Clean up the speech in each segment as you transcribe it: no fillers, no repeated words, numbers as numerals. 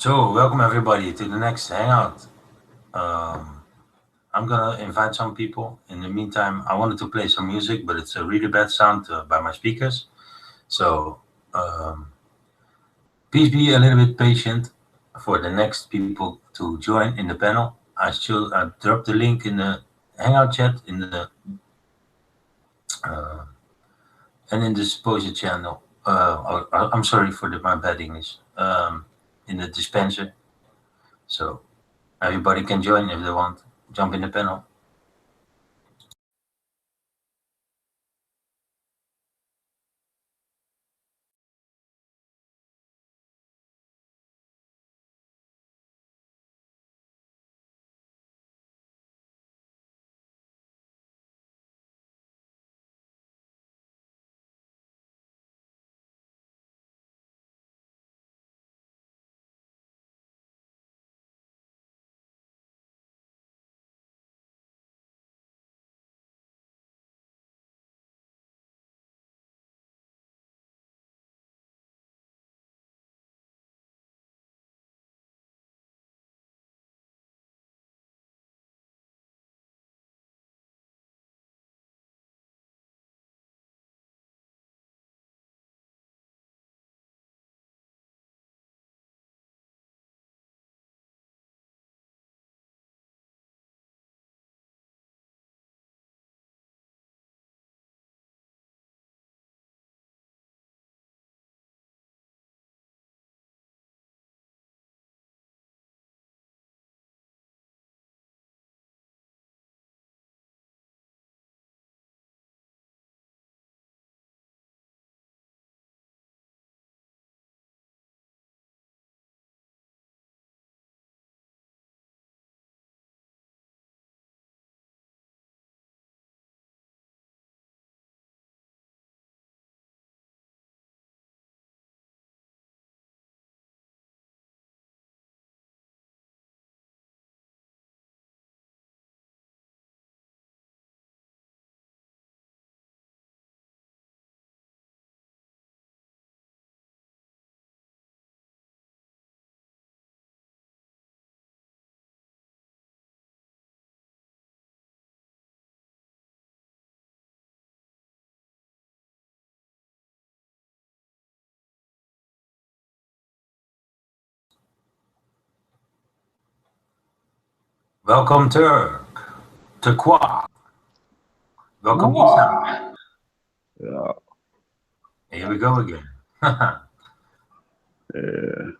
So, welcome everybody to the next Hangout. I'm gonna invite some people. In the meantime, I wanted to play some music, but it's a really bad sound by my speakers. So, please be a little bit patient for the next people to join in the panel. I still drop the link in the Hangout chat in the and in the Disposer channel. I'm sorry for my bad English. In the dispenser. So everybody can join if they want. Jump in the panel. Welcome to Qua. Welcome Isa. Yeah. Here we go again. Yeah.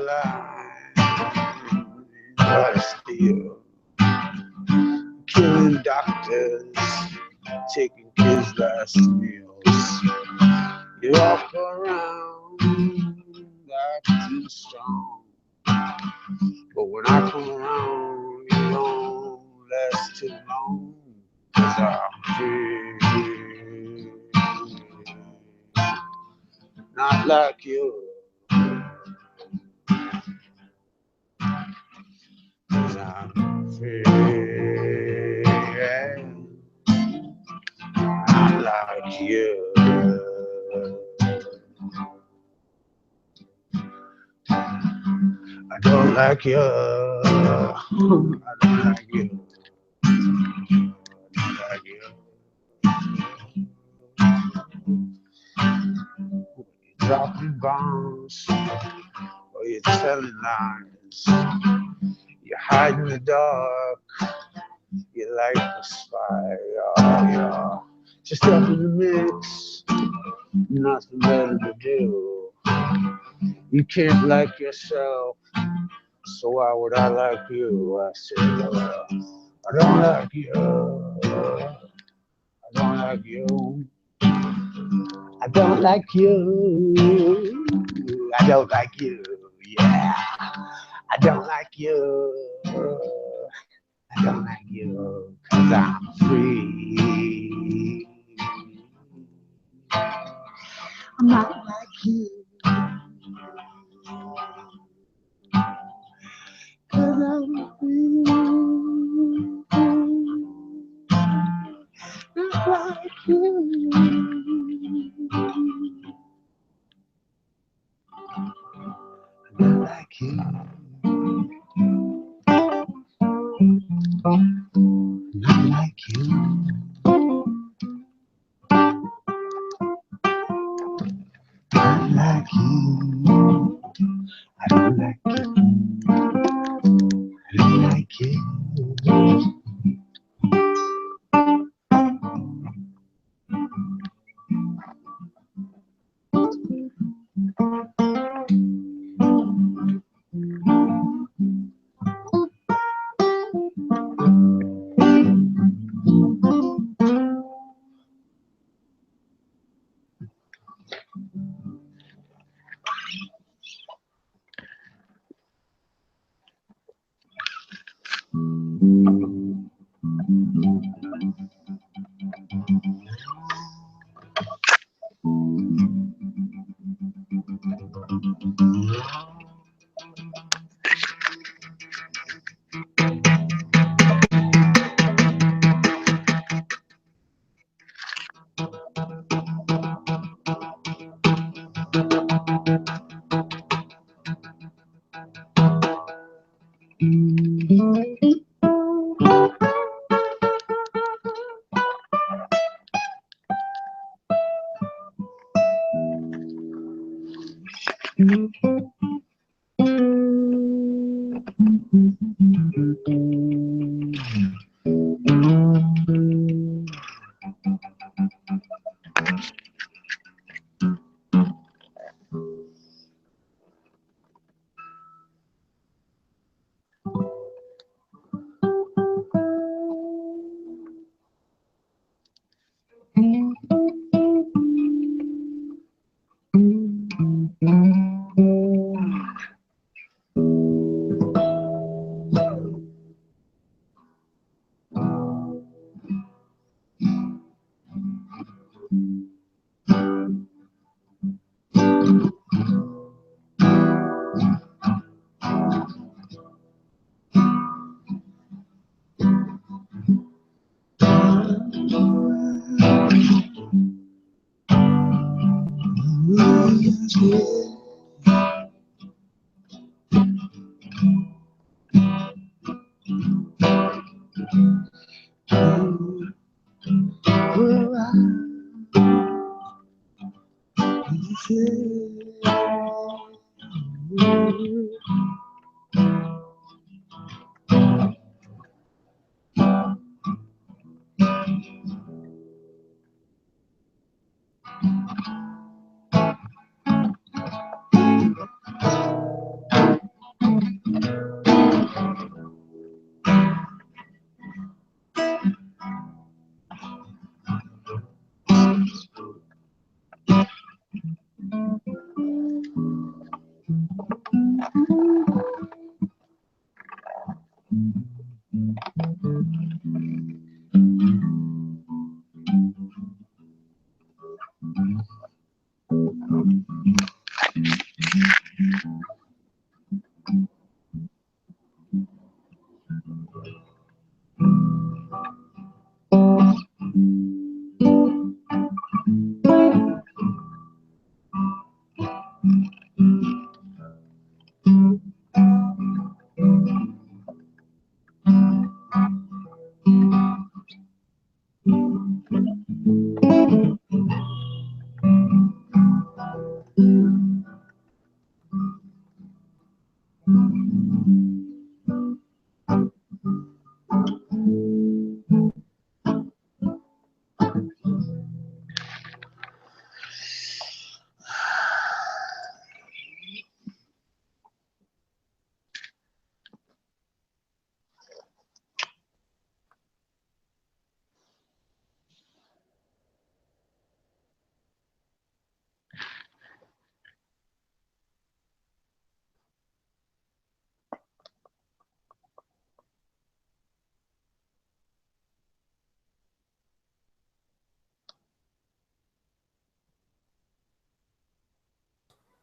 line, but still killing doctors, taking kids' last meals. You walk around acting strong, but when I come around, you don't last too long. 'Cause I'm free, not like you. 'Cause I'm free, not like you. I don't like you. I don't like you. I don't like you. You're dropping bombs, or you're telling lies. You hide in the dark. You like to spy. Yeah. Just up in the mix. Nothing better to do. You can't like yourself, so why would I like you? I said, I don't like you. I don't like you. I don't like you. I don't like you. Yeah. I don't like you. I don't like you. 'Cause I'm free. I'm not like you. 'Cause I'm free. Not like you. Not like you. Not like you. Not like you. I don't like you. I don't like you.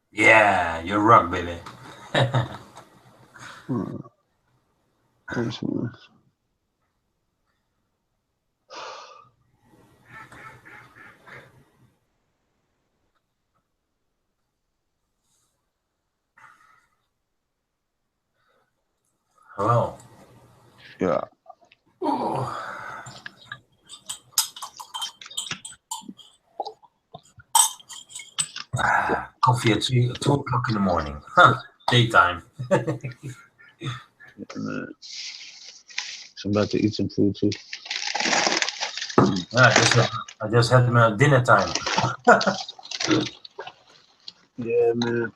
Yeah, you're rock, baby. Thanks, man. Well. Yeah. Coffee at 2 o'clock in the morning. Huh, daytime. Yeah, man. So I'm about to eat some food too. Yeah, I just had my dinner time. Yeah, man.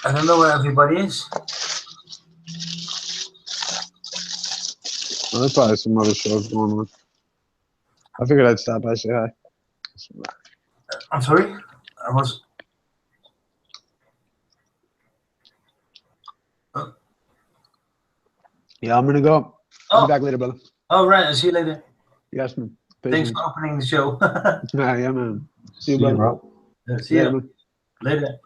I don't know where everybody is. Well, there's probably some other shows going on. I figured I'd stop by, say hi. I'm sorry? I was... Yeah, I'm gonna go. I'll be back later, brother. All right, I'll see you later. Yes, man. Thanks for opening the show. Yeah, man. See you, brother. Bro. Yeah, see Later, you. man. Later.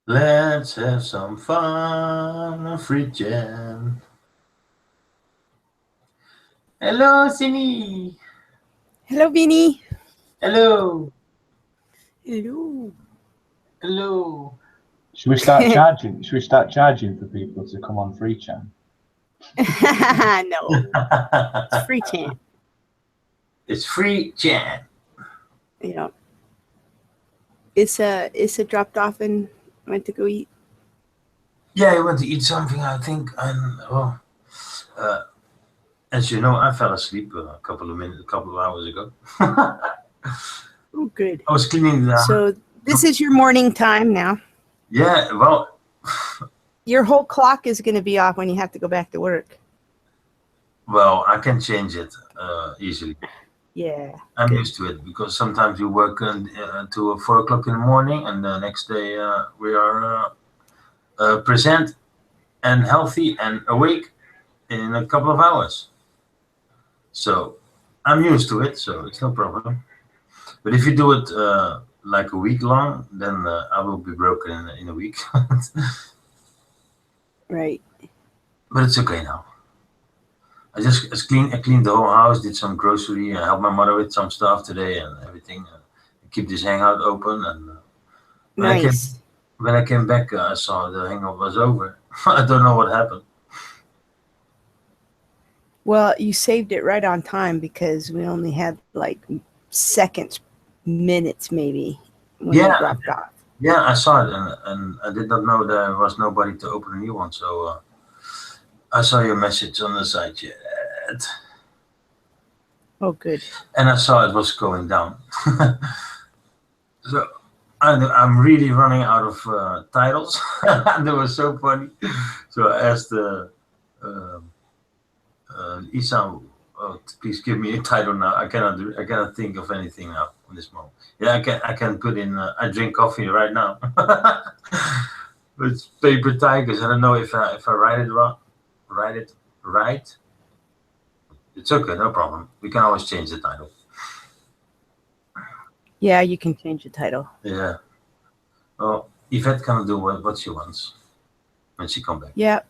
Let's have some fun, FREECHAN. Hello, Simi. Hello, Beanie. Hello. Hello. Hello. Should we start charging? Should we start charging for people to come on FREECHAN? No, it's FREECHAN. It's FREECHAN. Yeah. Issa dropped off and went to go eat. Yeah, I went to eat something, I think, and well, as you know, I fell asleep a couple of hours ago. Oh, good. I was cleaning the house. So this is your morning time now. Yeah, well, Your whole clock is going to be off when you have to go back to work. well, I can change it easily. Yeah. I'm good. used to it because sometimes you work until 4 o'clock in the morning, and the next day we are present and healthy and awake in a couple of hours. So I'm used to it, so it's no problem. But if you do it like a week long, then I will be broken in a week. Right. But it's okay now. I cleaned the whole house, did some grocery, I helped my mother with some stuff today and everything. Keep this hangout open, and Nice. when I came back, I saw the hangout was over. I don't know what happened. Well, you saved it right on time because we only had like seconds, minutes maybe when you dropped off. Yeah, I saw it, and I did not know there was nobody to open a new one. So I saw your message on the side yet. Oh, good. And I saw it was going down. So I'm really running out of titles. That was so funny. So I asked Isa, please give me a title now. I cannot think of anything now on this moment. Yeah, I can put in. I drink coffee right now. With paper tigers. I don't know if I write it wrong. Write it right. It's okay, no problem. We can always change the title. Yeah, you can change the title. Yeah. Well, Yvette can do what she wants when she comes back. Yeah.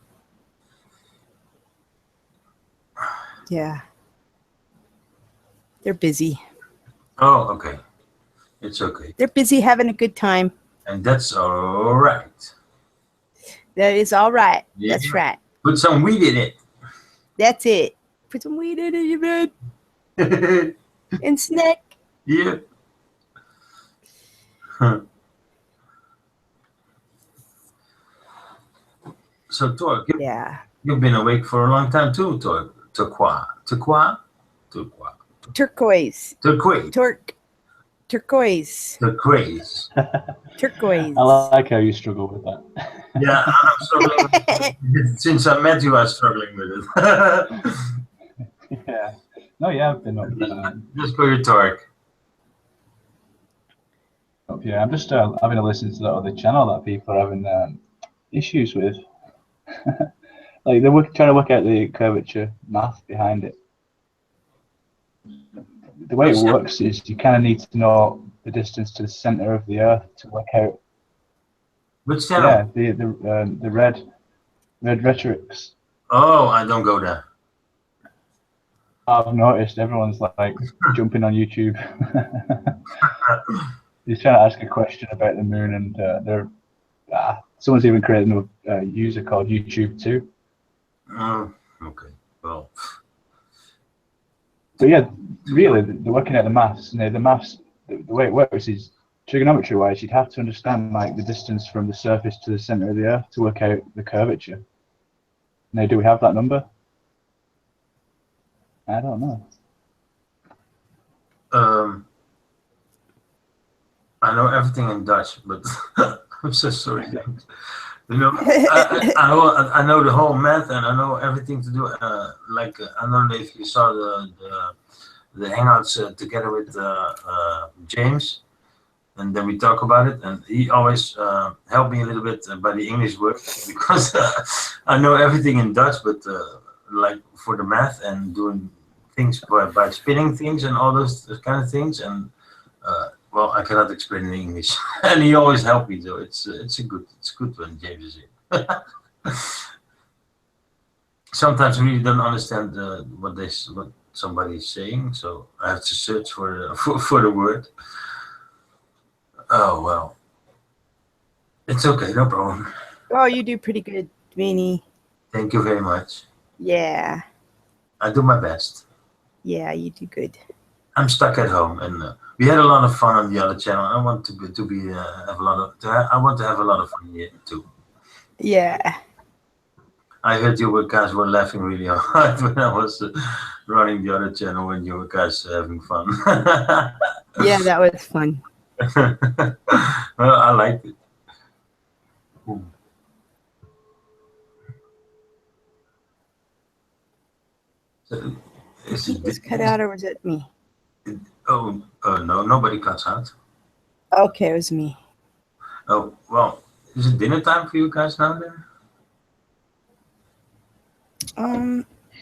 Yeah. They're busy. Oh, okay. It's okay. They're busy having a good time. And that's all right. That is all right. Yeah. That's right. Put some weed in it. That's it. Put some weed in it, you man. And snack. Yeah. Huh. So, Torque, you've been awake for a long time too, Torque. Turquoise. Turquoise. Turquoise. I like how you struggle with that. Yeah, I'm struggling with it. Since I met you, I'm struggling with it. Yeah. No, yeah, I've been up. Just for your Torque. Yeah, I'm just having a listen to that other channel that people are having issues with. Like they're trying to work out the curvature math behind it. The way it works is you kind of need to know the distance to the center of the Earth to work out. Which channel? Yeah, the red rhetorics. Oh, I don't go there. I've noticed everyone's like jumping on YouTube. He's trying to ask a question about the moon, and someone's even created a user called YouTube 2. Oh, okay. Well. But yeah, really, they're working out the maths. And the maths, the way it works is trigonometry-wise, you'd have to understand like the distance from the surface to the center of the Earth to work out the curvature. Now, do we have that number? I don't know. I know everything in Dutch, but I'm so sorry. You know, I know the whole math, and I know everything to do. I don't know if you saw the Hangouts together with James, and then we talk about it, and he always helped me a little bit by the English word, because I know everything in Dutch, but like for the math and doing things by spinning things and all those kind of things, and well, I cannot explain in English, and he always helped me though. It's good when James is here. Sometimes I really don't understand what somebody's saying, so I have to search for the word. Oh well, it's okay, no problem. Oh, you do pretty good, Vinny. Thank you very much. Yeah. I do my best. Yeah, you do good. I'm stuck at home, and we had a lot of fun on the other channel. I want I want to have a lot of fun here too. Yeah. I heard you guys were laughing really hard when I was running the other channel when you guys having fun. Yeah, that was fun. Well, I liked it. Ooh. So, Did he just cut out, or was it me? Oh, no, nobody cuts out. Okay, it was me. Oh, well, is it dinner time for you guys now then?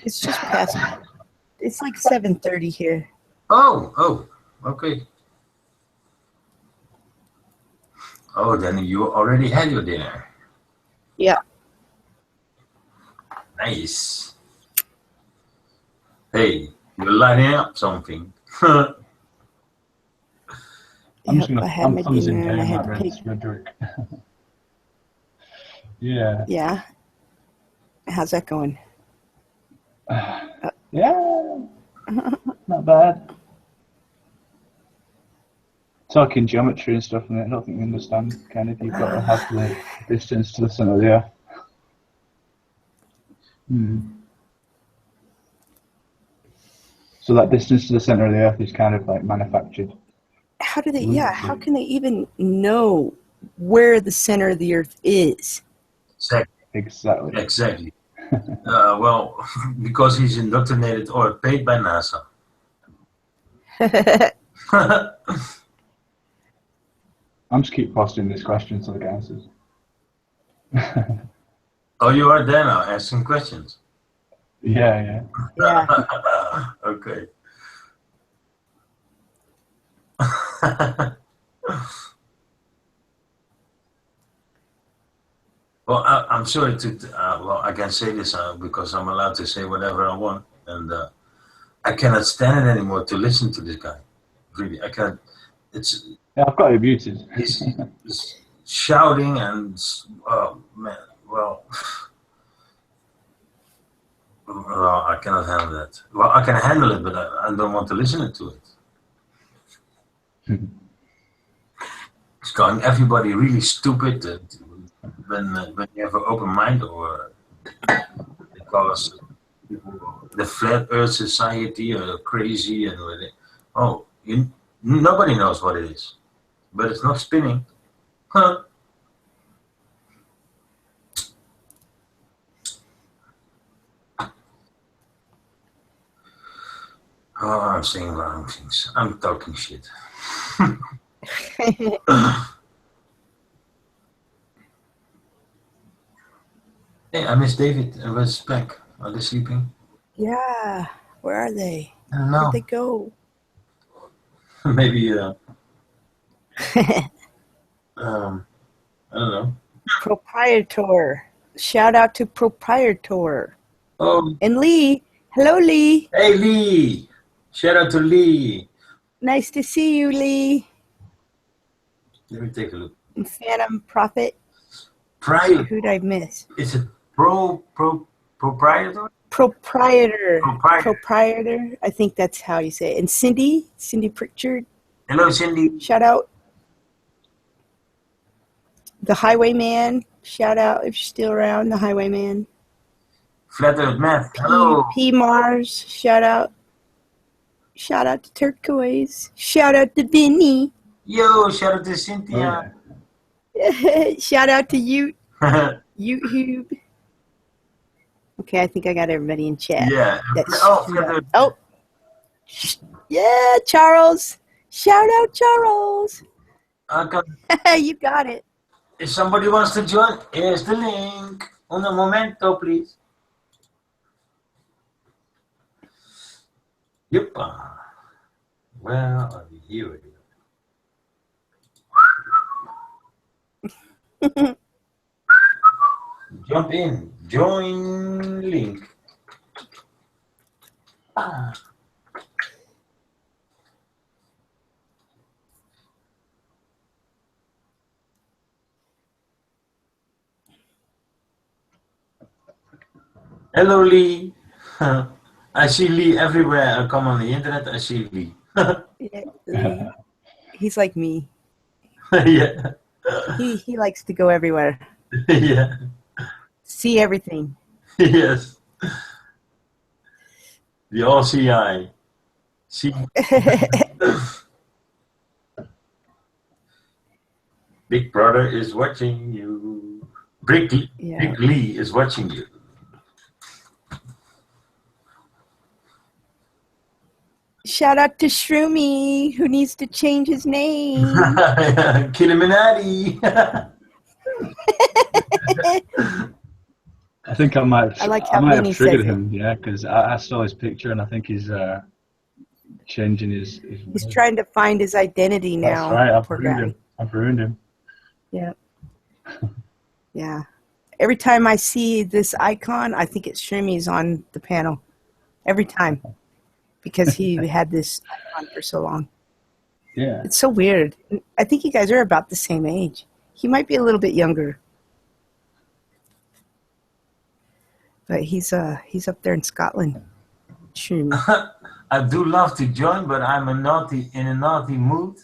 It's just past. It's like 7:30 here. Oh, okay. Oh, then you already had your dinner. Yeah. Nice. Hey, you're lighting up something. I'm just I had my thumbsing dinner and I down had that to take. rhetoric. Yeah. Yeah. How's that going? Yeah. Not bad. Talking geometry and stuff, and I don't think we understand. Kind of, you've got to have the distance to the center of the Earth. So that distance to the center of the Earth is kind of like manufactured. How do they? Yeah. How can they even know where the center of the Earth is? Exactly. Well, because he's indoctrinated or paid by NASA. I'm just keep posting this question until I get answers. Oh, you are there now asking questions. Yeah. Okay. Well, I'm sorry to. Well, I can say this because I'm allowed to say whatever I want, and I cannot stand it anymore to listen to this guy. Really, I can't. It's Yeah, I've got it muted. he's shouting and oh man, well, I cannot handle that. Well, I can handle it, but I don't want to listen to it. It's calling everybody really stupid when you have an open mind, or they call us the flat Earth Society or crazy and oh, nobody knows what it is, but it's not spinning. Huh. Oh, I'm saying wrong things. I'm talking shit. Hey, I miss David and Wes back. Are they sleeping? Yeah. Where are they? I don't Where'd know. they go? Maybe I don't know. Proprietor. Shout out to Proprietor. Oh, And Lee. Hello, Lee. hey Lee! Shout out to Lee. Nice to see you, Lee. Let me take a look. And Phantom Prophet. Prior. Who'd I miss? Is it proprietor? Proprietor. Proprietor. Proprietor. I think that's how you say it. And Cindy Pritchard. Hello, Cindy. Shout out. The Highwayman. Shout out if you're still around. The Highwayman. Flat Earth Math. Hello. P Mars. Shout out. Shout out to Turquoise. Shout out to Vinny. Yo, shout out to Cynthia. Shout out to YouTube. Okay, I think I got everybody in chat. Yeah. That's Flat Earth. oh, yeah, Charles. Shout out, Charles. You got it. If somebody wants to join, here's the link. Un momento, please. Yep. Where are we? Here we go. Jump in. Join link. Hello, Lee. I see Lee everywhere. I come on the internet. I see Lee. Yeah, Lee. He's like me. Yeah. He likes to go everywhere. Yeah. See everything. Yes. The all-CI. See. Big Brother is watching you. Big Lee is watching you. Shout out to Shroomy, who needs to change his name. Killuminati. I think I might have triggered him, it. yeah, because I saw his picture and I think he's changing his He's trying to find his identity now. That's right, I've ruined him. Yeah. Yeah. Every time I see this icon, I think it's Shrimmies on the panel. Every time. Because he had this icon for so long. Yeah. It's so weird. I think you guys are about the same age. He might be a little bit younger. But he's up there in Scotland. Shrimmy. I do love to join, but I'm in a naughty mood.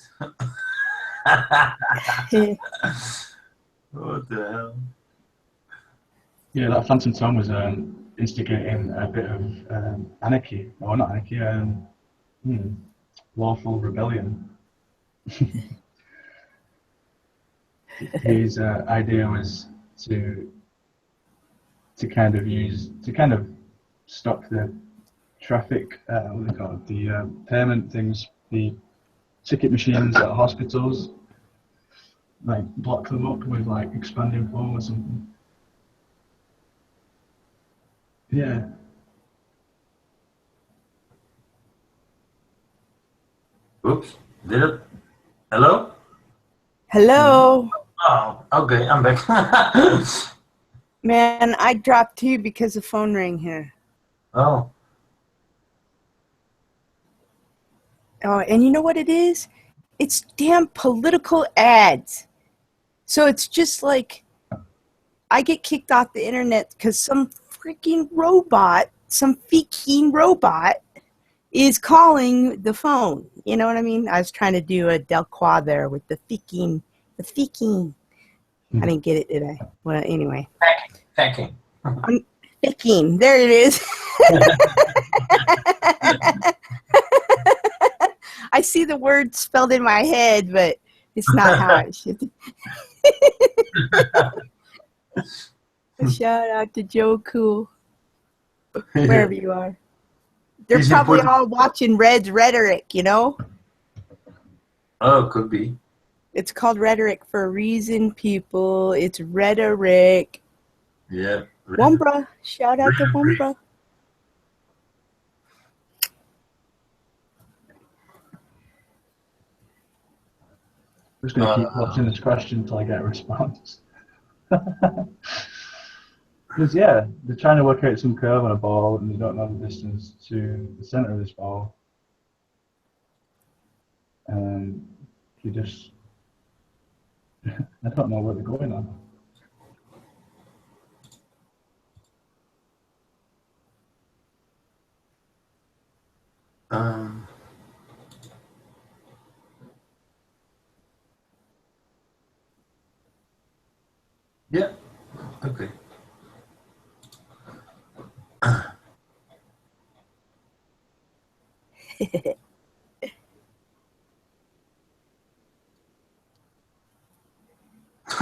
What the hell? Yeah, that Phantom Tom was instigating a bit of anarchy, or not anarchy, lawful rebellion. His idea was to to kind of stop the traffic, what do they call it, the payment things, the ticket machines at hospitals, like block them up with like expanding foam or something. Yeah. Oops, did it? Hello? Hello. Oh, okay, I'm back. Man, I dropped too because the phone rang here. Oh, Oh, and you know what it is? It's damn political ads. So it's just like I get kicked off the internet because some freaking robot, is calling the phone. You know what I mean? I was trying to do a Del Qua there with the feeking. I didn't get it, did I? Well, anyway. hacking. Feeking. There it is. I see the word spelled in my head, but it's not how it should. Shout out to Joe Cool, wherever you are. They're He's probably important. all watching Red's Rhetoric, you know? Oh, could be. It's called Rhetoric for a reason, people. It's rhetoric. Yeah. Wombra. Shout out to Wombra. I'm just going to keep watching this question until I get a response. Because, yeah, they're trying to work out some curve on a ball and they don't know the distance to the center of this ball. And you just, I don't know where they're going on. Yeah. Okay.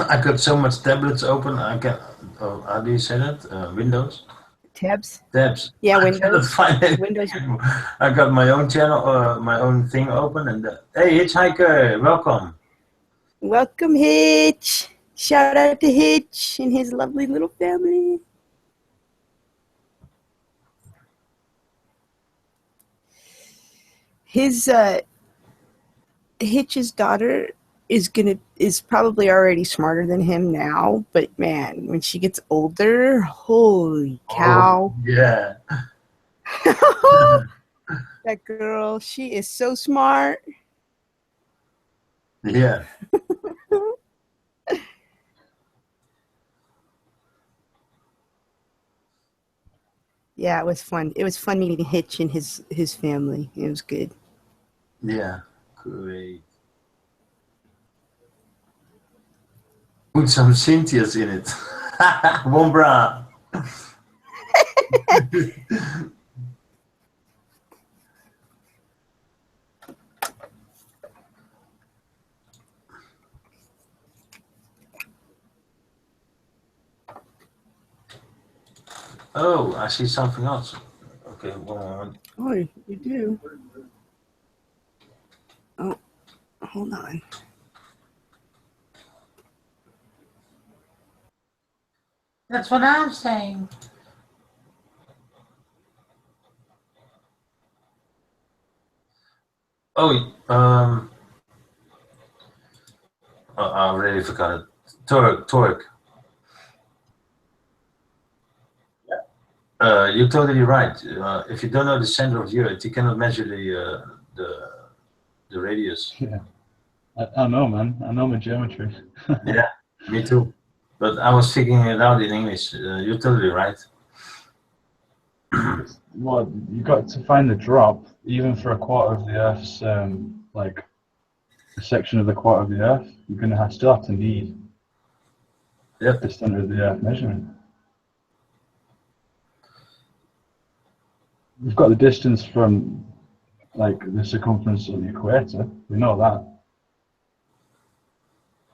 I got so much tablets open. I can. Oh, how do you say that? Windows. Tabs? Tabs. Yeah, I cannot Windows. find it. Windows. I got my own channel, my own thing open, and hey, Hitchhiker, welcome. Welcome, Hitch. Shout out to Hitch and his lovely little family. His Hitch's daughter is probably already smarter than him now, but man, when she gets older, holy cow. Oh, yeah. That girl, she is so smart. Yeah. Yeah, it was fun. It was fun meeting Hitch and his family. It was good. Yeah. Great. Put some Cynthia's in it. Wombra. Oh, I see something else. Okay, 1 moment. Oh, you do? Oh, hold on. That's what I'm saying. Oh, I already forgot it. Torque. You're totally right. If you don't know the center of the Earth, you cannot measure the radius. Yeah, I know, man. I know my geometry. Yeah, me too. But I was figuring it out in English. You're totally right. Well, you got to find the drop, even for a quarter of the Earth's, like, a section of the quarter of the Earth. You're going to still have to need the center of the Earth measurement. We've got the distance from, like, the circumference of the equator. We know that.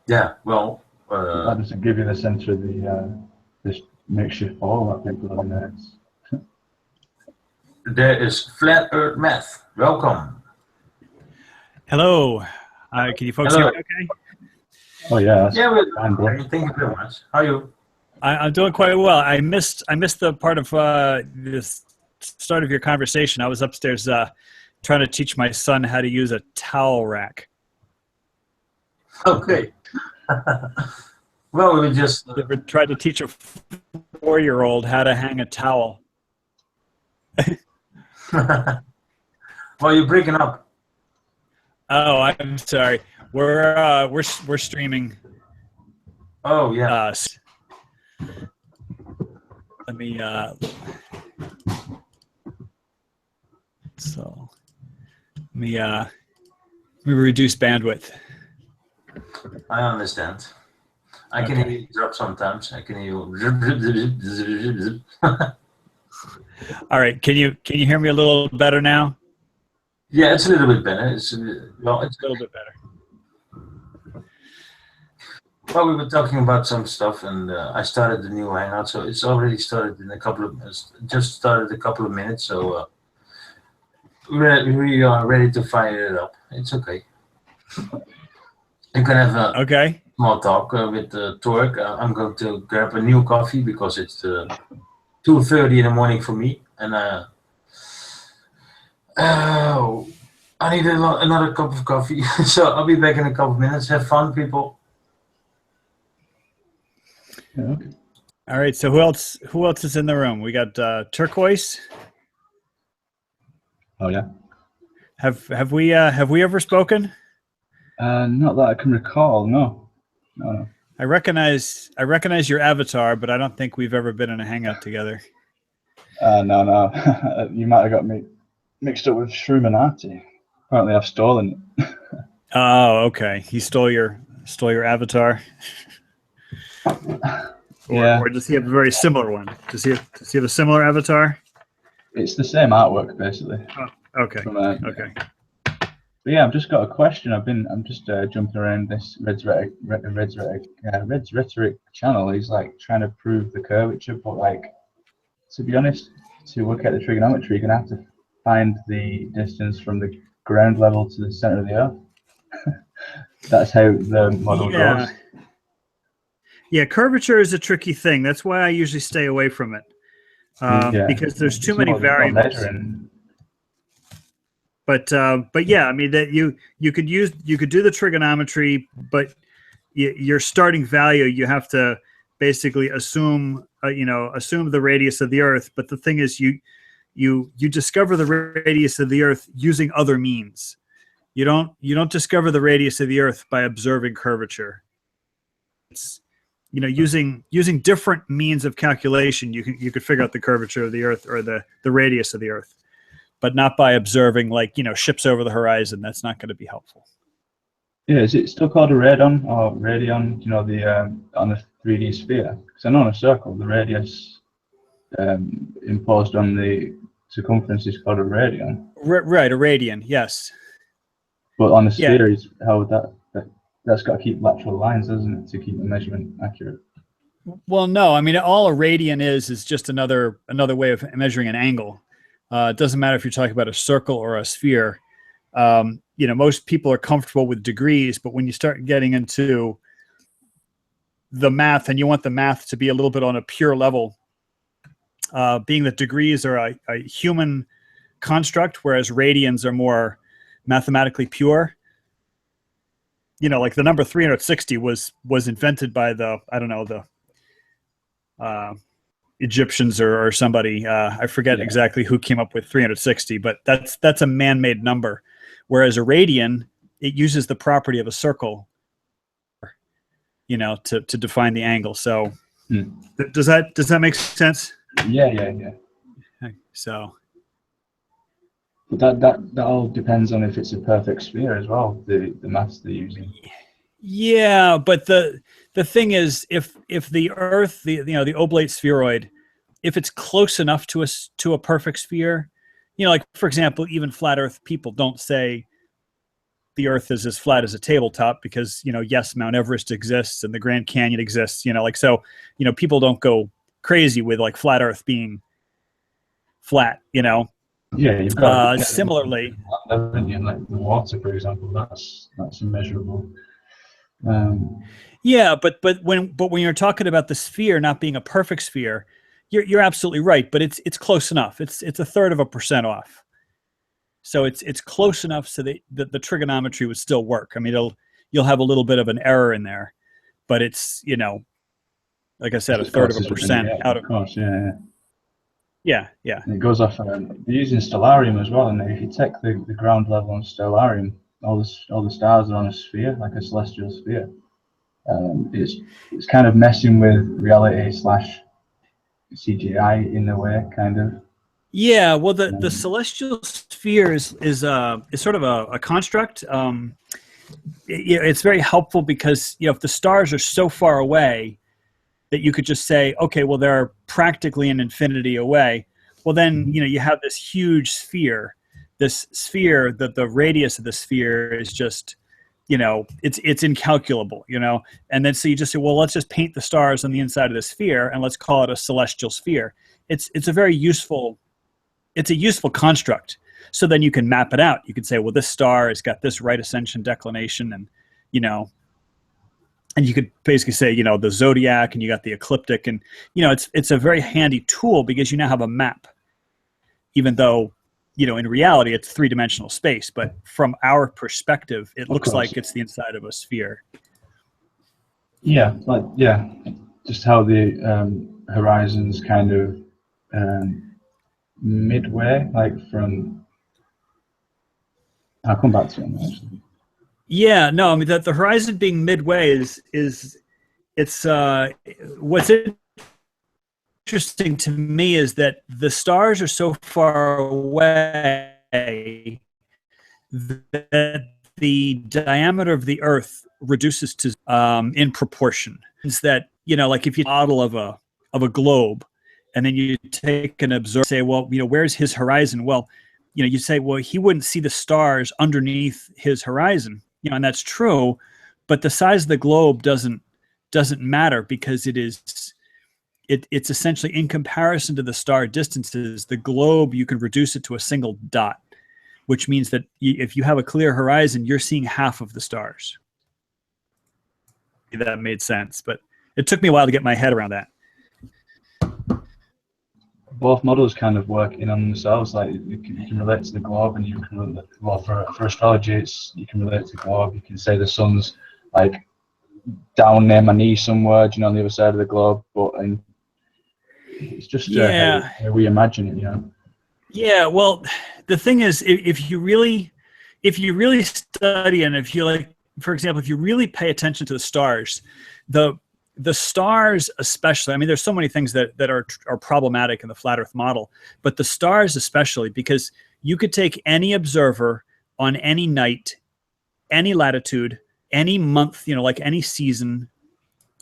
Yeah, well... that doesn't give you the center of the this makeshift ball that people are there. There is Flat Earth Math. Welcome. Hello. Can you folks Hello. hear me okay? Oh yeah, that's Yeah, we're fine, bro. thank you very much. How are you? I'm doing quite well. I missed the part of this start of your conversation. I was upstairs trying to teach my son how to use a towel rack. Okay. Well, we just Ever tried to teach a 4-year-old how to hang a towel? well, you're breaking up. Oh, I'm sorry. We're streaming. Oh yeah. Let me so let me reduce bandwidth. I understand. I can hear you drop sometimes. I can hear you. All right. Can you hear me a little better now? Yeah, it's a little bit better. It's A little bit better. well, we were talking about some stuff, and I started the new Hangout, so it's already started in just started a couple of minutes. So we are ready to fire it up. It's okay. You can have a Okay. small talk with Torque. I'm going to grab a new coffee because it's 2:30 in the morning for me, and I need another cup of coffee. So I'll be back in a couple of minutes. Have fun, people. Yeah, okay. All right. So who else is in the room? We got Turquoise. Oh yeah. Have we ever spoken? Not that I can recall. No. I recognize your avatar, but I don't think we've ever been in a hangout together. No. You might have got me mixed up with Shrumanati. Apparently, I've stolen it. Oh, okay. He stole your avatar. Or does he have a very similar one? Does he have a similar avatar? It's the same artwork, basically. Oh, okay. Okay. But yeah, I've just got a question. I'm just jumping around this Red's Rhetoric channel. He's like trying to prove the curvature, but like, to be honest, to work out the trigonometry, you're gonna have to find the distance from the ground level to the center of the Earth. That's how the model goes. Yeah, curvature is a tricky thing. That's why I usually stay away from it, because there's too many variables. But yeah, I mean that you could do the trigonometry, but your starting value, you have to basically assume the radius of the Earth. But the thing is, you discover the radius of the Earth using other means. You don't discover the radius of the Earth by observing curvature. It's using different means of calculation, you could figure out the curvature of the Earth or the radius of the Earth, but not by observing ships over the horizon. That's not going to be helpful. Yeah, is it still called a radon or radion? On a 3D sphere? Because I know on a circle, the radius imposed on the circumference is called a radian. Right, a radian, yes. But on a sphere, is how would that's got to keep lateral lines, doesn't it, to keep the measurement accurate? Well, no. I mean, all a radian is just another way of measuring an angle. It doesn't matter if you're talking about a circle or a sphere. Most people are comfortable with degrees, but when you start getting into the math and you want the math to be a little bit on a pure level, being that degrees are a human construct, whereas radians are more mathematically pure. Like the number 360 was invented by the Egyptians or somebody. I forget exactly who came up with 360, but that's a man-made number. Whereas a radian, it uses the property of a circle, to define the angle. So does that make sense? Yeah. So. But that all depends on if it's a perfect sphere as well, the maths they're using. Yeah, but the thing is, if the Earth, the oblate spheroid, if it's close enough to a perfect sphere, like for example, even flat Earth people don't say the Earth is as flat as a tabletop because yes, Mount Everest exists and the Grand Canyon exists. People don't go crazy with like flat Earth being flat, you know. Yeah, you've got similarly, like the water, for example, that's immeasurable. Yeah, but when you're talking about the sphere not being a perfect sphere, you're absolutely right. But it's close enough. It's 1/3% off. So it's close enough so that the trigonometry would still work. I mean, you'll have a little bit of an error in there, but it's, you know, like I said, 1/3% out of. Of course, yeah. Yeah, yeah. And it goes off. They're using stellarium as well, and if you take the ground level on stellarium, all the stars are on a sphere, like a celestial sphere. It's kind of messing with reality / CGI in a way, kind of. Yeah, well, the celestial sphere is sort of a construct. It's very helpful because, you know, if the stars are so far away that you could just say, okay, well, they're practically an infinity away. Well, then, you know, you have this huge sphere. This sphere, that the radius of the sphere is just, you know, it's incalculable, you know. And then so you just say, well, let's just paint the stars on the inside of the sphere and let's call it a celestial sphere. It's a useful construct. So then you can map it out. You can say, well, this star has got this right ascension declination, and, you know, and you could basically say, you know, the zodiac, and you got the ecliptic, and, you know, it's a very handy tool because you now have a map, even though, you know, in reality it's 3-dimensional space, but from our perspective, it looks like it's the inside of a sphere. Yeah, just how the horizon's kind of midway, like from. I'll come back to it actually. Yeah, no, I mean that the horizon being midway is it's what's interesting to me is that the stars are so far away that the diameter of the Earth reduces to in proportion. It's that, you know, like if you model of a globe, and then you take an observer, say, well, you know, where's his horizon? Well, you know, you say, well, he wouldn't see the stars underneath his horizon. You know, and that's true, but the size of the globe doesn't matter because it's essentially, in comparison to the star distances, the globe, you can reduce it to a single dot, which means that if you have a clear horizon, you're seeing half of the stars. That made sense, but it took me a while to get my head around that. Both models kind of work in on themselves. Like you can relate to the globe, and you can, well, for astrology, you can relate to the globe. You can say the sun's like down near my knee somewhere, you know, on the other side of the globe. But it's just how we imagine it, you know. Yeah. Well, the thing is, if you really study, and if you, like, for example, if you really pay attention to the stars, the stars especially, I mean, there's so many things that are problematic in the flat Earth model, but the stars especially, because you could take any observer on any night, any latitude, any month, you know, like any season,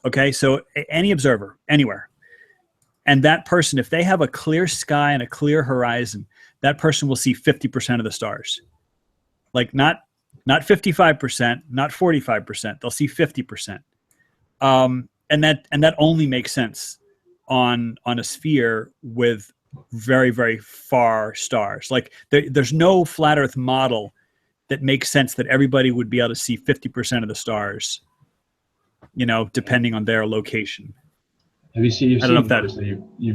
okay? So any observer, anywhere. And that person, if they have a clear sky and a clear horizon, that person will see 50% of the stars. Like not 55%, not 45%, they'll see 50%. And that only makes sense on a sphere with very, very far stars. Like there's no flat Earth model that makes sense that everybody would be able to see 50% of the stars, you know, depending on their location. Have you seen? You've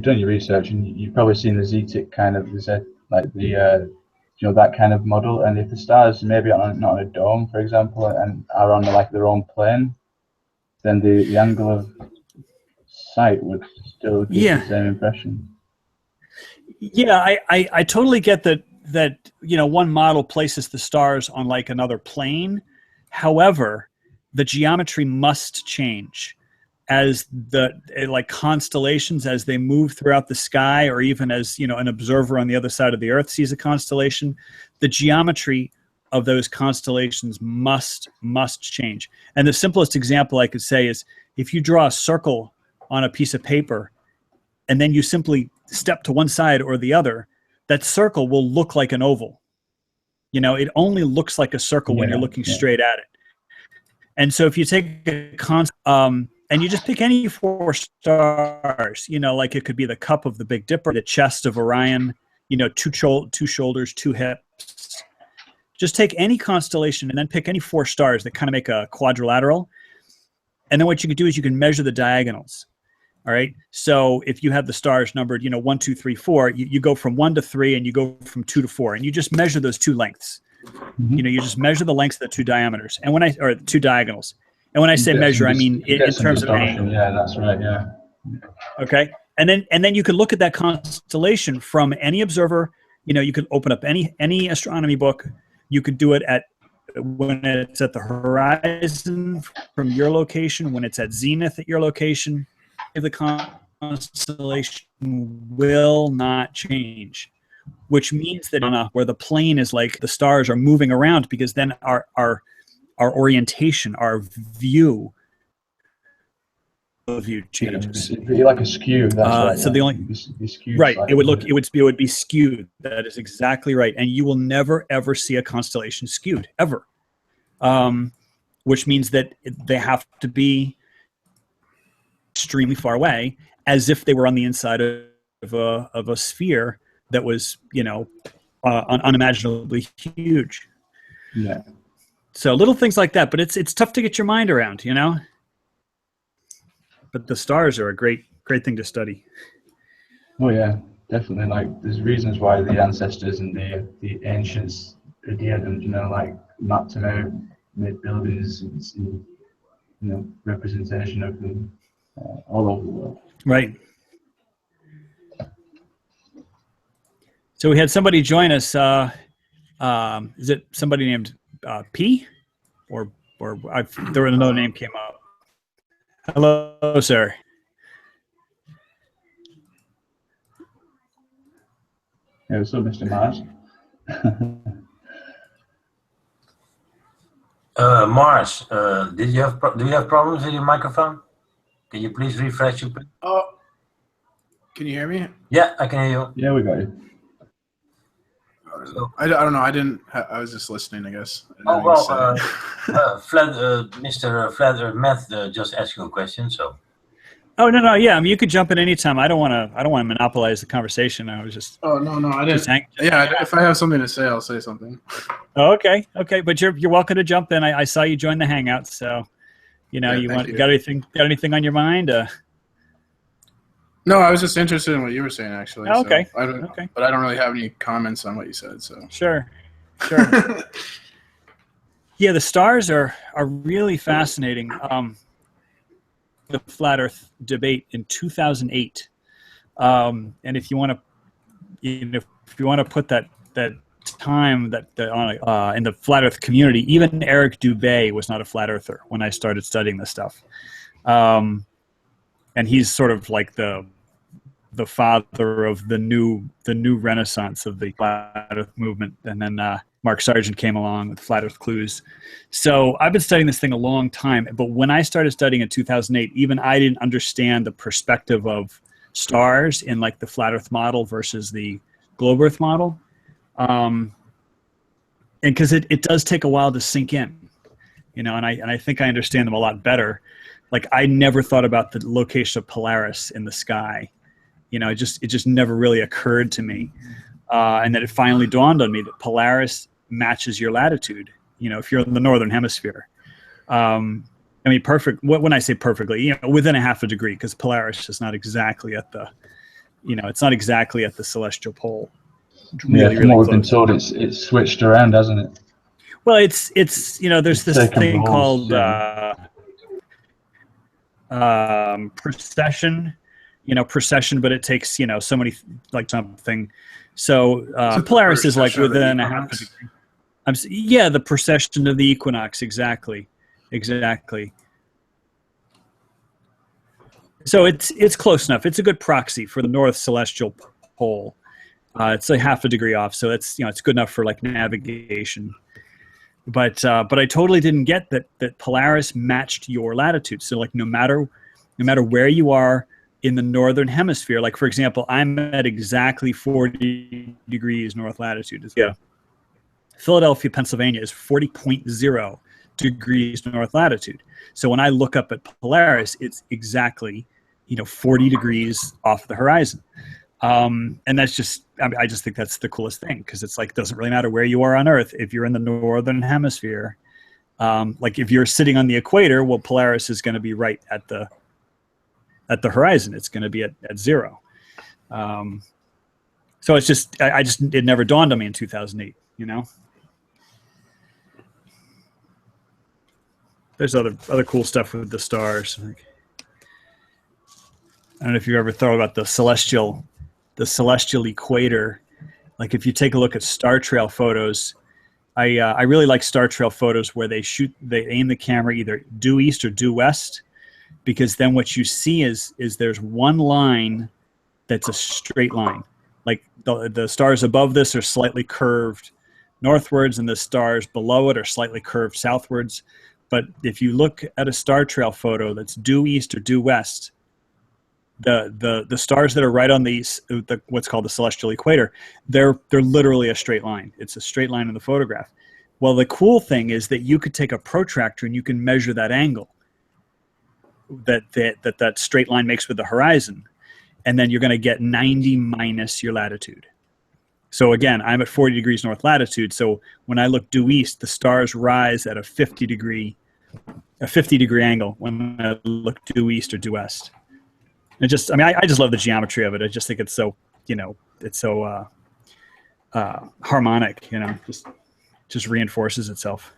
done your research, and you've probably seen the Zetic kind of, like the you know, that kind of model. And if the stars maybe not on a dome, for example, and are on like their own plane, then the angle of sight would still give the same impression. Yeah, I totally get that, you know, one model places the stars on like another plane. However, the geometry must change as like constellations, as they move throughout the sky, or even as, you know, an observer on the other side of the Earth sees a constellation, the geometry of those constellations must change. And the simplest example I could say is if you draw a circle on a piece of paper and then you simply step to one side or the other, that circle will look like an oval. You know, it only looks like a circle when you're looking straight at it. And so if you take a and you just pick any 4 stars. You know, like it could be the cup of the Big Dipper, the chest of Orion. You know, 2 shoulders, 2 hips. Just take any constellation and then pick any 4 stars that kind of make a quadrilateral. And then what you can do is you can measure the diagonals. All right. So if you have the stars numbered, 1, 2, 3, 4, you go from 1 to 3 and you go from 2 to 4, and you just measure those 2 lengths. Mm-hmm. You just measure the lengths of the 2 diameters. And or 2 diagonals. And when I say measure, I mean in terms of angle. Yeah, that's right. Yeah. Okay. And then you can look at that constellation from any observer. You could open up any astronomy book. You could do it when it's at the horizon from your location, when it's at zenith at your location. The constellation will not change, which means that where the plane is like the stars are moving around, because then our orientation, our view changes. It'd be like a skew. That's right. So the only skewed right, slightly. it would be skewed. That is exactly right, and you will never ever see a constellation skewed ever. Which means that they have to be extremely far away, as if they were on the inside of a sphere that was, unimaginably huge. Yeah. So little things like that, but it's tough to get your mind around, But the stars are a great thing to study. Oh yeah, definitely. Like, there's reasons why the ancestors and the ancients adhered them, like mapped them out, made buildings, and representation of them all over the world. Right. So we had somebody join us. Is it somebody named P, or there was another name came up. Hello, sir. Yeah, so Mr. Mars. Mars, do you have problems with your microphone? Can you please refresh your? Oh, can you hear me? Yeah, I can hear you. Yeah, we got you. I don't know. I was just listening, I guess. Oh well, Mr. Flat Earth Meth just asked you a question, so. Oh no, yeah. I mean, you could jump in anytime. I don't want to monopolize the conversation. I was just. Oh no, I didn't. Yeah, if I have something to say, I'll say something. Oh, okay, but you're welcome to jump in. I saw you join the Hangouts, so got anything on your mind? No, I was just interested in what you were saying, actually. Oh, okay. So but I don't really have any comments on what you said. So Sure. Yeah, the stars are really fascinating. The flat Earth debate in 2008, and if you want to, put that time on in the flat Earth community, even Eric Dubay was not a flat earther when I started studying this stuff, and he's sort of like the father of the new renaissance of the flat Earth movement. And then Mark Sargent came along with Flat Earth Clues. So I've been studying this thing a long time, but when I started studying in 2008, even I didn't understand the perspective of stars in like the Flat Earth model versus the Globe Earth model. And because it does take a while to sink in, and I think I understand them a lot better. Like, I never thought about the location of Polaris in the sky. It just never really occurred to me. And then it finally dawned on me that Polaris matches your latitude, if you're in the northern hemisphere. I mean, perfect. When I say perfectly, within a half a degree, because Polaris is not exactly at the, it's not exactly at the celestial pole. Really, from what we've been told, it's switched around, hasn't it? Well, it's there's this thing called precession. Precession, but it takes so many like something. So Polaris is like within a half a degree. The precession of the equinox, exactly. So it's close enough. It's a good proxy for the north celestial pole. It's a half a degree off, so it's it's good enough for like navigation. But I totally didn't get that Polaris matched your latitude. So like no matter where you are in the northern hemisphere, like for example, I'm at exactly 40 degrees north latitude. Yeah. Philadelphia, Pennsylvania is 40.0 degrees north latitude. So when I look up at Polaris, it's exactly, 40 degrees off the horizon. And that's just, I just think that's the coolest thing, because it's like, doesn't really matter where you are on Earth. If you're in the northern hemisphere, like if you're sitting on the equator, well, Polaris is going to be right at the horizon. It's going to be at zero. So it's just, it never dawned on me in 2008, There's other cool stuff with the stars. Like, I don't know if you've ever thought about the celestial equator. Like if you take a look at star trail photos, I really like star trail photos where they aim the camera either due east or due west, because then what you see is there's one line that's a straight line. Like the stars above this are slightly curved northwards, and the stars below it are slightly curved southwards. But if you look at a star trail photo that's due east or due west, the stars that are right on the what's called the celestial equator, they're literally a straight line. It's a straight line in the photograph. Well, the cool thing is that you could take a protractor and you can measure that angle that straight line makes with the horizon, and then you're going to get 90 minus your latitude. So again, I'm at 40 degrees north latitude. So when I look due east, the stars rise at a 50 degree angle when I look due east or due west. I just love the geometry of it. I just think it's so, it's so harmonic, just reinforces itself.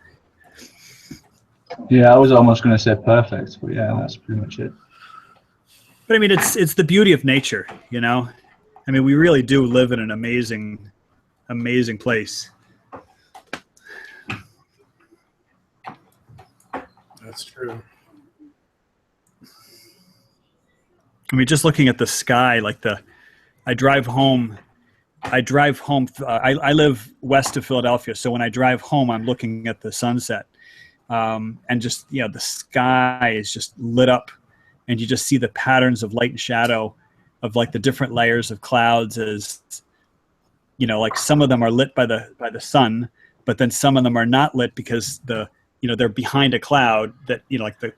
Yeah, I was almost going to say perfect, but yeah, that's pretty much it. But I mean, it's the beauty of nature, I mean, we really do live in an amazing, amazing place. That's true. I mean, just looking at the sky, like I drive home. I live west of Philadelphia, so when I drive home, I'm looking at the sunset, and just the sky is just lit up, and you just see the patterns of light and shadow of like the different layers of clouds, as like some of them are lit by the sun, but then some of them are not lit because they're behind a cloud that like the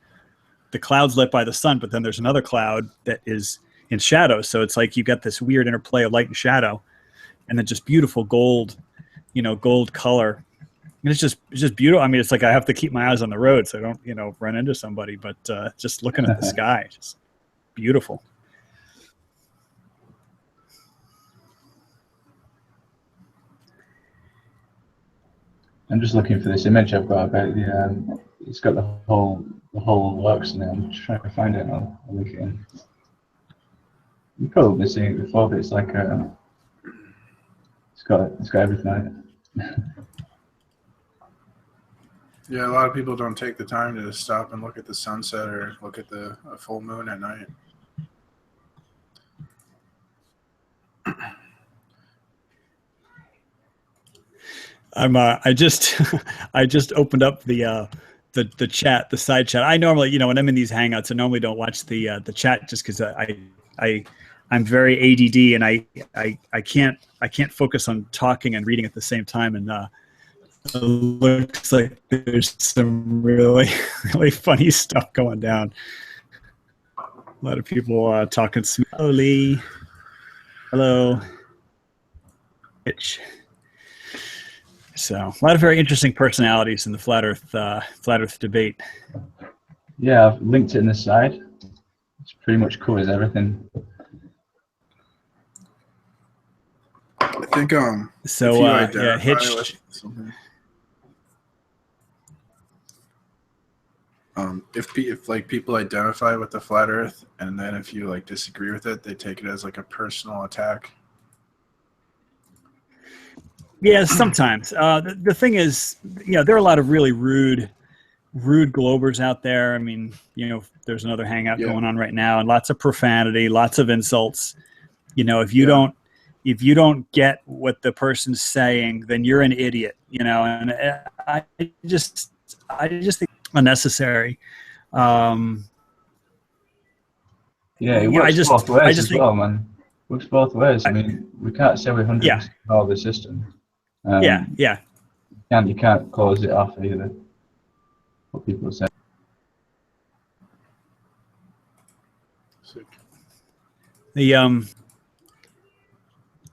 cloud's lit by the sun, but then there's another cloud that is in shadow. So it's like you got this weird interplay of light and shadow, and then just beautiful gold color. And it's just beautiful. I mean, it's like I have to keep my eyes on the road so I don't run into somebody, but just looking at the sky, just beautiful. I'm just looking for this image I've got about it's got the whole works in it. I'm just trying to find it. I'll link it in. You've probably seen it before, but it's like it's got everything on it. Yeah, a lot of people don't take the time to stop and look at the sunset or look at the full moon at night. I just opened up the chat, the side chat. I normally, when I'm in these Hangouts, I normally don't watch the chat just because I'm very ADD and I can't focus on talking and reading at the same time. And it looks like there's some really funny stuff going down. A lot of people talking slowly. Hello, Mitch. So a lot of very interesting personalities in the flat Earth debate. Yeah, I've linked it in the side. It pretty much covers everything. I think so if you Hitched. If like people identify with the flat Earth, and then if you like disagree with it, they take it as like a personal attack. Yeah, sometimes. The thing is, there are a lot of really rude globers out there. I mean, there's another hangout going on right now, and lots of profanity, lots of insults. If you don't get what the person's saying, then you're an idiot. And I just think unnecessary. Yeah, it works both ways as well, man. It works both ways. I mean, we can't say we're 100% all the system. Yeah. You can't close it off either. what people are saying. Sick.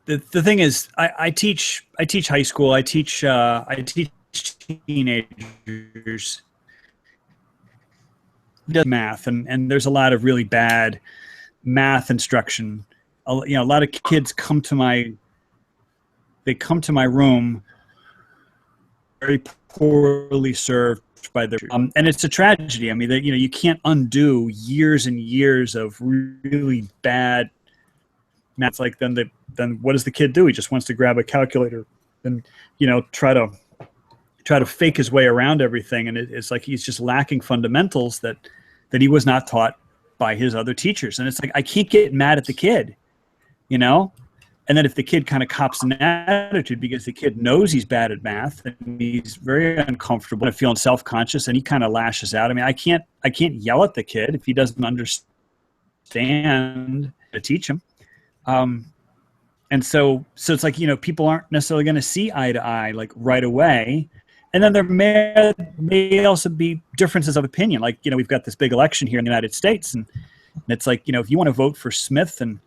The thing is, I teach high school. I teach teenagers math, and there's a lot of really bad math instruction. A lot of kids come to my room very poorly served by their and it's a tragedy. I mean, that you can't undo years and years of really bad math. Like then what does the kid do? He just wants to grab a calculator and try to fake his way around everything, and it's like he's just lacking fundamentals that he was not taught by his other teachers. And it's like I can't get mad at the kid, And then if the kid kind of cops an attitude because the kid knows he's bad at math and he's very uncomfortable and feeling self-conscious, and he kind of lashes out. I mean, I can't yell at the kid if he doesn't understand to teach him. And so it's like, people aren't necessarily going to see eye to eye like right away. And then there may also be differences of opinion. Like, we've got this big election here in the United States, and it's like, if you want to vote for Smith and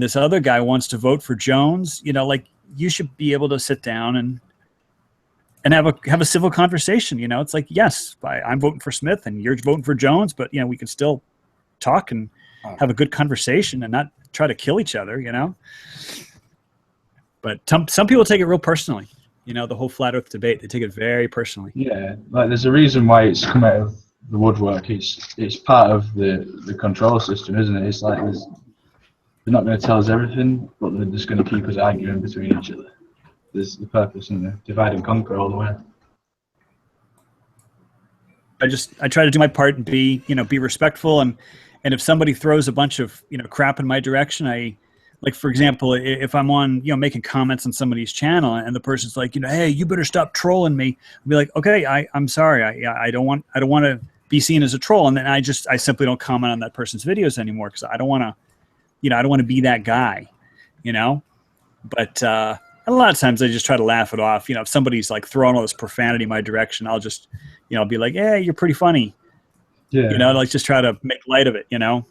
this other guy wants to vote for Jones, like you should be able to sit down and have a civil conversation. It's like, yes, I'm voting for Smith and you're voting for Jones, but we can still talk and have a good conversation and not try to kill each other, But some people take it real personally. The whole flat Earth debate, they take it very personally. Yeah, like there's a reason why it's come out of the woodwork. It's part of the control system, isn't it? It's like they're not going to tell us everything, but they're just going to keep us arguing between each other. There's the purpose, isn't there? Divide and conquer all the way. I try to do my part and be respectful, and if somebody throws a bunch of crap in my direction, like, for example, if I'm on, making comments on somebody's channel and the person's like, hey, you better stop trolling me. I'll be like, okay, I'm sorry. I don't want to be seen as a troll. And then I simply don't comment on that person's videos anymore because I don't want to, I don't want to be that guy, But a lot of times I just try to laugh it off. If somebody's like throwing all this profanity in my direction, I'll just, be like, yeah, you're pretty funny. Yeah. Like just try to make light of it, This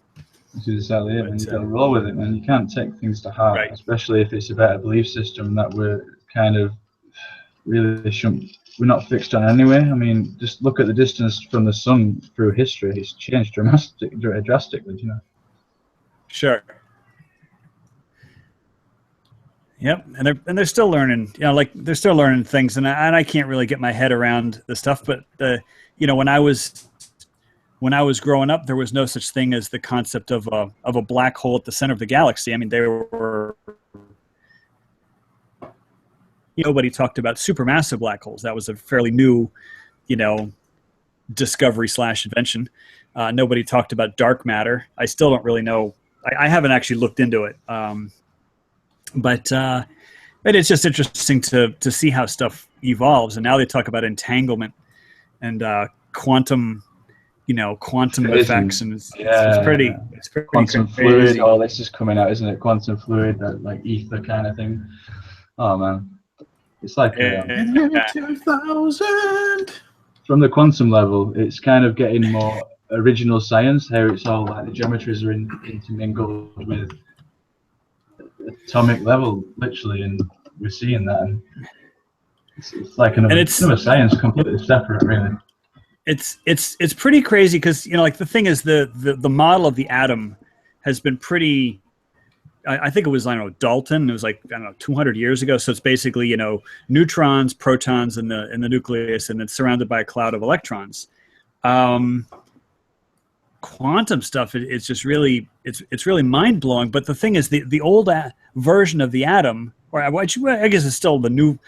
is exactly it, and you've got to roll with it, man. You can't take things to heart, right. Especially if it's about a belief system that we're kind of we're not fixed on anyway. I mean, just look at the distance from the sun through history. It's changed drastically, Sure. Yep, and they're still learning. Like they're still learning things, and I can't really get my head around the stuff. But when I was growing up, there was no such thing as the concept of a black hole at the center of the galaxy. I mean, nobody talked about supermassive black holes. That was a fairly new, discovery / invention. Nobody talked about dark matter. I still don't really know. I haven't actually looked into it. But it's just interesting to see how stuff evolves. And now they talk about entanglement and quantum. Quantum effects, and it's pretty quantum crazy. fluid. Oh, this is coming out, isn't it? Quantum fluid, that like ether kind of thing. Oh man, it's like 2000. From the quantum level, it's kind of getting more original science. How it's all like the geometries are intermingled with atomic level, literally, and we're seeing that. And it's like another science, completely separate, really. It's pretty crazy because like the thing is the model of the atom has been pretty. I think it was Dalton. It was like 200 years ago. So it's basically neutrons, protons in the nucleus, and it's surrounded by a cloud of electrons. Quantum stuff. It's just really it's really mind blowing. But the thing is the old version of the atom, or I guess it's still the new.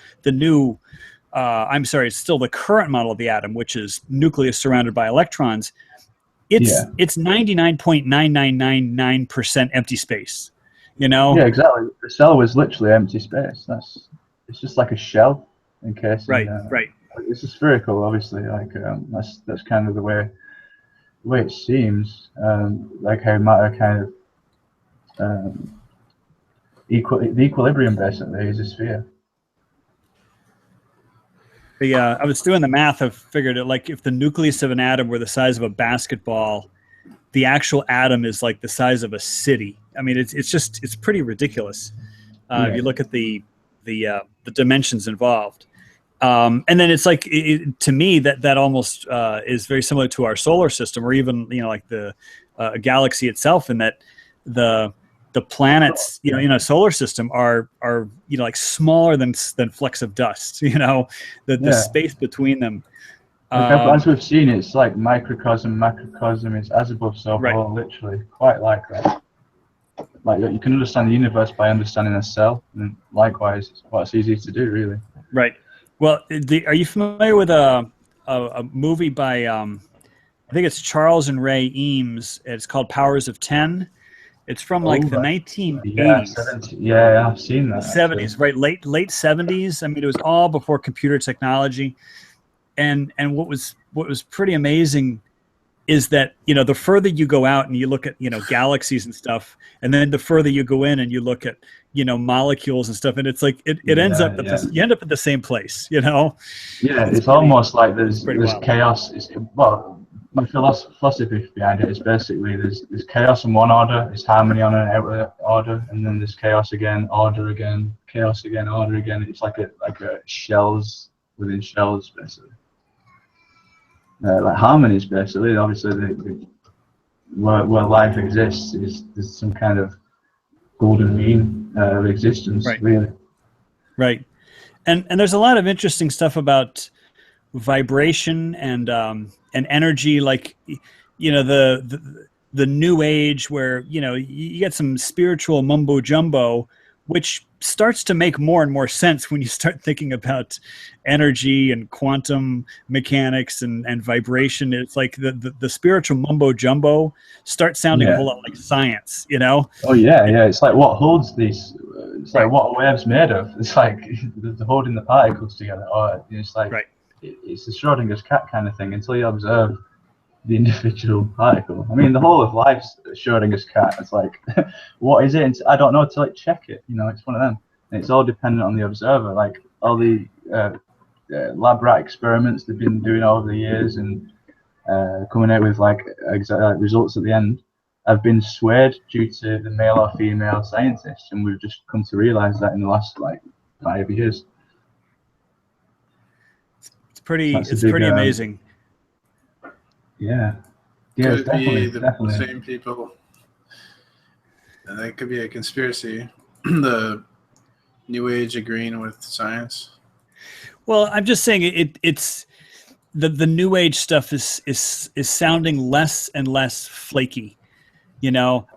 It's still the current model of the atom, which is nucleus surrounded by electrons. It's 99.9999% empty space. Yeah, exactly. The cell was literally empty space. It's just like a shell encasing. Right. It's a spherical, obviously. Like that's kind of the way it seems. Like how matter kind of the equilibrium basically is a sphere. I was doing the math. I figured it like if the nucleus of an atom were the size of a basketball, the actual atom is like the size of a city. I mean, it's pretty ridiculous. If you look at the dimensions involved. And then it's like, to me, that almost is very similar to our solar system, or even, like the galaxy itself, in that the planets, in a solar system are like smaller than flecks of dust. The space between them. As we've seen, it's like microcosm, macrocosm. It's as above, so below, literally, quite like that. Like, you can understand the universe by understanding a cell, and likewise, it's quite easy to do, really. Right. Well, are you familiar with a movie by I think it's Charles and Ray Eames? It's called Powers of 10. It's from like the 1980s. Yeah, I've seen that. 70s, right? Late 70s. I mean, it was all before computer technology, and what was pretty amazing is that the further you go out and you look at galaxies and stuff, and then the further you go in and you look at molecules and stuff, and it's like it ends up at you end up at the same place. Yeah, it's almost like there's chaos. My philosophy behind it is basically there's chaos in one order, there's harmony on an outer order, and then there's chaos again, order again, chaos again, order again. It's like a shells within shells, basically. Like harmonies, basically. Obviously, where life exists there's some kind of golden mean of existence, really. Right. And there's a lot of interesting stuff about vibration and energy, like the new age, where you get some spiritual mumbo jumbo, which starts to make more and more sense when you start thinking about energy and quantum mechanics and vibration. It's like the spiritual mumbo jumbo starts sounding a whole lot like science, Oh yeah. It's like what holds these. It's like what a wave's made of. It's like the holding the particles together. Or it's like it's a Schrodinger's cat kind of thing until you observe the individual particle. I mean, the whole of life's Schrodinger's cat. It's like, what is it? I don't know until I check it. It's one of them. And it's all dependent on the observer. Like all the lab rat experiments they've been doing over the years and coming out with like results at the end have been swayed due to the male or female scientists, and we've just come to realize that in the last 5 years. It's pretty amazing. Yeah, could definitely, be the same people, and that could be a conspiracy. The New Age agreeing with science. Well, I'm just saying it's the New Age stuff is sounding less and less flaky. I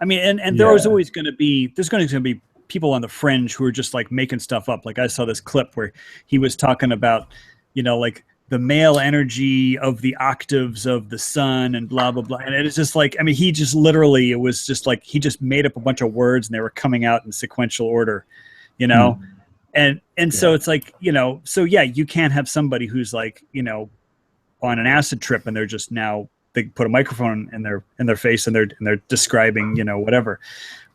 mean, and there's going to be people on the fringe who are just like making stuff up. Like I saw this clip where he was talking about like the male energy of the octaves of the sun and blah, blah, blah. And it's just like, I mean, he just literally, it was just like, he just made up a bunch of words and they were coming out in sequential order, And so it's like, so yeah, you can't have somebody who's like, on an acid trip and they're just now, they put a microphone in their face and they're describing, whatever.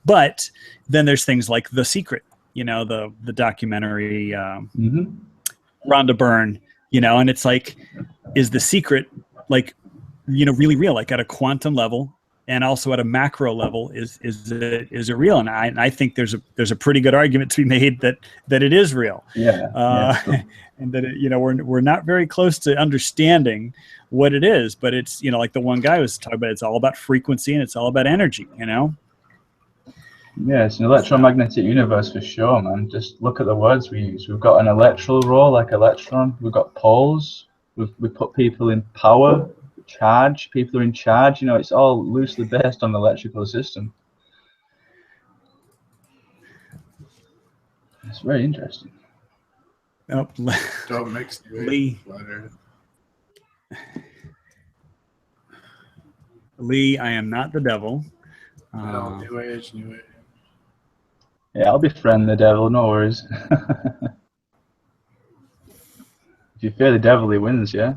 But then there's things like The Secret, the documentary, Rhonda Byrne, and it's like, is The Secret like, really real, like at a quantum level and also at a macro level, is it real? And I think there's a pretty good argument to be made that it is real. And that we're not very close to understanding what it is, but it's like the one guy was talking about, it's all about frequency and it's all about energy. Yeah, it's an electromagnetic universe for sure, man. Just look at the words we use. We've got an electoral role, like electron. We've got poles. We put people in power, charge. People are in charge. It's all loosely based on the electrical system. It's very interesting. Oh, Don't mix Lee. Lee, I am not the devil. New Age. Yeah, I'll befriend the devil, no worries. If you fear the devil, he wins, yeah?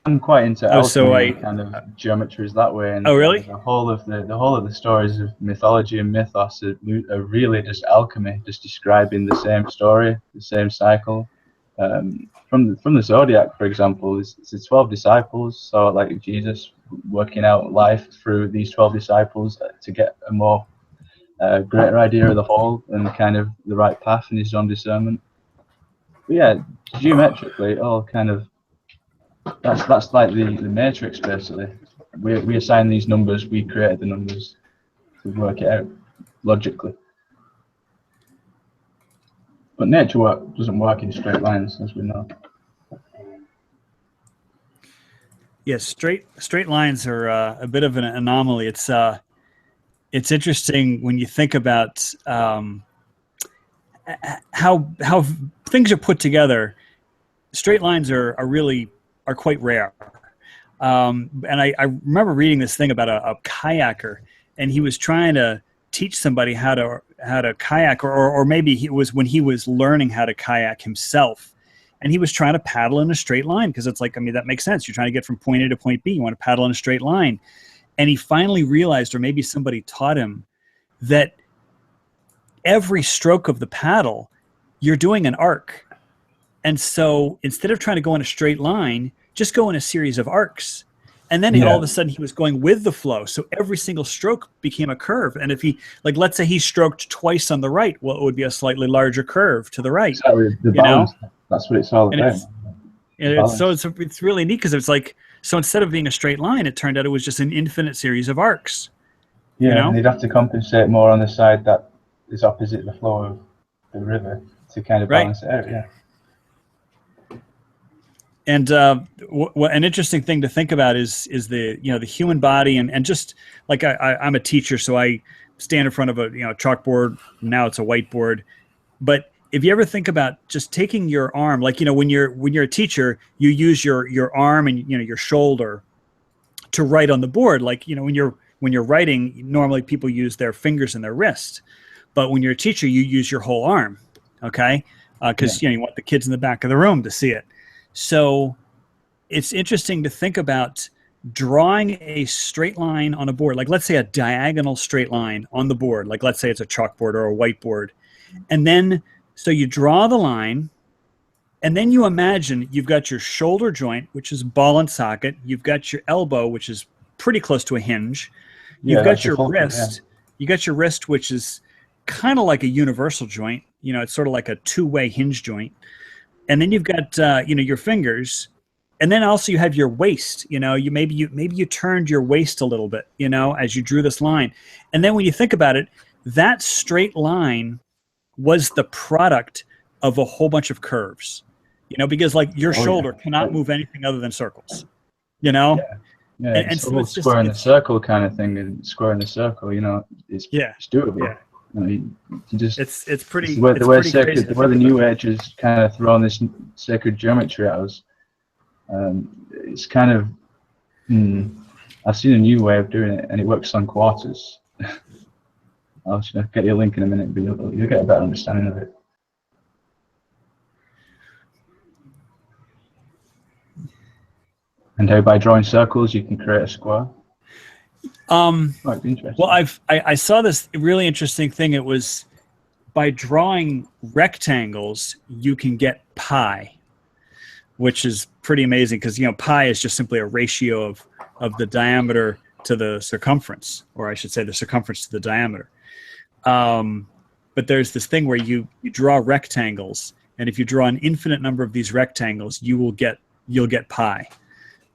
I'm quite into Oh, so alchemy and kind of geometries that way. And Oh, really? the whole of the stories of mythology and mythos are really just alchemy, just describing the same story, the same cycle. From the zodiac, for example, it's the 12 disciples. So like Jesus working out life through these 12 disciples to get a more greater idea of the whole and kind of the right path in his own discernment. But yeah, geometrically, it all kind of that's like the matrix basically. We assign these numbers, we create the numbers to work it out logically. But nature doesn't work in straight lines, as we know. Yes, straight lines are a bit of an anomaly. It's interesting when you think about how things are put together. Straight lines are quite rare. And I remember reading this thing about a kayaker, and he was trying to teach somebody how to kayak, or maybe it was when he was learning how to kayak himself, and he was trying to paddle in a straight line because it's like, I mean, that makes sense. You're trying to get from point A to point B. You want to paddle in a straight line. And he finally realized, or maybe somebody taught him, that every stroke of the paddle, you're doing an arc. And so instead of trying to go in a straight line, just go in a series of arcs. And then all of a sudden he was going with the flow. So every single stroke became a curve. And if he, like, let's say he stroked twice on the right, well, it would be a slightly larger curve to the right. Exactly, the balance. That's what it's all about. It's really neat because it's like, so instead of being a straight line, it turned out it was just an infinite series of arcs. Yeah, and you'd have to compensate more on the side that is opposite the flow of the river to kind of balance it out. Yeah. And an interesting thing to think about is the human body, and just like I'm a teacher, so I stand in front of a chalkboard. Now it's a whiteboard, but if you ever think about just taking your arm, like when you're a teacher, you use your arm and your shoulder to write on the board. Like when you're writing, normally people use their fingers and their wrist, but when you're a teacher, you use your whole arm. Okay, because you want the kids in the back of the room to see it. So it's interesting to think about drawing a straight line on a board, like let's say a diagonal straight line on the board, like let's say it's a chalkboard or a whiteboard. And then, so you draw the line, and then you imagine you've got your shoulder joint, which is ball and socket. You've got your elbow, which is pretty close to a hinge. You've got your wrist. You got your wrist, which is kind of like a universal joint. It's sort of like a two-way hinge joint. And then you've got your fingers, and then also you have your waist. Maybe you turned your waist a little bit, as you drew this line. And then when you think about it, that straight line was the product of a whole bunch of curves. Because like your shoulder cannot move anything other than circles. Yeah, and so it's square in the circle kind of thing, and square in the circle. It's doable. Yeah. You just it's pretty. The way the New Age is kind of throwing this sacred geometry at us. It's kind of. I've seen a new way of doing it, and it works on quarters. I'll get you a link in a minute, but you'll get a better understanding of it. And how by drawing circles you can create a square. Interesting. Well, I saw this really interesting thing. It was by drawing rectangles, you can get pi, which is pretty amazing because pi is just simply a ratio of the diameter to the circumference, or I should say the circumference to the diameter. But there's this thing where you draw rectangles, and if you draw an infinite number of these rectangles, you'll get pi.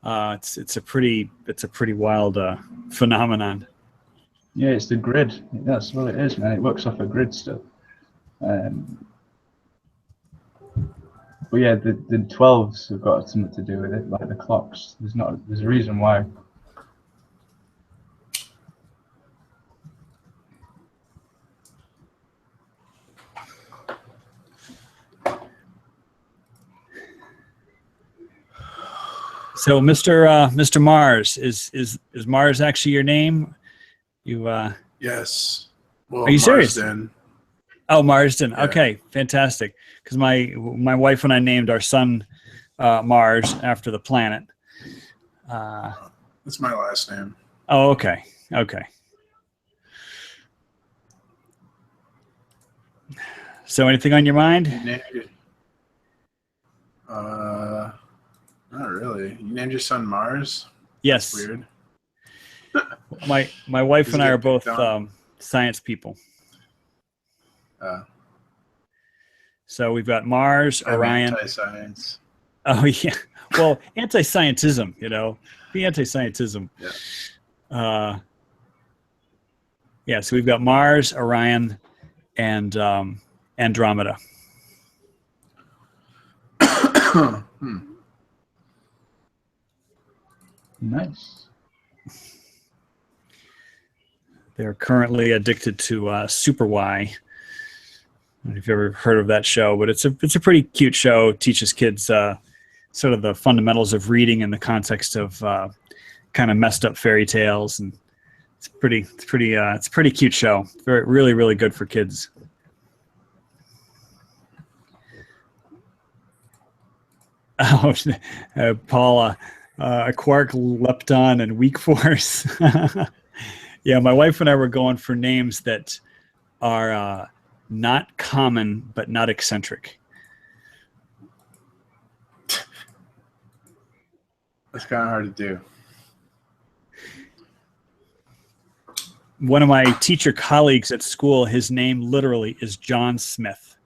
It's a pretty wild phenomenon. Yeah, it's the grid. That's what it is, man. It works off a grid still. But yeah, the 12s have got something to do with it, like the clocks. There's a reason why. So, Mr. Mars, is Mars actually your name? Yes. Well, are you serious? Marsden. Oh, Marsden. Yeah. Okay, fantastic. Because my wife and I named our son Mars after the planet. That's my last name. Oh, okay. Okay. So anything on your mind? Not really. You named your son Mars? Yes. That's weird. My wife Does and he I are get both picked on? science people. Uh, So we've got Mars, I'm Orion. anti-science. Oh yeah. Well, anti-scientism, the anti-scientism. Yeah. Yeah. So we've got Mars, Orion, and Andromeda. Nice. They're currently addicted to Super Y. I don't know if you've ever heard of that show, but it's a pretty cute show. It teaches kids sort of the fundamentals of reading in the context of kind of messed up fairy tales, and it's a pretty cute show. Really, really good for kids. Oh, Paula, a quark lepton and weak force. Yeah, my wife and I were going for names that are not common but not eccentric. That's kind of hard to do. One of my teacher colleagues at school, his name literally is John Smith.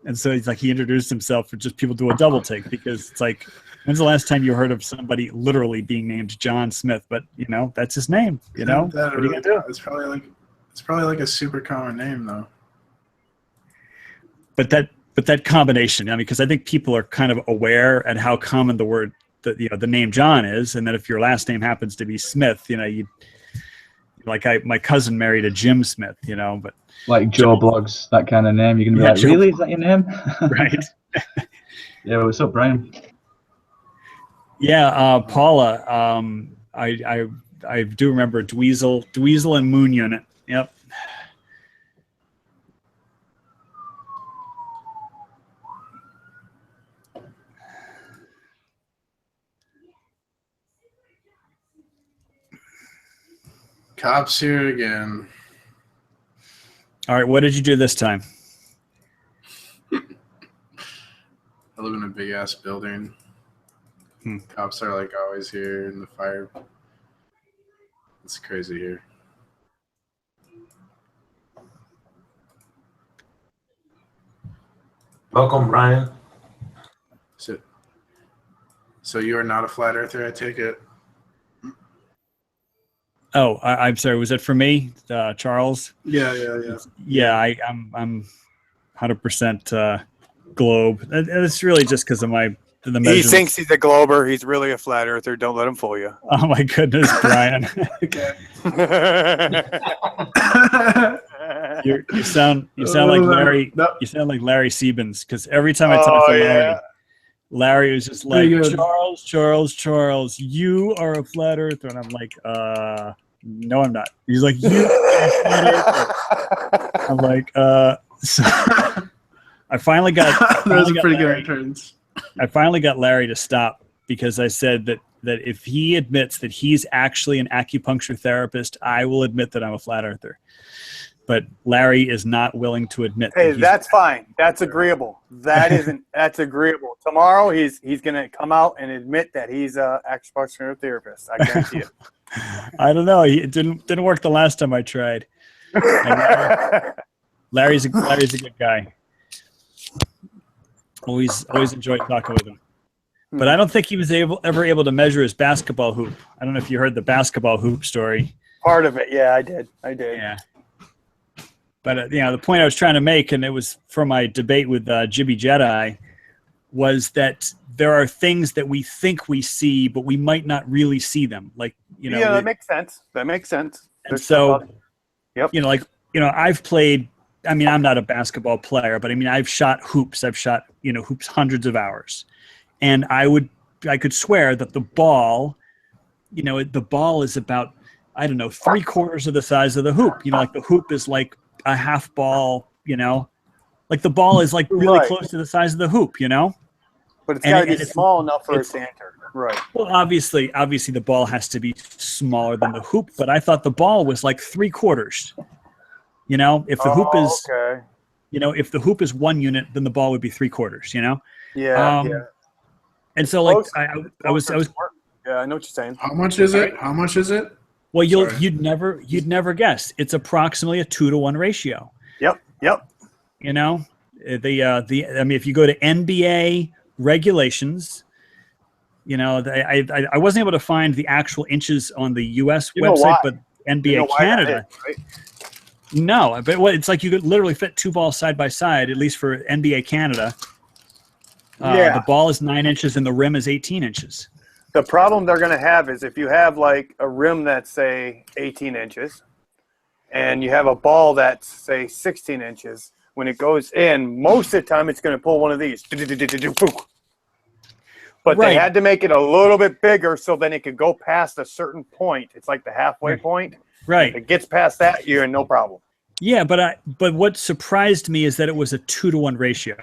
And so he introduced himself, and just people do a double take, because it's like, when's the last time you heard of somebody literally being named John Smith? But that's his name. What are you gonna do? It's probably like a super common name though. But that combination, because I think people are kind of aware at how common the word, the name John is, and that if your last name happens to be Smith, my cousin married a Jim Smith, but Like Joe Blogs, that kind of name. You're gonna be like, Joe really? Is that your name? right? Yeah. What's up, Brian? Yeah, Paula. I do remember Dweezil and Moon Unit. Yep. Cops here again. All right, what did you do this time? I live in a big ass building. Cops are like always here in the fire. It's crazy here. Welcome, Brian. So you are not a flat earther, I take it. Oh, I'm sorry. Was it for me, Charles? Yeah. Yeah, I'm 100% globe. It's really just because of the He measurements. thinks he's a glober. He's really a flat earther. Don't let him fool you. Oh my goodness, Brian. Okay. you sound like Larry. No. You sound like Larry Siebens, because every time I talk to Larry, Larry was just like, Pretty good. Charles, you are a flat earther, and I'm like, no, I'm not. He's like, you are a flat earther. I'm like, so I finally got. Those are pretty good Larry. returns. I finally got Larry to stop, because I said that if he admits that he's actually an acupuncture therapist, I will admit that I'm a flat earther. But Larry is not willing to admit. Hey, that that's fine. That's agreeable. That's agreeable. Tomorrow he's gonna come out and admit that he's a acupuncture therapist. I guarantee it. I don't know. It didn't work the last time I tried. Larry's a good guy. Always enjoyed talking with him. But I don't think he was ever able to measure his basketball hoop. I don't know if you heard the basketball hoop story. Part of it, yeah, I did. Yeah. But the point I was trying to make, and it was from my debate with Jibby Jedi, was that there are things that we think we see, but we might not really see them. Like yeah, that makes sense. And so, yep. I've played. I mean, I'm not a basketball player, but I mean, I've shot hoops. I've shot hoops hundreds of hours, and I could swear that the ball, the ball is about, I don't know, 3/4 of the size of the hoop. Like the hoop is like a half ball. Like the ball is like really Right. close to the size of the hoop. But it's And got it- to and be it's- small enough for it it's- to enter. Right. Well, obviously the ball has to be smaller than the hoop, but I thought the ball was like 3/4. You know, if the hoop is, okay. you know, if the hoop is 1 unit, then the ball would be 3/4. You know. Yeah. Um, yeah. And so, like, Close- I was. Yeah, I know what you're saying. How much is it? How much is it? Well, Sorry. you'd never guess. It's approximately a 2-to-1 ratio. Yep. Yep. You know, I mean, if you go to NBA regulations, you know, I wasn't able to find the actual inches on the U.S. You know website, why? but You NBA know why that Canada. is, right? No, but it's like you could literally fit 2 balls side by side, at least for NBA Canada. Yeah. The ball is 9 inches and the rim is 18 inches. The problem they're going to have is if you have like a rim that's say 18 inches and you have a ball that's say 16 inches, when it goes in, most of the time it's going to pull one of these. But Right. they had to make it a little bit bigger so then it could go past a certain point. It's like the halfway Right. point. If Right. it gets past that, you're in no problem. Yeah, but what surprised me is that it was a 2-to-1 ratio.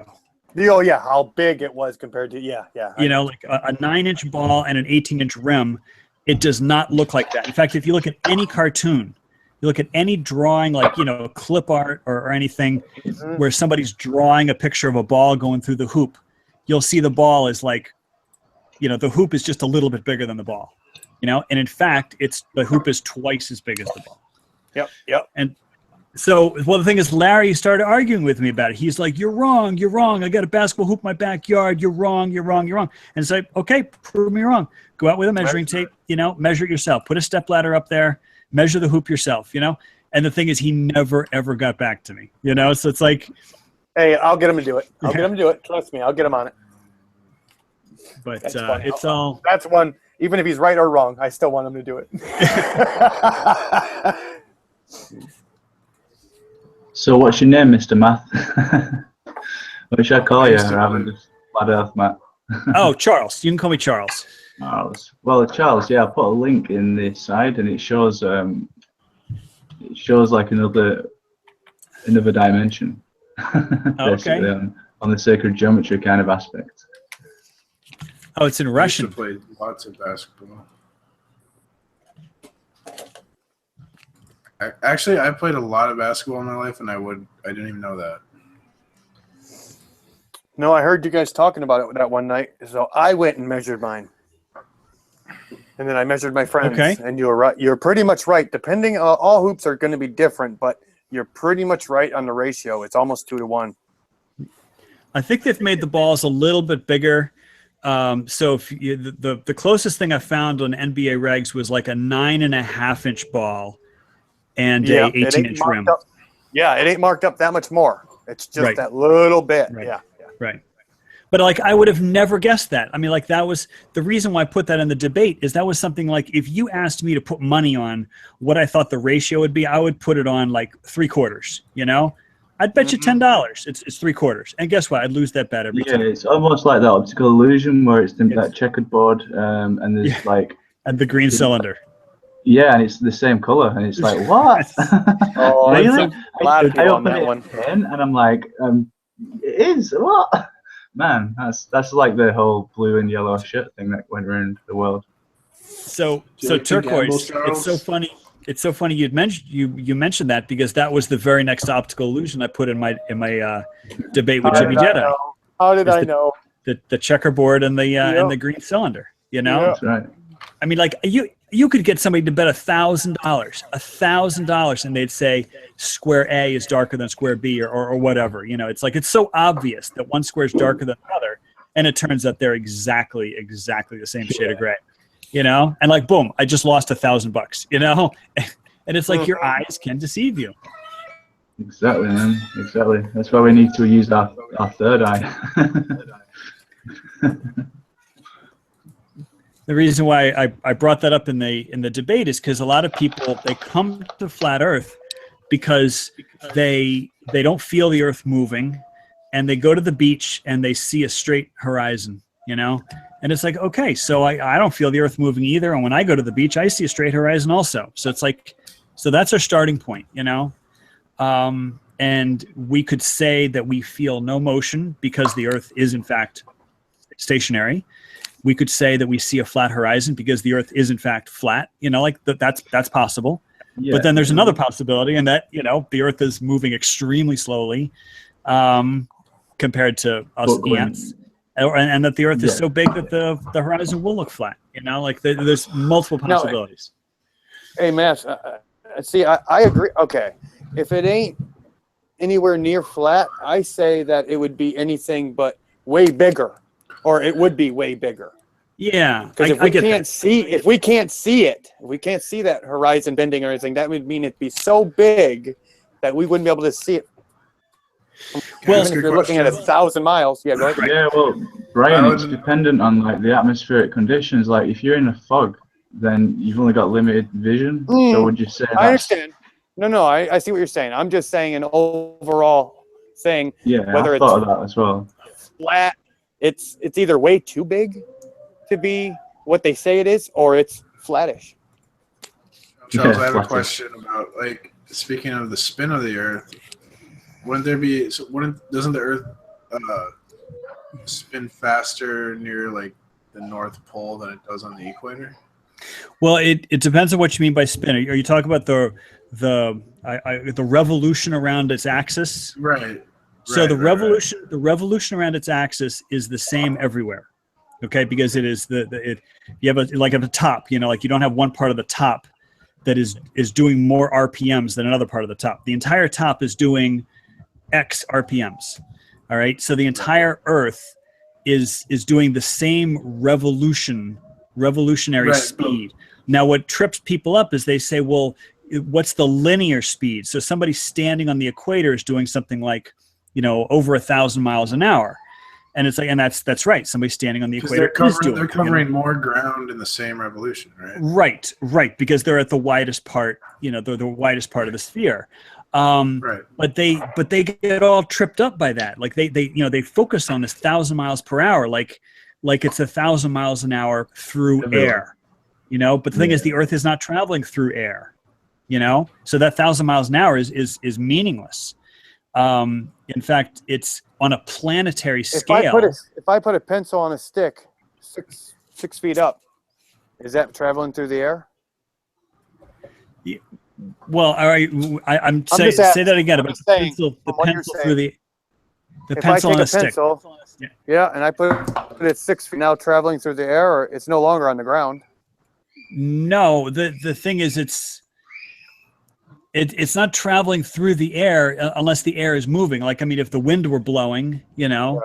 Oh, yeah, how big it was compared to, yeah. You know, like a 9-inch ball and an 18-inch rim, it does not look like that. In fact, if you look at any cartoon, you look at any drawing, like, you know, clip art or anything where somebody's drawing a picture of a ball going through the hoop, you'll see the ball is like, you know, the hoop is just a little bit bigger than the ball, you know, and in fact, the hoop is twice as big as the ball. Yep. And so, well, the thing is, Larry started arguing with me about it. He's like, "You're wrong. You're wrong. I got a basketball hoop in my backyard. You're wrong. You're wrong. You're wrong." And it's like, okay, prove me wrong. Go out with a measuring tape. You know, measure it yourself. Put a step ladder up there. Measure the hoop yourself. You know. And the thing is, he never ever got back to me. You know, so it's like, Hey, I'll get him to do it. I'll Yeah. get him to do it. Trust me, I'll get him on it. but That's funny. it's all. That's one, even if he's right or wrong, I still want him to do it. So what's your name, Mr. Math? What should I call you? Mr. Rather than just Flat Earth Matt. Oh, Charles. You can call me Charles. Charles. Well, Charles, yeah, I put a link in the side, and it shows like another dimension. Basically, on the sacred geometry kind of aspect. Oh, it's in I used Russian. to play lots of basketball. Actually, I played a lot of basketball in my life, and I didn't even know that. No, I heard you guys talking about it that one night, so I went and measured mine. And then I measured my friends, Okay. and you were right. You're pretty much right. Depending, all hoops are going to be different, but you're pretty much right on the ratio. It's almost 2-to-1. I think they've made the balls a little bit bigger. So if the closest thing I found on NBA regs was like a 9.5-inch ball and a 18-inch rim. Yeah, it ain't marked up that much more. It's just Right. that little bit. Right. Yeah. Right. But like, I would have never guessed that. I mean, like, that was the reason why I put that in the debate, is that was something like, if you asked me to put money on what I thought the ratio would be, I would put it on like 3/4, you know? I'd bet you $10. It's 3/4. And guess what? I'd lose that bet every Yeah, time. it's almost like that optical illusion where it's Yes. that checkered board, and there's Yeah. like, And the green cylinder. yeah, and it's the same color, and it's like, what? Oh, I'm Really? so glad I people on open that it one. again, and I'm like, it is what? Man, that's like the whole blue and yellow shirt thing that went around the world. So Do you like to gamble, turquoise. It's so Charles? funny. It's so funny you mentioned that, because that was the very next optical illusion I put in my debate with How Jimmy did I Jedi. know? How did Is I the- know? The checkerboard and the Yep. and the green cylinder. You know. Yep. That's right. I mean, like, you could get somebody to bet $1,000, and they'd say square A is darker than square B, or whatever. You know, it's like, it's so obvious that one square is darker than another, and it turns out they're exactly the same shade of gray. You know, and like, boom, I just lost $1,000. You know, and it's like, your eyes can deceive you. Exactly, man. Exactly. That's why we need to use our third eye. The reason why I brought that up in the debate is because a lot of people, they come to flat Earth because they don't feel the Earth moving, and they go to the beach and they see a straight horizon, you know, and it's like, okay, so I don't feel the Earth moving either, and when I go to the beach, I see a straight horizon also. So it's like, so that's our starting point, you know, and we could say that we feel no motion because the Earth is in fact stationary. We could say that we see a flat horizon because the Earth is in fact flat. Like that's possible. Yeah. But then there's another possibility, and that the Earth is moving extremely slowly compared to us ants, and that the Earth is so big that the horizon will look flat. There's multiple possibilities. Hey, Matt, see, I agree. Okay, if it ain't anywhere near flat, I say that it would be anything but way bigger, or it would be way bigger. Yeah, because if we can't see that horizon bending or anything, that would mean it'd be so big that we wouldn't be able to see it. Well, even if you're looking at 1,000 miles, yeah, go ahead. Yeah, well, Brian, it's dependent on like the atmospheric conditions. Like if you're in a fog, then you've only got limited vision. So would you say? I understand. No, I see what you're saying. I'm just saying an overall thing. Yeah, whether I thought of that as well. Flat, it's either way too big to be what they say it is, or it's flattish. Charles, I have a question about, like, speaking of the spin of the Earth, doesn't the Earth spin faster near like the North Pole than it does on the equator? Well, it depends on what you mean by spin. Are you talking about the revolution around its axis? Right. So the revolution around its axis is the same everywhere. Okay, because it is you have at the top, like you don't have one part of the top that is doing more RPMs than another part of the top. The entire top is doing X RPMs. All right, so the entire Earth is doing the same revolutionary speed. Now, what trips people up is they say, well, what's the linear speed? So somebody standing on the equator is doing something like, over 1,000 miles an hour. And it's like, and that's right. Somebody standing on the equator they're covering more ground in the same revolution, right? Right, because they're at the widest part. They're the widest part of the sphere. Right. But they get all tripped up by that. Like they focus on this 1,000 miles per hour, like it's 1,000 miles an hour through air. But the thing is, the Earth is not traveling through air. So that 1,000 miles an hour is meaningless. In fact, it's on a planetary scale. If I put a pencil on a stick 6 feet up, is that traveling through the air? Yeah. Well, all right. Say that again about the pencil through the pencil on a stick. Yeah, and I put it 6 feet now traveling through the air, or it's no longer on the ground. No, the thing is, it's not traveling through the air unless the air is moving. Like, I mean, if the wind were blowing, all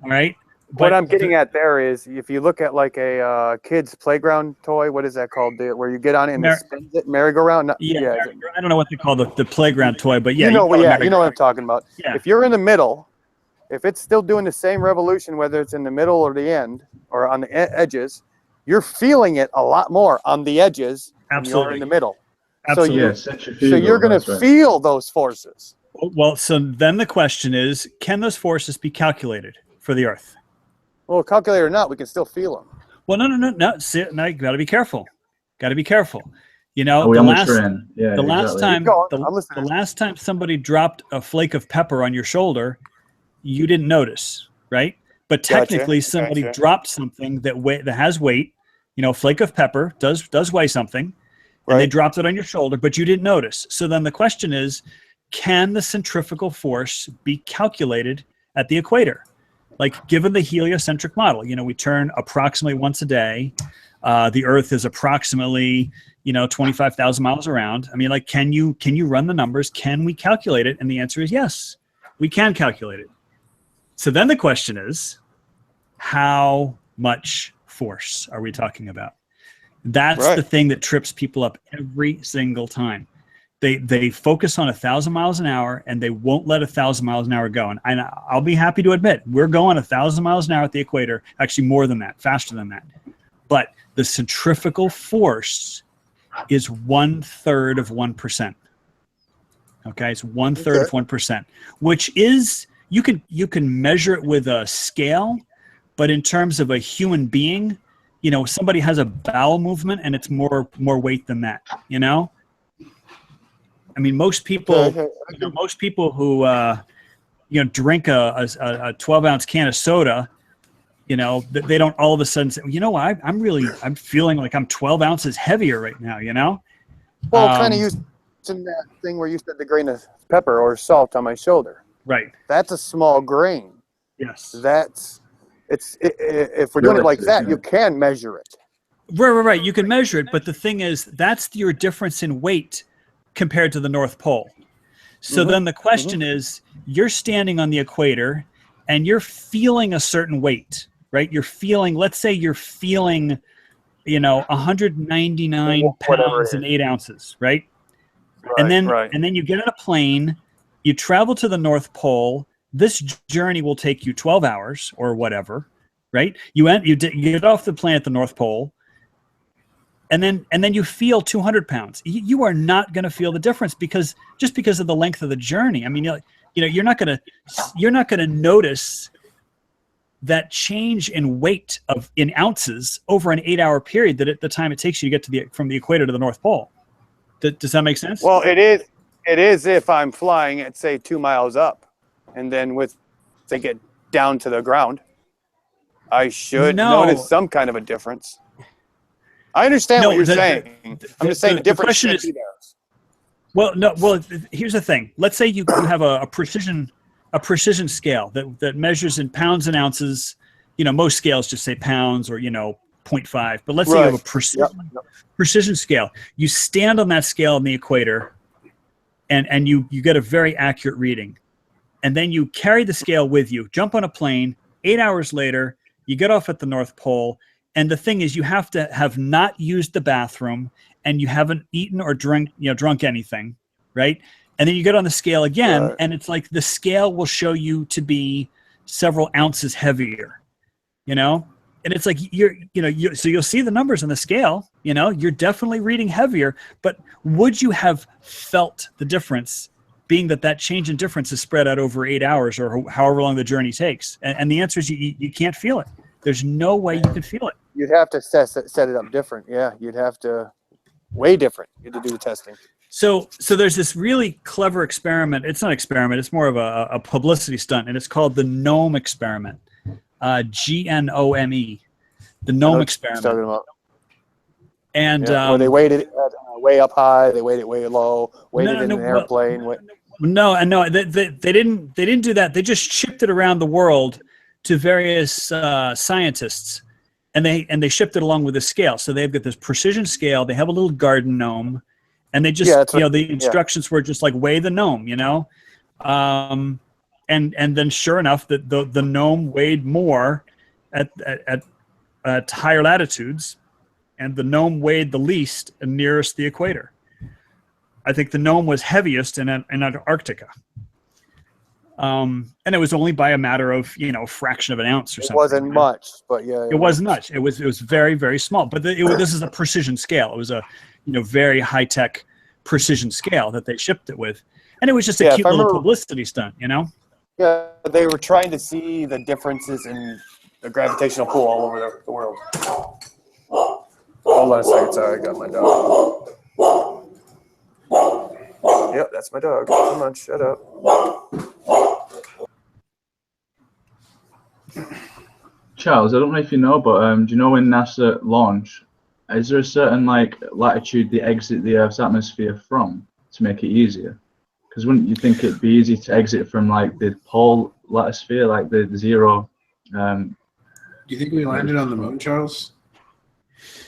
right. What I'm getting at there is, if you look at like a kid's playground toy, what is that called? Where you get on it and it spins it, merry-go-round? Yeah, I don't know what they call the playground toy, but yeah. You know what I'm talking about. Yeah. If you're in the middle, if it's still doing the same revolution, whether it's in the middle or the end or on the edges, you're feeling it a lot more on the edges than you're in the middle. Absolutely. So you're going to feel those forces. Well, so then the question is, can those forces be calculated for the Earth? Well, calculate or not, we can still feel them. Well, no. See, now you got to be careful. The last time somebody dropped a flake of pepper on your shoulder, you didn't notice, right? But technically, somebody dropped something that has weight. Flake of pepper does weigh something. And they dropped it on your shoulder, but you didn't notice. So then the question is, can the centrifugal force be calculated at the equator? Like, given the heliocentric model, we turn approximately once a day. The Earth is approximately, 25,000 miles around. I mean, like, can you run the numbers? Can we calculate it? And the answer is yes, we can calculate it. So then the question is, how much force are we talking about? That's the thing that trips people up every single time. They focus on 1,000 miles an hour, and they won't let 1,000 miles an hour go. And I'll be happy to admit, we're going 1,000 miles an hour at the equator, actually more than that, faster than that. But the centrifugal force is 1/3 of 1%. Okay, it's 1/3 of 1%, which is, you can measure it with a scale, but in terms of a human being, somebody has a bowel movement and it's more weight than that, I mean, most people who, drink a 12-ounce can of soda, you know, they don't all of a sudden say, you know, I'm feeling like I'm 12 ounces heavier right now, you know? Well, kind of using that thing where you said the grain of pepper or salt on my shoulder. Right. That's a small grain. Yes. If we're doing it like that, you can measure it. Right. You can measure it, but the thing is, that's your difference in weight compared to the North Pole. So then the question is, you're standing on the equator and you're feeling a certain weight, right? You're feeling, let's say you're feeling, you know, 199 pounds and 8 ounces, right? And then you get on a plane, you travel to the North Pole. This journey will take you 12 hours or whatever, right? You get off the plane at the North Pole, and then you feel 200 pounds. You are not going to feel the difference because of the length of the journey. I mean, you're not going to notice that change in weight in ounces over an 8-hour period that at the time it takes you to get from the equator to the North Pole. Does that make sense? Well, it is if I'm flying at, say, 2 miles up, and then they get down to the ground, I should notice some kind of a difference. I understand what you're saying. I'm just saying the difference should be there. Well, here's the thing. Let's say you have a precision scale that measures in pounds and ounces. You know, most scales just say pounds or, you know, 0.5. But let's say you have a precision scale. You stand on that scale on the equator, and you get a very accurate reading. And then you carry the scale with you, jump on a plane. 8 hours later, you get off at the North Pole. And the thing is, you have to have not used the bathroom, and you haven't eaten or drunk anything, right? And then you get on the scale again, and it's like the scale will show you to be several ounces heavier, you know? And it's like so you'll see the numbers on the scale, you know, you're definitely reading heavier, but would you have felt the difference, being that change in difference is spread out over 8 hours or however long the journey takes? And the answer is you can't feel it. There's no way you can feel it. You'd have to set it up different. Yeah, you'd have to way different. You had to do the testing. So there's this really clever experiment. It's not an experiment. It's more of a publicity stunt, and it's called the GNOME experiment. GNOME, the GNOME experiment. And where they weighted it way up high, they weighed it way low, weighted in an airplane. No, they didn't do that. They just shipped it around the world to various scientists, and they shipped it along with a scale. So they've got this precision scale. They have a little garden gnome, and they just the instructions were just like weigh the gnome, you know, and then sure enough, the gnome weighed more at higher latitudes, and the gnome weighed the least nearest the equator. I think the gnome was heaviest in Antarctica. And it was only by a matter of, you know, a fraction of an ounce or something. It wasn't much, but yeah. It wasn't much. It was very, very small. But this is a precision scale. It was a, you know, very high-tech precision scale that they shipped it with. And it was just a cute little publicity stunt, you know? Yeah, they were trying to see the differences in the gravitational pull all over the world. Hold on a second. Sorry, I got my dog. Yep, that's my dog. Come on, shut up. Charles, I don't know if you know, but do you know when NASA launched, is there a certain like latitude they exit the Earth's atmosphere from to make it easier? Because wouldn't you think it'd be easy to exit from like the pole latosphere, like the zero? Do you think we landed on the moon, Charles?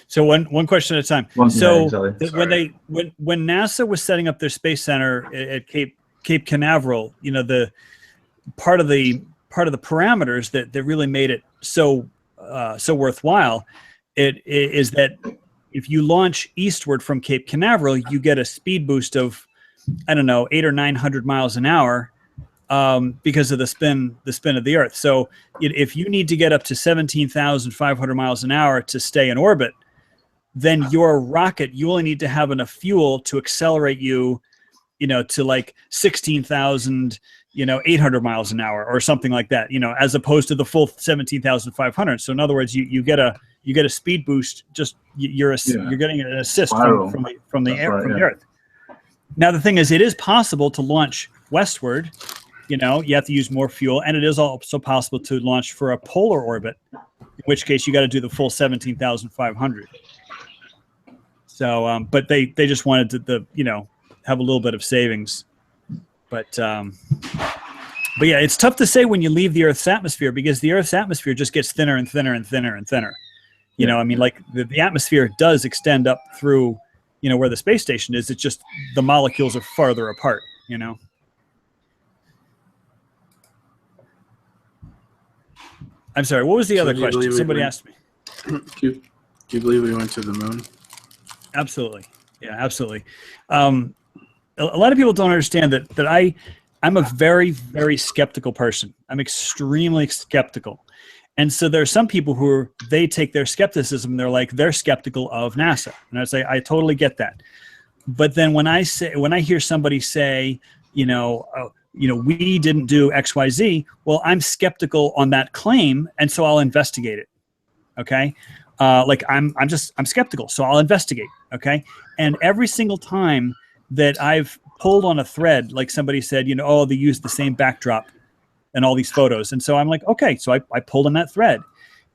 So one question at a time. When NASA was setting up their space center at Cape Canaveral, you know, the part of the parameters that really made it so worthwhile, it is that if you launch eastward from Cape Canaveral, you get a speed boost of, I don't know, 800 or 900 miles an hour because of the spin of the Earth. So if you need to get up to 17,500 miles an hour to stay in orbit, then your rocket, you only need to have enough fuel to accelerate you, you know, to like 16,800 miles an hour or something like that, you know, as opposed to the full 17,500. So in other words, you get a speed boost. Just you're getting an assist from the Earth. Now the thing is, it is possible to launch westward. You know, you have to use more fuel, and it is also possible to launch for a polar orbit. in which case you got to do the full 17,500. So, but they just wanted to have a little bit of savings, but yeah, it's tough to say when you leave the Earth's atmosphere, because the Earth's atmosphere just gets thinner and thinner and thinner and thinner. You know, I mean, like the atmosphere does extend up through, where the space station is. It's just the molecules are farther apart, I'm sorry, what was the other question? Somebody asked me. Do you believe we went to the moon? Absolutely. Yeah, absolutely. A lot of people don't understand that I'm a very, very skeptical person. I'm extremely skeptical. And so there are some people they take their skepticism, they're skeptical of NASA. And I say, I totally get that. But then when I hear somebody say, we didn't do XYZ, well, I'm skeptical on that claim, and so I'll investigate it. Okay? I'm skeptical, so I'll investigate. Okay? And every single time that I've pulled on a thread, like somebody said, they used the same backdrop and all these photos. And so I'm like, okay, so I pulled on that thread,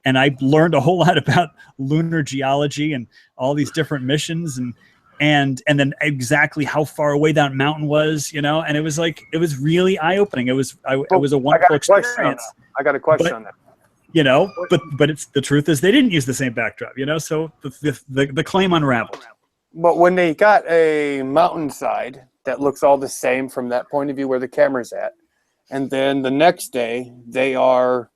and I learned a whole lot about lunar geology and all these different missions and then exactly how far away that mountain was, and it was really eye-opening. It was a wonderful experience. I got a question on that. But it's the truth is they didn't use the same backdrop, so the claim unraveled. But when they got a mountainside that looks all the same from that point of view where the camera's at, and then the next day they are,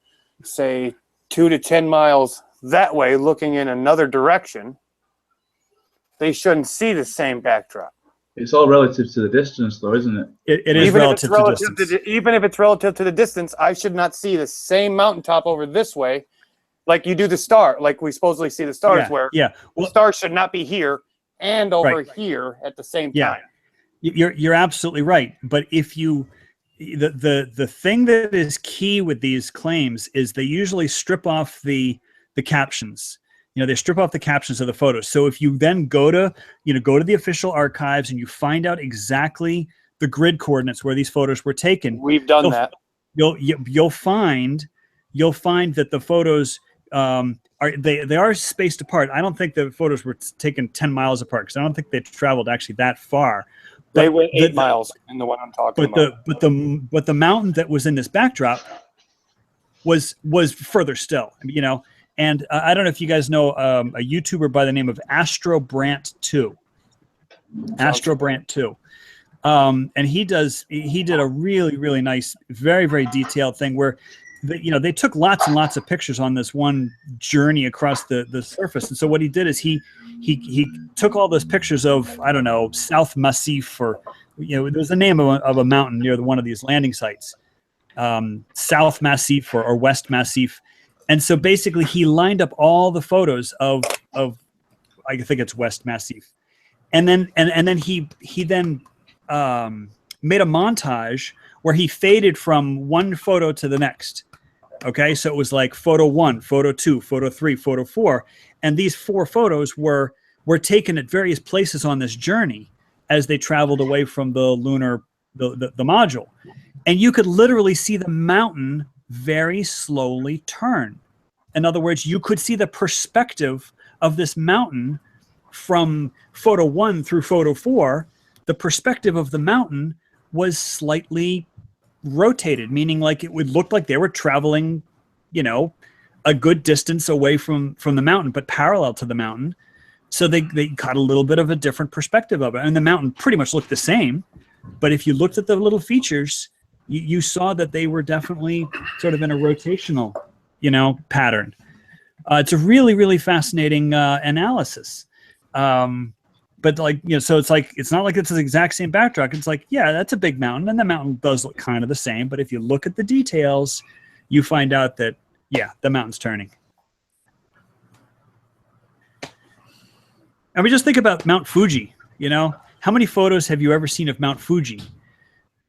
say, 2 to 10 miles that way looking in another direction, they shouldn't see the same backdrop. It's all relative to the distance, though, isn't it? It is relative to distance. Even if it's relative to the distance, I should not see the same mountaintop over this way, like you do the star, like we supposedly see the stars, where the stars should not be here and over here at the same time. You're absolutely right. But if the thing that is key with these claims is they usually strip off the captions. They strip off the captions of the photos. So if you then go to the official archives and you find out exactly the grid coordinates where these photos were taken, we've done that. You'll find that the photos they are spaced apart. I don't think the photos were taken 10 miles apart, because I don't think they traveled actually that far. They went 8 miles in the one I'm talking about. But the mountain that was in this backdrop was further still. And I don't know if you guys know a YouTuber by the name of Astrobrant2. Astrobrant2. And he did a really, really nice, very, very detailed thing where they took lots and lots of pictures on this one journey across the surface. And so what he did is he took all those pictures of, I don't know, South Massif, or there's the name of a mountain near one of these landing sites, South Massif or West Massif. And so basically he lined up all the photos of I think it's West Massif. And then he made a montage where he faded from one photo to the next. Okay, so it was like photo 1, photo 2, photo 3, photo 4, and these 4 photos were taken at various places on this journey as they traveled away from the lunar the module, and you could literally see the mountain very slowly turn. In other words, you could see the perspective of this mountain from photo 1 through photo 4. The perspective of the mountain was slightly rotated, meaning like it would look like they were traveling, a good distance away from the mountain, but parallel to the mountain. So they got a little bit of a different perspective of it. And the mountain pretty much looked the same. But if you looked at the little features, you saw that they were definitely sort of in a rotational, pattern. It's a really, really fascinating analysis. But so it's not like it's the exact same backdrop. It's like, yeah, that's a big mountain, and the mountain does look kind of the same. But if you look at the details, you find out that, yeah, the mountain's turning. And we just think about Mount Fuji, how many photos have you ever seen of Mount Fuji?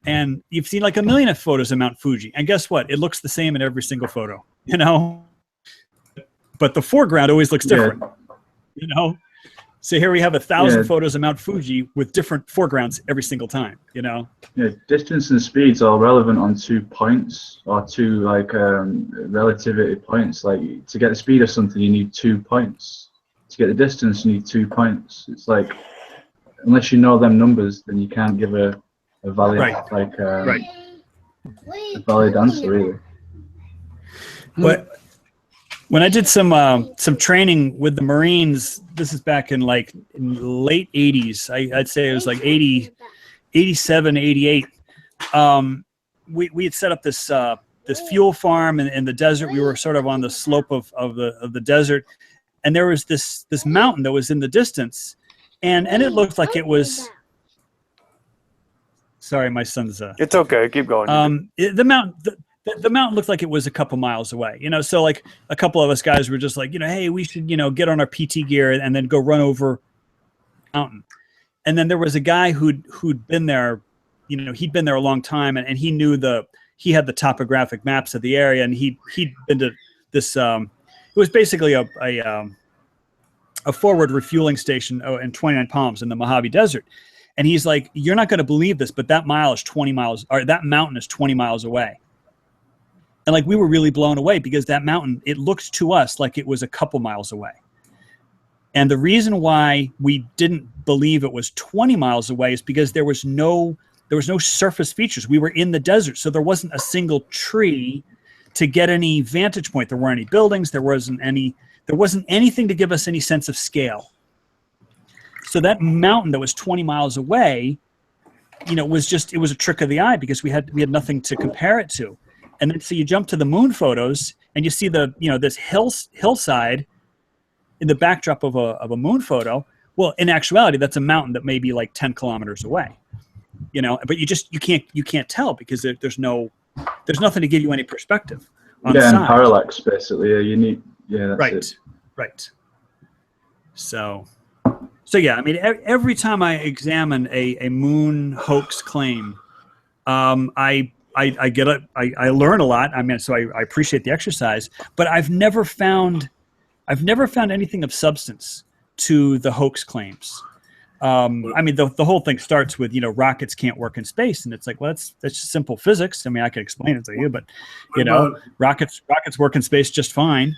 And you've seen like a million of photos of Mount Fuji. And guess what? It looks the same in every single photo, But the foreground always looks different, So here we have 1,000 Yeah. photos of Mount Fuji with different foregrounds every single time, you know? Yeah, distance and speeds are relevant on 2 points, or 2 like relativity points. Like to get the speed of something, you need 2 points. To get the distance, you need 2 points. It's like unless you know them numbers, then you can't give a valid Right. a valid answer really. But when I did some training with the Marines, this is back in like in the late 80s. I'd say it was like 80, 87, 88. We had set up this fuel farm in the desert. We were sort of on the slope of the desert, and there was this mountain that was in the distance, and it looked like it was. Sorry, my son's. It's okay. Keep going. The mountain looked like it was a couple miles away, you know. So like a couple of us guys were just like, you know, hey, we should, you know, get on our PT gear and then go run over the mountain. And then there was a guy who'd been there, you know, he'd been there a long time, and he knew he had the topographic maps of the area, and he'd been to this. It was basically a forward refueling station in 29 Palms in the Mojave Desert. And he's like, you're not going to believe this, but that mountain is 20 miles away. And like we were really blown away because that mountain, it looked to us like it was a couple miles away. And the reason why we didn't believe it was 20 miles away is because there was no surface features. We were in the desert, so there wasn't a single tree to get any vantage point. There weren't any buildings. There wasn't anything to give us any sense of scale. So that mountain that was 20 miles away, you know, it was a trick of the eye because we had nothing to compare it to. And then so you jump to the moon photos and you see this hillside in the backdrop of a moon photo. Well, in actuality, that's a mountain that may be like 10 kilometers away, you know, but you can't tell because there's nothing to give you any perspective on the and side. parallax basically. Yeah, you need. Yeah, that's it. Right. So yeah, I mean, every time I examine a moon hoax claim, I learn a lot. I mean, so I appreciate the exercise, but I've never found anything of substance to the hoax claims. I mean, the whole thing starts with, you know, rockets can't work in space, and it's like, well, that's just simple physics. I mean, I can explain it to you, but you know, rockets work in space just fine.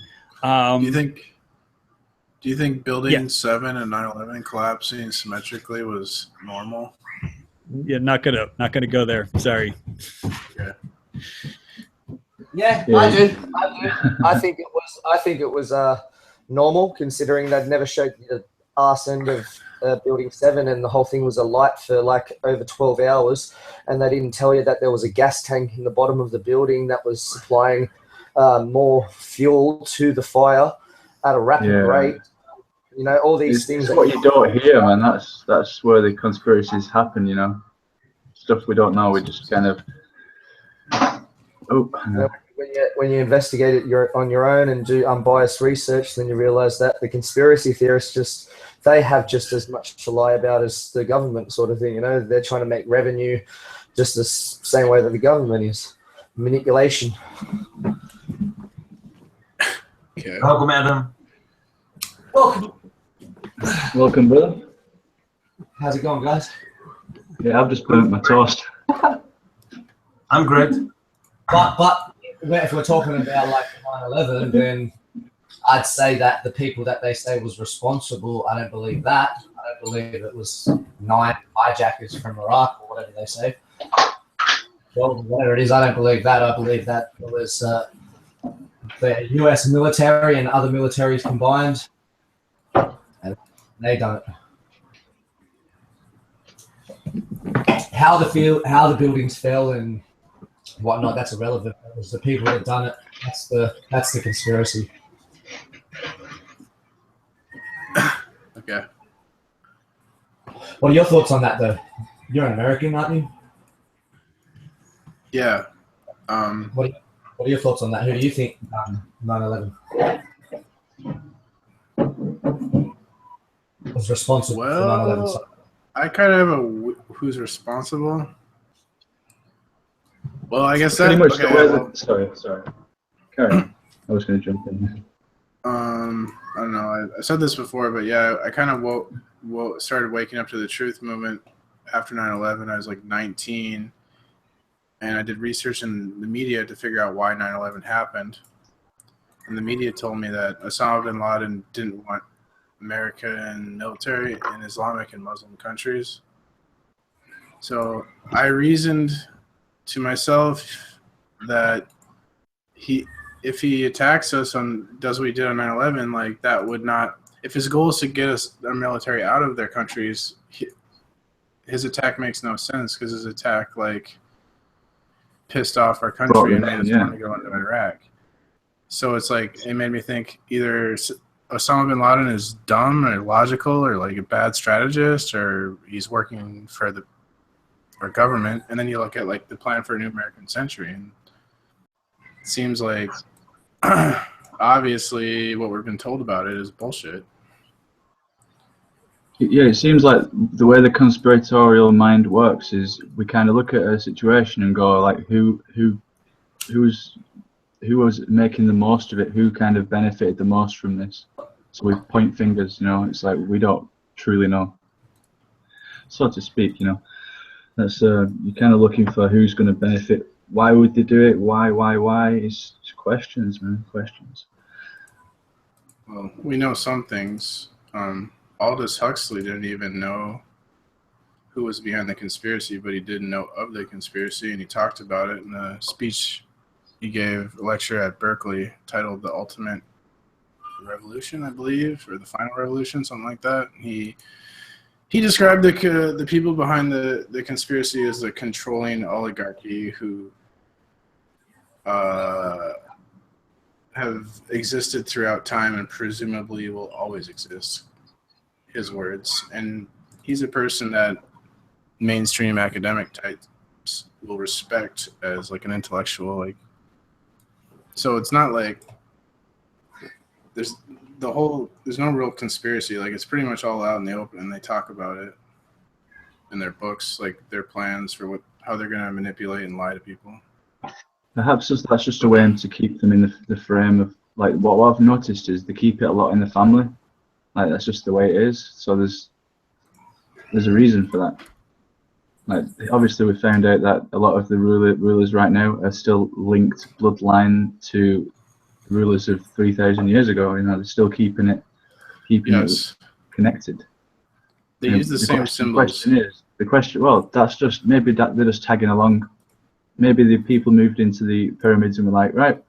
Do you think Building 7 and 9/11 collapsing symmetrically was normal? Yeah, not gonna go there. Sorry. Okay. Yeah, I do. I think it was normal, considering they'd never showed the arse end of Building 7, and the whole thing was alight for like over 12 hours, and they didn't tell you that there was a gas tank in the bottom of the building that was supplying more fuel to the fire at a rapid rate. You know, all these things. It's what you don't hear, man. That's where the conspiracies happen. You know, stuff we don't know. We just kind of. When you investigate it on your own and do unbiased research, then you realize that the conspiracy theorists they have just as much to lie about as the government, sort of thing. You know, they're trying to make revenue just the same way that the government is. Manipulation. Okay. Welcome, Adam. Welcome, brother. How's it going, guys? Yeah, I've just burnt my toast. I'm great. But if we're talking about like 9/11, then I'd say that the people that they say was responsible, I don't believe that. I don't believe it was 9 hijackers from Iraq or whatever they say. Well, whatever it is, I don't believe that. I believe that it was the U.S. military and other militaries combined. And they done it. How the buildings fell and whatnot, that's irrelevant. It was the people that done it. That's the conspiracy. Okay. What are your thoughts on that, though? You're an American, aren't you? Yeah. What are your thoughts on that? Who do you think 9/11 was responsible for 9/11? Well, I kind of have who's responsible. Well, I guess that. Pretty much Okay, the way that, sorry. Carry on. I was going to jump in. I don't know. I said this before, but yeah, I kind of started waking up to the truth movement after 9/11. I was like 19, and I did research in the media to figure out why 9/11 happened. And the media told me that Osama bin Laden didn't want American military in Islamic and Muslim countries. So I reasoned to myself that if he attacks us and does what he did on 9/11, like that would not, if his goal is to get us, our military out of their countries, his attack makes no sense because his attack like pissed off our country and made us want to go into Iraq. So it's like, it made me think either Osama bin Laden is dumb or illogical or like a bad strategist, or he's working for our government. And then you look at like the plan for a new American century, and it seems like obviously what we've been told about it is bullshit. Yeah, it seems like the way the conspiratorial mind works is we kind of look at a situation and go like, who was making the most of it, who kind of benefited the most from this. So we point fingers, you know. It's like we don't truly know, so to speak, you know. That's you're kind of looking for who's going to benefit. Why would they do it? Why? It's questions, man, questions. Well, we know some things. Aldous Huxley didn't even know who was behind the conspiracy, but he did know of the conspiracy, and he talked about it in a speech he gave, a lecture at Berkeley titled "The Ultimate Revolution," I believe, or "The Final Revolution," something like that. He described the people behind the conspiracy as the controlling oligarchy who have existed throughout time and presumably will always exist. His words. And he's a person that mainstream academic types will respect as like an intellectual, like. So it's not like there's no real conspiracy. Like, it's pretty much all out in the open, and they talk about it in their books, like their plans for how they're going to manipulate and lie to people. Perhaps that's just a way to keep them in the frame of, like, what I've noticed is they keep it a lot in the family. Like, that's just the way it is. So there's a reason for that. Like, obviously we found out that a lot of the rulers right now are still linked bloodline to rulers of 3,000 years ago. You know, they're still keeping it connected. They use the same symbols. The question, well, that's just, maybe that they're just tagging along. Maybe the people moved into the pyramids and were like, right,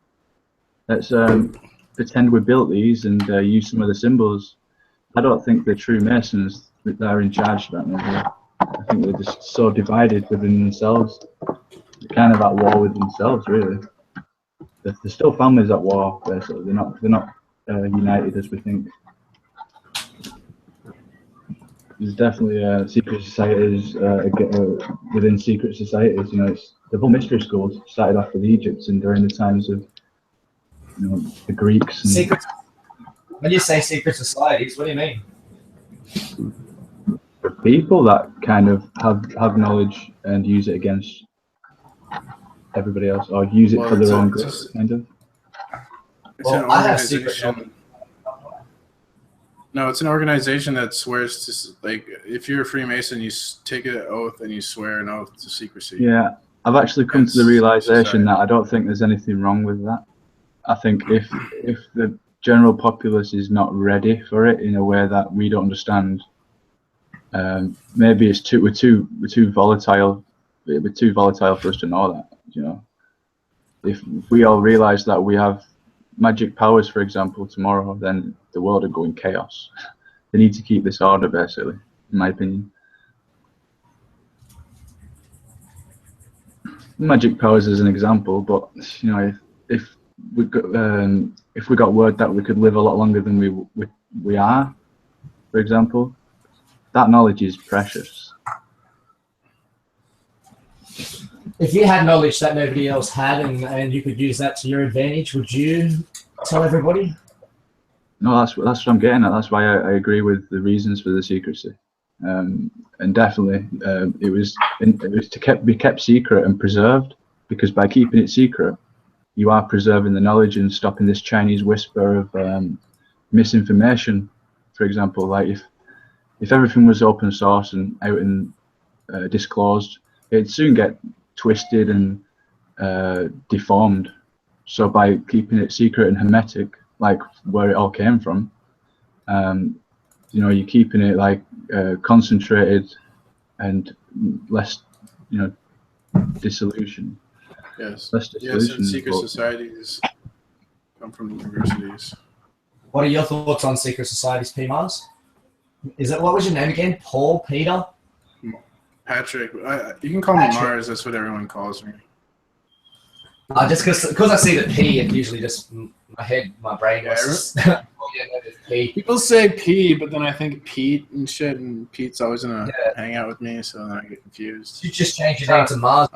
let's pretend we built these and use some of the symbols. I don't think the true Masons that are in charge of that maybe. I think they're just so divided within themselves. They're kind of at war with themselves, really. They're still families at war, basically. They're not united as we think. There's definitely secret societies within secret societies. You know, the whole mystery schools started off with Egypt and during the times of, you know, the Greeks. And when you say secret societies, what do you mean? People that kind of have knowledge and use it against everybody else, or use it for their own good, kind of. Well, I have secret. No, it's an organization that swears to, like, if you're a Freemason, you take an oath and you swear an oath to secrecy. Yeah, I've actually come to the realization that I don't think there's anything wrong with that. I think if the general populace is not ready for it in a way that we don't understand, maybe we're too volatile. We're too volatile for us to know that. You know, if we all realize that we have magic powers, for example, tomorrow, then the world will go in chaos. They need to keep this order, basically, in my opinion. Magic powers as an example, but you know, if we got word that we could live a lot longer than we are, for example, that knowledge is precious. If you had knowledge that nobody else had, and you could use that to your advantage, would you tell everybody? No, that's what I'm getting at. That's why I agree with the reasons for the secrecy, and definitely it was to be kept secret and preserved, because by keeping it secret, you are preserving the knowledge and stopping this Chinese whisper of misinformation. For example, like if everything was open source and out and disclosed, it'd soon get twisted and deformed. So by keeping it secret and hermetic, like where it all came from, you know, you're keeping it like concentrated and less, you know, dissolution. Yes. Less Yes, dissolution. and secret societies come from universities. What are your thoughts on secret societies, P. Mars? Is it, what was your name again? Paul, Peter? Patrick. You can call me Patrick. Mars. That's what everyone calls me. Just because I see the P, it usually just my brain goes. P. People say P, but then I think Pete and shit, and Pete's always gonna hang out with me, so then I get confused. You just change your name to Mars.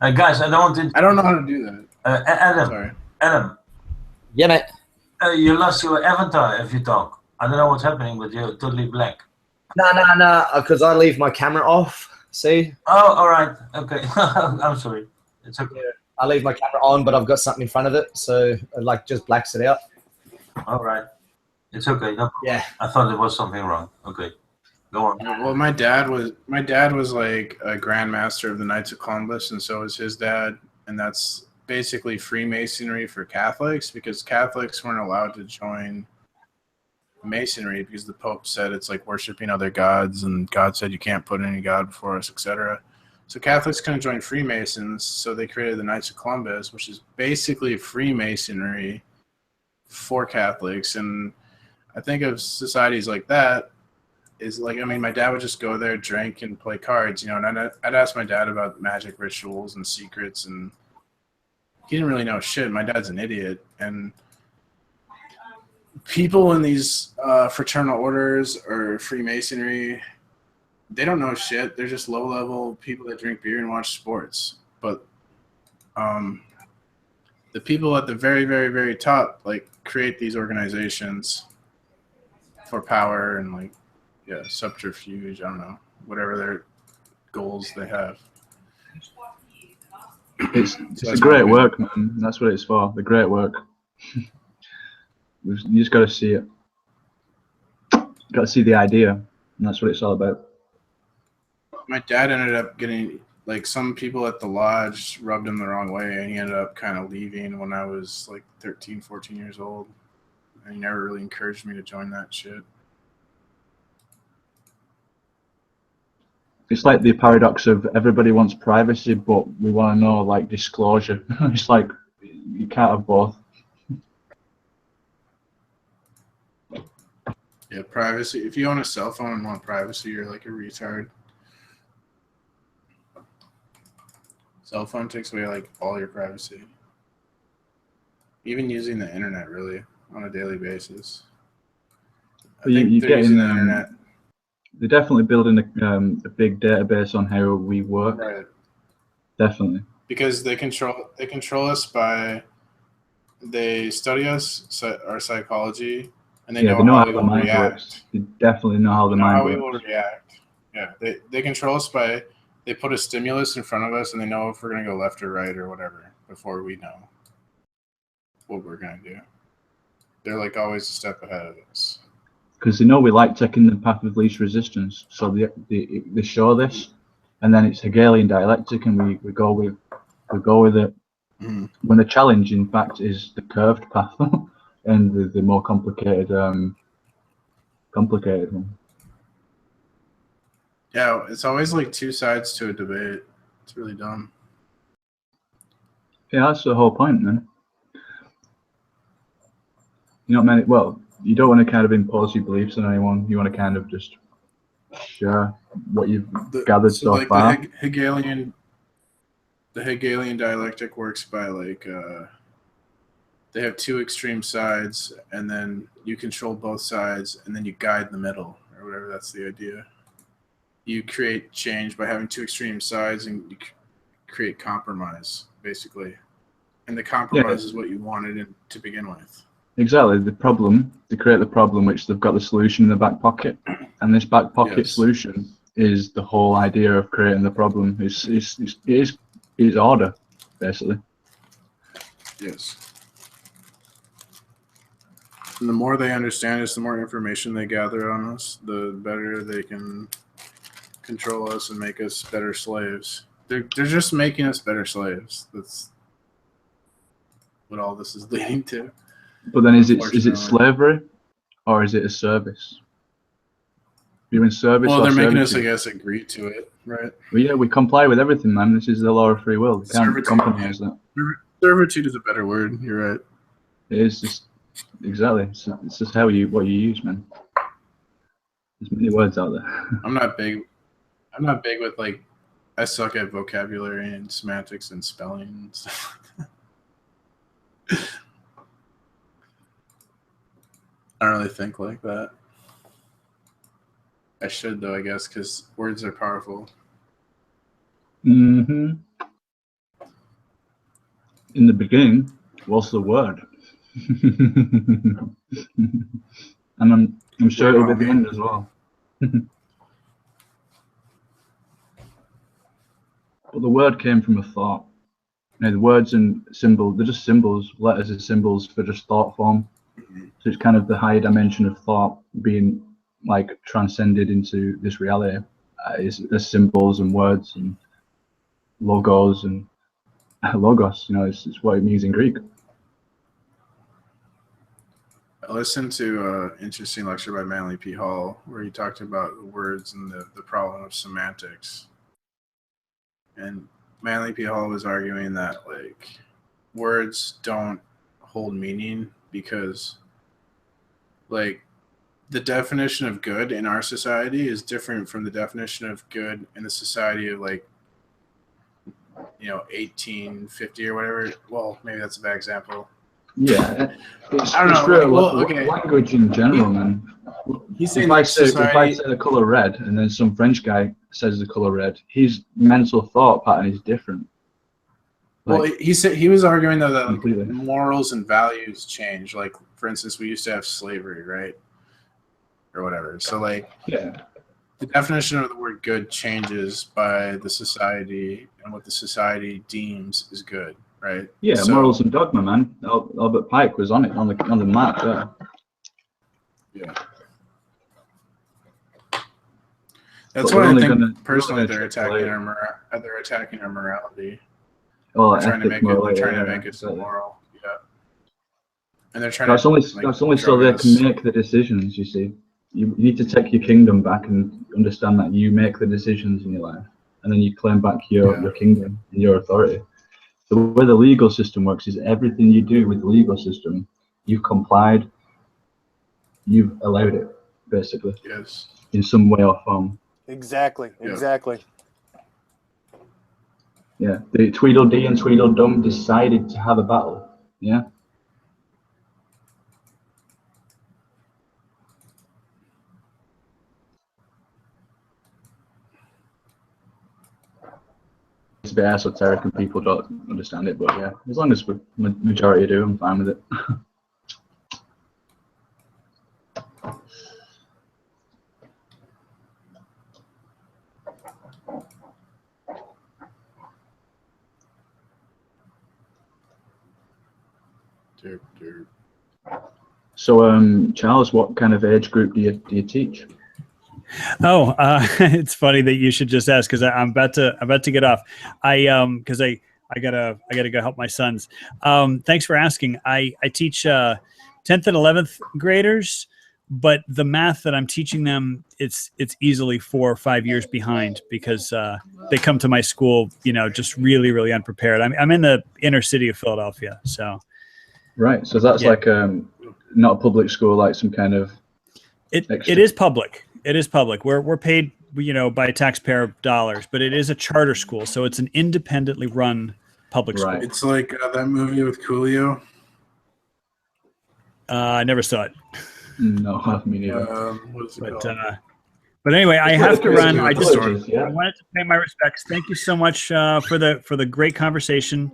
Guys, I don't want to. I don't know how to do that. Adam, Sorry. Adam, Yeah, mate. you lost your avatar if you talk. I don't know what's happening, but you're totally black. No, because I leave my camera off. See? Oh, all right. Okay. I'm sorry. It's okay. I leave my camera on, but I've got something in front of it, so it like just blacks it out. All right. It's okay. No, Yeah. I thought there was something wrong. Okay. Go on. Well, my dad was like a grandmaster of the Knights of Columbus, and so was his dad, and that's basically Freemasonry for Catholics, because Catholics weren't allowed to join Masonry because the Pope said it's like worshiping other gods, and God said you can't put any god before us, etc. So Catholics couldn't join Freemasons, so they created the Knights of Columbus, which is basically Freemasonry for Catholics. And I think of societies like that is like, I mean, my dad would just go there, drink, and play cards, you know, and I'd ask my dad about magic rituals and secrets, and he didn't really know shit. My dad's an idiot. And people in these fraternal orders or Freemasonry, they don't know shit. They're just low-level people that drink beer and watch sports. But the people at the very, very, very top, like, create these organizations for power and, like, yeah, subterfuge, I don't know, whatever their goals they have. It's a great work, man. That's what it's for. The great work. You just got to see it. Got to see the idea, and that's what it's all about. My dad ended up getting, like, some people at the lodge rubbed him the wrong way, and he ended up kind of leaving when I was like 13, 14 years old. And he never really encouraged me to join that shit. It's like the paradox of everybody wants privacy, but we want to know, like, disclosure. It's like you can't have both. Yeah, privacy. If you own a cell phone and want privacy, you're like a retard. Cell phone takes away like all your privacy. Even using the internet, really, on a daily basis. I think they're using the internet. They're definitely building a big database on how we work. Right. Definitely. Because they control us by, they study us, our psychology, and they know how we will react. They definitely know how the mind works. How we will react. Yeah, they control us by, they put a stimulus in front of us, and they know if we're going to go left or right or whatever before we know what we're going to do. They're like always a step ahead of us. Because they know we like taking the path of least resistance, so they show this, and then it's Hegelian dialectic, and we go with it. Mm. When the challenge, in fact, is the curved path and the more complicated one. Yeah, it's always like two sides to a debate. It's really dumb. Yeah, that's the whole point, man. You know, man. Well, you don't want to kind of impose your beliefs on anyone. You want to kind of just share what you've gathered so like far. The Hegelian dialectic works by like they have two extreme sides, and then you control both sides, and then you guide the middle, or whatever. That's the idea. You create change by having two extreme sides, and you create compromise, basically. And the compromise is what you wanted to begin with. Exactly. The problem, they create the problem, which they've got the solution in the back pocket, and this back pocket solution is the whole idea of creating the problem. It is order, basically. Yes. And the more they understand us, the more information they gather on us, the better they can control us and make us better slaves. They're just making us better slaves. That's what all this is leading to. But then is it slavery or is it a service? You're in service. Well, or they're making servitude? us, I guess, agree to it, right? Well, yeah, we comply with everything, man. This is the law of free will. We can't Servitude. compromise that. Servitude is a better word. You're right. It is just exactly. It's just what you use, man. There's many words out there. I'm not big with like. I suck at vocabulary and semantics and spelling and stuff like that. I don't really think like that. I should though, I guess, because words are powerful. Mm-hmm. In the beginning was the word. And I'm sure it'll be the end as well. But the word came from a thought. You know, the words and symbols, they're just symbols. Letters are symbols for just thought form. So it's kind of the higher dimension of thought being like transcended into this reality. There's symbols and words and logos and logos, you know, it's what it means in Greek. I listened to an interesting lecture by Manly P. Hall where he talked about the words and the problem of semantics. And Manly P. Hall was arguing that like words don't hold meaning because like the definition of good in our society is different from the definition of good in the society of like 1850 or whatever. Well, maybe that's a bad example. Yeah, I don't know. True. Well, okay. Language in general, man. He's saying if I say the color red, and then some French guy says the color red, his mental thought pattern is different. Well, he said he was arguing though that like, Completely. morals and values change. Like, for instance, we used to have slavery, right, or whatever. So, like, Yeah. the definition of the word good changes by the society and what the society deems is good, right? Yeah, So- morals and dogma, man. Albert Pike was on it on the map. Yeah. Yeah. But That's we're why I only think gonna- personally we're they're gonna attacking later. they're attacking our morality. Well, They're trying to ethic, make it. moral, They're trying yeah, to make it so exactly. moral. Yeah. And they're trying That's to. only like, that's only so drug they us. can make the decisions. You see, you need to take your kingdom back and understand that you make the decisions in your life, and then you claim back your kingdom and your authority. The way the legal system works is everything you do with the legal system, you've complied, you've allowed it, basically, Yes. in some way or form. Exactly. Yeah. Exactly. Yeah, the Tweedledee and Tweedledum decided to have a battle. Yeah. It's a bit esoteric and people don't understand it, but yeah, as long as the majority do, I'm fine with it. So, Charles, what kind of age group do you teach? Oh, it's funny that you should just ask because I'm about to get off. Because I gotta go help my sons. Thanks for asking. I teach 10th and 11th graders, but the math that I'm teaching them, it's easily 4 or 5 years behind because they come to my school, just really, really unprepared. I'm in the inner city of Philadelphia, so. Right. So that's like not a public school, like some kind of. It is public. It is public. We're paid, by taxpayer dollars, but it is a charter school, so it's an independently run public school. Right. It's like that movie with Coolio. I never saw it. No, me neither. What's it called? But anyway, I have to run. I just Yeah. I wanted to pay my respects. Thank you so much for the great conversation.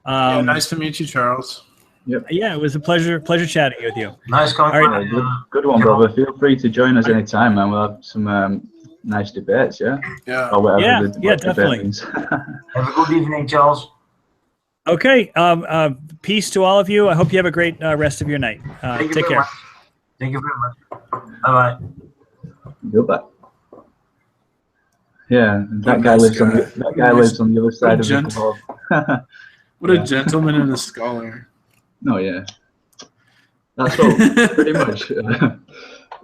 Nice to meet you, Charles. Yeah, it was a pleasure chatting with you. Nice All right. Good one, brother. Feel free to join us anytime, man. We'll have some nice debates, yeah? Yeah. Or whatever Yeah, the yeah, debate definitely. means. Have a good evening, Charles. Okay. Peace to all of you. I hope you have a great rest of your night. Thank you Take very care. much. Thank you very much. Bye bye. Goodbye. Yeah, that a guy nice lives on guy. that guy lives on the other side of the gent- globe. What Yeah. a gentleman and a scholar. No, yeah. That's what pretty much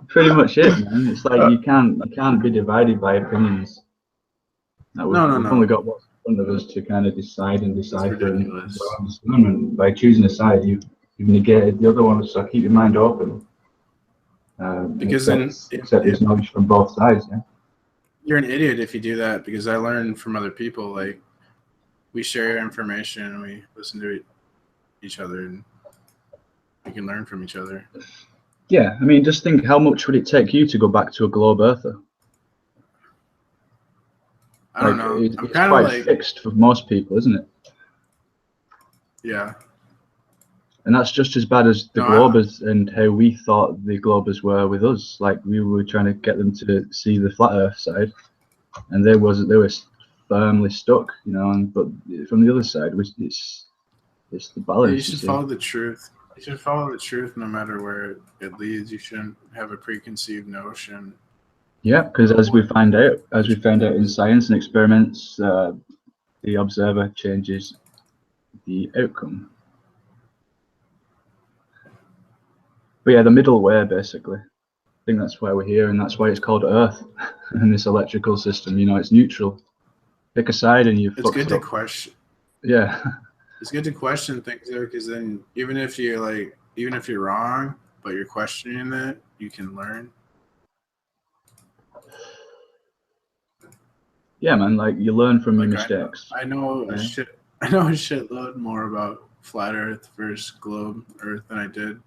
pretty much it, man. It's like you can't be divided by opinions. We've only got what's in front of us to kind of decide and decipher and understand. And by choosing a side, you've negated the other one. So keep your mind open. Because accept there's knowledge from both sides. Yeah. You're an idiot if you do that, because I learn from other people. Like, we share information and we listen to each other, and we can learn from each other. Yeah, I mean, just think, how much would it take you to go back to a globe earther? I don't know. It's kind quite of like fixed for most people, isn't it? Yeah. And that's just as bad as the globers and how we thought the globers were with us. Like, we were trying to get them to see the flat Earth side, and they were firmly stuck, you know. But from the other side, it's the balance. You should follow the truth. You should follow the truth no matter where it leads. You shouldn't have a preconceived notion. Yeah, because as we found out in science and experiments, the observer changes the outcome. But yeah, the middle way, basically. I think that's why we're here, and that's why it's called Earth and this electrical system. You know, it's neutral. Pick a side, and It's good to question. Yeah. It's good to question things there, because then even if you're wrong, but you're questioning it, you can learn. Yeah, man. Like, you learn from your mistakes. I know a shitload more about flat Earth versus globe Earth than I did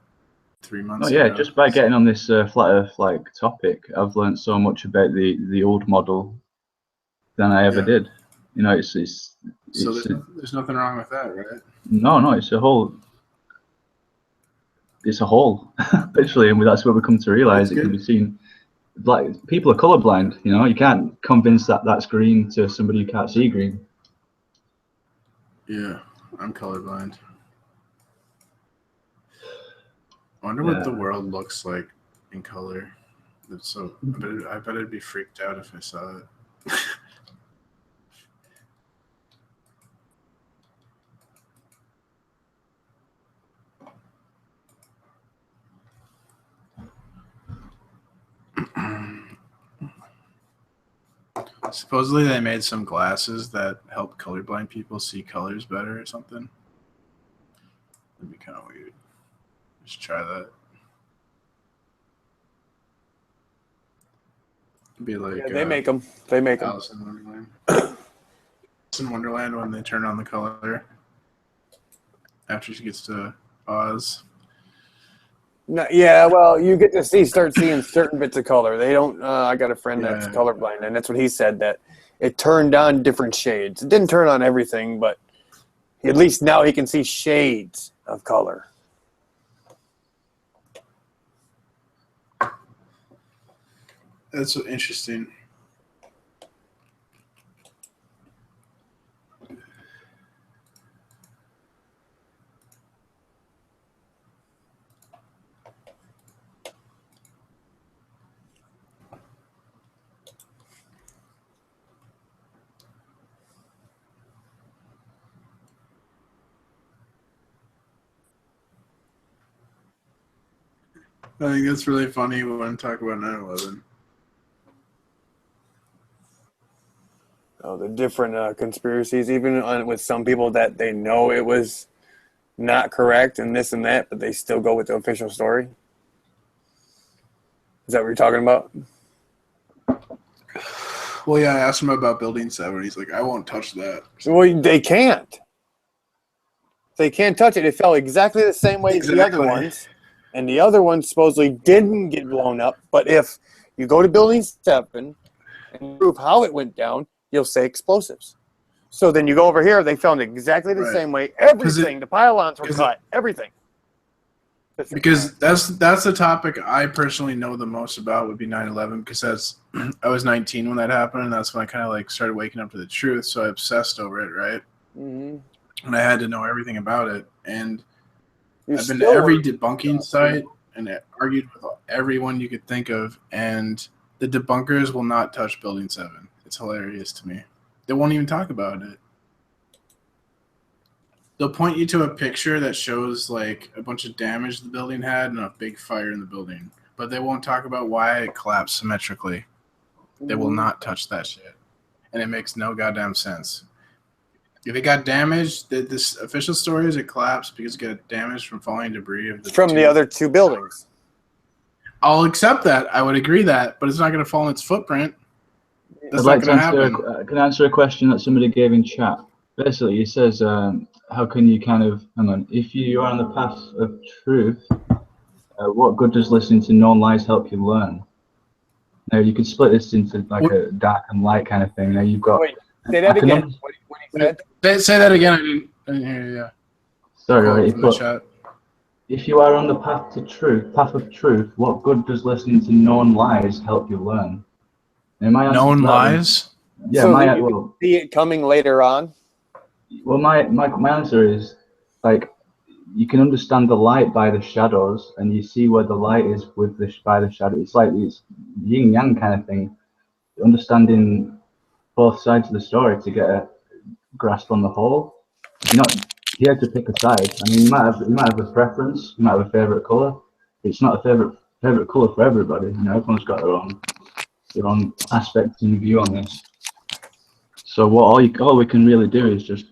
3 months ago. Yeah, just by getting on this flat Earth like topic, I've learned so much about the old model than I ever did. You know, there's nothing wrong with that, right? No, it's a whole. It's a whole, literally, and that's what we come to realize. It can be seen. Like, people are colorblind. You know, you can't convince that that's green to somebody who can't see green. Yeah, I'm colorblind. I wonder what the world looks like in color. So I bet I'd be freaked out if I saw it. Supposedly they made some glasses that help colorblind people see colors better or something. That'd be kind of weird. Just try that. It'd be like they make them. They make them. Alice in Wonderland. Alice in Wonderland, when they turn on the color after she gets to Oz. No, yeah, well, you get to start seeing certain bits of color. They don't. I got a friend that's colorblind, and that's what he said, that it turned on different shades. It didn't turn on everything, but at least now he can see shades of color. That's interesting. I think that's really funny when I talk about 9/11. Oh, the different conspiracies, even with some people that they know it was not correct and this and that, but they still go with the official story. Is that what you're talking about? Well, yeah, I asked him about Building 7. He's like, I won't touch that. Well, they can't. They can't touch it. It fell exactly the same way as the other ones. And the other one supposedly didn't get blown up. But if you go to Building 7 and prove how it went down, you'll say explosives. So then you go over here, they found exactly the same way. Everything, the pylons were cut, everything. Because that's the topic I personally know the most about, would be 9/11, because I was 19 when that happened, and that's when I kind of like started waking up to the truth. So I obsessed over it, right? Mm-hmm. and I had to know everything about it. And You I've been to still every were- debunking site and argued with everyone you could think of, and the debunkers will not touch Building 7. It's hilarious to me. They won't even talk about it. They'll point you to a picture that shows like a bunch of damage the building had and a big fire in the building, but they won't talk about why it collapsed symmetrically. They will not touch that shit, and it makes no goddamn sense. If it got damaged, this official story is it collapsed because it got damaged from falling debris of from the other two buildings. I'll accept that. I would agree that, but it's not going to fall in its footprint. That's I'd not like to going to happen. can I answer a question that somebody gave in chat? Basically, it says, how can you kind of, hang on, if you are on the path of truth, what good does listening to known lies help you learn? Now, you can split this into like a dark and light kind of thing. Now, you've got... Wait, say that again. What he said? Say that again. I didn't hear you. Yeah. Sorry, From the chat. if you are on the path of truth, what good does listening to known lies help you learn? Now, my answer Known to that lies? yeah, So my that you well, can see it coming later on. well, my answer is like you can understand the light by the shadows, and you see where the light is with by the shadow. It's like this yin yang kind of thing, understanding both sides of the story to get a grasp on the whole. You're not here to pick a side. I mean, you might have a preference, you might have a favorite color. It's not a favorite color for everybody. You know, everyone's got their own aspects and view on this. So all we can really do is just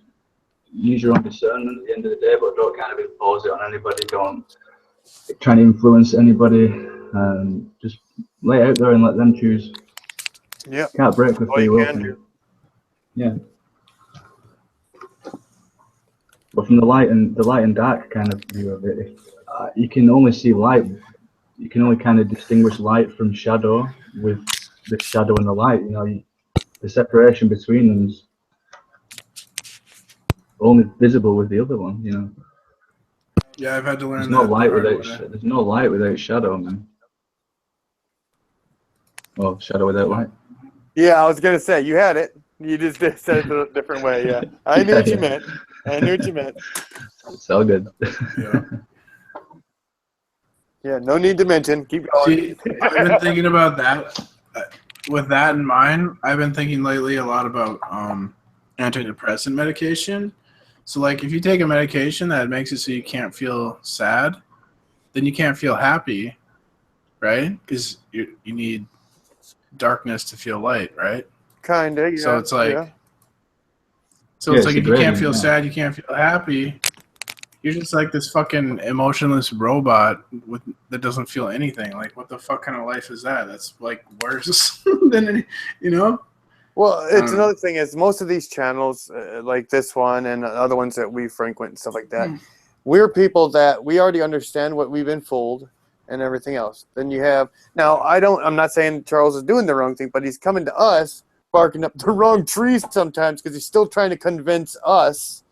use your own discernment at the end of the day, but don't kind of impose it on anybody. Don't try to influence anybody. Just lay it out there and let them choose. Yeah. Can't break the free will thing. Yeah. But from the light and dark kind of view of it, you can only see light. You can only kind of distinguish light from shadow with the shadow and the light. You know, the separation between them is only visible with the other one. You know. Yeah, I've had to learn There's no that. light without there's no light without shadow, man. Well, shadow without light. Yeah, I was gonna say you had it. You just said it a different way. Yeah, I knew what you meant. I knew what you meant. It's all good. Yeah. Yeah, no need to mention. Keep going. See, I've been thinking about that. With that in mind, I've been thinking lately a lot about antidepressant medication. So, like, if you take a medication that makes it so you can't feel sad, then you can't feel happy, right? Because you need darkness to feel light, right? Kinda. Yeah. So it's like, yeah. it's like a if you can't gradient, feel yeah. sad, you can't feel happy. You're just like this fucking emotionless robot that doesn't feel anything. Like, what the fuck kind of life is that? That's like worse than any, you know? Well, it's another thing is most of these channels, like this one and other ones that we frequent and stuff like that, we're people that we already understand what we've been fooled and everything else. Then you have now. I'm not saying Charles is doing the wrong thing, but he's coming to us barking up the wrong trees sometimes because he's still trying to convince us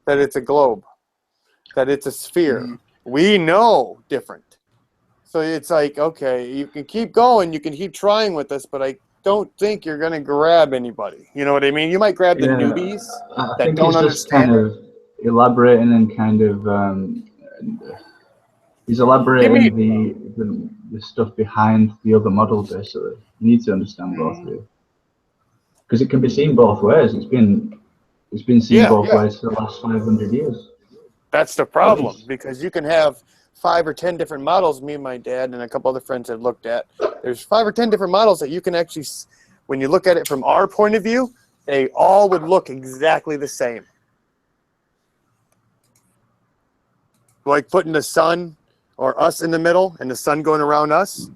that it's a globe, that it's a sphere. We know different. So it's like, okay, you can keep going, you can keep trying with us, but I don't think you're going to grab anybody. You know what I mean? You might grab the newbies I that think don't he's just kind understand. of elaborating and kind of he's elaborating the stuff behind the other model. Basically, you need to understand both of you because it can be seen both ways. It's been seen both ways for the last 500 years. That's the problem, because you can have 5 or 10 different models. Me and my dad and a couple other friends have looked at. There's 5 or 10 different models that you can actually, when you look at it from our point of view, they all would look exactly the same. Like putting the sun or us in the middle and the sun going around us.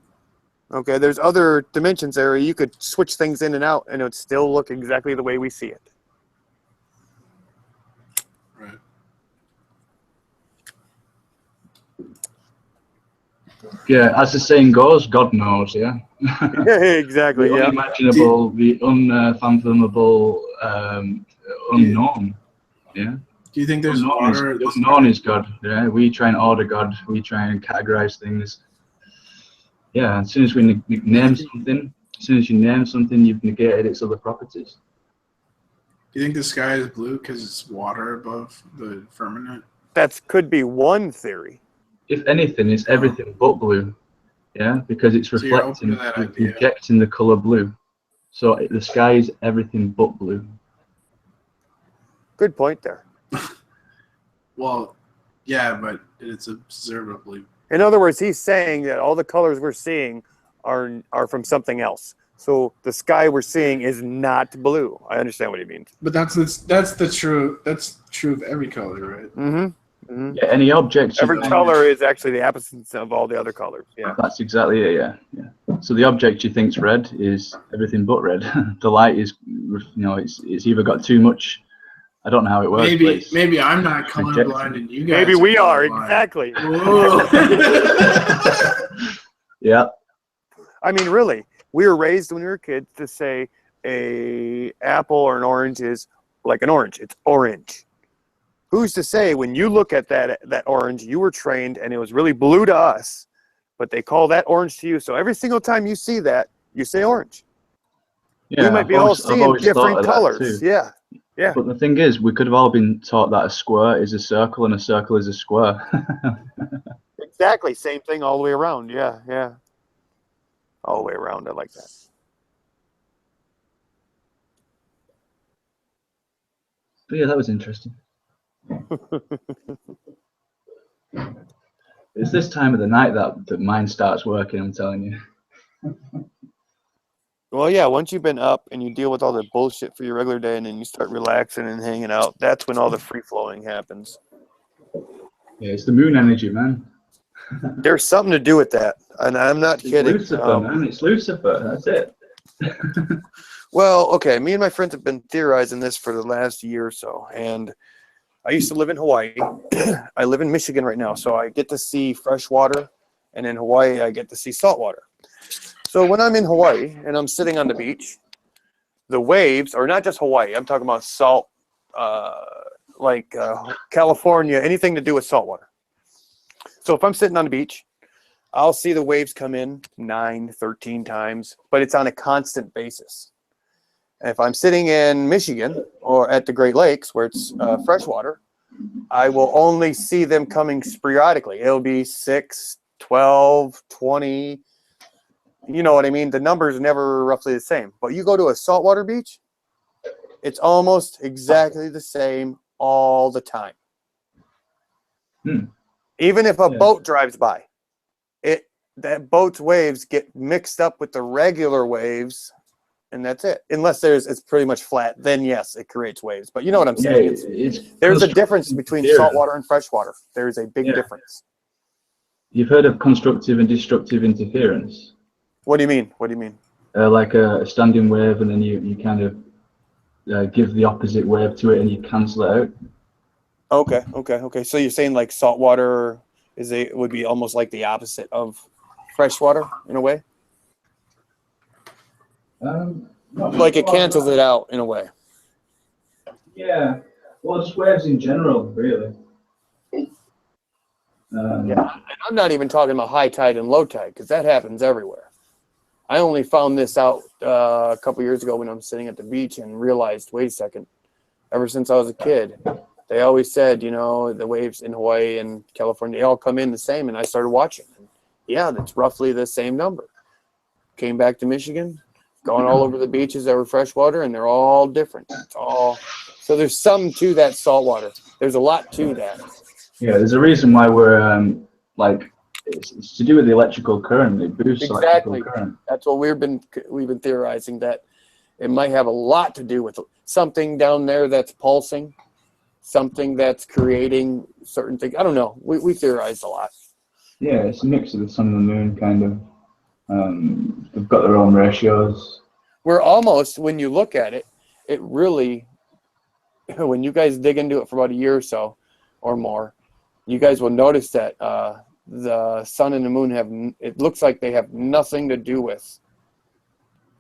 Okay, there's other dimensions there where you could switch things in and out and it would still look exactly the way we see it. Right. Yeah, as the saying goes, God knows. Yeah. Exactly. The Yeah. unimaginable, the unfathomable, unknown. Yeah. Do you think there's water? The unknown is God. Yeah. We try and order God. We try and categorize things. Yeah. As soon as we name something, as soon as you name something, you've negated its other properties. Do you think the sky is blue because it's water above the firmament? That could be one theory. If anything, it's everything but blue. Yeah, because it's So you're open reflecting, to that idea. rejecting the color blue. So the sky is everything but blue. Good point there. Well, yeah, but it's observably. In other words, he's saying that all the colors we're seeing are from something else. So the sky we're seeing is not blue. I understand what he means. But that's true of every color, right? Mm-hmm. Mm-hmm. Yeah, any object. Every color is actually the opposite of all the other colors. Yeah. That's exactly it. Yeah. So the object you think's red is everything but red. The light is, it's either got too much. I don't know how it works. Maybe I'm not colorblind and you guys. Maybe we are colorblind. exactly. Yeah. I mean, really, we were raised when we were kids to say a apple or an orange is like an orange. It's orange. Who's to say when you look at that orange, you were trained and it was really blue to us, but they call that orange to you. So every single time you see that, you say orange. Yeah, we might be all seeing different colors. Yeah. Yeah. But the thing is, we could have all been taught that a square is a circle and a circle is a square. Exactly. Same thing all the way around. Yeah. Yeah. All the way around. I like that. But yeah, that was interesting. It's this time of the night that mind starts working, I'm telling you. Well, yeah, once you've been up and you deal with all the bullshit for your regular day and then you start relaxing and hanging out, that's when all the free-flowing happens. Yeah, it's the moon energy, man. There's something to do with that, and I'm not kidding. Lucifer, man. It's Lucifer. That's it. Well, okay, me and my friends have been theorizing this for the last year or so, and I used to live in Hawaii. I live in Michigan right now, so I get to see fresh water, and in Hawaii, I get to see salt water. So when I'm in Hawaii and I'm sitting on the beach, the waves, or not just Hawaii, I'm talking about salt, like California, anything to do with salt water. So if I'm sitting on the beach, I'll see the waves come in 9, 13 times, but it's on a constant basis. And if I'm sitting in Michigan or at the Great Lakes where it's freshwater, I will only see them coming sporadically. It'll be 6, 12, 20. You know what I mean? The numbers are never roughly the same. But you go to a saltwater beach, it's almost exactly the same all the time. Even if a boat drives by, that boat's waves get mixed up with the regular waves, and that's it. Unless it's pretty much flat, then yes, it creates waves. But you know what I'm saying? There's a difference between saltwater and freshwater. There's a big difference. You've heard of constructive and destructive interference? What do you mean? What do you mean? Like a standing wave, and then you kind of give the opposite wave to it, and you cancel it out. Okay. So you're saying like saltwater would be almost like the opposite of freshwater in a way? Like it cancels it out in a way. Yeah. Well, just waves in general, really. And I'm not even talking about high tide and low tide, because that happens everywhere. I only found this out a couple years ago when I'm sitting at the beach and realized, wait a second, ever since I was a kid, they always said, the waves in Hawaii and California, they all come in the same, and I started watching. And yeah, that's roughly the same number. Came back to Michigan, going all over the beaches that were freshwater, and they're all different. So there's some to that saltwater. There's a lot to that. Yeah, there's a reason why we're it's to do with the electrical current. It boosts electrical current. That's what we've been theorizing, that it might have a lot to do with something down there that's pulsing, something that's creating certain things. I don't know. We theorized a lot. Yeah, it's a mix of the sun and the moon, kind of. They've got their own ratios. We're almost, when you look at it, it really, when you guys dig into it for about a year or so or more, you guys will notice that the sun and the moon it looks like they have nothing to do with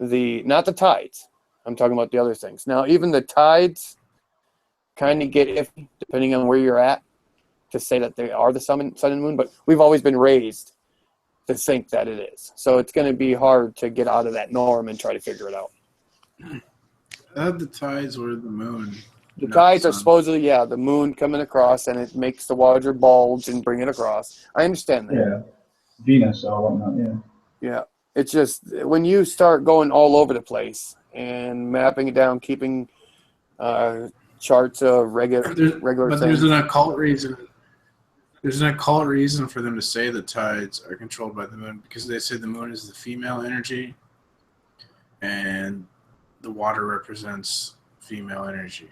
not the tides. I'm talking about the other things. Now, even the tides kind of get iffy depending on where you're at to say that they are the sun and moon, but we've always been raised to think that it is. So it's going to be hard to get out of that norm and try to figure it out. the tides were the moon. The not tides the are sun. supposedly, yeah, the moon coming across, and it makes the water bulge and bring it across. I understand that. Yeah, Venus or whatnot. Yeah. Yeah. It's just when you start going all over the place and mapping it down, keeping charts of regular But things. there's an occult reason. There's an occult reason for them to say the tides are controlled by the moon, because they say the moon is the female energy, and the water represents female energy.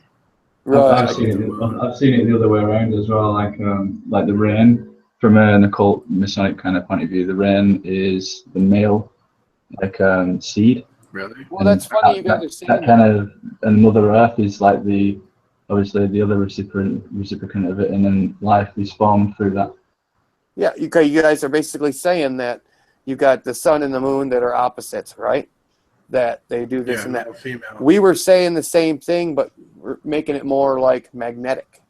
Right. I've seen it the other way around as well. Like the rain, from an occult Masonic kind of point of view, the rain is the male, like seed. Really? Well, that's funny you guys are saying that kind of, and Mother Earth is like obviously the other reciprocant of it, and then life is formed through that. Yeah, you guys are basically saying that you got the sun and the moon that are opposites, right? That they do this and that. male, female. We were saying the same thing, but we're making it more like magnetic,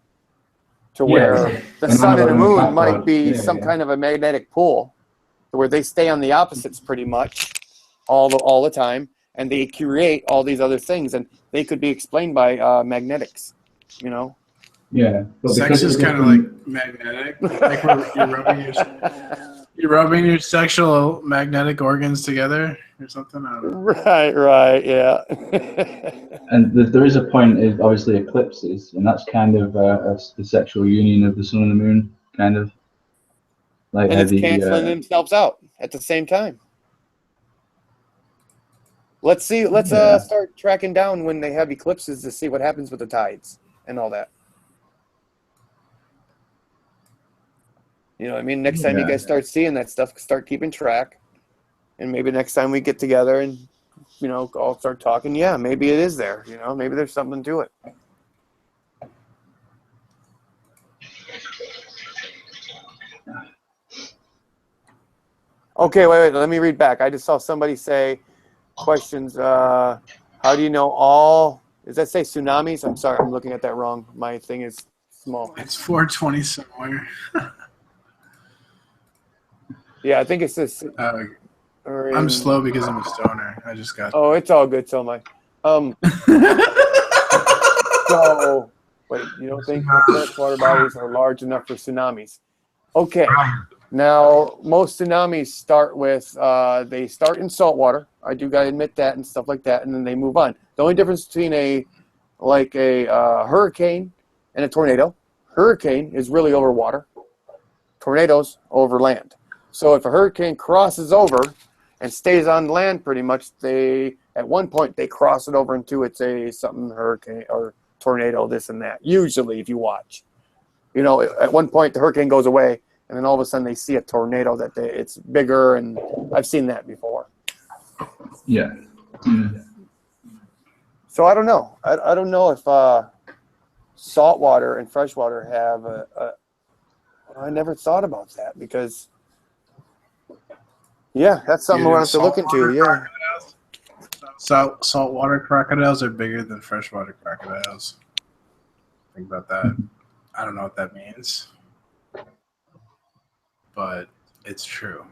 to where the And sun and the moon backward. might be Yeah, some yeah. kind of a magnetic pull, where they stay on the opposites pretty much all the time, and they create all these other things, and they could be explained by magnetics, you know. Yeah. But Sex because is it's kind of different- like magnetic. Like you're rubbing your sexual magnetic organs together or something. I don't know. Right, yeah. And there is a point of obviously eclipses, and that's kind of the sexual union of the sun and the moon, kind of. Like And how it's the, canceling themselves out at the same time. Let's start tracking down when they have eclipses to see what happens with the tides and all that. You know what I mean? Next time you Yeah. guys start seeing that stuff, start keeping track. And maybe next time we get together and, you know, all start talking, yeah, maybe it is there. You know, maybe there's something to it. Okay, wait, let me read back. I just saw somebody say questions. How do you know all? Does that say tsunamis? I'm sorry, I'm looking at that wrong. My thing is small. It's 420 somewhere. Yeah, I think it's this. I'm slow because I'm a stoner. I just got. Oh, it's all good, so am I. So, wait, you don't think the freshwater bodies are large enough for tsunamis? Okay. Now, most tsunamis start with, they start in salt water. I do gotta admit that and stuff like that, and then they move on. The only difference between a hurricane and a tornado, hurricane is really over water. Tornadoes over land. So if a hurricane crosses over and stays on land pretty much, at one point they cross it over into something hurricane or tornado, this and that. Usually, if you watch, you know, at one point the hurricane goes away, and then all of a sudden they see a tornado it's bigger, and I've seen that before. Yeah. So I don't know. I don't know if saltwater and freshwater have I never thought about that, because yeah, that's something we'll have to look into. Yeah. Saltwater crocodiles are bigger than freshwater crocodiles. Think about that. I don't know what that means, but it's true.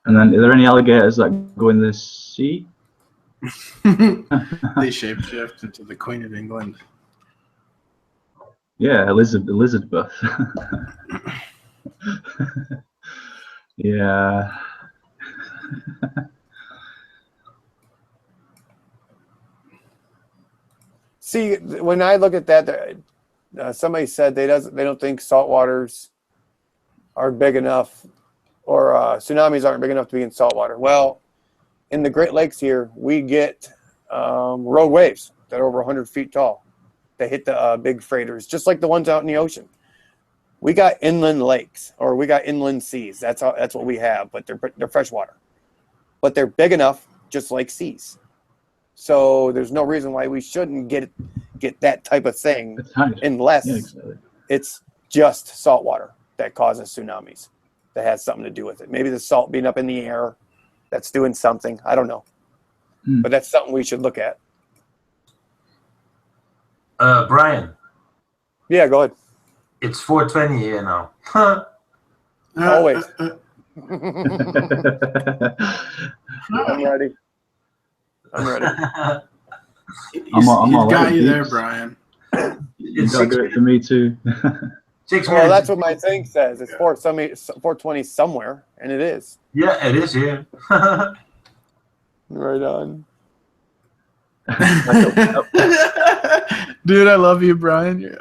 And then, are there any alligators that go in the sea? They shapeshift into the Queen of England. Yeah, Elizabeth. Yeah. See, when I look at that, somebody said they don't think saltwaters are big enough, or tsunamis aren't big enough to be in saltwater. Well, in the Great Lakes here, we get rogue waves that are over 100 feet tall. They hit the big freighters, just like the ones out in the ocean. We got inland lakes, or we got inland seas. That's what we have, but they're freshwater. But they're big enough, just like seas. So there's no reason why we shouldn't get that type of thing, unless it's just salt water that causes tsunamis, that has something to do with it. Maybe the salt being up in the air, that's doing something. I don't know. But that's something we should look at. Brian, Yeah, go ahead. it's 4:20 here now. Always. I'm ready. He's all got right, you there, peeps. Brian. You gotta do it for me too. 6 Well, minutes. that's what my thing says. It's 420 somewhere, and it is. Yeah, it is here. Right on. Dude, I love you, Brian. You're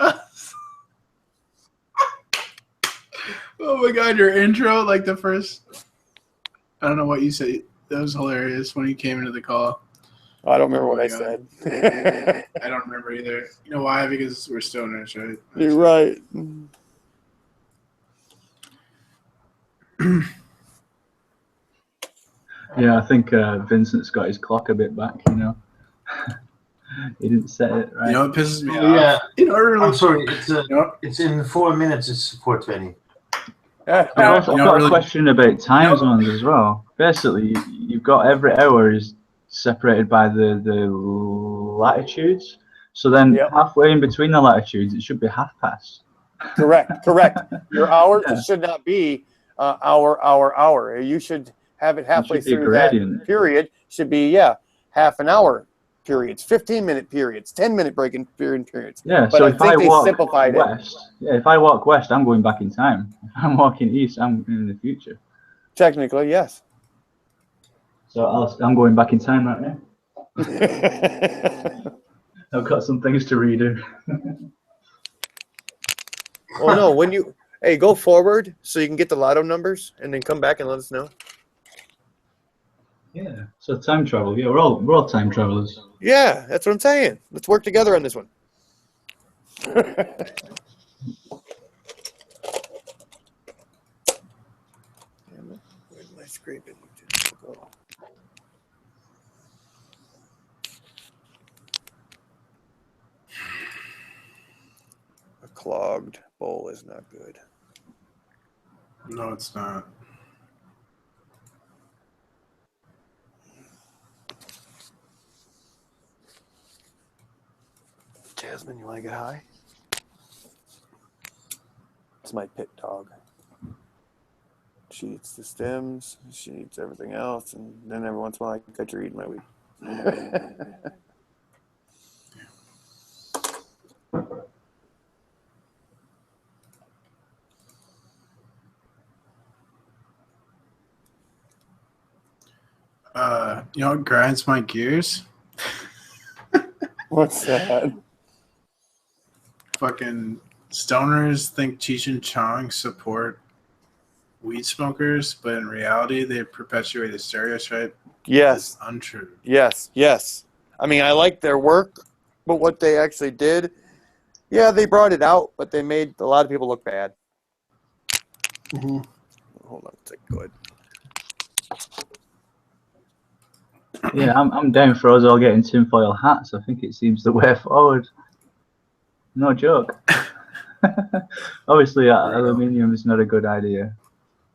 oh my god, your intro, like the first, I don't know what you said. That was hilarious when you came into the call. I don't remember Oh what my I God. said. I don't remember either. You know why? Because we're stoners, right? You're right. Yeah, I think Vincent's got his clock a bit back, you know. He didn't set it right. You know what pisses me Oh, yeah. off? In order to I'm sorry. know, It's in 4 minutes. It's 4:20. I've got really- a question about time zones as well. Basically, you've got every hour is separated by the latitudes. So then Yep. halfway in between the latitudes, it should be half past. Correct. Your hours Yeah. should not be hour. You should have it halfway should be a through that gradient. period. Should be half an hour periods, 15-minute periods, 10-minute break in periods. Yeah, But so I if think I they walk simplified it. west, if I walk west, I'm going back in time. If I'm walking east, I'm in the future. Technically, yes. So I'm going back in time right now. I've got some things to redo. Oh no, when you go forward so you can get the lotto numbers and then come back and let us know. Yeah. So time travel. Yeah, we're all time travelers. Yeah, that's what I'm saying. Let's work together on this one. Damn it. Where's my scraping? Go. A clogged bowl is not good. no, it's not. Jasmine, you want to get high? It's my pit dog. She eats the stems, she eats everything else, and then every once in a while I catch her eating my weed. You know what grinds my gears? What's that? Fucking stoners think Cheech and Chong support weed smokers, but in reality, they perpetuate a stereotype. Yes. That's untrue. Yes. I mean, I like their work, but what they actually did, they brought it out, but they made a lot of people look bad. Mm-hmm. Hold on a second. Go ahead. Yeah, I'm down for us all getting tinfoil hats. I think it seems the way forward. No joke. Obviously, aluminium is not a good idea,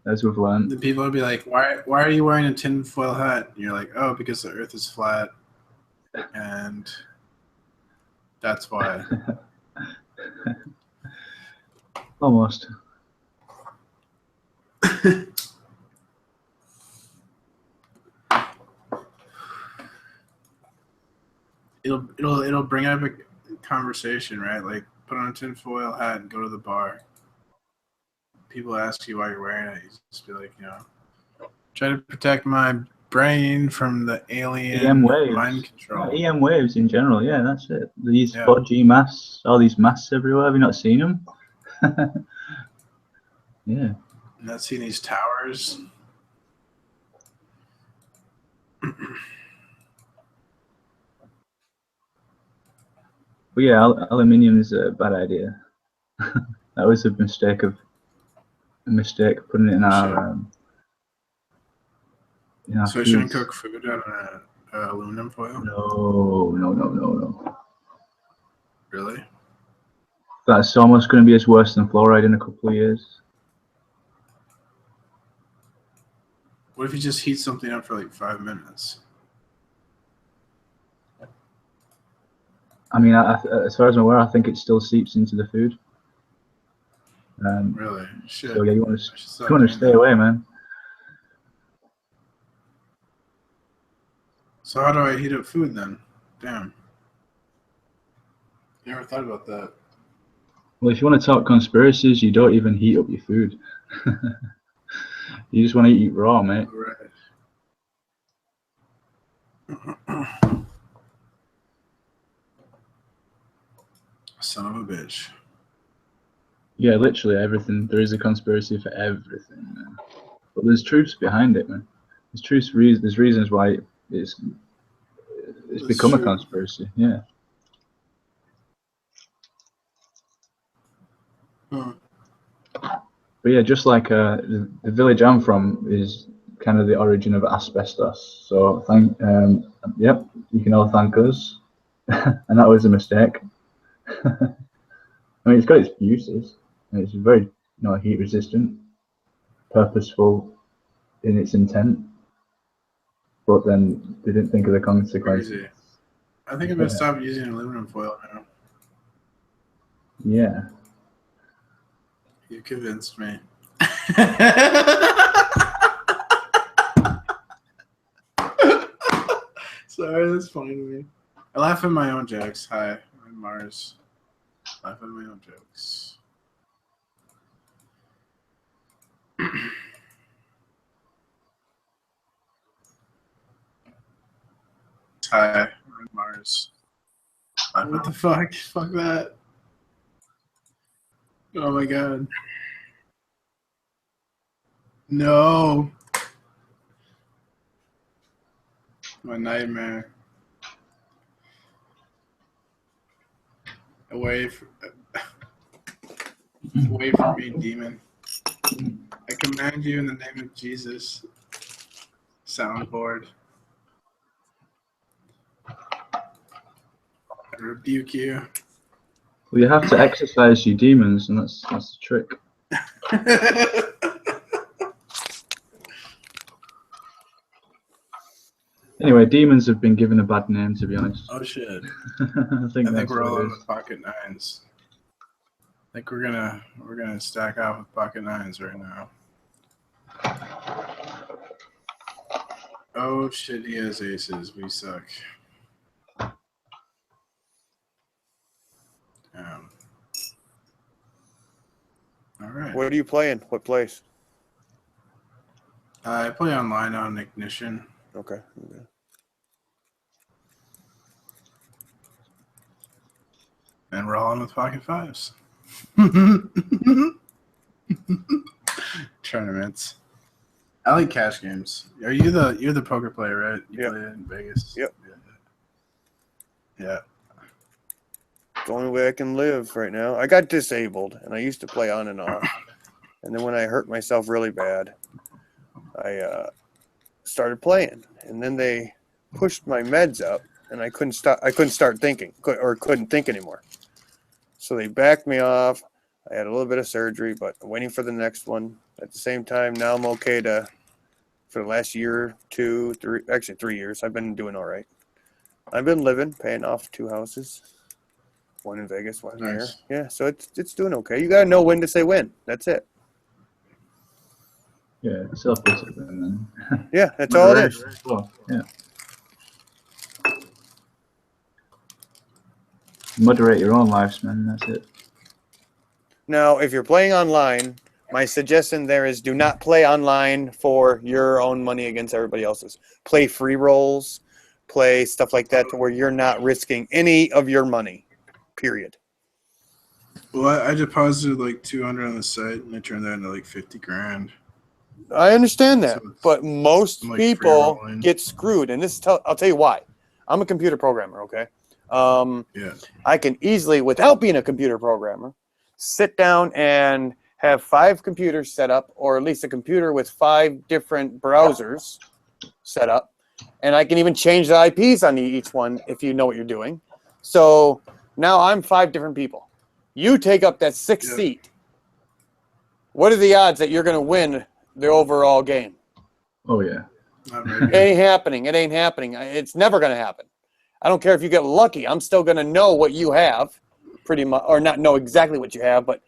as we've learned. The people would be like, why are you wearing a tinfoil hat? And you're like, oh, because the earth is flat. And that's why. Almost. It'll bring up a conversation, right? Like, put on a tinfoil hat and go to the bar. People ask you why you're wearing it. You just be like, try to protect my brain from the alien EM waves. mind control. EM waves in general, yeah, that's it. These 4G masks, all these masks everywhere. Have you not seen them? Yeah. Not seeing these towers. But yeah, aluminium is a bad idea. That was a mistake putting it in our. So I shouldn't cook food on aluminum foil? No. Really? That's almost going to be as worse than fluoride in a couple of years. What if you just heat something up for like 5 minutes? I mean, as far as I'm aware, I think it still seeps into the food. Really? Shit. So yeah, you want to stay away, man. So how do I heat up food then? Damn. Never thought about that. Well, if you want to talk conspiracies, you don't even heat up your food. You just want to eat raw, mate. Right. Son of a bitch. Yeah, literally everything. There is a conspiracy for everything, man. But there's truths behind it, man. There's truths. There's reasons why it's become a conspiracy. Yeah. But yeah, just like the village I'm from is kind of the origin of asbestos. So yep, you can all thank us. And that was a mistake. I mean, it's got its uses. And it's very, heat resistant, purposeful in its intent. But then they didn't think of the consequences. Crazy. I think I'm gonna stop using aluminum foil now. Yeah. You convinced me. Sorry, that's funny to me. I laugh at my own jokes. Hi, I'm Mars. I laugh at my own jokes. Hi, I'm Mars. What the fuck? Fuck that. Oh my god. No. My nightmare. Away from me, demon. I command you in the name of Jesus. Soundboard. I rebuke you. Well, you have to exercise your demons, and that's the trick. Anyway, demons have been given a bad name, to be honest. Oh shit! I think we're rolling with pocket nines. I think we're gonna stack out with pocket nines right now. Oh shit! He has aces. We suck. All right. What are you playing? What place? I play online on Ignition. Okay. And rolling with pocket fives. Tournaments. I like cash games. You're the poker player, right? You play in Vegas. Yep. Yeah. The only way I can live right now. I got disabled, and I used to play on and off. And then when I hurt myself really bad, I started playing. And then they pushed my meds up, and I couldn't start thinking, or couldn't think anymore. So they backed me off. I had a little bit of surgery, but I'm waiting for the next one. At the same time, now I'm okay for the last year, 2, 3, actually 3 years, I've been doing all right. I've been living, paying off 2 houses. One in Vegas, one here. Yeah, so it's doing okay. You got to know when to say when. That's it. Yeah, self-discipline, then. Yeah, that's all it is. Well, yeah. Moderate your own lives, man. That's it. Now, if you're playing online, my suggestion there is do not play online for your own money against everybody else's. Play free rolls, play stuff like that to where you're not risking any of your money, period. Well, I deposited like 200 on the site, and I turned that into like 50 grand. I understand that, So but most like people free-rolling. get screwed, and I'll tell you why. I'm a computer programmer, okay? Yeah. I can easily, without being a computer programmer, sit down and have 5 computers set up, or at least a computer with 5 different browsers set up, and I can even change the IPs on each one if you know what you're doing. So now I'm 5 different people. You take up that 6th seat. What are the odds that you're going to win the overall game? Oh, yeah. Not very It good. ain't happening. It ain't happening. It's never going to happen. I don't care if you get lucky. I'm still going to know what you have, pretty much, or not know exactly what you have, but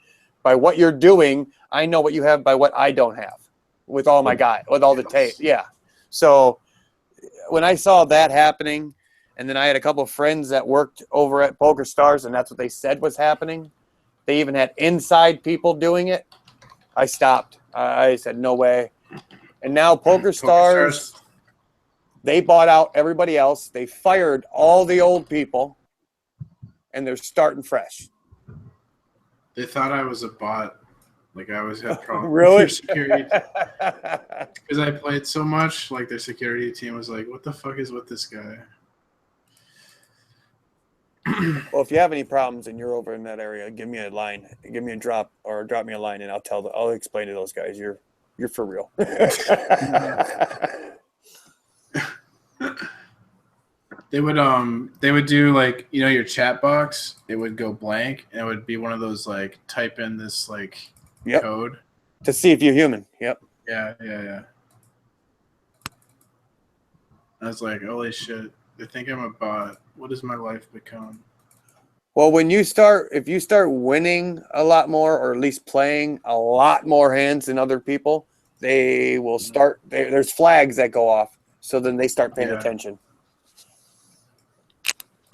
by what you're doing, I know what you have by what I don't have with all my with all the tape. Yeah. So when I saw that happening, And then I had a couple of friends that worked over at Poker Stars, and that's what they said was happening. They even had inside people doing it. I stopped. I said, no way. And now Poker Stars, they bought out everybody else. They fired all the old people, and they're starting fresh. They thought I was a bot. Like I always had problems Really? with their security. Because I played so much, like their security team was like, what the fuck is with this guy? Well, if you have any problems and you're over in that area, give me a line, give me a drop, or drop me a line, and I'll explain to those guys you're for real. They would do like, you know, your chat box, it would go blank and it would be one of those like type in this like code to see if you're human. Yep. Yeah. I was like, holy shit, they think I'm a bot. What has my life become? Well, if you start winning a lot more, or at least playing a lot more hands than other people, they will start. There's flags that go off, so then they start paying attention.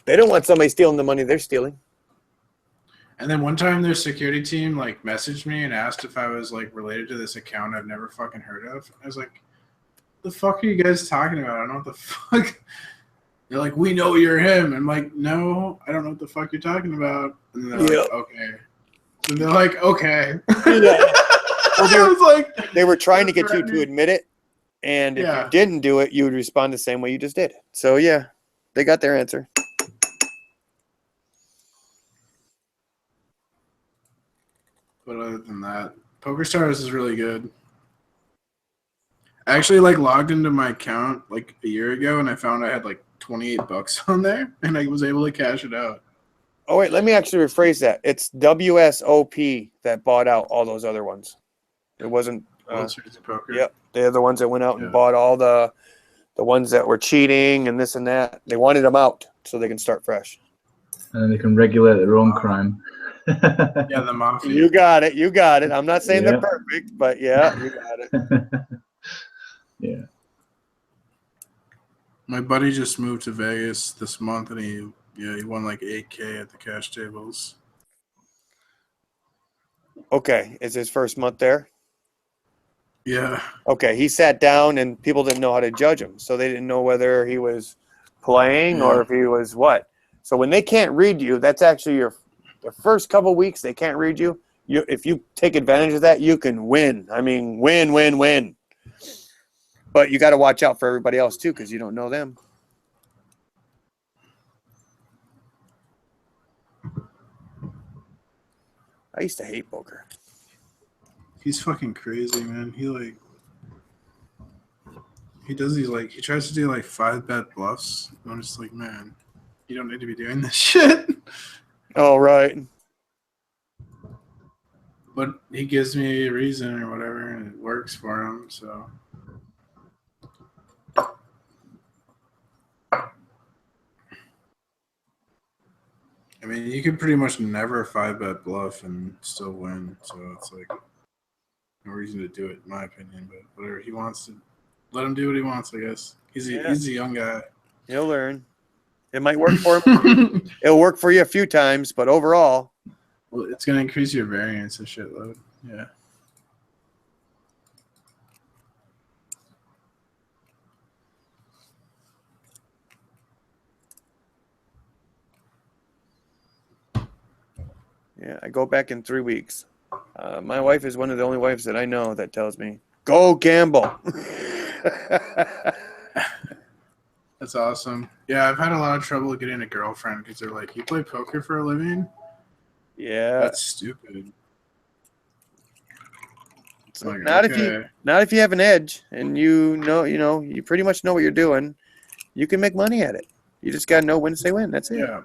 They don't want somebody stealing the money they're stealing. And then one time their security team like messaged me and asked if I was like related to this account I've never fucking heard of. I was like, the fuck are you guys talking about? I don't know what the fuck. They're like, we know you're him. I'm like, no, I don't know what the fuck you're talking about. And they're like, okay. And they're like, okay. Well, they were trying to get you to admit it. And if you didn't do it, you would respond the same way you just did. So, yeah, they got their answer. But other than that, PokerStars is really good. I actually like logged into my account like a year ago and I found I had like $28 on there and I was able to cash it out. Oh, wait, let me actually rephrase that. It's WSOP that bought out all those other ones. It wasn't. Poker. Yep. They're the ones that went out and bought all the ones that were cheating and this and that. They wanted them out so they can start fresh. And then they can regulate their own crime. Yeah, the mafia. You got it. I'm not saying they're perfect, but yeah, you got it. Yeah. My buddy just moved to Vegas this month and he won like $8K at the cash tables. Okay, is his first month there? Yeah. Okay, he sat down and people didn't know how to judge him, so they didn't know whether he was playing or if he was what. So when they can't read you, that's actually the first couple weeks they can't read you. If you take advantage of that, you can win. I mean, win. But you got to watch out for everybody else too, because you don't know them. I used to hate poker. He's fucking crazy, man. He does these he tries to do like 5-bet bluffs. I'm just like, man, you don't need to be doing this shit. All right. But he gives me a reason or whatever, and it works for him, so. I mean, you can pretty much never 5-bet bluff and still win, so it's like no reason to do it, in my opinion. But whatever he wants to, let him do what he wants, I guess. He's a young guy. He'll learn. It might work for him. It'll work for you a few times, but overall. Well, it's going to increase your variance a shitload. Yeah. Yeah, I go back in 3 weeks. My wife is one of the only wives that I know that tells me, go gamble. That's awesome. Yeah, I've had a lot of trouble getting a girlfriend because they're like, you play poker for a living? Yeah. That's stupid. It's like, not if you have an edge and you pretty much know what you're doing, you can make money at it. You just got to know when to say when. That's it. Yeah.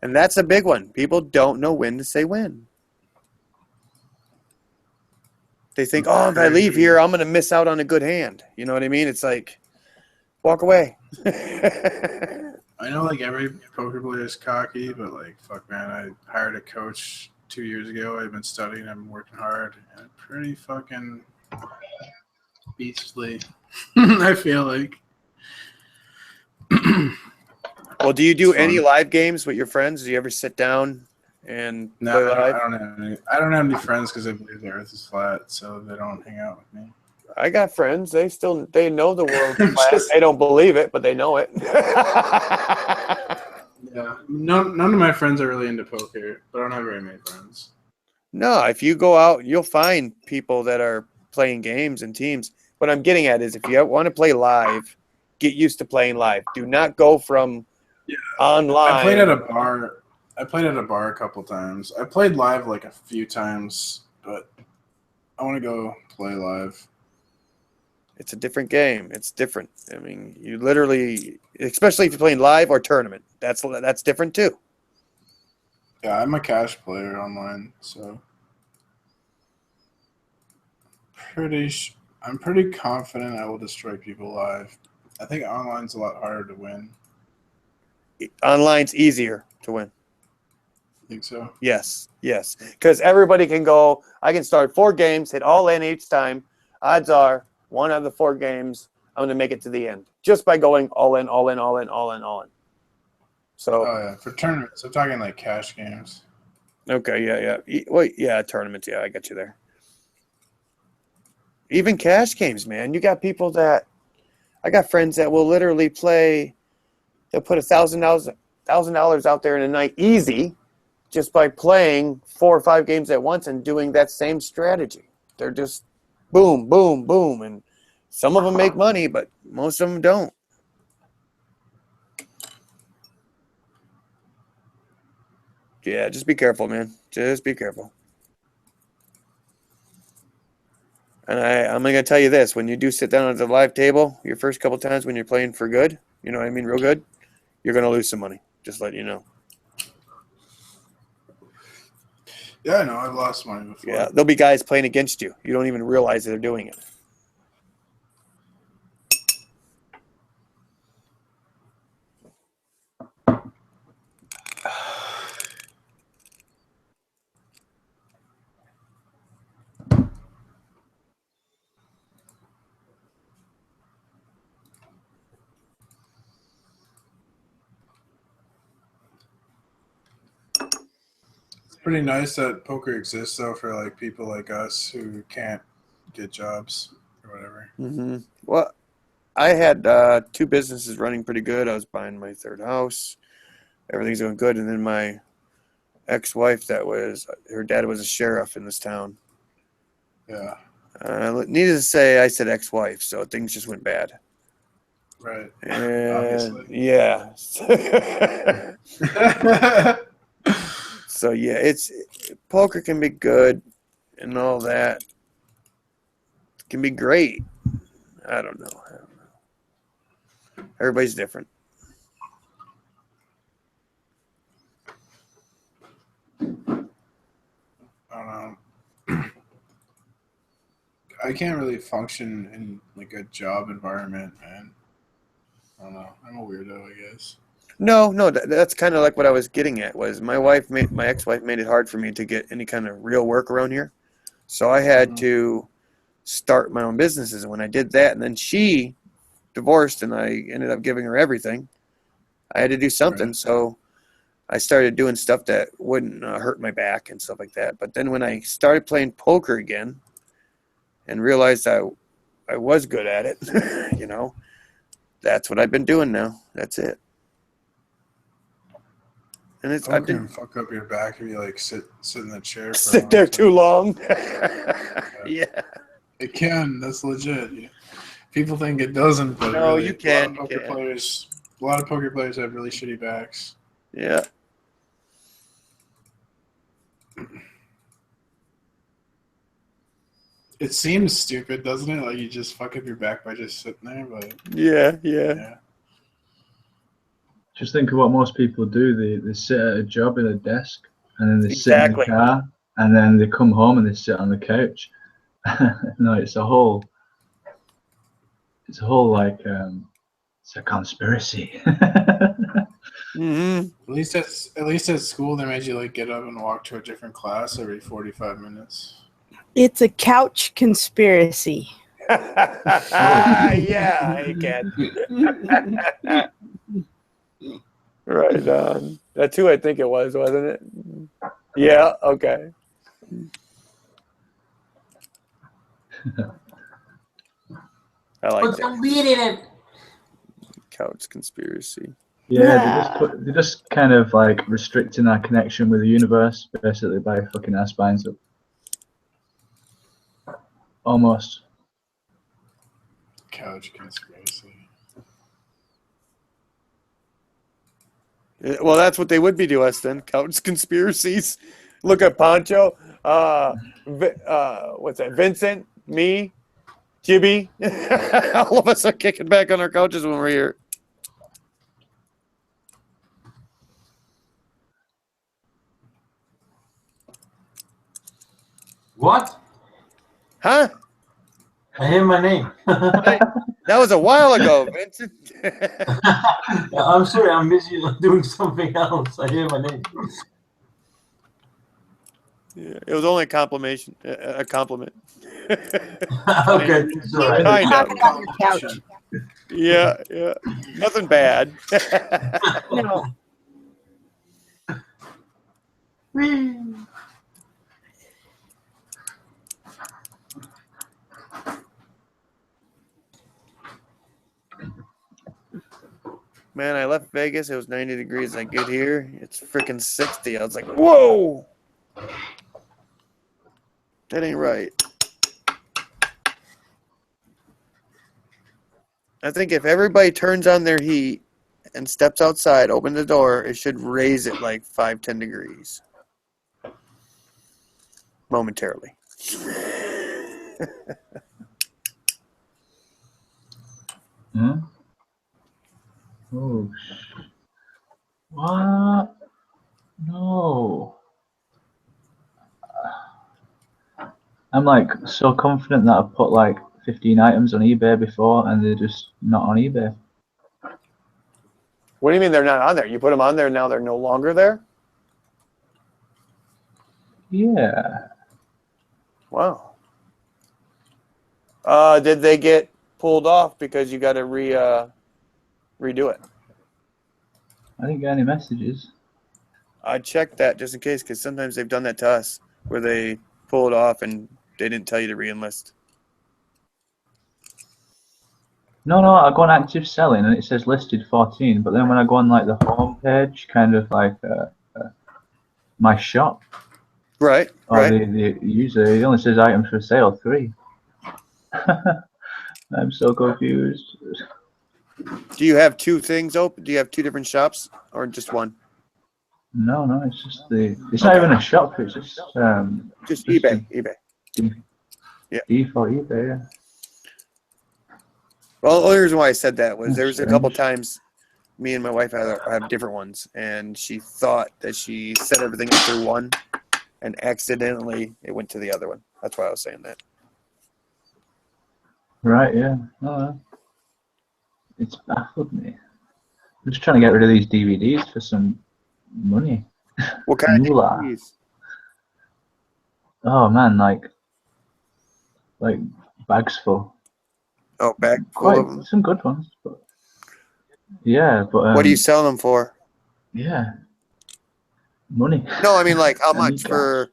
And that's a big one. People don't know when to say when. They think, oh, if I leave here, I'm going to miss out on a good hand. You know what I mean? It's like, walk away. I know, like, every poker player is cocky, but, like, fuck, man, I hired a coach 2 years ago. I've been studying. I'm working hard. And I'm pretty fucking beastly, I feel like. Well, do you do It's fun. any live games with your friends? Do you ever sit down and No, play I live? don't have any. I don't have any friends because they believe the Earth is flat, so they don't hang out with me. I got friends. They know the world's flat. Just- They don't believe it, but they know it. Yeah, none of my friends are really into poker, but I don't have very many friends. No, if you go out, you'll find people that are playing games and teams. What I'm getting at is if you want to play live, get used to playing live. Do not go from online. I played at a bar. A couple times. I played live like a few times, but I want to go play live. It's a different game. It's different. I mean, you literally, especially if you're playing live or tournament, that's different too. Yeah, I'm a cash player online, so I'm pretty confident I will destroy people live. I think online's a lot harder to win. Online's easier to win. Think so? Yes, because everybody can go. I can start 4 games, hit all in each time. Odds are, one out of the 4 games, I'm going to make it to the end just by going all in, all in, all in, all in, all in. So, Oh yeah, for tournaments, I'm talking like cash games. okay, yeah. Well, yeah, tournaments. Yeah, I got you there. Even cash games, man. You got people that I got friends that will literally play. They'll put $1,000 out there in a night easy, just by playing 4 or 5 games at once and doing that same strategy. They're just boom, boom, boom, and some of them make money, but most of them don't. Yeah, just be careful, man. Just be careful. And I'm going to tell you this. When you do sit down at the live table, your first couple times when you're playing for good, you know what I mean, real good, you're going to lose some money. Just letting you know. Yeah, I know. I've lost money before. Yeah, there'll be guys playing against you. You don't even realize that they're doing it. Pretty nice that poker exists though for like people like us who can't get jobs or whatever. Mm-hmm. Well, I had 2 businesses running pretty good. I was buying my 3rd house. Everything's going good. And then my ex-wife, her dad was a sheriff in this town. Yeah. Needless to say, I said ex-wife, so things just went bad. Right. And Obviously. yeah. So yeah, poker can be good and all that. It can be great. I don't know. Everybody's different. I don't know. I can't really function in like a job environment, man. I don't know. I'm a weirdo, I guess. No, that's kind of like what I was getting at. Was my ex-wife made it hard for me to get any kind of real work around here, so I had to start my own businesses. And when I did that, and then she divorced, and I ended up giving her everything, I had to do something. Right. So I started doing stuff that wouldn't hurt my back and stuff like that. But then when I started playing poker again, and realized I was good at it, you know, that's what I've been doing now. That's it. And it's Poker can fuck up your back if you like sit in the chair. For sit there too long. Yeah. It can. That's legit. Yeah. People think it doesn't, but No, really, you can. A lot of poker players have really shitty backs. Yeah. It seems stupid, doesn't it? Like you just fuck up your back by just sitting there, but Yeah. Just think of what most people do. They sit at a job in a desk, and then they sit in the Exactly. car, and then they come home and they sit on the couch. No, it's a whole like it's a conspiracy. Mm-hmm. at least at school they made you like get up and walk to a different class every 45 minutes. It's a couch conspiracy. Yeah, you can. Right on. That's who I think it was, wasn't it? Yeah. Okay. I like Put that. some weed in it. Couch conspiracy. Yeah, they're just kind of like restricting our connection with the universe, basically by fucking our spines up. Almost. Couch conspiracy. Well, that's what they would be to us then. Couch conspiracies. Look at Poncho. What's that? Vincent, me, Jibby. All of us are kicking back on our couches when we're here. What? Huh? I hear my name. Hey, that was a while ago, Vincent. I'm sorry, I'm busy doing something else. I hear my name. Yeah, it was only a compliment. A compliment. Okay, sorry. Kind of. Talking on your couch. Yeah, yeah. Nothing bad. No. Man, I left Vegas. It was 90 degrees. I get here. It's freaking 60. I was like, whoa. That ain't right. I think if everybody turns on their heat and steps outside, open the door, it should raise it like 5-10 degrees. Momentarily. Hmm? Oh, what? No. I'm like so confident that I've put like 15 items on eBay before and they're just not on eBay. What do you mean they're not on there? You put them on there and now they're no longer there? Yeah. Wow. Did they get pulled off because you got to redo it? I didn't get any messages. I checked that just in case, because sometimes they've done that to us, where they pull it off and they didn't tell you to re-enlist. No, I go on active selling and it says listed 14, but then when I go on like the home page, kind of like my shop, Right, or right. the user, it only says items for sale 3. I'm so confused. Do you have 2 things open? Do you have 2 different shops or just one? No, it's just it's not even a shop, it's just eBay. eBay. Yeah. E for eBay, yeah. Well, the only reason why I said that was there was a Strange. couple times me and my wife have different ones, and she thought that she set everything up through one, and accidentally it went to the other one. That's why I was saying that. Right, yeah. Oh, it's baffled me. I'm just trying to get rid of these DVDs for some money. What kind of Moolah. DVDs? Oh man, like bags full. Oh, bag full Quite of them. some good ones, but yeah, but What are you selling them for? yeah, money. No, I mean like how I much need for?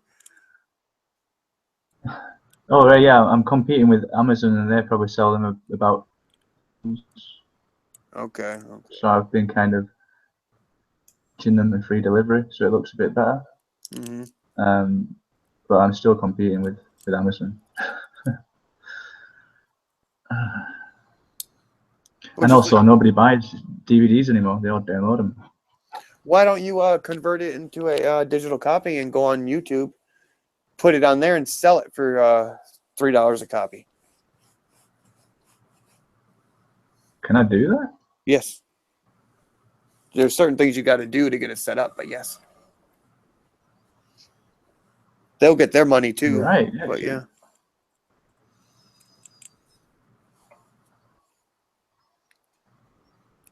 Oh right, yeah, I'm competing with Amazon, and they probably sell them about. Okay. So I've been kind of giving them a free delivery, so it looks a bit better. Mm-hmm. But I'm still competing with Amazon. And also, nobody buys DVDs anymore. They all download them. Why don't you convert it into a digital copy and go on YouTube, put it on there, and sell it for $3 a copy? Can I do that? Yes. There's certain things you got to do to get it set up, but yes. They'll get their money too. Right. But yeah.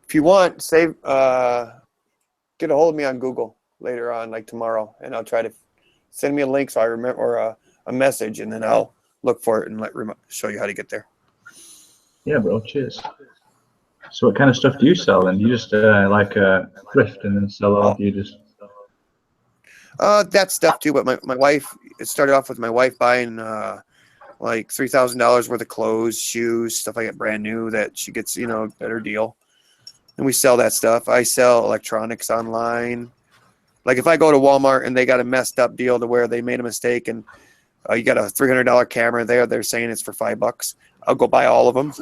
If you want, save get a hold of me on Google later on, like tomorrow, and I'll try to send me a link so I remember, or a message, and then I'll look for it and show you how to get there. Yeah, bro. Cheers. So what kind of stuff do you sell then? Do you just like thrift and then sell, or do you just? That stuff too, but my wife, it started off with my wife buying like $3,000 worth of clothes, shoes, stuff like that, brand new, that she gets, you know, better deal. And we sell that stuff. I sell electronics online. Like if I go to Walmart and they got a messed up deal to where they made a mistake and you got a $300 camera there, they're saying it's for $5. I'll go buy all of them,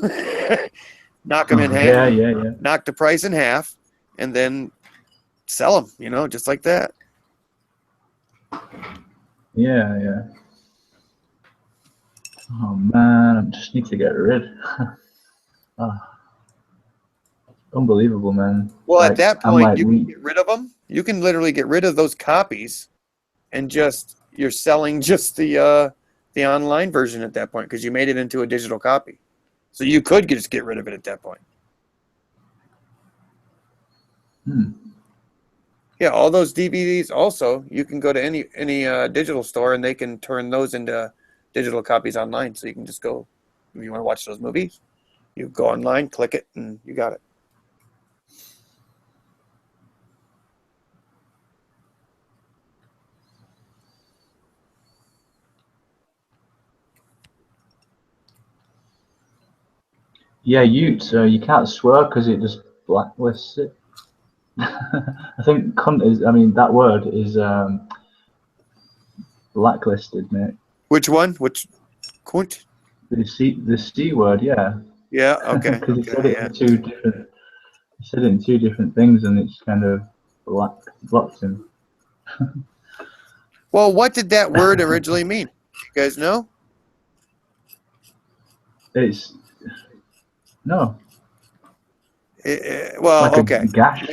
knock them in half, knock the price in half, and then sell them, you know, just like that. Yeah. Oh man, I just need to get rid. Unbelievable, man. Well, like, at that point, you can get rid of them. You can literally get rid of those copies, and just you're selling just the online version at that point because you made it into a digital copy. So you could just get rid of it at that point. Yeah, all those DVDs also, you can go to any digital store and they can turn those into digital copies online. So you can just go, if you want to watch those movies, you go online, click it, and you got it. Yeah, you can't swear because it just blacklists it. I think cunt is, I mean, that word is blacklisted, mate. Which one? Which cunt? The C word, yeah. Yeah, okay. Because he said it in two different. He said it in two different things, and it's kind of blocked him. Well, what did that word originally mean? You guys know? It's no. Well, like okay. Gash.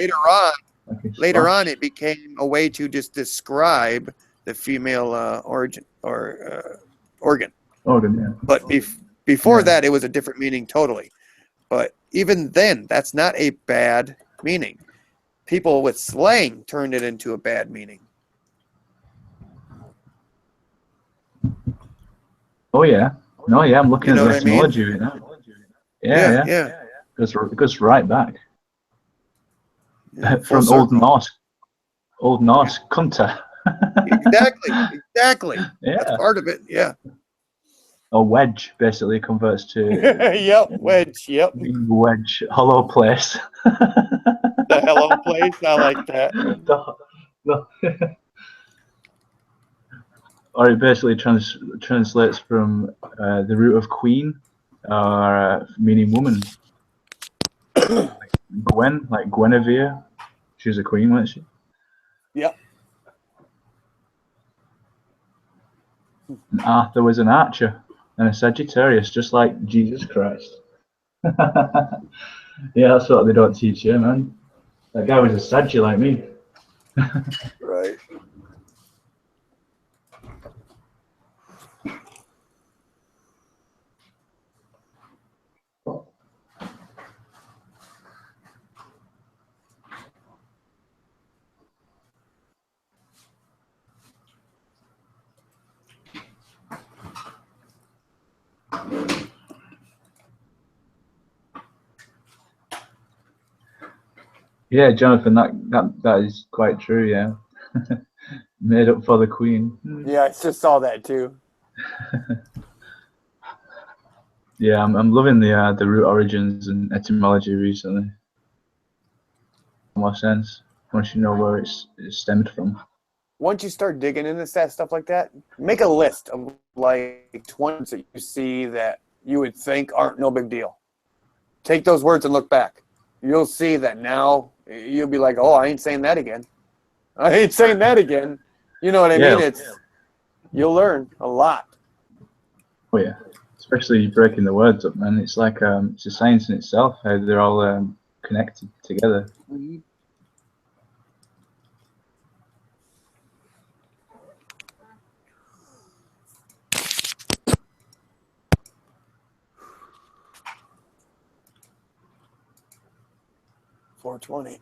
Later on, it became a way to just describe the female origin or organ. Organ, yeah. But before that, it was a different meaning totally. But even then, that's not a bad meaning. People with slang turned it into a bad meaning. Oh yeah. No, yeah. I'm looking at the etymology of it now. Yeah. It goes right back. Yeah, from Old Norse, kunta. Exactly. Yeah. That's part of it. Yeah. A wedge basically converts to. Yep, wedge. Yep. Wedge, hollow place. The hello place. I like that. Or it basically translates from the root of queen, or meaning woman. Gwen, like Guinevere, she was a queen, wasn't she? Yep. And Arthur was an archer and a Sagittarius, just like Jesus Christ. Yeah, that's what they don't teach you, man. That guy was a Saggy like me. Right. Yeah, Jonathan, that is quite true. Yeah, made up for the queen. Yeah, I just saw that too. Yeah, I'm loving the root origins and etymology recently. More sense once you know where it's stemmed from. Once you start digging into that stuff like that, make a list of like 20 that you see that you would think aren't no big deal. Take those words and look back. You'll see that now. You'll be like, oh, I ain't saying that again. I ain't saying that again. You know what I mean? You'll learn a lot. Oh yeah, especially breaking the words up, man. It's like it's a science in itself. How they're all connected together. Mm-hmm. $4.20.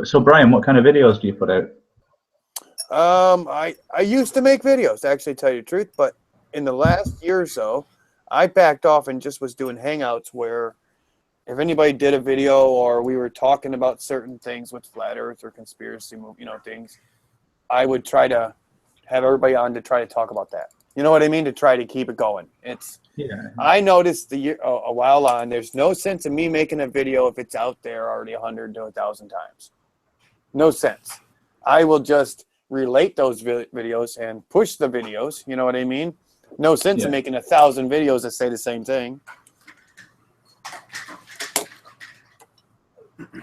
So Brian, what kind of videos do you put out? I used to make videos, to actually tell you the truth, but in the last year or so, I backed off and just was doing Hangouts where if anybody did a video or we were talking about certain things with flat earth or conspiracy, things, I would try to have everybody on to try to talk about that. You know what I mean? To try to keep it going. I noticed a while on, there's no sense in me making a video if it's out there already 100 to 1,000 times. No sense. I will just relate those videos and push the videos. You know what I mean? No sense in making 1,000 videos that say the same thing.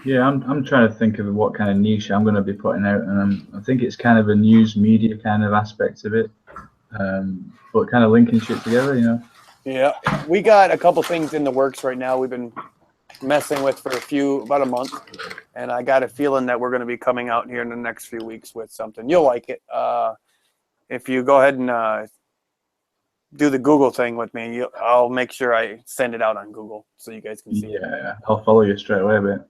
Yeah, I'm trying to think of what kind of niche I'm going to be putting out, and I think it's kind of a news media kind of aspect of it, but kind of linking shit together, you know. Yeah, we got a couple things in the works right now. We've been messing with for about a month, and I got a feeling that we're going to be coming out here in the next few weeks with something. You'll like it. If you go ahead and do the Google thing with me, I'll make sure I send it out on Google so you guys can see it. Yeah, I'll follow you straight away, but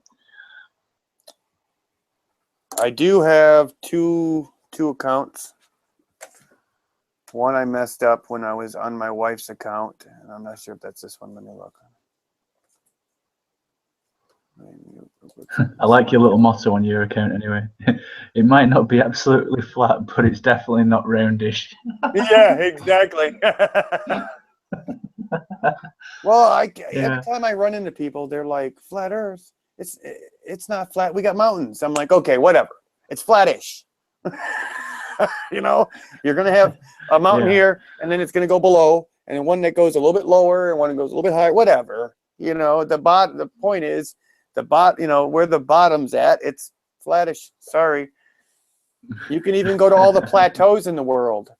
I do have two accounts. One I messed up when I was on my wife's account, and I'm not sure if that's this one. Let me look. I like your little motto on your account anyway. It might not be absolutely flat, but it's definitely not roundish. Yeah, exactly. Well, every time I run into people, they're like, flat earth. It's not flat. We got mountains. I'm like, okay, whatever. It's flattish. You know, you're going to have a mountain here, and then it's going to go below, and then one that goes a little bit lower, and one that goes a little bit higher, whatever. You know, the point is, where the bottom's at, it's flattish. Sorry. You can even go to all the plateaus in the world.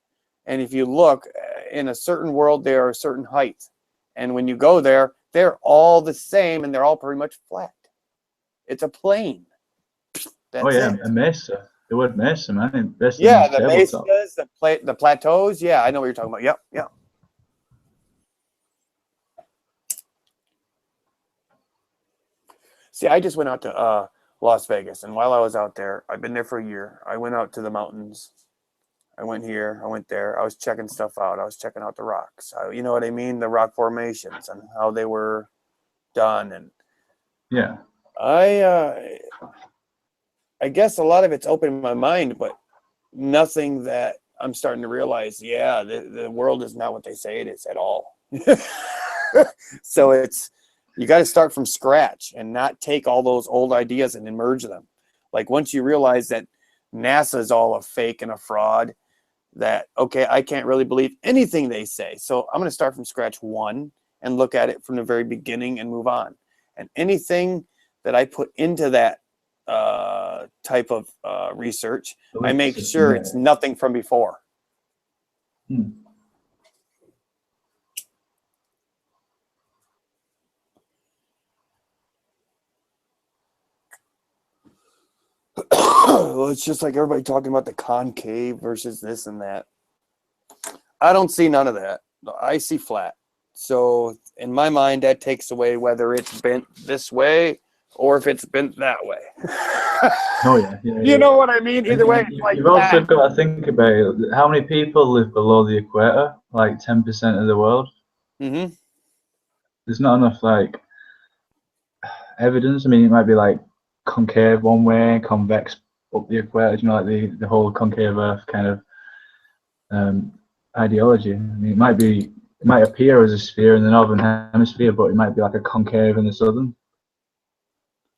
And if you look in a certain world, there are a certain height. And when you go there, they're all the same, and they're all pretty much flat. It's a plane. That's it. A mesa. The word mesa, man. Yeah, the mesas, the plateaus. Yeah, I know what you're talking about. Yep. See, I just went out to Las Vegas, and while I was out there, I've been there for a year. I went out to the mountains. I went here. I went there. I was checking stuff out. I was checking out the rocks. You know what I mean? The rock formations and how they were done. And yeah, I guess a lot of it's opened my mind, but nothing that I'm starting to realize, the world is not what they say it is at all. So you got to start from scratch and not take all those old ideas and merge them. Like once you realize that NASA is all a fake and a fraud, that, okay, I can't really believe anything they say. So I'm going to start from scratch one and look at it from the very beginning and move on. And anything that I put into that type of research, I make sure it's nothing from before. Well, it's just like everybody talking about the concave versus this and that. I don't see none of that. I see flat. So in my mind, that takes away whether it's bent this way or if it's bent that way. You know what I mean? Either way, it's like you've also got to think about how many people live below the equator, like 10% of the world. Mm-hmm. There's not enough evidence. I mean, it might be like concave one way, convex up the equator, you know, like the whole concave Earth kind of ideology. I mean, it might appear as a sphere in the northern hemisphere, but it might be like a concave in the southern.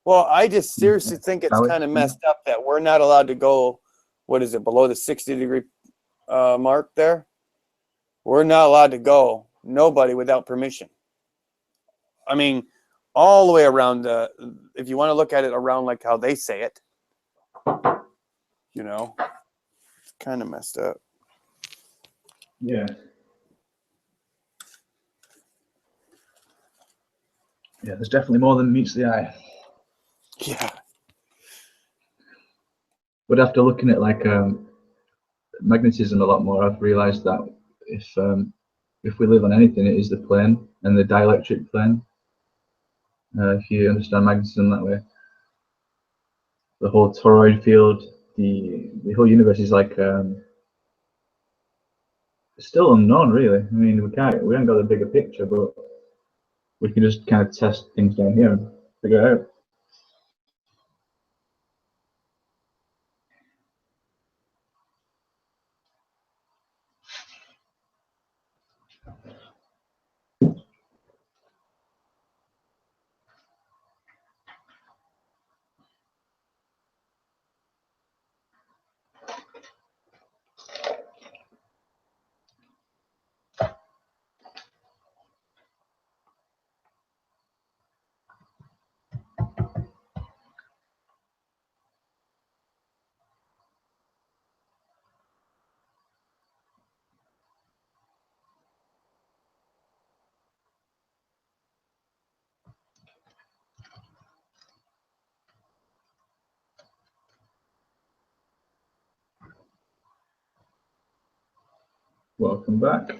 Well, I just seriously think it's kind of messed up that we're not allowed to go, what is it, below the 60-degree mark there? We're not allowed to go, nobody without permission. I mean, all the way around, if you want to look at it around like how they say it, you know, it's kind of messed up. Yeah. Yeah, there's definitely more than meets the eye. Yeah. But after looking at magnetism a lot more, I've realized that if we live on anything, it is the plane and the dielectric plane. If you understand magnetism that way, the whole toroid field, the whole universe is like a It's still unknown, really. I mean, we haven't got the bigger picture, but we can just kind of test things down here and figure it out. Welcome back.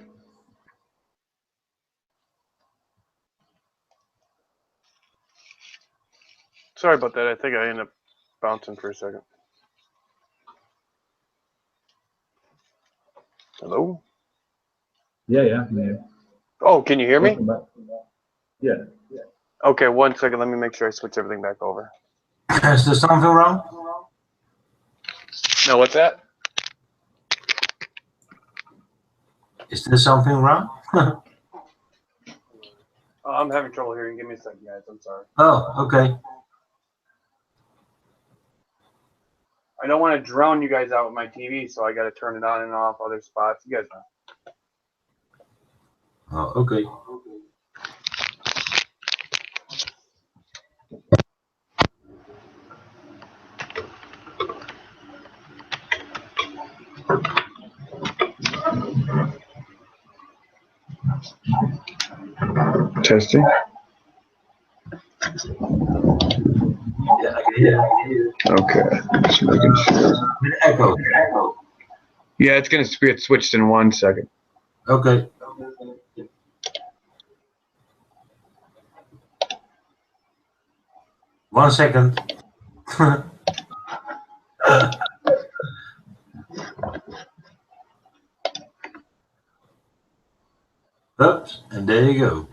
Sorry about that. I think I ended up bouncing for a second. Hello? Yeah. Oh, can you hear me? Welcome back. Yeah. Okay, 1 second. Let me make sure I switch everything back over. Is there something wrong? No, what's that? Is there something wrong? Oh, I'm having trouble hearing. Give me a second, guys. I'm sorry. Oh, okay. I don't want to drown you guys out with my TV, so I got to turn it on and off other spots. You guys know. Oh, okay. Testing. Yeah, I can hear. Okay. Just making sure. With echo. Yeah, it's gonna get switched in 1 second. Okay. One second. Oops, and there you go.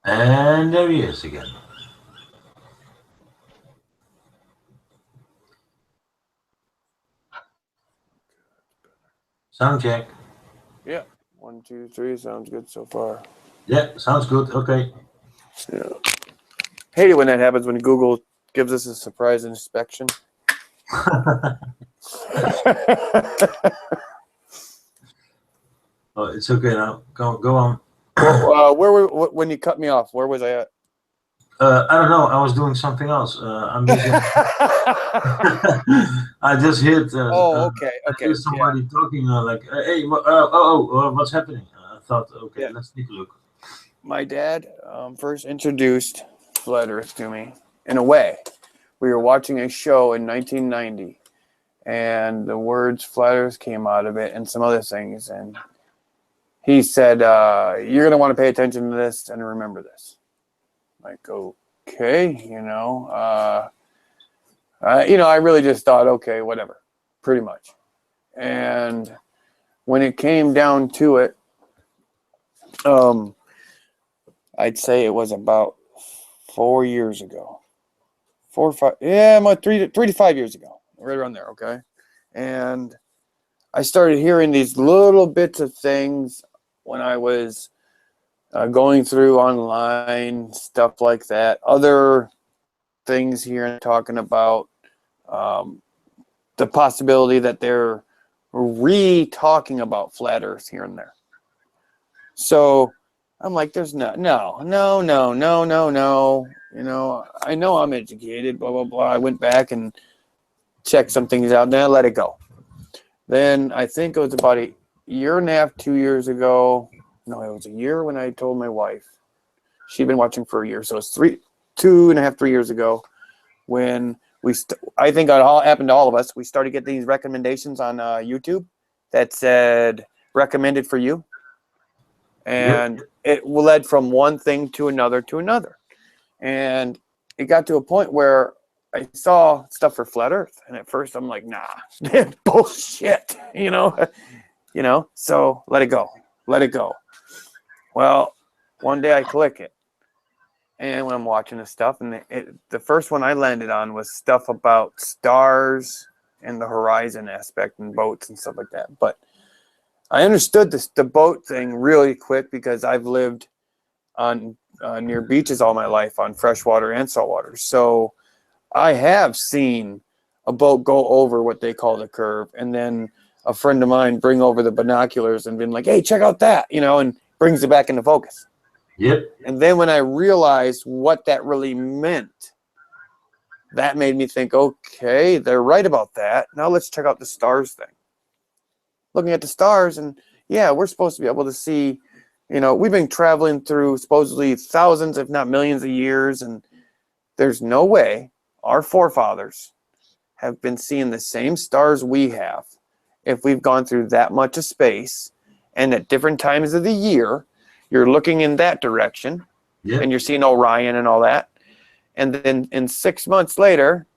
And there he is again. Sound check. Yeah. 1, 2, 3. Sounds good so far. Yeah, sounds good. Okay. Yeah. Hate it when that happens, when Google gives us a surprise inspection. Oh, it's okay now. Go on. When you cut me off, where was I at? I don't know. I was doing something else. I'm busy. I just hit. Okay. Here's somebody talking like, "Hey, what's happening?" I thought, okay, Yeah. let's take a look. My dad first introduced Flat Earth to me in a way. We were watching a show in 1990, and the words Flat Earth came out of it and some other things. And he said, you're going to want to pay attention to this and remember this. Like, okay, I really just thought, okay, whatever, pretty much. And when it came down to it, I'd say it was about 4 years ago. 4 or 5, about 3 to 5 years ago, right around there, okay? And I started hearing these little bits of things when I was going through online, stuff like that. Other things here talking about the possibility that they're re-talking about Flat Earth here and there. So I'm like, there's no. I know I'm educated, blah, blah, blah. I went back and checked some things out, and then I let it go. Then I think it was about a year and a half, 2 years ago. No, it was a year when I told my wife. She'd been watching for a year. So it's 2.5, 3 years ago when I think it all happened to all of us. We started getting these recommendations on YouTube that said recommended for you. And it led from one thing to another, and it got to a point where I saw stuff for flat Earth, and at first I'm like, nah, bullshit, you know. So let it go. Well, one day I click it, and when I'm watching this stuff, and the first one I landed on was stuff about stars and the horizon aspect and boats and stuff like that. But I understood the boat thing really quick because I've lived on near beaches all my life, on freshwater and saltwater. So I have seen a boat go over what they call the curve, and then a friend of mine bring over the binoculars and been like, hey, check out that, and brings it back into focus. Yep. And then when I realized what that really meant, that made me think, okay, they're right about that. Now let's check out the stars thing. Looking at the stars, and yeah, we're supposed to be able to see, we've been traveling through supposedly thousands, if not millions of years, and there's no way our forefathers have been seeing the same stars we have if we've gone through that much of space, and at different times of the year, you're looking in that direction, and you're seeing Orion and all that. And then in 6 months later,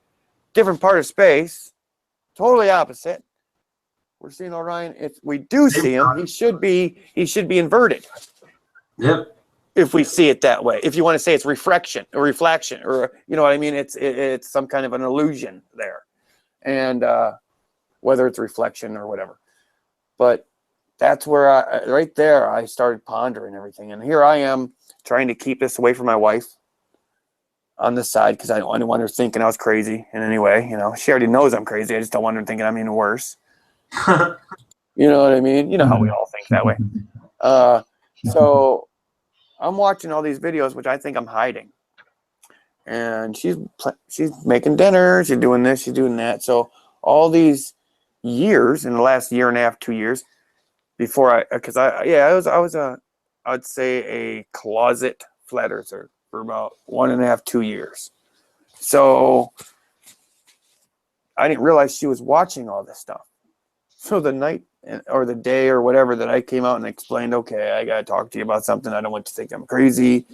different part of space, totally opposite. We're seeing Orion. If we do see him, he should be inverted. Yep. If we see it that way, if you want to say it's reflection, or you know what I mean, it's some kind of an illusion there, and whether it's reflection or whatever. But that's where right there I started pondering everything, and here I am trying to keep this away from my wife on the side because I don't want her thinking I was crazy in any way. She already knows I'm crazy. I just don't want her thinking I'm even worse. You know what I mean? You know how we all think that way. So I'm watching all these videos, which I think I'm hiding. And she's making dinner. She's doing this. She's doing that. So all these years, in the last year and a half, 2 years, before I was I'd say a closet flat earther for about 1.5, 2 years. So I didn't realize she was watching all this stuff. So the night or the day or whatever that I came out and explained, okay, I got to talk to you about something. I don't want you to think I'm crazy.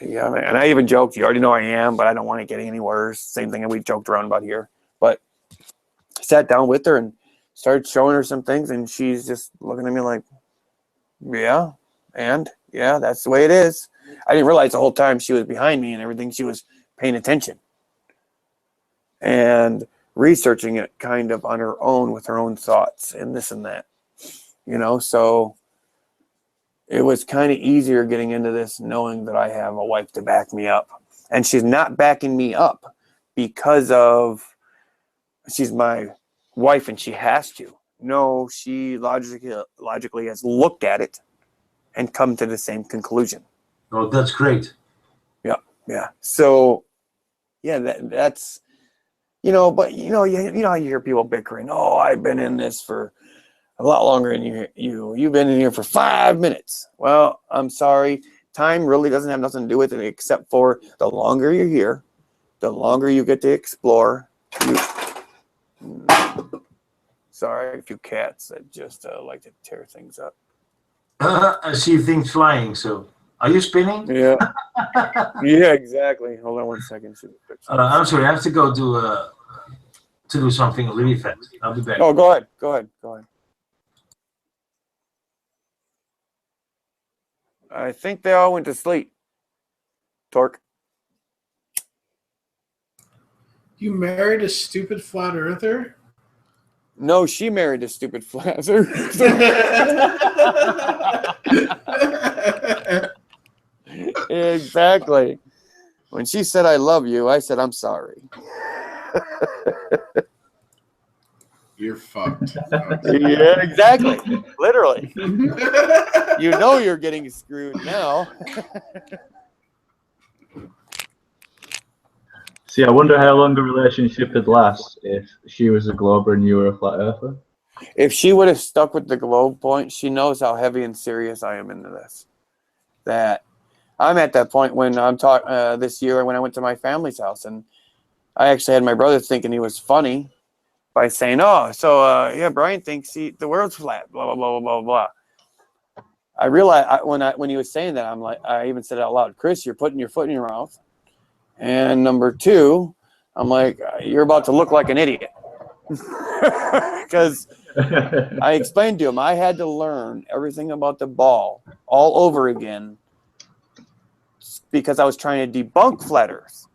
Yeah, and I even joked, you already know I am, but I don't want it getting any worse. Same thing that we joked around about here. But I sat down with her and started showing her some things, and she's just looking at me like, yeah, and yeah, that's the way it is. I didn't realize the whole time she was behind me and everything. She was paying attention and researching it kind of on her own with her own thoughts and this and that, so it was kind of easier getting into this knowing that I have a wife to back me up. And she's not backing me up because of she's my wife and she has to. No, she logically has looked at it and come to the same conclusion. Oh, that's great. Yeah. So, yeah, that's, but you know how you hear people bickering. Oh, I've been in this for a lot longer than you've been in here for 5 minutes. Well, I'm sorry. Time really doesn't have nothing to do with it, except for the longer you're here, the longer you get to explore. Sorry, a few cats that just like to tear things up. I see things flying. So, are you spinning? Yeah. Yeah, exactly. Hold on 1 second. I'm sorry. I have to go to do something really fast. I'll be back. Oh, go ahead. I think they all went to sleep. Torque. You married a stupid flat earther? No, she married a stupid flat earther. Exactly. When she said I love you, I said I'm sorry. You're fucked. Yeah, exactly. Literally. You're getting screwed now. See, I wonder how long a relationship would last if she was a glober and you were a flat earther. If she would have stuck with the globe point, she knows how heavy and serious I am into this. That I'm at that point when I'm talking this year when I went to my family's house, and I actually had my brother thinking he was funny by saying, "Oh, so yeah, Brian thinks the world's flat." Blah blah blah blah blah blah. I realized when he was saying that, I'm like, I even said it out loud, Chris, you're putting your foot in your mouth. And number two, I'm like, you're about to look like an idiot. Because I explained to him I had to learn everything about the ball all over again because I was trying to debunk flat Earth.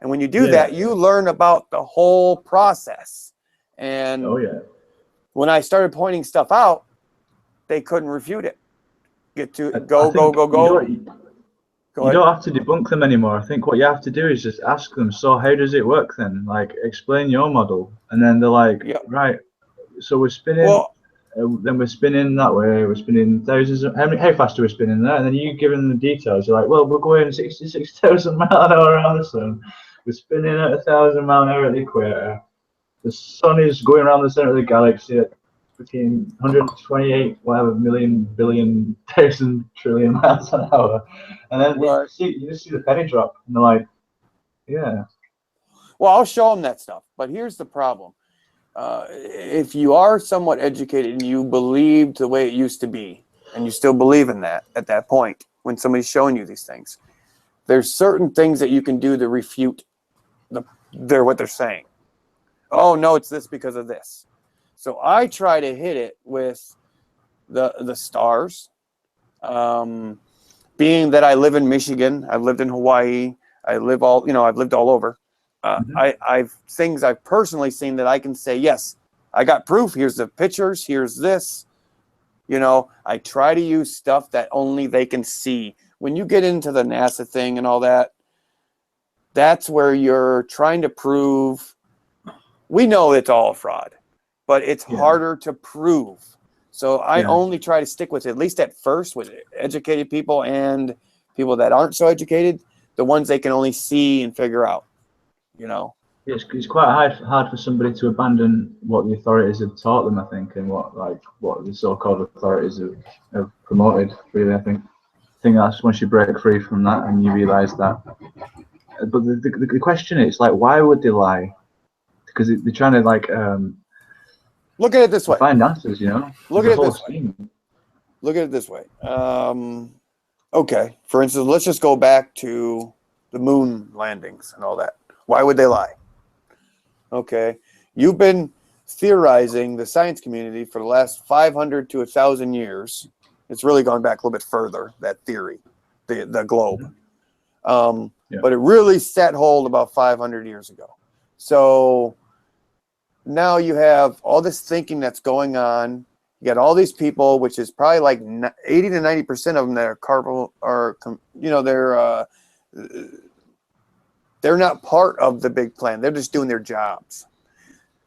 And when you do that, you learn about the whole process. And when I started pointing stuff out, they couldn't refute it. Go You don't have to debunk them anymore. I think what you have to do is just ask them, so how does it work then? Like, explain your model. And then they're like, right, so we're spinning, then we're spinning that way, we're spinning thousands of, how fast are we spinning there? And then you give them the details. You're like, well, we're going 66,000 miles an hour around the sun. We're spinning at 1,000 miles an hour at the equator. The sun is going around the center of the galaxy at between 128 whatever million billion thousand trillion miles an hour, and then you just see the penny drop, and they're like, yeah. Well, I'll show them that stuff, but here's the problem: if you are somewhat educated and you believed the way it used to be, and you still believe in that at that point when somebody's showing you these things, there's certain things that you can do to refute what they're saying. Oh no, it's this because of this. So I try to hit it with the stars. Being that I live in Michigan, I've lived in Hawaii, I've lived all over. I've things I've personally seen that I can say, yes, I got proof. Here's the pictures. Here's this. I try to use stuff that only they can see. When you get into the NASA thing and all that, that's where you're trying to prove. We know it's all a fraud, but it's harder to prove. So I only try to stick with, at least at first, with educated people and people that aren't so educated, the ones they can only see and figure out, It's quite hard for somebody to abandon what the authorities have taught them, I think, and what the so-called authorities have promoted, really, I think. That's once you break free from that and you realise that. But the question is, like, why would they lie? Because they're trying to, like... Look at it this way. Find answers, Look at it this way. Look at it this way. Okay, for instance, let's just go back to the moon landings and all that. Why would they lie? Okay, you've been theorizing the science community for the last 500 to 1,000 years. It's really gone back a little bit further, that theory, the globe. But it really set hold about 500 years ago. So now you have all this thinking that's going on. You got all these people, which is probably like 80 to 90% of them that are they're not part of the big plan. They're just doing their jobs.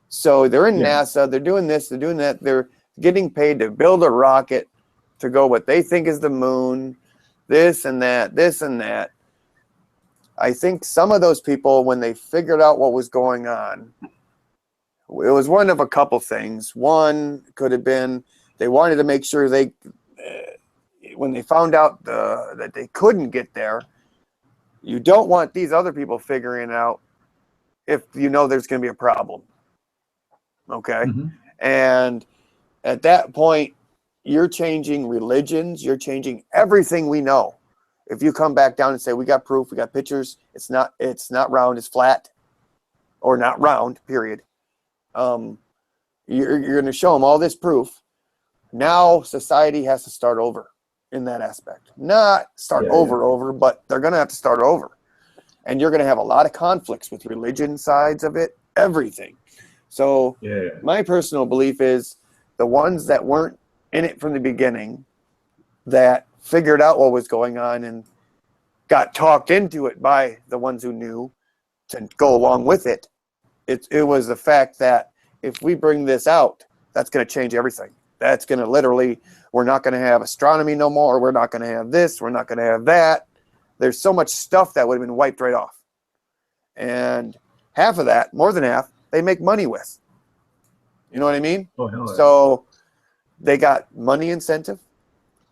So they're in NASA. They're doing this. They're doing that. They're getting paid to build a rocket to go what they think is the moon, this and that, this and that. I think some of those people, when they figured out what was going on, it was one of a couple things. One could have been they wanted to make sure when they found out that they couldn't get there, you don't want these other people figuring out if there's going to be a problem. Okay? And at that point, you're changing religions. You're changing everything we know. If you come back down and say, we got proof, we got pictures, it's not round, it's flat, or not round, period. You're going to show them all this proof. Now society has to start over in that aspect. Not start over, but they're going to have to start over. And you're going to have a lot of conflicts with religion sides of it, everything. So my personal belief is the ones that weren't in it from the beginning, that figured out what was going on and got talked into it by the ones who knew to go along with it. It was the fact that if we bring this out, that's going to change everything. That's going to literally, we're not going to have astronomy no more. We're not going to have this. We're not going to have that. There's so much stuff that would have been wiped right off. And half of that, more than half, they make money with. You know what I mean? Oh, hell yeah. So they got money incentive.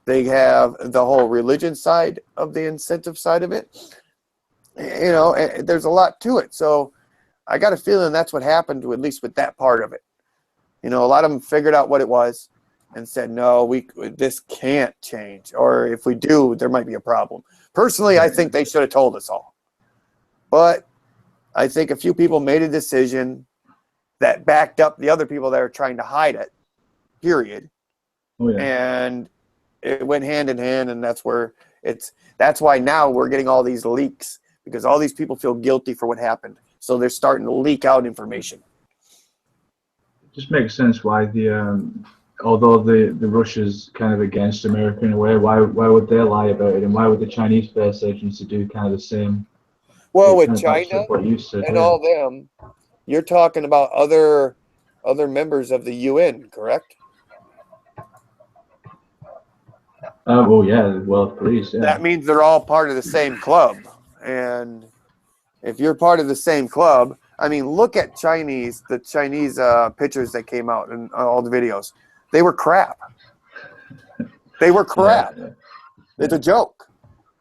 They have the whole religion side of the incentive side of it. There's a lot to it. So I got a feeling that's what happened, at least with that part of it. A lot of them figured out what it was. and said, no, this can't change, or if we do, there might be a problem. Personally, I think they should have told us all. But I think a few people made a decision that backed up the other people that are trying to hide it, period. Oh, yeah. And it went hand in hand, and that's why now we're getting all these leaks, because all these people feel guilty for what happened. So they're starting to leak out information. It just makes sense why although the Russia's kind of against America in a way, why would they lie about it, and why would the Chinese space agency do kind of the same? Well, with kind of backs China up what you said, and yeah. all them, you're talking about other members of the UN, correct? Well, yeah, the world police. Yeah. That means they're all part of the same club. And if you're part of the same club, I mean, look at the Chinese pictures that came out and all the videos. They were crap. They were crap. Yeah. It's a joke.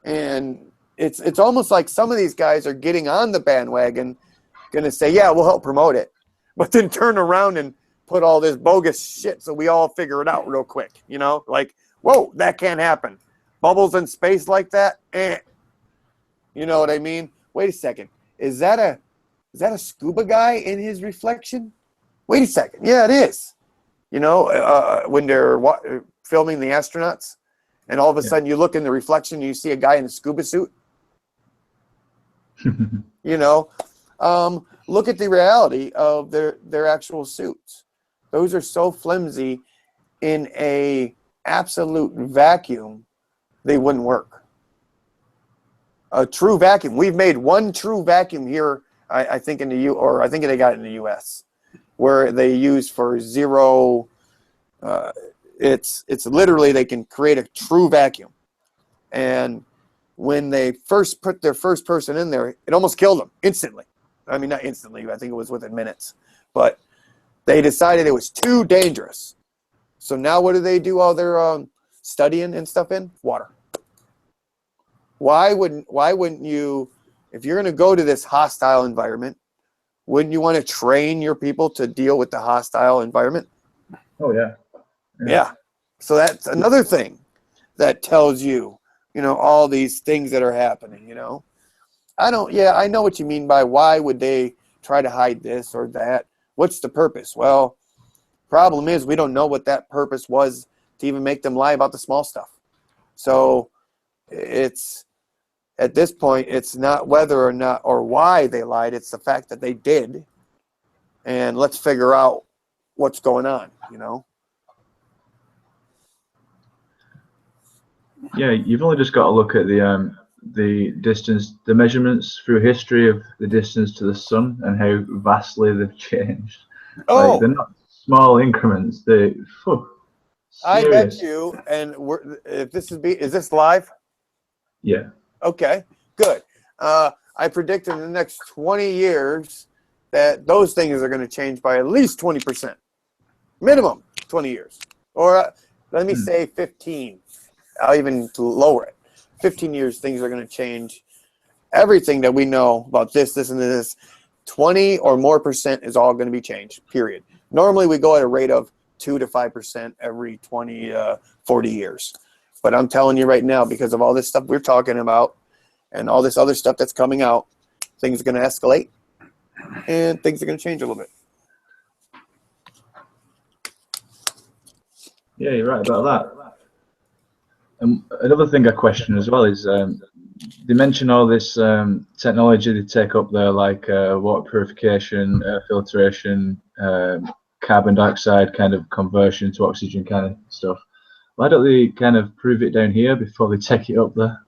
And it's almost like some of these guys are getting on the bandwagon, going to say, yeah, we'll help promote it, but then turn around and put all this bogus shit so we all figure it out real quick. You know, like, whoa, that can't happen. Bubbles in space like that? You know what I mean? Wait a second. Is that a scuba guy in his reflection? Wait a second. Yeah, it is. You know, when they're filming the astronauts, and all of a sudden you look in the reflection and you see a guy in a scuba suit. You know, look at the reality of their actual suits. Those are so flimsy, in a absolute vacuum, they wouldn't work. A true vacuum. We've made one true vacuum here, I think in the I think they got it in the US, where they use for zero. It's literally they can create a true vacuum, and when they first put their first person in there, it almost killed them instantly. I mean, not instantly. I think it was within minutes, but they decided it was too dangerous. So now what do all their studying and stuff in? Water. Why wouldn't you, if you're going to go to this hostile environment, wouldn't you want to train your people to deal with the hostile environment? Oh, yeah. Yeah. So that's another thing that tells you, you know, all these things that are happening, you know. I know what you mean by why would they try to hide this or that. What's the purpose? Well, problem is we don't know what that purpose was to even make them lie about the small stuff. So it's, at this point, it's not whether or not or why they lied. It's the fact that they did. And let's figure out what's going on, you know. Yeah, you've only just got to look at the distance, the measurements through history of the distance to the sun and how vastly they've changed. Oh, like, they're not small increments. I bet you. And if this is this live? Yeah. Okay, good. I predict in the next 20 years that those things are going to change by at least 20%, minimum 20 years, or let me say 15. I'll even lower it. 15 years, things are going to change. Everything that we know about this, and this, 20 or more % is all going to be changed, period. Normally, we go at a rate of 2 to 5% every 20, 40 years. But I'm telling you right now, because of all this stuff we're talking about and all this other stuff that's coming out, things are going to escalate and things are going to change a little bit. Yeah, you're right about that. Another thing I question as well is they mention all this technology they take up there, like water purification, air filtration, carbon dioxide kind of conversion to oxygen kind of stuff. Why don't they kind of prove it down here before they take it up there?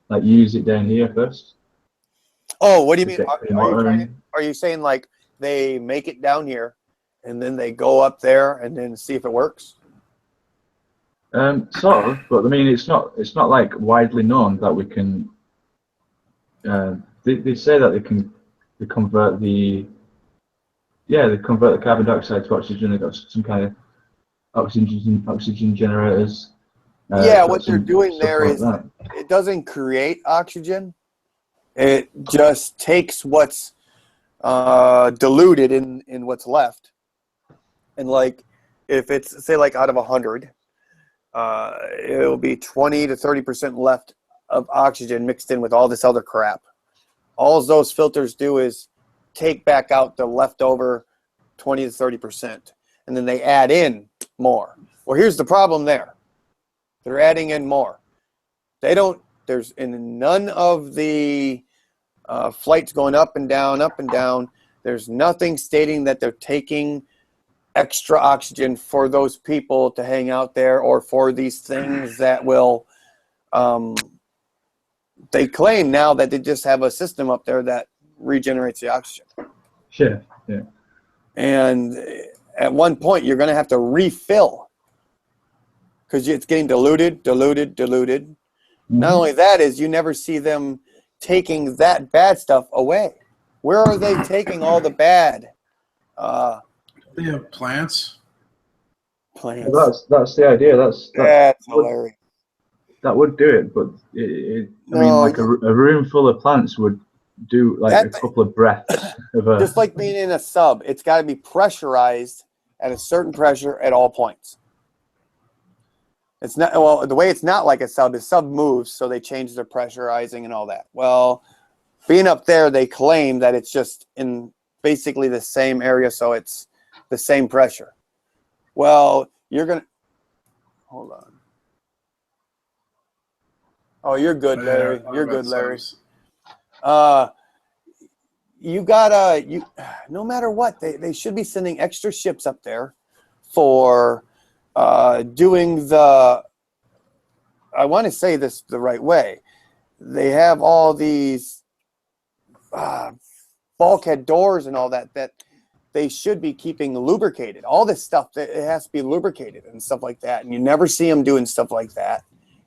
Like use it down here first? Oh, what do you mean? Are you saying like they make it down here and then they go up there and then see if it works? Sort of, but I mean, it's not like widely known that we can. They say that they convert the carbon dioxide to oxygen. They've got some kind of oxygen generators. What they're doing there is it doesn't create oxygen. It just takes what's diluted in what's left, and like if it's say like out of 100, it'll be 20 to 30% left of oxygen mixed in with all this other crap. All those filters do is take back out the leftover 20 to 30%, and then they add in more. Well, here's the problem there. They're adding in more. They don't, there's in none of the flights going up and down, there's nothing stating that they're taking extra oxygen for those people to hang out there or for these things that will, they claim now that they just have a system up there that regenerates the oxygen. Yeah, yeah. And at one point, you're going to have to refill because it's getting diluted. Mm-hmm. Not only that is you never see them taking that bad stuff away. Where are they taking all the bad? They have plants. Plants. That's the idea. That's hilarious. That would do it, but I mean, like a room full of plants would do like a couple of breaths of a. Just like being in a sub, it's got to be pressurized at a certain pressure at all points. It's not, well, the way it's not like a sub is sub moves, so they change their pressurizing and all that. Well, being up there, they claim that it's just in basically the same area, so it's the same pressure. Well, you're going to, hold on. Oh, you're good, Larry. You're good, Larry. You gotta, no matter what, they should be sending extra ships up there for doing the, I want to say this the right way. They have all these bulkhead doors and all that they should be keeping lubricated. All this stuff, it has to be lubricated and stuff like that. And you never see them doing stuff like that.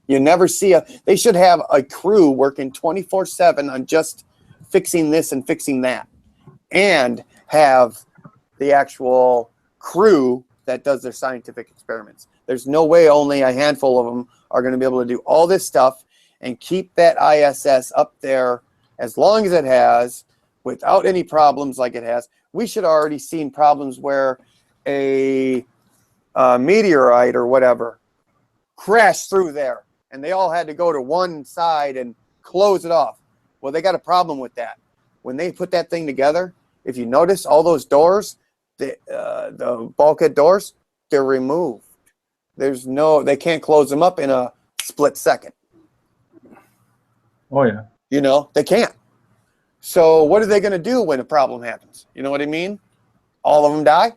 You never see they should have a crew working 24/7 on just fixing this and fixing that, and have the actual crew that does their scientific experiments. There's no way only a handful of them are going to be able to do all this stuff and keep that ISS up there as long as it has without any problems like it has. We should have already seen problems where a meteorite or whatever crashed through there and they all had to go to one side and close it off. Well, they got a problem with that. When they put that thing together, if you notice all those doors, the bulkhead doors, they're removed. They can't close them up in a split second. Oh, yeah. You know, they can't. So what are they going to do when a problem happens? You know what I mean? All of them die?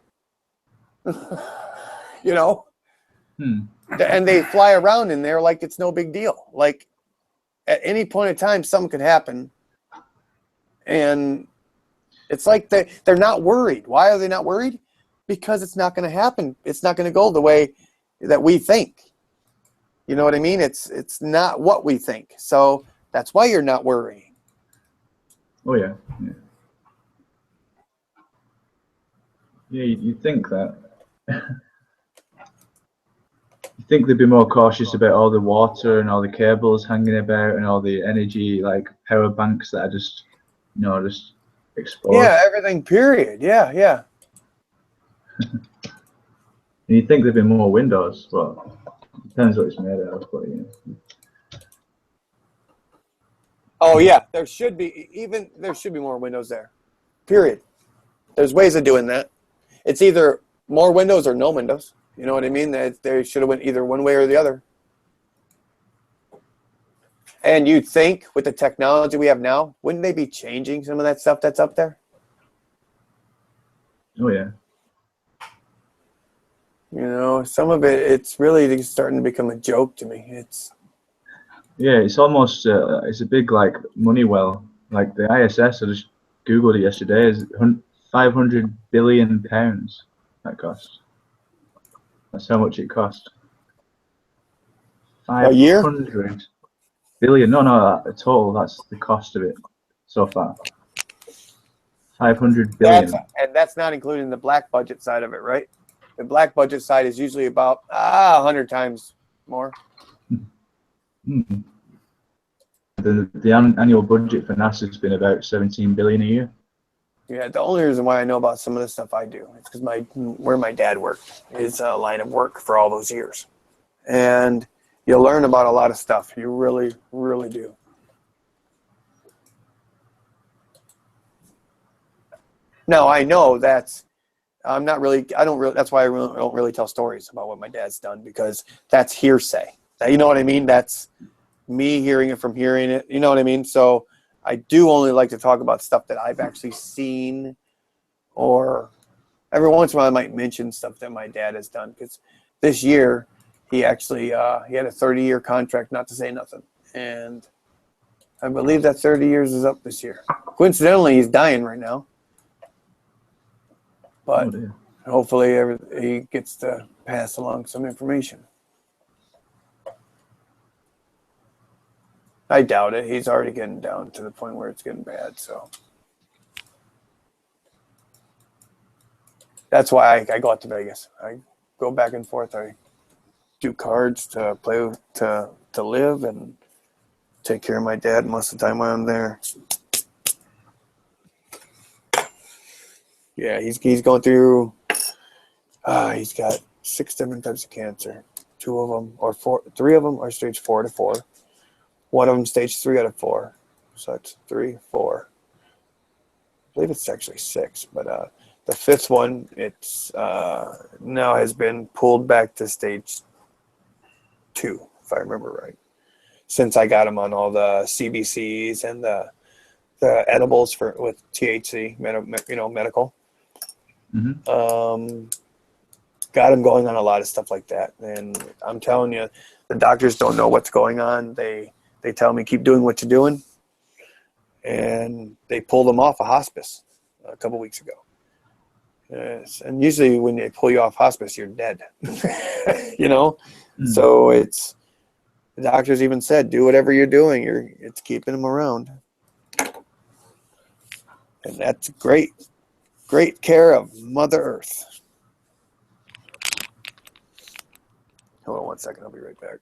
You know? And they fly around in there like it's no big deal. Like at any point in time, something could happen. And it's like they're not worried. Why are they not worried? Because it's not going to happen. It's not going to go the way that we think. You know what I mean? It's not what we think. So that's why you're not worrying. Oh, yeah. Yeah, you think that. You think they'd be more cautious about all the water and all the cables hanging about and all the energy, like power banks that are just, just exposed. Yeah, everything, period. Yeah. And you think there'd be more windows, well, depends what it's made out of, but Oh yeah, there should be more windows there. Period. There's ways of doing that. It's either more windows or no windows. You know what I mean? They should have went either one way or the other. And you'd think with the technology we have now, wouldn't they be changing some of that stuff that's up there? Oh yeah. You know, some of it's really starting to become a joke to me. Yeah, it's almost it's a big like money well. Like the ISS, I just googled it yesterday, is £500 billion that cost. That's how much it cost. A year? 500 billion. No, a total. That's the cost of it so far. 500 billion. And that's not including the black budget side of it, right? The black budget side is usually about 100 times more. Mm-hmm. The annual budget for NASA has been about 17 billion a year. Yeah, the only reason why I know about some of the stuff I do is because where my dad worked is a line of work for all those years. and you learn about a lot of stuff. You really, really do. Now, I know that's, I don't really, that's why I don't really tell stories about what my dad's done, because that's hearsay. You know what I mean? That's me hearing it from hearing it. You know what I mean? So I do only like to talk about stuff that I've actually seen, or every once in a while I might mention stuff that my dad has done, because this year he actually, he had a 30-year contract not to say nothing. And I believe that 30 years is up this year. Coincidentally, he's dying right now. But hopefully he gets to pass along some information. I doubt it. He's already getting down to the point where it's getting bad. So that's why I go out to Vegas. I go back and forth. I do cards to play to live and take care of my dad most of the time when I'm there. Yeah, he's going through. He's got 6 different types of cancer. 3 of them are stage 4 to 4. One of them stage 3 out of 4. So that's 3, 4. I believe it's actually 6, but the 5th one, it's now has been pulled back to stage 2, if I remember right. Since I got him on all the CBCs and the edibles with THC, medical. Mm-hmm. Got him going on a lot of stuff like that, and I'm telling you, the doctors don't know what's going on. They tell me keep doing what you're doing, and they pulled him off a hospice a couple weeks ago. Yes, and usually when they pull you off hospice, you're dead. You know, so it's the doctors even said do whatever you're doing. It's keeping him around, and that's great care of Mother Earth. Hold on one second. I'll be right back.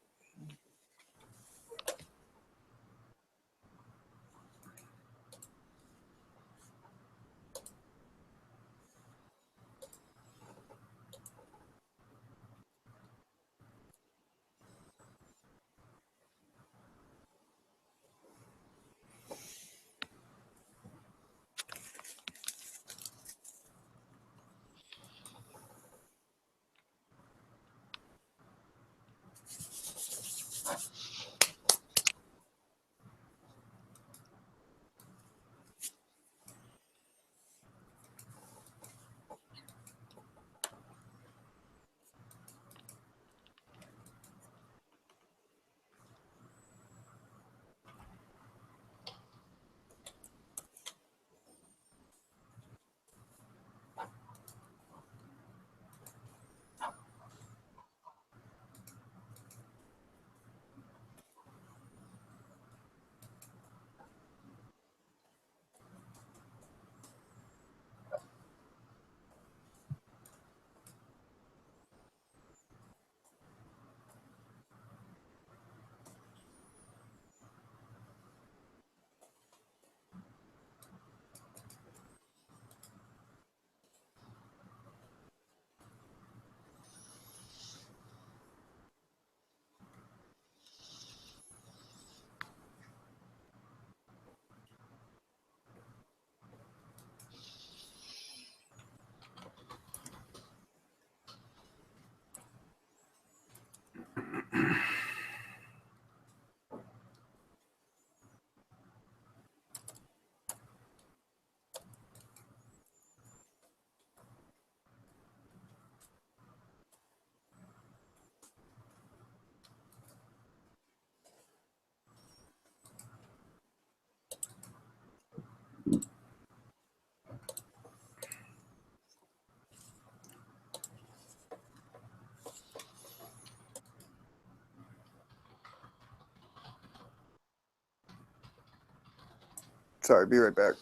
Sorry, be right back.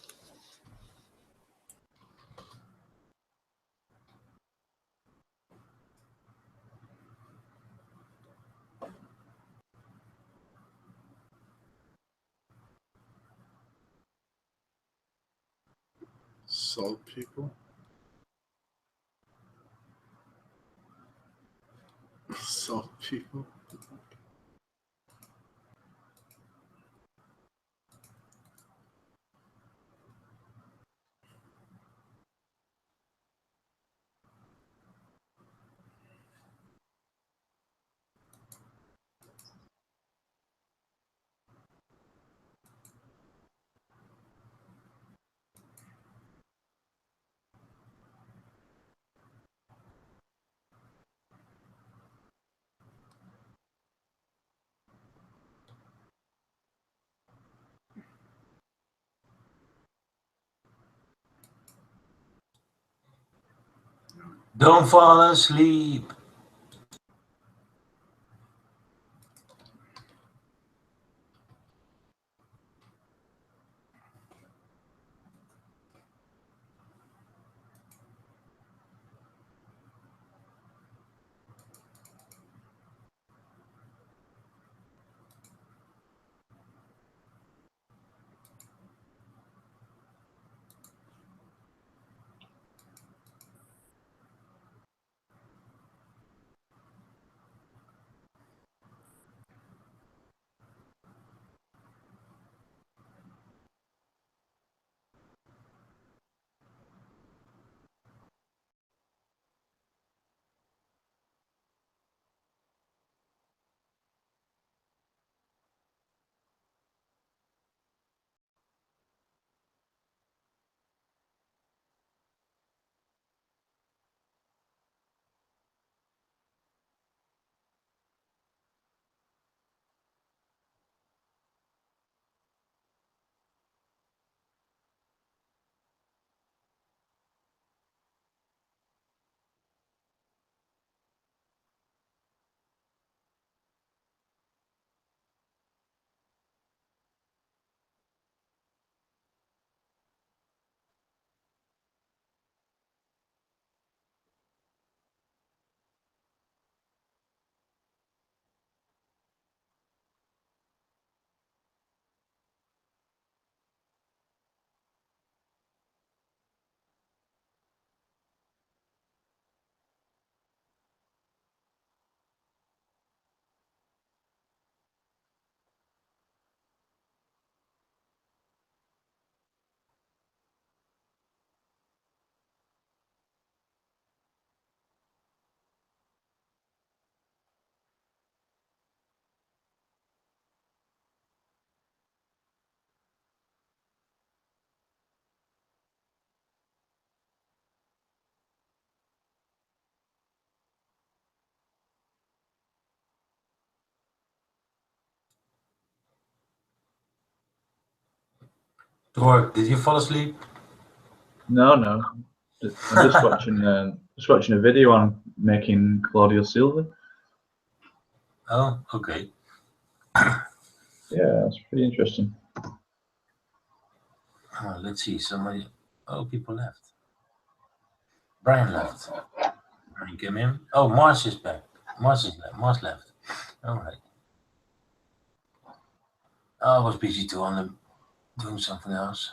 Salt people. Salt people. Don't fall asleep. Or did you fall asleep? No, no. I'm just watching a video on making colloidal silver. Oh, okay. Yeah, that's pretty interesting. Let's see. Somebody. Oh, people left. Brian left. Brian came in. Oh, Mars is back. Mars is left. Mars left. All right. I was busy too on doing something else.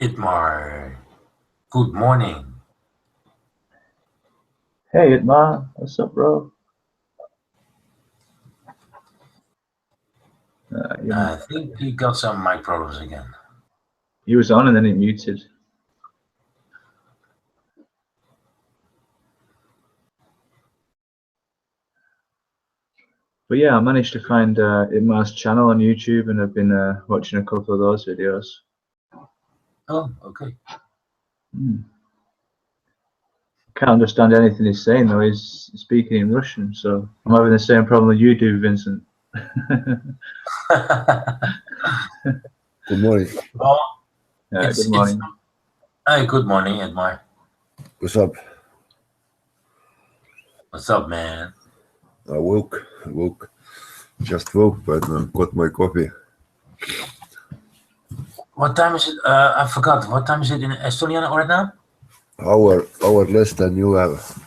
Itmar, good morning. Hey, Itmar, what's up, bro? I think you got some mic problems again. He was on and then it muted. But yeah, I managed to find Itmar's channel on YouTube, and I've been watching a couple of those videos. Oh, okay. Can't understand anything he's saying though. He's speaking in Russian, so I'm having the same problem that you do, Vincent. Good morning. Well, good morning. Hi, good morning, Edmar. What's up? What's up, man? I woke. Just woke, but got my coffee. What time is it? I forgot. What time is it in Estonia right now? Hour less than you have.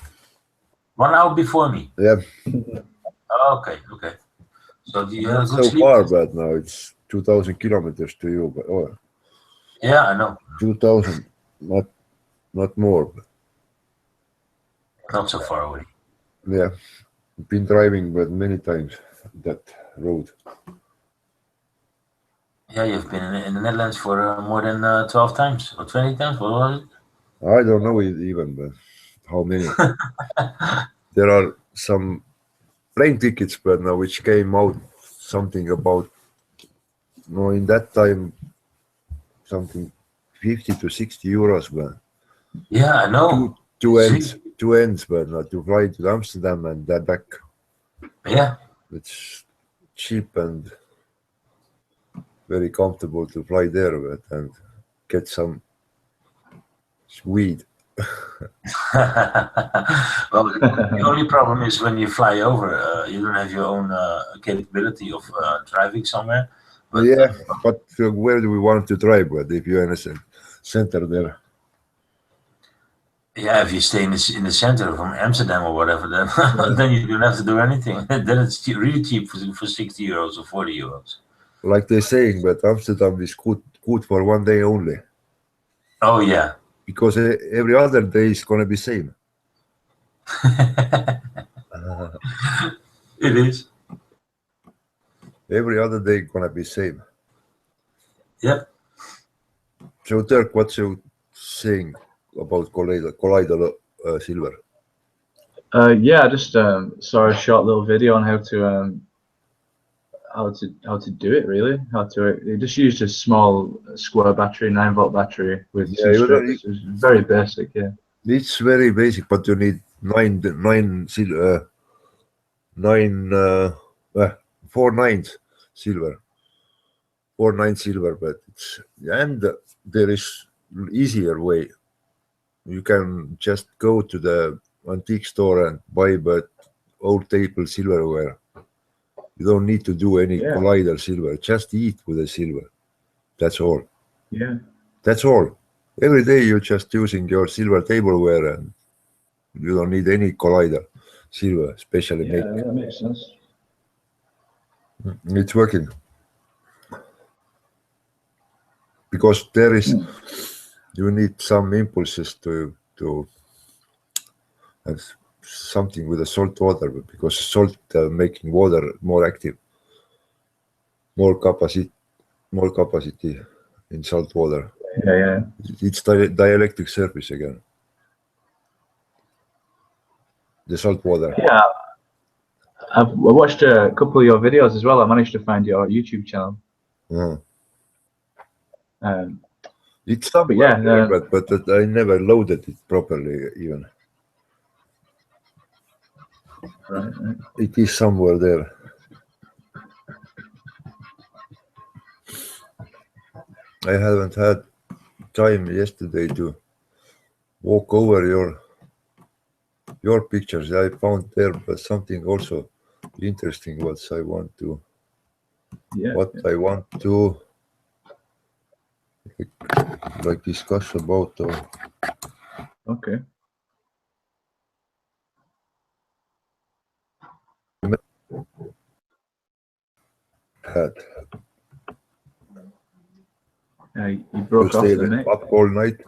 1 hour before me. Yeah. Okay. So you had a Not good so sleep? far, but now it's 2,000 kilometers to you, but Yeah, I know. 2,000, not more. But Not so far away. yeah, been driving but many times that road. Yeah, you've been in the Netherlands for more than 12 times or 20 times. What was it? I don't know even but how many. There are some plane tickets, but now which came out something about in that time something 50 to 60 euros, but Yeah, I know. two ends, but not to fly to Amsterdam and that back. Yeah. It's cheap and very comfortable to fly there, but and get some weed. Well, the only problem is when you fly over, you don't have your own capability of driving somewhere. But, Yeah, but where do we want to drive? But if you're in a center there. Yeah, if you stay in the center from Amsterdam or whatever, then then you don't have to do anything. Then it's really cheap for 60 euros or 40 euros. Like they're saying, but Amsterdam is good for one day only. Oh yeah. Because every other day is gonna be same. It is. Every other day gonna be same. Yep. So Dirk, what you saying about colloidal silver? Yeah, I just saw a short little video on how to do it. Really, you just used a small square battery, 9-volt battery with two strips. It's very basic. Yeah, it's very basic, but you need 4 nines silver. 4 9 silver, but it's and there is easier way. You can just go to the antique store and buy but old table silverware. You don't need to do any colloidal silver. Just eat with the silver. That's all. Yeah. That's all. Every day you're just using your silver tableware and you don't need any colloidal silver, especially make. Yeah, that makes sense. It's working. Because there is, you need some impulses to have something with the salt water, because salt making water more active, more capacity in salt water. Yeah. It's dielectric surface again. The salt water. Yeah. I watched a couple of your videos as well. I managed to find your YouTube channel. It's somewhere but I never loaded it properly even. Right. It is somewhere there. I haven't had time yesterday to walk over your pictures. I found there but something also interesting what I want to like discuss about. Okay. You broke off the mate. Up all night.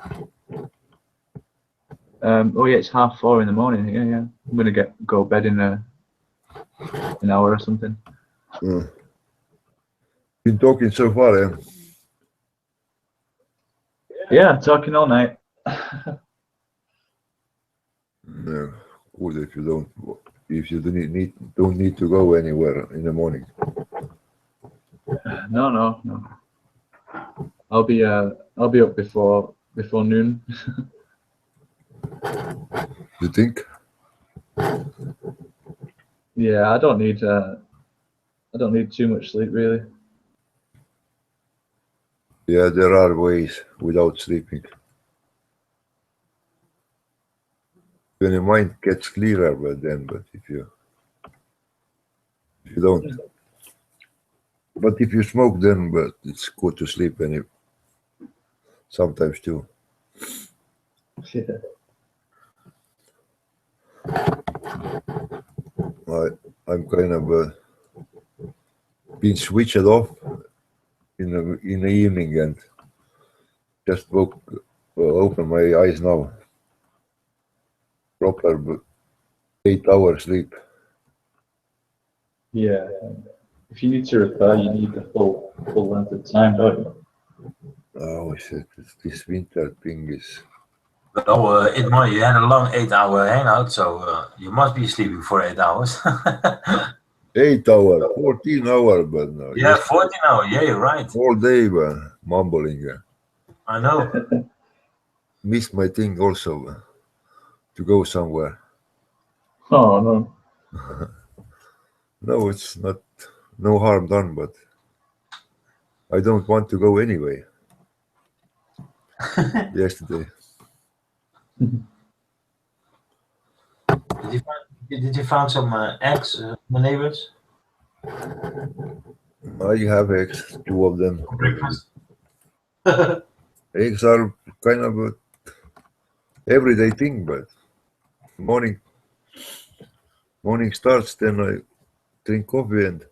Oh yeah, it's 4:30 in the morning. Yeah. I'm gonna go to bed in an hour or something. Been talking so far, eh? Yeah, talking all night. Yeah, good if you don't need to go anywhere in the morning. No. I'll be up before noon. You think? Yeah, I don't need too much sleep really. Yeah, there are ways without sleeping. When your mind gets clearer, but if you don't, but if you smoke, then but it's good to sleep sometimes too. Yeah. I'm kind of been switched off in the evening and just open my eyes now. Proper 8 hours sleep. Yeah. If you need to repair, you need the full length of time, don't you? Oh shit! This winter thing is. Well, Idmar, you had a long 8-hour hangout, so you must be sleeping for 8 hours. 8 hours, 14 hours, but no. Yeah, 14 hours. Yeah, you're right. All day mumbling. I know. Missed my thing also to go somewhere. Oh no. No, it's not. No harm done, but I don't want to go anyway. Yesterday. Did you find some eggs, the neighbors? I have eggs, 2 of them. Breakfast. Eggs are kind of a everyday thing, but morning starts, then I drink coffee and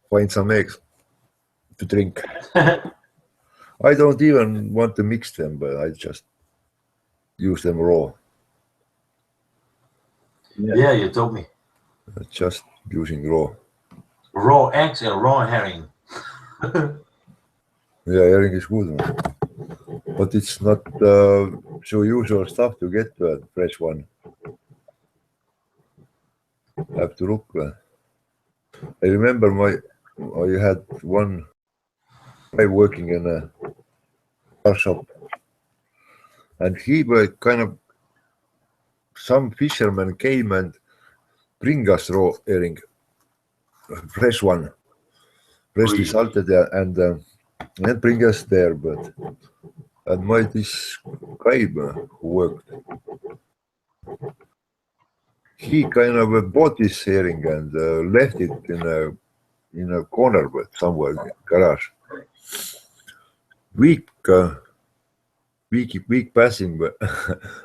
find some eggs to drink. I don't even want to mix them, but I just use them raw. Yeah, you told me. Just using raw. Raw eggs and raw herring. Yeah, herring is good, but it's not so usual stuff to get a fresh one. Have to look. I remember I had one guy working in a car shop, and he was kind of, some fishermen came and bring us raw herring, fresh one, freshly salted, and bring us there. But this guy who worked, he kind of bought this herring and left it in a corner, but somewhere in the garage. Week passing, but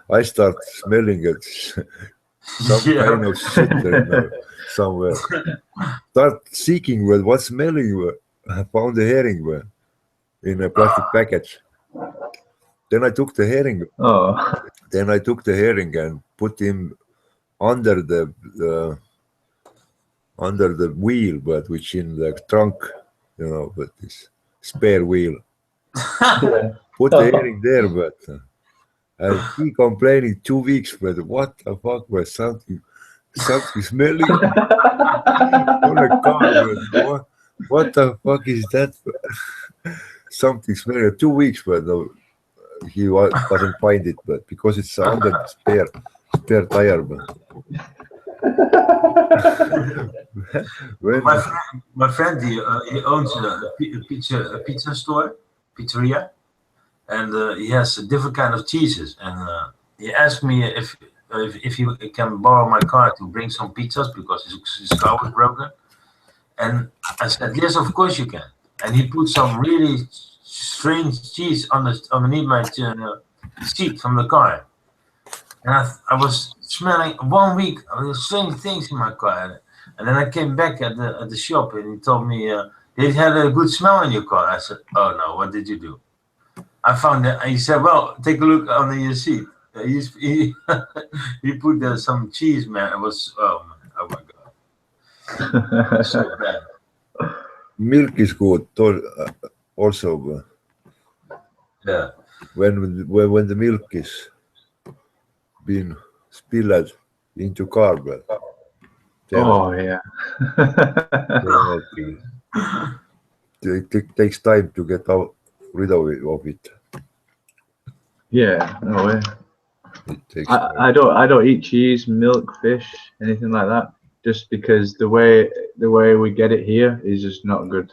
I start smelling it. Some kind of shit somewhere. Start seeking what's smelling. I found the herring in a plastic package. Then I took the herring. Oh. Then I took the herring and put him under the wheel, but which in the trunk, but this spare wheel. Put the herring there, but and he complaining 2 weeks, but what the fuck was something smelling on the car? But what the fuck is that? Something smelling 2 weeks, but no, he doesn't find it, but because it's under the spare tire. But my friend, he owns a pizza store, pizzeria, and he has different kind of cheeses. And he asked me if he can borrow my car to bring some pizzas because his car was broken. And I said, yes, of course you can. And he put some really strange cheese underneath my seat from the car. And I was smelling 1 week of strange things in my car. And then I came back at the shop and he told me, they had a good smell in your car. I said, oh no, what did you do? I found that. He said, well, take a look under your seat. He put some cheese, man. It was, oh my God. So bad. Milk is good also. Yeah. When the milk is being spilled into car, but oh yeah. It takes time to get rid of it. Yeah, no way. It takes I don't eat cheese, milk, fish, anything like that, just because the way we get it here is just not good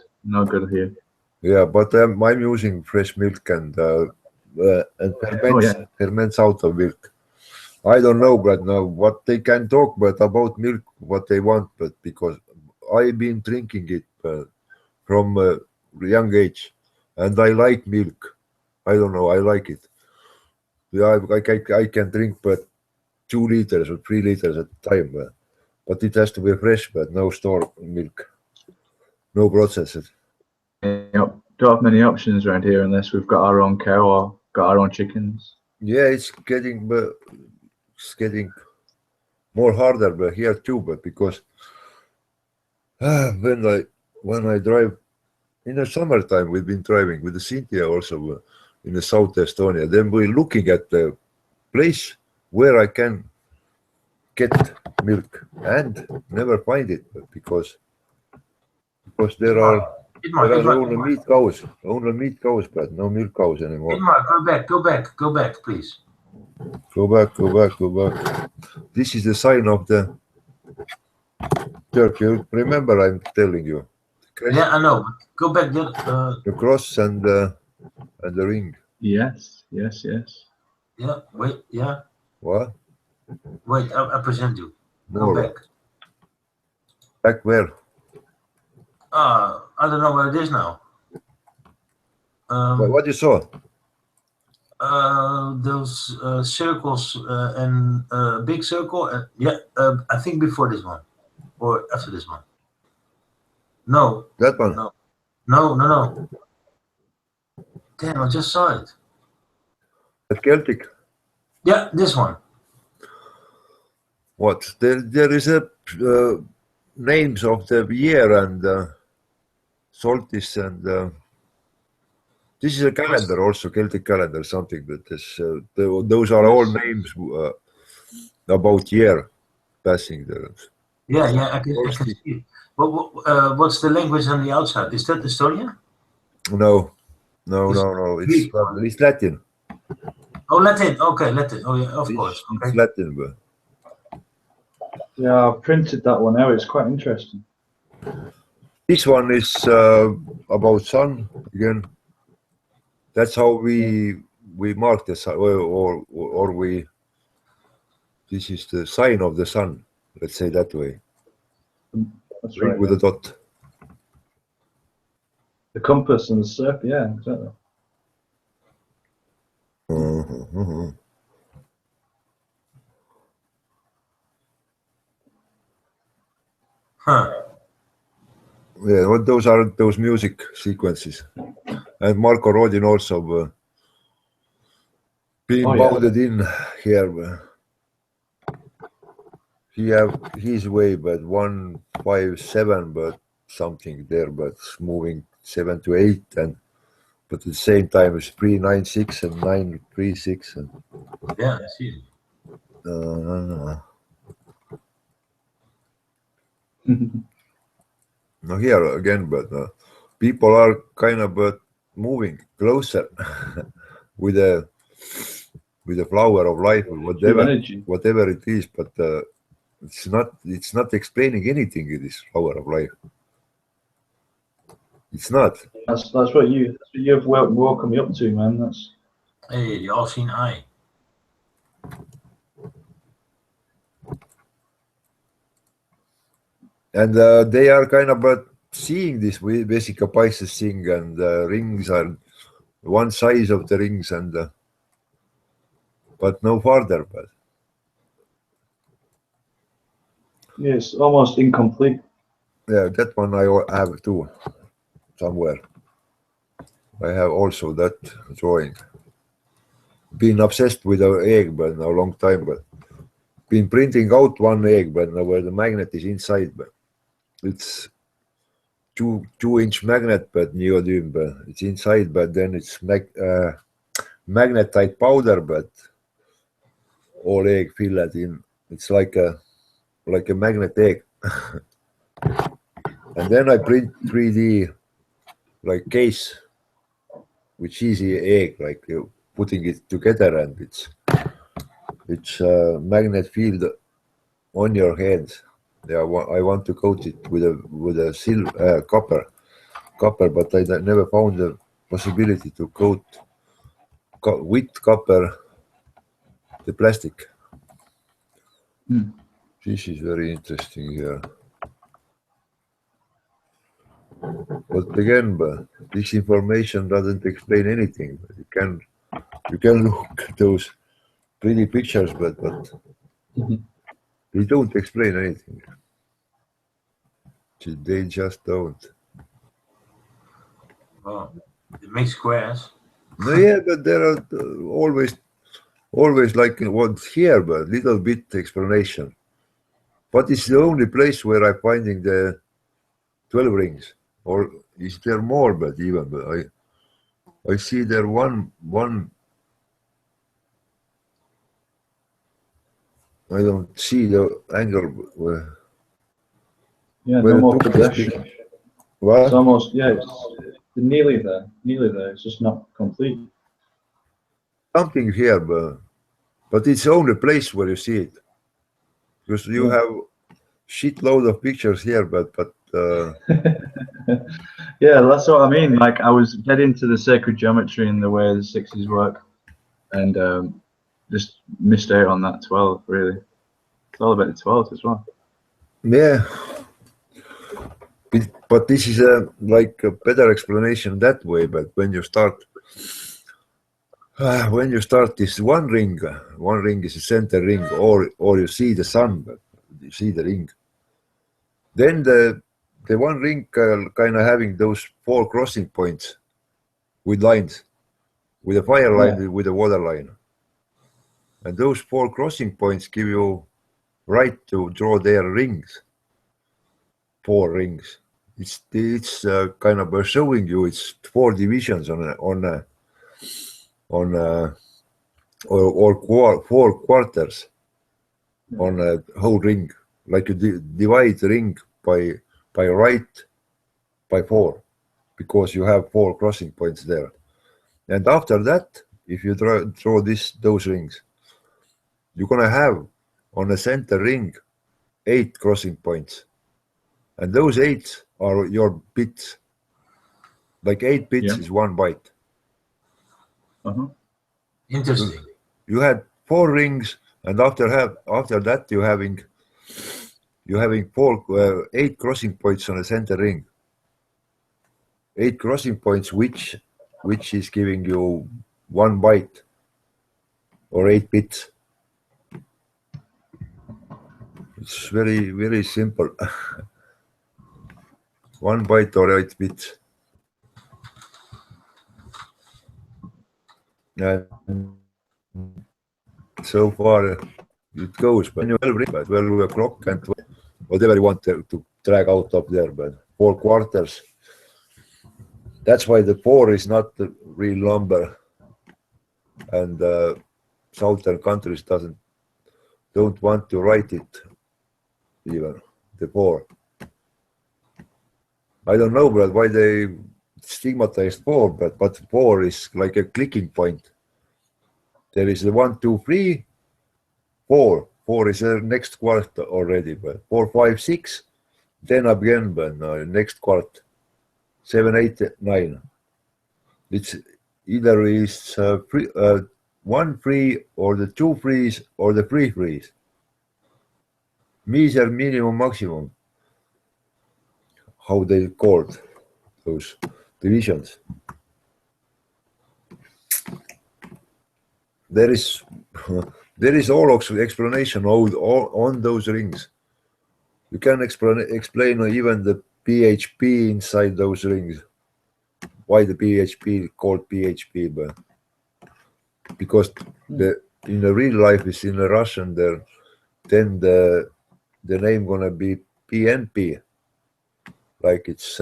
here. Yeah, but I'm using fresh milk and ferments out of milk. I don't know, but now what they can talk, but about milk, what they want, but because I've been drinking it from a young age, and I like milk. I don't know, I like it. Yeah, I can drink but 2 liters or 3 liters at a time, but it has to be fresh, but no store milk, no processed. don't have many options around here unless we've got our own cow or got our own chickens. Yeah, it's getting more harder, but here too. But because when I drive in the summertime, we've been driving with the Cynthia also in the South Estonia. Then we're looking at the place where I can get milk and never find it because there are only meat cows, but no milk cows anymore. Idmar, go back, please. Go back. This is the sign of the Turkey. Remember, I'm telling you. Yeah, I know. Go back. The cross and the ring. Yes. Yeah. Wait. Yeah. What? Wait. I present you. Go More. back. Back where? I don't know where it is now. What you saw? Those circles and big circle. Yeah. I think before this one or after this one. No. That one. No. Damn! I just saw it. The Celtic. Yeah, this one. What? There is a names of the year and solstice and this is a calendar also, Celtic calendar, something that is. Those are all names about year passing there. Yeah, I can see it. What's the language on the outside? Is that Estonian? No. It's Latin. Oh, Latin. Okay, Latin. Oh, yeah, of course. Okay. It's Latin, but. Yeah, I've printed that one out. It's quite interesting. This one is about sun again. That's how we mark the sun, or we. This is the sign of the sun. Let's say that way. That's right. With a dot. The compass and the circle. Yeah, exactly. Huh. Yeah, well, those are those music sequences, and Marko Rodin also being bounded in here. He have his way, but 157, but something there, but it's moving 7 to 8, and but at the same time it's 396 and 936 and. Yeah, I see. No, here again, but people are kind of moving closer with a flower of life or whatever it is, but it's not explaining anything in this flower of life. It's not. That's what you've woken me up to, man. That's. Hey, the all-seeing eye. And they are kind of seeing this Vesica Pisces thing, and rings are one size of the rings, and but no further. But yes, almost incomplete. Yeah, that one I have too, somewhere. I have also that drawing. Been obsessed with an egg, but a long time. But been printing out one egg, but now where the magnet is inside, but. It's 2-inch magnet, but neodymium, but it's inside, but then it's magnetite powder, but all egg filled in. It's like a magnet egg. And then I print 3D like case with cheesy egg, like putting it together, and it's magnet field on your hands. Yeah, I want to coat it with a silver copper, but I never found the possibility to coat with copper the plastic. This is very interesting here. But again, this information doesn't explain anything. You can look at those pretty pictures, but they don't explain anything. They just don't. Oh, it makes squares. No, yeah, but there are always like what's here, but little bit explanation. But it's the only place where I'm finding the 12 rings, or is there more? But even, but I see there one. I don't see the angle where. Yeah, Where no more the progression. What? It's almost, yeah, it's nearly there. Nearly there. It's just not complete. Something here, but it's the only place where you see it. Because you have shitload of pictures here, but yeah, that's what I mean. Like I was getting to the sacred geometry and the way the sixes work, and just missed out on that 12. Really, it's all about the 12 as well. yeah. But this is like a better explanation that way. But when you start this one ring is a center ring, or you see the sun, but you see the ring. Then the one ring kind of having those 4 crossing points with lines, with a fire line, with a water line, and those 4 crossing points give you right to draw their rings. 4 rings. It's kind of showing you it's 4 divisions or 4 quarters on a whole ring. Like you divide the ring by right by 4, because you have 4 crossing points there. And after that, if you draw those rings, you're gonna have on the center ring 8 crossing points, and those 8 are your bits. Like 8 bits is 1 byte. Interesting. You had 4 rings, and after that you're having 8 crossing points on the center ring. 8 crossing points, which is giving you 1 byte or 8 bits. It's very, very simple. 1 byte or 8 bits. And so far it goes, but 12 o'clock and whatever you want to drag out of there, but 4 quarters. That's why the 4 is not the real number, and southern countries don't want to write it even, the 4. I don't know, but why they stigmatized 4, but 4 is like a clicking point. There is the 1, 2, 3, 4. 4 is the next quarter already, but 4, 5, 6, then again, but next quarter. 7, 8, 9. It's either is 1 free or the 2 frees or the 3 frees. Measure minimum maximum. How they called those divisions. There is all explanation on those rings. You can explain even the PHP inside those rings. Why the PHP called PHP, but because in the real life is in the Russian there, then the name gonna be PNP, like it's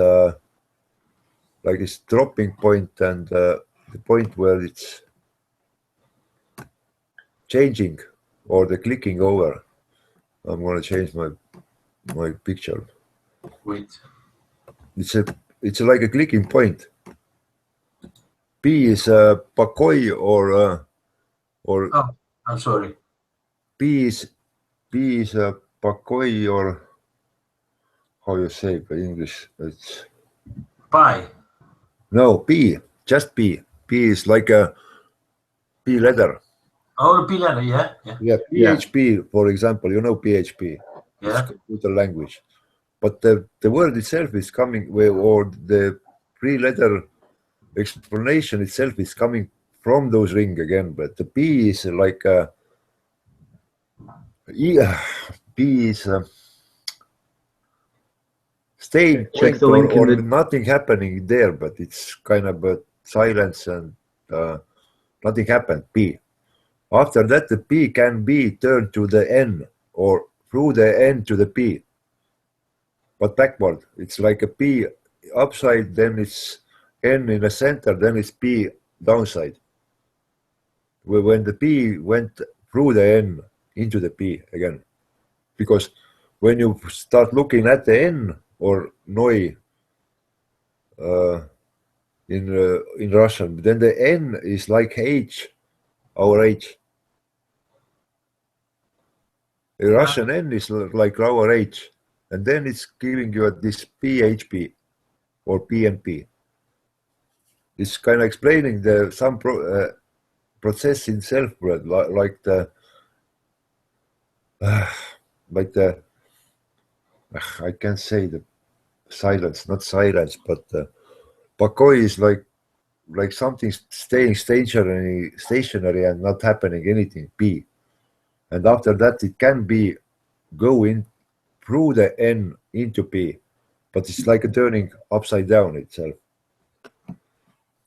dropping point and the point where it's changing or the clicking over. I'm gonna change my picture. Wait. It's like a clicking point. P is Pakoi or Oh, I'm sorry. P is Pakoi, or how you say it in English? It's Pi. no P, just P. P is like a P letter. Oh, the P letter, yeah. Yeah, PHP, for example, you know PHP. Yeah. It's computer language. But the word itself is coming, or the 3-letter explanation itself is coming from those rings again. But the P is like a P is staying Check point the link in or the- nothing happening there, but it's kind of silence and nothing happened, P. After that, the P can be turned to the N or through the N to the P. But backward, it's like a P upside, then it's N in the center, then it's P downside. When the P went through the N into the P again. Because when you start looking at the N or Noi in Russian, then the N is like H, our H. The Russian N is like our H, and then it's giving you this PHP or PNP. It's kind of explaining some process in self, like the I can't say the silence, not silence, but Bakoi is like something staying stationary and not happening anything, P. And after that, it can be going through the N into P, but it's like a turning upside down itself.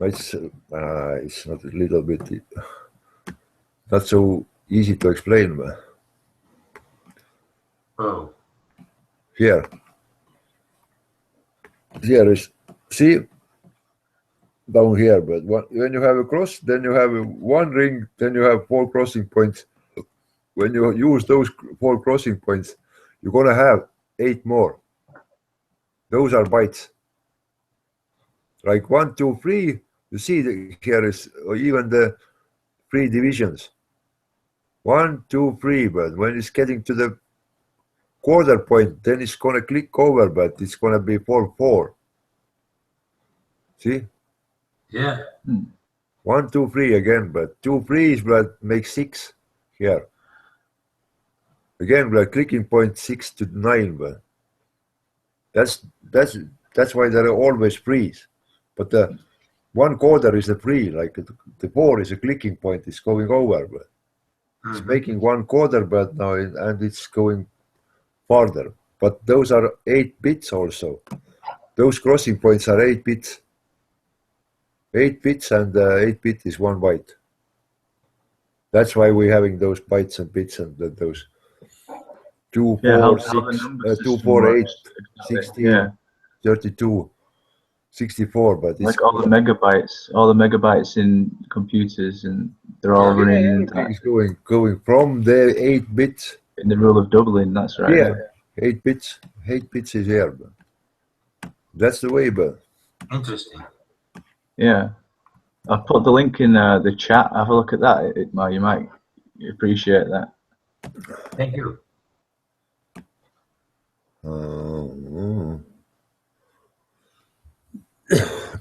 It's not a little bit, not so easy to explain. Oh. Here is, see, down here, but when you have a cross, then you have one ring, then you have 4 crossing points. When you use those 4 crossing points, you're going to have 8 more. Those are bytes. Like 1, 2, 3, you see here is even the 3 divisions. 1, 2, 3, but when it's getting to the quarter point, then it's going to click over, but it's going to be 4, 4. See? Yeah. 1, 2, 3 again, but 2, 3 is what makes 6 here. Again, we're clicking point 6 to 9, but that's why there are always 3s. But the 1 quarter is a 3, like the 4 is a clicking point, it's going over, but it's making 1 quarter, but now and it's going farther. But those are 8 bits also. Those crossing points are 8 bits. 8 bits, and 8 bit is 1 byte. That's why we're having those bytes and bits and those 2, 4, 6, 2, 4, 8, 16, 32, 64. But it's like all the megabytes in computers, and they're all running in that. It's going from the 8 bits. In the rule of doubling, that's right. Yeah, 8 bits. 8 bits is here, but that's the way, but interesting. Yeah, I've put the link in the chat. Have a look at that. You might appreciate that. Thank you.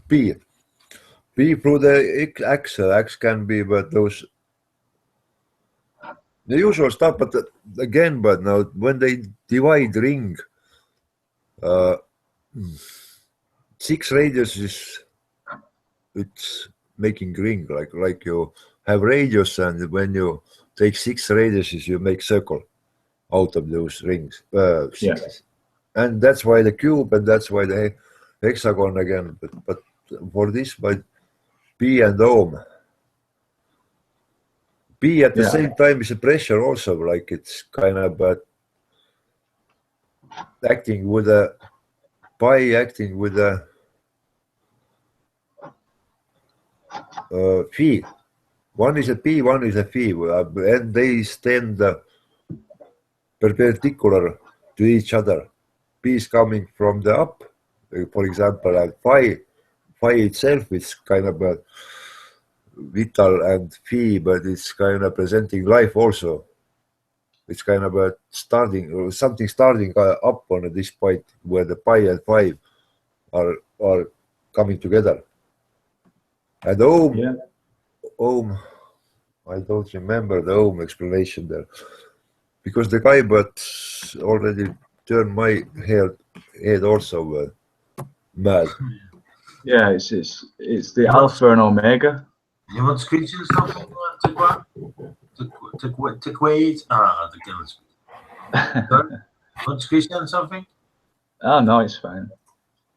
P through the X can be, but those the usual stuff. But again, but now when they divide ring, 6 radius is. It's making ring, like you have radius, and when you take 6 radiuses, you make circle out of those rings. And that's why the cube, and that's why the hexagon again. But for this, by P and ohm. P at the same time is a pressure also, like it's kind of acting with a pi, acting with a phi. One is a P, one is a phi, and they stand perpendicular to each other. P is coming from the up, for example, and phi itself is kind of vital and phi, but it's kind of presenting life also. It's kind of something starting up on this point where the pi and phi are coming together. And ohm, I don't remember the ohm explanation there, because the guy already turned my head also mad. Yeah, it's the alpha and omega. You want to screenshot something to quit? To kill us. Want to screenshot something? Oh no, it's fine.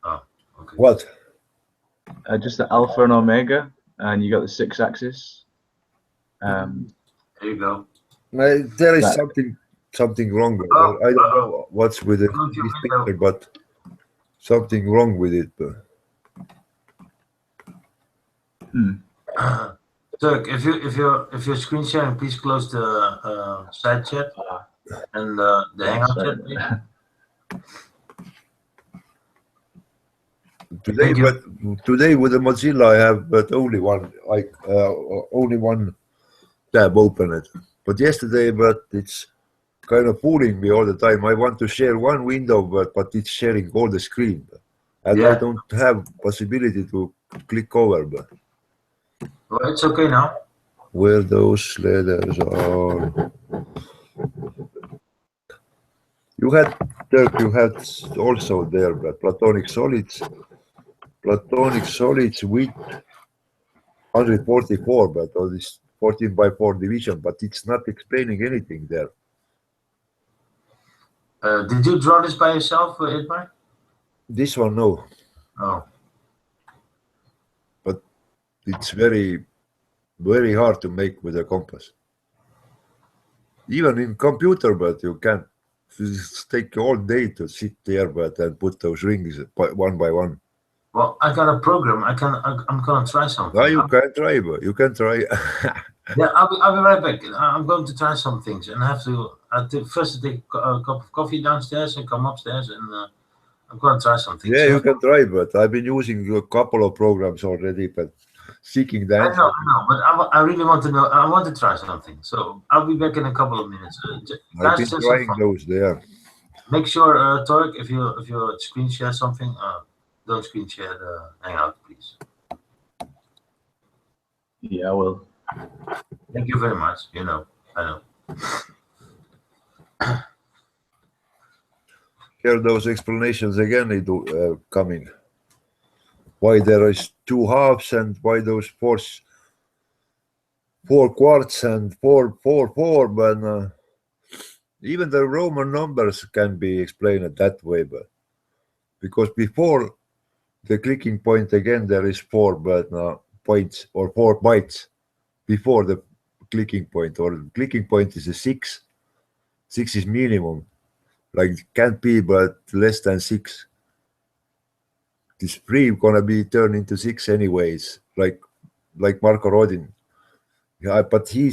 Oh, okay. What? Just the alpha and omega, and you got the 6-axis. There you go. There is That- something wrong with Oh, it. I don't know what's with it, Close your this window. picture, but something wrong with it. But Dirk, if you're screen sharing, please close the side chat and the Hangout sorry. chat, please. today, Thank you. but today with the Mozilla, I have but only one, like only one tab open it. But yesterday, but it's kind of fooling me all the time. I want to share one window, but it's sharing all the screen, and I Yeah. don't have possibility to click over. But Well, it's okay now. where those letters are, you had Dirk, you had also there, but platonic solids with 144, but all this 14 by 4 division, but it's not explaining anything there. Did you draw this by yourself, Idmar? This one, no, Oh, but it's very, very hard to make with a compass. Even in computer, but you can't. It's take all day to sit there, but and put those rings one by one. well, I got a program. I'm gonna try something. No, you can try, but you can try. Yeah, I'll be right back. I'm going to try some things, and I have to first take a cup of coffee downstairs and come upstairs, and I'm going to try some things. Yeah, you can try, but I've been using a couple of programs already, but seeking the I answer. know, but I really want to know. I want to try something, so I'll be back in a couple of minutes. I've Guys, been just trying those there. make sure, Torque, if you screen share something, don't screen share the Hangout, please. Yeah, I will. Thank you very much. You know, I know. Hear those explanations again coming. Why there is 2 halves and why those 4 quarts and 4, but even the Roman numbers can be explained that way, but because before the clicking point again there is 4 points or 4 bytes before the clicking point, or clicking point is a 6. 6 is minimum, like can't be but less than 6. This 3 gonna be turned into 6 anyways, like Marco Rodin. Yeah, but he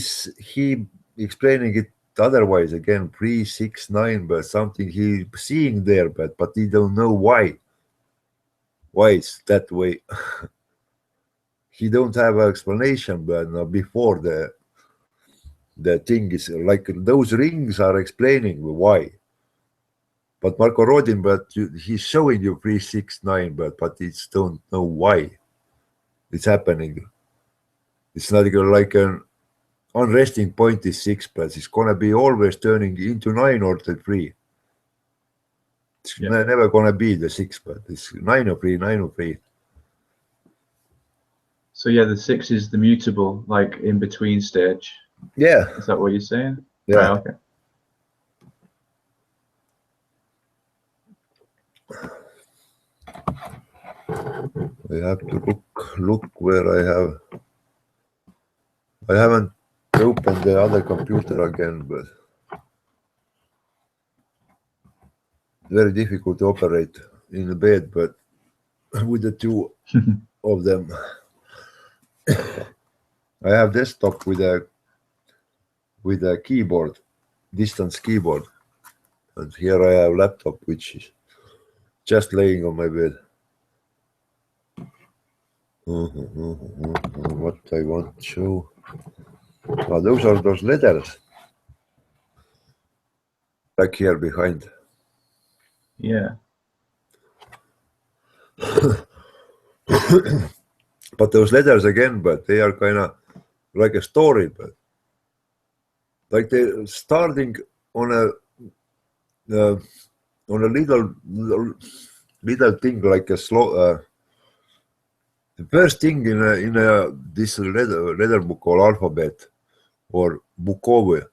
explaining it otherwise again, 3, 6, 9, but something he seeing there, but he don't know why it's that way. He don't have an explanation, but before the thing is like those rings are explaining why. But Marco Rodin, but he's showing you 3, 6, 9, but it's don't know why it's happening. It's not like an unresting point is 6, but it's gonna be always turning into 9 or the 3. It's never gonna be the 6, but it's 9 or 3, 9 or 3. So yeah, the 6 is the mutable, like in between stage. Yeah. Is that what you're saying? Yeah. Right, okay. I have to look where I haven't opened the other computer again, but very difficult to operate in the bed, but with the 2 of them. I have desktop with a keyboard, distance keyboard, and here I have laptop which is just laying on my bed. What I want to show. Oh, those are those letters back here behind. Yeah. But those letters again, but they are kind of like a story, but like they're starting on a little thing, like a slow. The first thing in this letter book called alphabet or Bukove,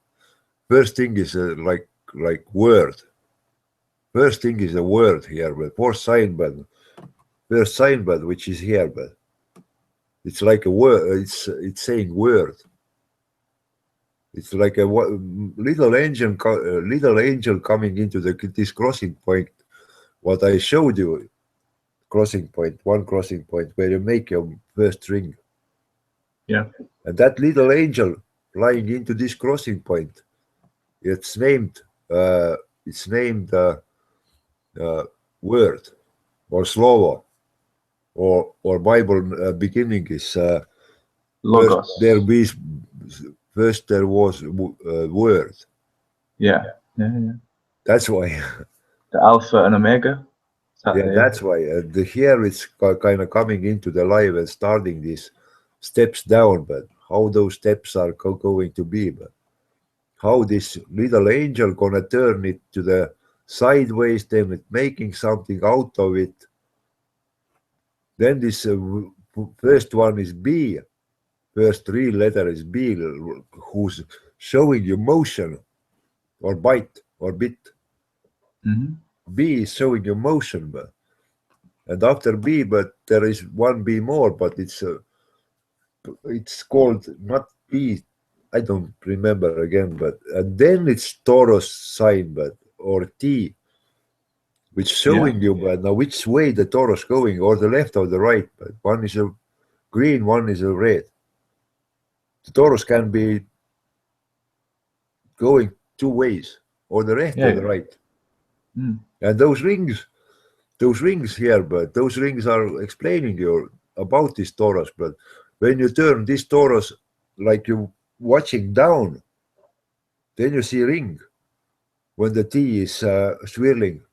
first thing is like word, first thing is a word here, but first sign, but which is here, but it's like a word. It's saying word. It's like a little angel coming into this crossing point. What I showed you, crossing point, one crossing point where you make your first ring. Yeah. And that little angel flying into this crossing point, it's named word or slovo, or Bible beginning is Logos. First there was word. Yeah. That's why. The Alpha and Omega. That's why. Here it's kind of coming into the life and starting these steps down, but how those steps are going to be, but how this little angel gonna turn it to the sideways, then it making something out of it. Then this first one is B. First real letter is B, who's showing you motion or bite or bit. Mm-hmm. B is showing you motion, and after B, but there is one B more, but it's called not B. I don't remember again, but and then it's Taurus sign, but or T, which showing you, but now which way the Taurus going, or the left or the right. But one is a green, one is a red. The Taurus can be going two ways, or the left or the right. Mm. And those rings here, but those rings are explaining you about this Taurus. But when you turn this Taurus like you watching down, then you see ring. When the T is swirling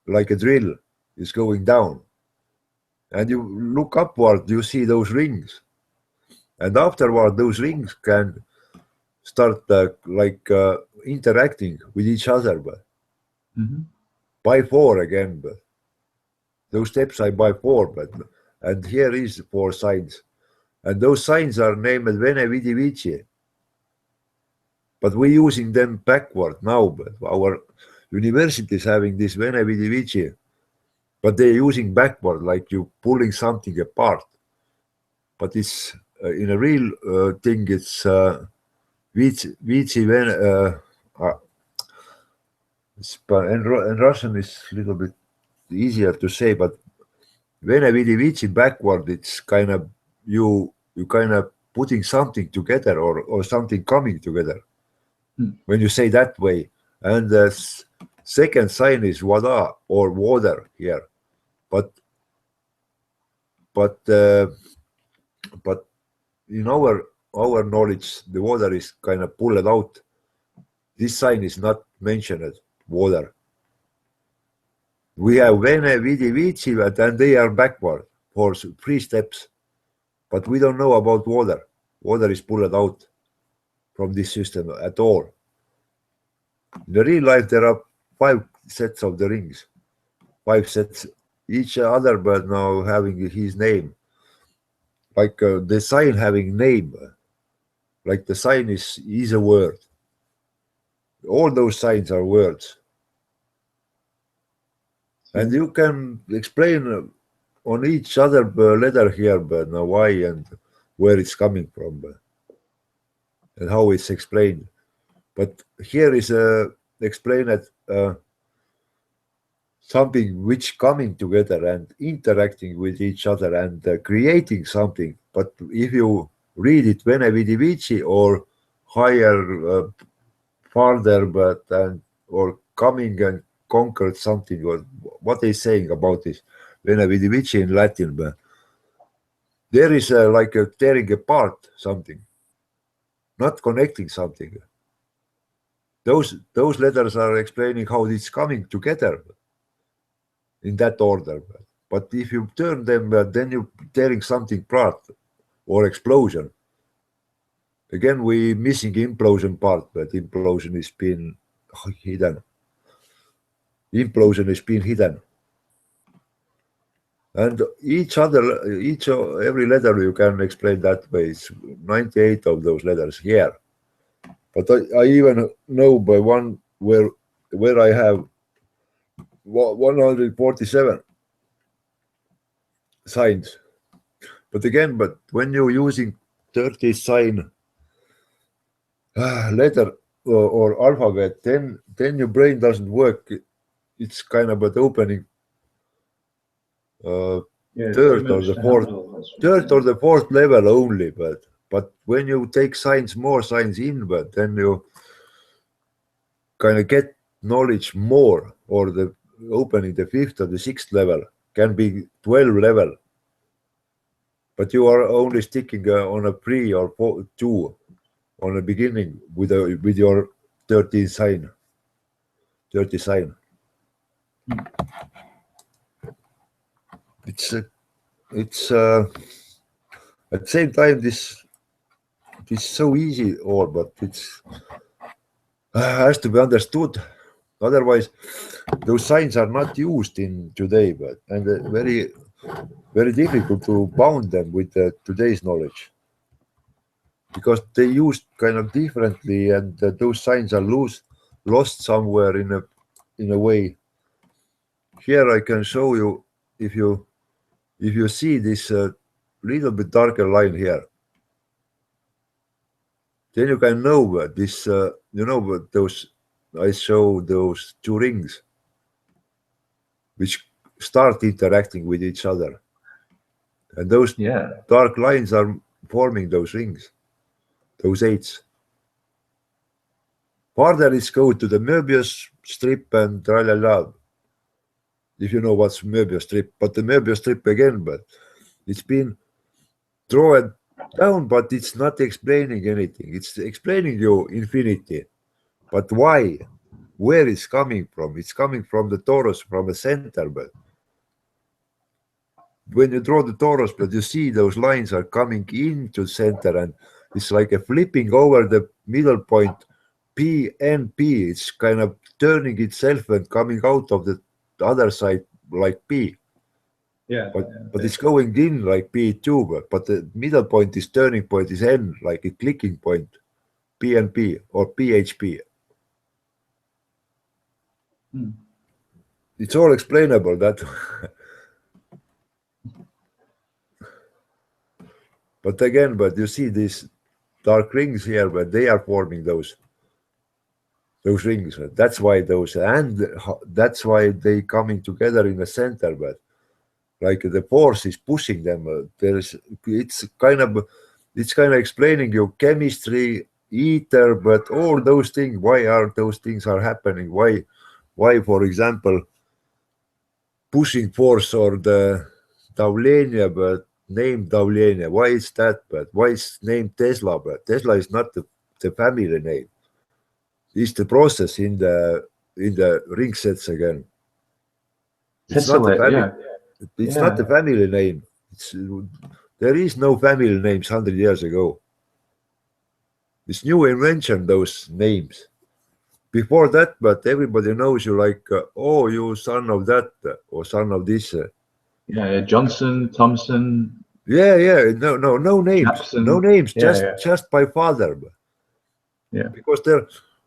like a drill, is going down. And you look upward, you see those rings. And afterward, those rings can start interacting with each other. But by 4 again, but those steps are by 4, and here is 4 signs. And those signs are named Vene Vidi Vici. But we're using them backward now, but our university is having this Vene Vidi Vici, but they're using backward, like you pulling something apart. But it's in a real thing, it's Vici Vene. In Russian it's a little bit easier to say, but Vene Vidi Vici backward, it's kind of you kind of putting something together or something coming together when you say that way. And the second sign is Vada or water here, but in our knowledge, the water is kind of pulled out. This sign is not mentioned, water. We have Vene Vidi Vici, and they are backward for 3 steps. But we don't know about water. Water is pulled out from this system at all. In the real life, there are 5 sets of the rings. 5 sets, each other, but now having his name. Like the sign having name. Like the sign is a word. All those signs are words. And you can explain on each other letter here, but now why and where it's coming from, and how it's explained. But here is explained something which coming together and interacting with each other and creating something. But if you read it Vene Vidi Vici or higher, farther, or coming and conquered something, or what they're saying about this Vene Vidi Vici in Latin, but there is like a tearing apart something, not connecting something. Those letters are explaining how it's coming together in that order. But if you turn them, then you're tearing something apart or explosion. Again, we're missing implosion part, but implosion is being hidden. Implosion is being hidden. And every letter you can explain that way. It's 98 of those letters here. But I even know by one where I have 147 signs. But again, when you're using 30 sign letter or alphabet, then your brain doesn't work. It's kind of an opening third or the fourth level only. But when you take more signs in, but then you kind of get knowledge more, or the opening the fifth or the sixth level can be 12 level. But you are only sticking on a 3 or 2 on the beginning with your 30 sign. It's at the same time this so easy, but it's has to be understood. Otherwise, those signs are not used in today, and very very difficult to bound them with today's knowledge, because they used kind of differently, and those signs are lost somewhere in a way. Here I can show you, if you see this little bit darker line here, then you can know this. Those I show those two rings which start interacting with each other, and those dark lines are forming those rings, those eights. Further is go to the Möbius strip and tralala, if you know what's Möbius strip. But the Möbius strip again, but it's been drawn down, but it's not explaining anything. It's explaining you infinity. But why? Where it's coming from? It's coming from the torus, from the center. But when you draw the torus, but you see those lines are coming into the center, and it's like a flipping over the middle point, P and P. It's kind of turning itself and coming out of the other side like P. But it's going in like P2, but the middle point is turning point is N, like a clicking point, P and P or PHP. It's all explainable that. But again, you see these dark rings here, but they are forming those rings. That's why that's why they coming together in the center. But like the force is pushing them. It's kind of explaining your chemistry, ether, but all those things. Why are those things are happening? Why, for example, pushing force or the давление, but named давление? Why is that? But why is named Tesla? But Tesla is not the family name. It's the process in the ring sets again. It's not the family. It's not the family name. There is no family names 100 years ago. It's new invention, those names. Before that, but everybody knows you like, oh, you son of that or son of this. Johnson, Thompson. No names. Jackson. No names, just by father. Because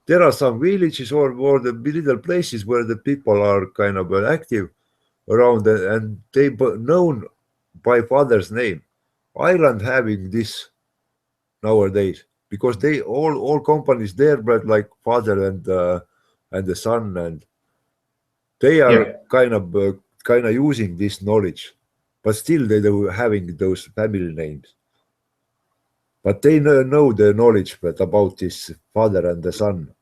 there are some villages or the little places where the people are kind of active around, and they known by father's name. Ireland having this nowadays, because they all companies there, but like father and the son, and they are kind of using this knowledge, but still they do having those family names. But they know the knowledge about this father and the son.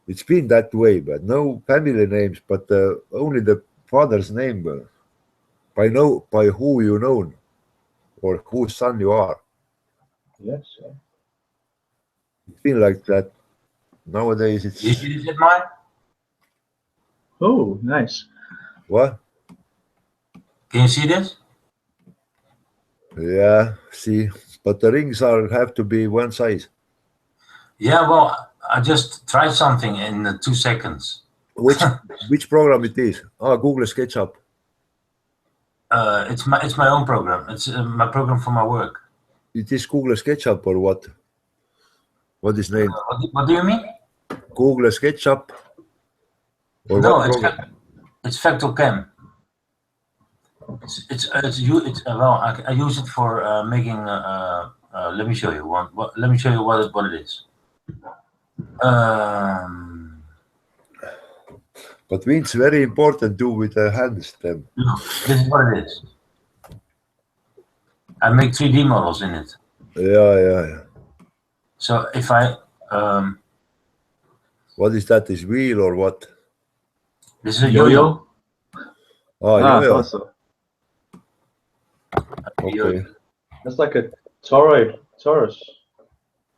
It's been that way, but no family names, but only the father's name by who you know or whose son you are. Yes. It's been like that. Nowadays it's. Is it mine? Oh, nice. What? Can you see this? Yeah, see, but the rings have to be one size. Yeah, well, I just tried something in 2 seconds. Which program it is? Google SketchUp. It's my own program. It's my program for my work. It is Google SketchUp or what? What is name? What do you mean? Google SketchUp. Or no, It's FactoChem. Well, I use it for making. Let me show you one. Let me show you what it is. But it's very important too with the hands. Then. Look, this is what it is. I make 3D models in it. Yeah. So if I what is that? Is wheel or what? this is a yo-yo. Oh, yo-yo. Also. Okay. That's like a Taurus.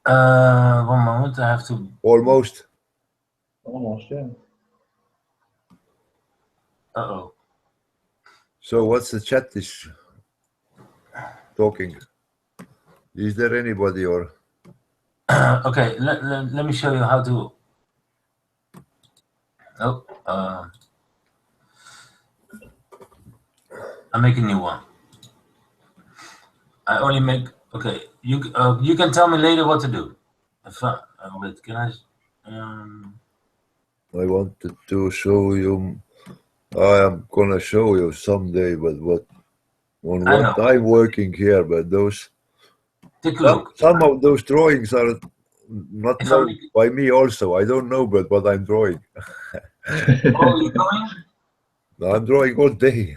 One moment, I have to. Almost. Almost, yeah. Uh-oh. So what's the chat is talking? Is there anybody or? Okay, let me show you how to. Oh, I make a new one. I only make. Okay, you can tell me later what to do. If wait, can I? I wanted to show you. I am gonna show you someday, but what I'm working here. But those take a look. Some of those drawings are not known by me. Also, I don't know, but what I'm drawing. Oh, you're drawing? I'm drawing all day.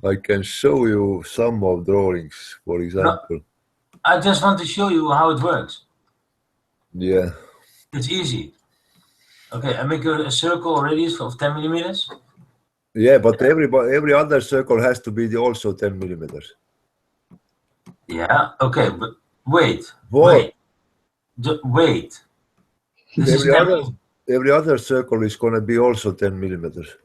I can show you some of drawings, for example. No, I just want to show you how it works. Yeah. It's easy. Okay, I make a circle radius of 10 millimeters. Yeah, but every other circle has to be also 10 millimeters. Yeah. Okay, but wait. Every other circle is gonna be also 10 millimeters.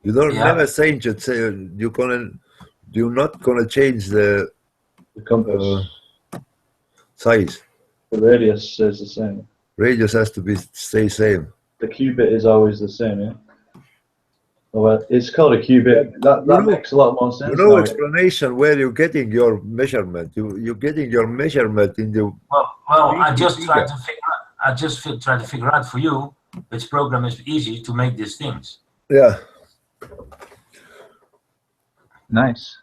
You don't never change it. You're not gonna change the compass size. The radius stays the same. Radius has to stay same. The cubit is always the same, yeah. Well, it's called a cubit. That makes a lot more sense. No explanation where you're getting your measurement. You're getting your measurement in the. Well, I just try to figure out for you which program is easy to make these things. Yeah. Nice.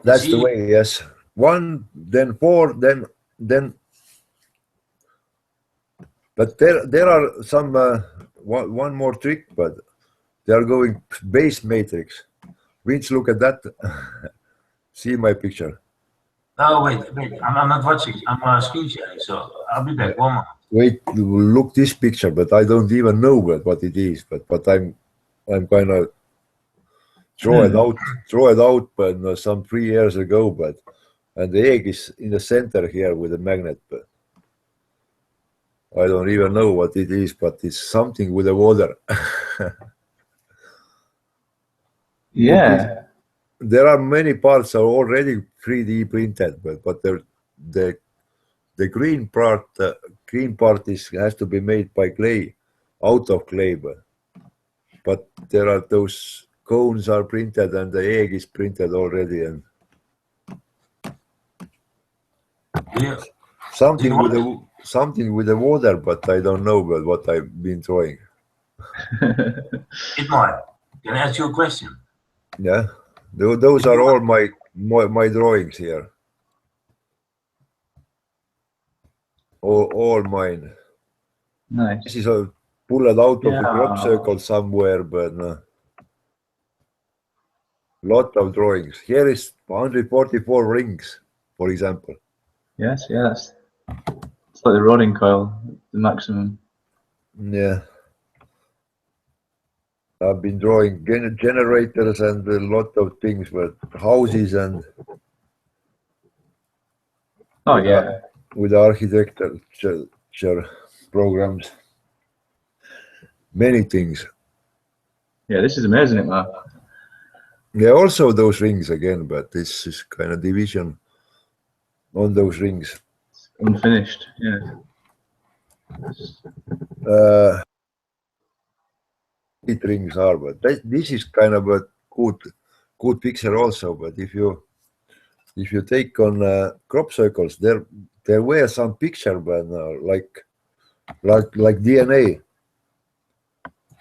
That's the way. Yes. 1, then 4, then. But there are some one more trick, but they are going base matrix. Vince, look at that. See my picture. Oh wait, I'm not watching. I'm screen sharing, so I'll be back. 1 moment. Wait, look this picture, but I don't even know what it is. But I'm gonna draw it out, but some 3 years ago. And the egg is in the center here with a magnet. But I don't even know what it is, but it's something with the water. Yeah. There are many parts are already 3D printed, but the green part has to be made by clay, out of clay. But there are those cones are printed and the egg is printed already, and something with the water, but I don't know what I've been drawing. Idmar, can I ask you a question? Yeah, those are all my drawings here. All mine. Nice. This is a pulled out of a crop circle somewhere, but lot of drawings. Here is 144 rings, for example. Yes. It's like the rodding coil, the maximum. Yeah. I've been drawing generators and a lot of things, but houses and. Oh yeah. With architecture programs, many things. Yeah, this is amazing, isn't it? Yeah, also those rings again, but this is kind of division on those rings. Unfinished, yeah. It rings are, but this is kind of a good picture also. But if you take on crop circles, there were some picture, but like DNA.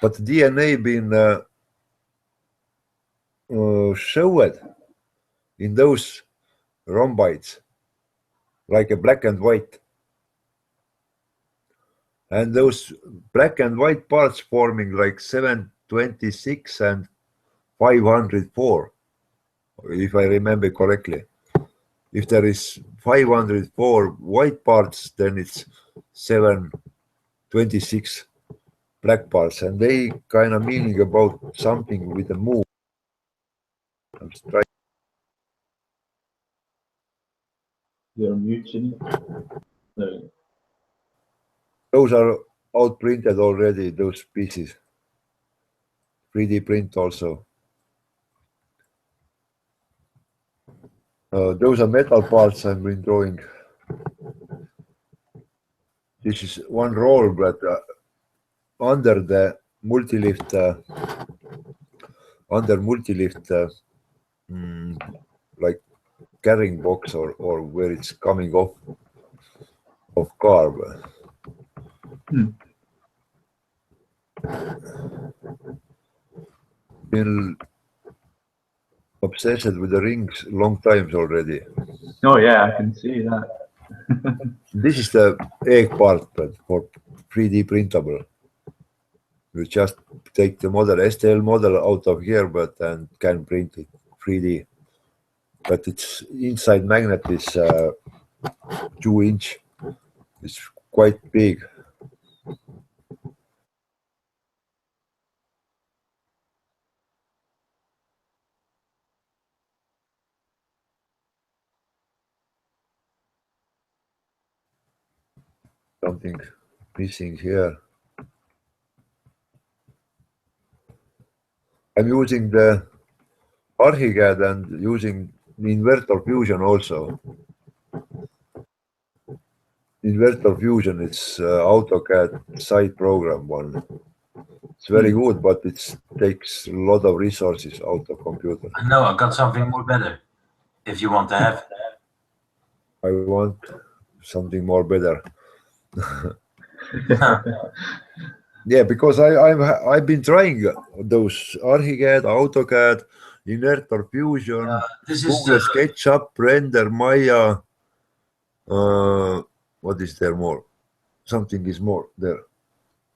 but DNA been showed in those rhombites, like a black and white. And those black and white parts forming like 726 and 504, if I remember correctly. If there is 504 white parts, then it's 726 black parts, and they kind of meaning about something with the moon. I'm trying. You're muting. No. Those are out printed already, those pieces. 3D print also. Those are metal parts I've been drawing. This is one roll, but under the multi-lift, like carrying box or where it's coming off of car. Been obsessed with the rings long times already. Oh yeah, I can see that. This is the egg part, but for 3D printable. You just take the model, STL model out of here, but and can print it 3D. But its inside magnet is 2 inch. It's quite big. Something missing here. I'm using the ArchiCAD and using inverter fusion also. Inverter fusion, it's AutoCAD side program one. It's very good, but it takes a lot of resources out of computer. No, I got something more better. If you want to have. I want something more better. Yeah, because I've been trying those ArchiCAD, AutoCAD, Inverter Fusion, Google SketchUp, Render, Maya. What is there more? Something is more there.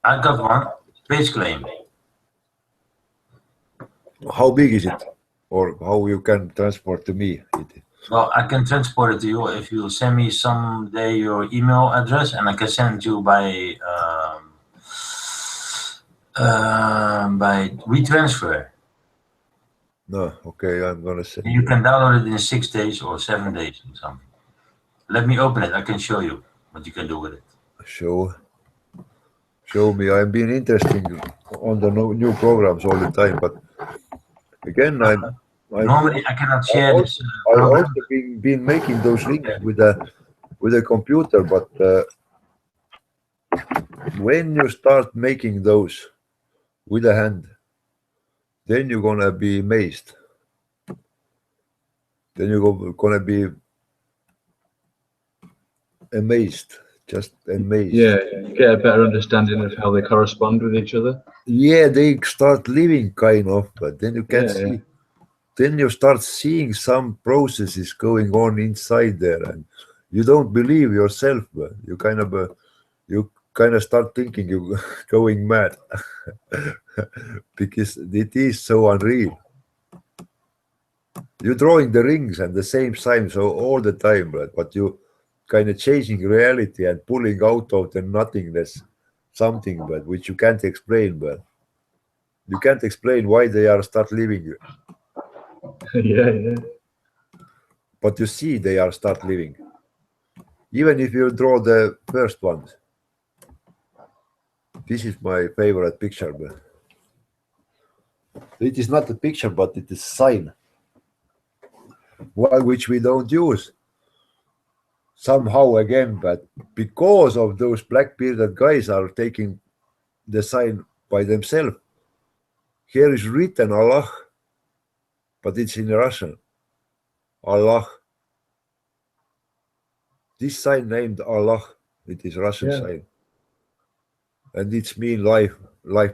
I got one. Space claim. How big is it, or how you can transport to me? Well, I can transport it to you if you send me someday your email address, and I can send you by WeTransfer. No, okay, I'm gonna send. You can download it in 6 days or 7 days or something. Let me open it. I can show you what you can do with it. Show me. I've been interested on the new programs all the time, but again, normally I cannot share this. I've also been making those links with a computer, but when you start making those with a hand, then you're gonna be amazed. Then you're gonna be amazed, just amazed. Yeah, you get a better understanding of how they correspond with each other. Yeah, they start living kind of, but then you can see. Yeah. Then you start seeing some processes going on inside there, and you don't believe yourself. But you kind of start thinking you're going mad because it is so unreal. You're drawing the rings at the same time, so all the time, but you kind of changing reality and pulling out of the nothingness something, but which you can't explain. But you can't explain why they are start living. Yeah. But you see, they are start living. Even if you draw the first ones. This is my favorite picture. But it is not a picture, but it is a sign. Which we don't use. Somehow again, but because of those black bearded guys are taking the sign by themselves. Here is written Allah, but it's in Russian. Allah. This sign named Allah, it is Russian sign. and it's mean life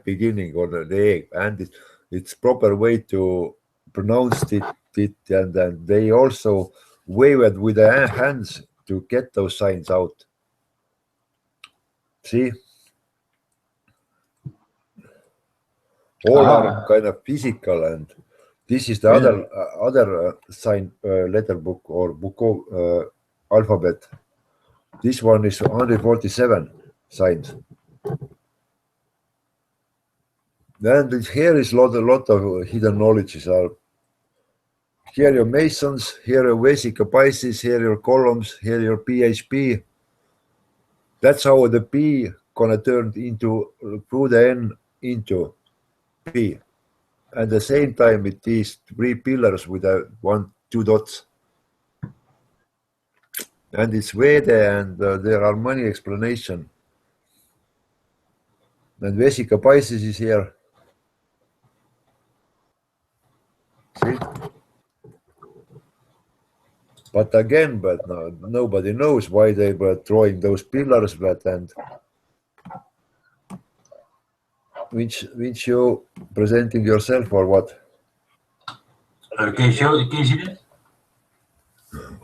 beginning on the egg, and it's proper way to pronounce it, and then they also waved with their hands to get those signs out. See, all are kind of physical, and this is the other sign letter book or book of alphabet. This one is 147 signs. And here is a lot of hidden knowledges. Here your Masons, here your Vesica Pisces, here your columns, here your PHP. That's how the P gonna turn into through the N into P. At the same time, it is 3 pillars with 2 dots. And it's Veda, and there are many explanations. And Vesica Pisces is here. See? But again, no, nobody knows why they were drawing those pillars, and which you presenting yourself or what? Can you see that?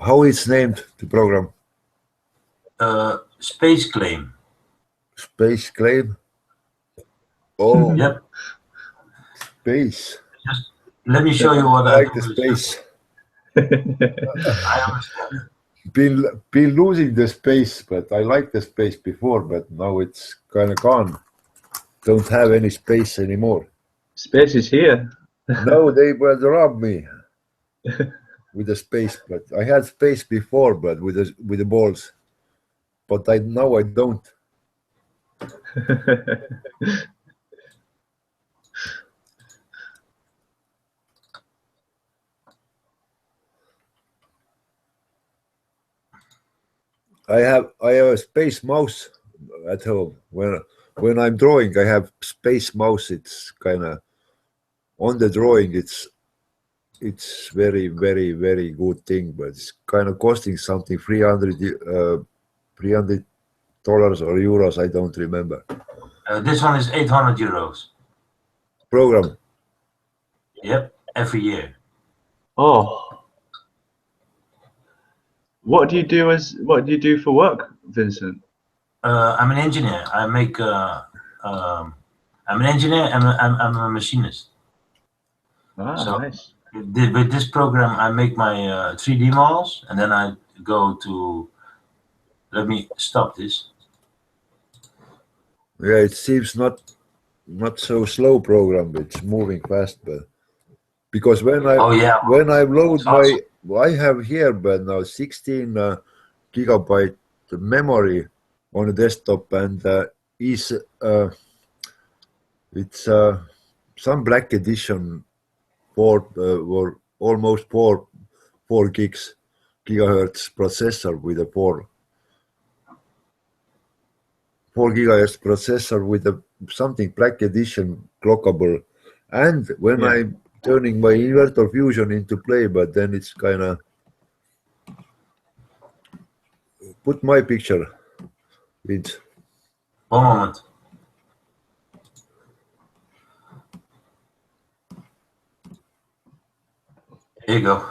How it's named, the program? Space Claim. Space Claim? Oh. Yep. Space. Just let me show you what I like the space. I understand. Been losing the space, but I like the space before, but now it's kind of gone. Don't have any space anymore. Space is here. No, they would rob me with the space, but I had space before, but with the balls. But now I don't. I have a space mouse at home. When I'm drawing, I have space mouse. It's kind of on the drawing. It's very, very, very good thing, but it's kind of costing something $300 or euros. I don't remember. This one is 800 euros. Program. Yep, every year. Oh. What do you do for work, Vincent? I'm an engineer. I make. I'm an engineer. I'm a machinist. So Nice. with this program, I make my 3D models, and then I go to. Let me stop this. Yeah, it seems not so slow program. It's moving fast, but because when I load my. I have here, but now 16 gigabyte memory on the desktop, and it's some black edition or almost 4 gigahertz processor with a 4 gigahertz processor with something black edition clockable, and when I'm turning my inverter fusion into play, but then it's kind of put my picture. Vince. One moment. Here you go.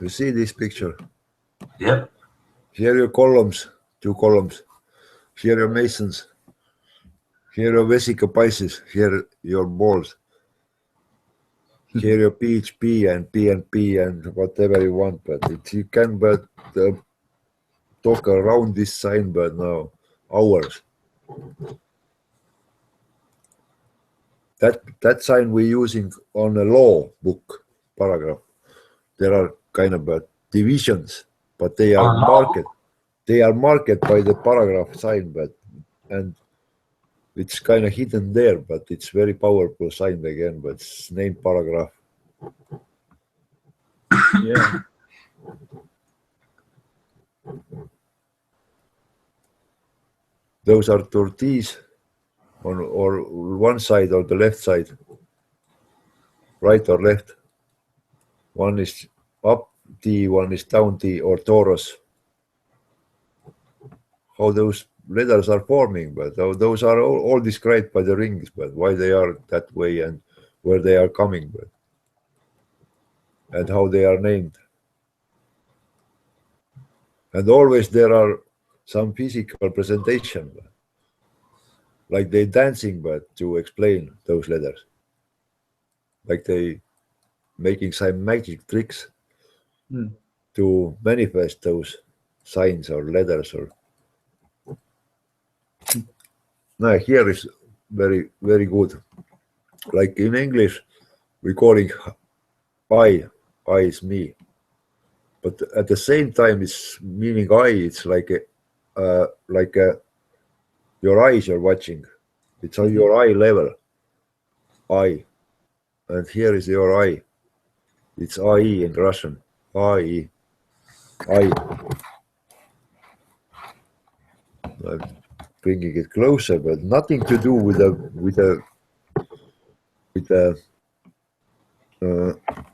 You see this picture? Yep. Here are your columns, 2 columns. Here are your Masons. Here are Vesica Pisces. Here are your balls. Here your PHP and PNP and whatever you want, but you can talk around this sign, but now hours. That sign we're using on a law book paragraph. There are kind of divisions, but they are marked. They are marked by the paragraph sign, and it's kind of hidden there, but it's very powerful sign again, but it's named paragraph. Yeah. Those are tortillas on or one side or the left side, right or left. One is up T, one is down T or Taurus. How those letters are forming, but those are all described by the rings, but why they are that way and where they are coming, but and how they are named. And always there are some physical presentation, like they dancing, but to explain those letters, like they making some magic tricks to manifest those signs or letters. Or no, here is very, very good. Like in English, we calling I is me, but at the same time, it's meaning I. It's like your eyes are watching. It's on your eye level. I, and here is your eye. It's I in Russian. I. I'm bringing it closer, but nothing to do with the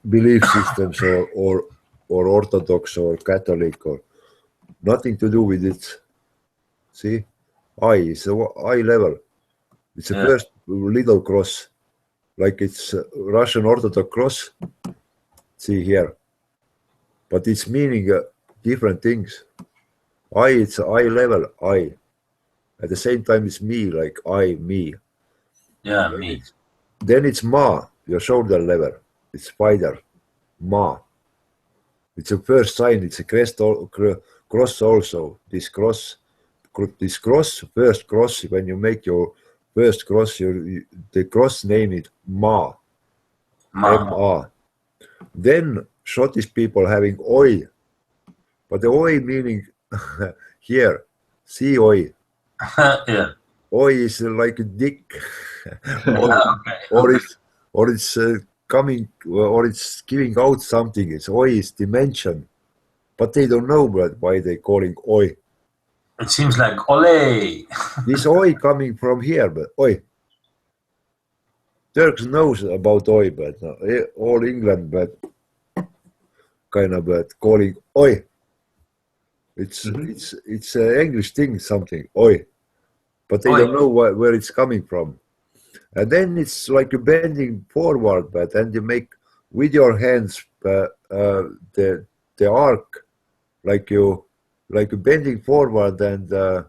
belief systems or Orthodox or Catholic, or nothing to do with it. See, I is the eye level. It's the first little cross, like it's Russian Orthodox cross. See here, but it's meaning different things. I, it's eye level. I. At the same time, it's me, like I, me. Yeah, me. Then it's ma, your shoulder level. It's spider, ma. It's a first sign. It's a cross also. This cross, first cross. When you make your first cross, the cross name is ma. M-A. Then Scottish people having oi, but the oi meaning here, see oi. Yeah. Oi is like a dick, or it's coming, or it's giving out something. It's oi is dimension, but they don't know why they calling oi. It seems like ole. This oi coming from here, but oi. Turks knows about oi, but all England, but kind of calling oi. It's an English thing, something oi, but they don't know where it's coming from. And then it's like a bending forward, but then you make with your hands the arc, like bending forward and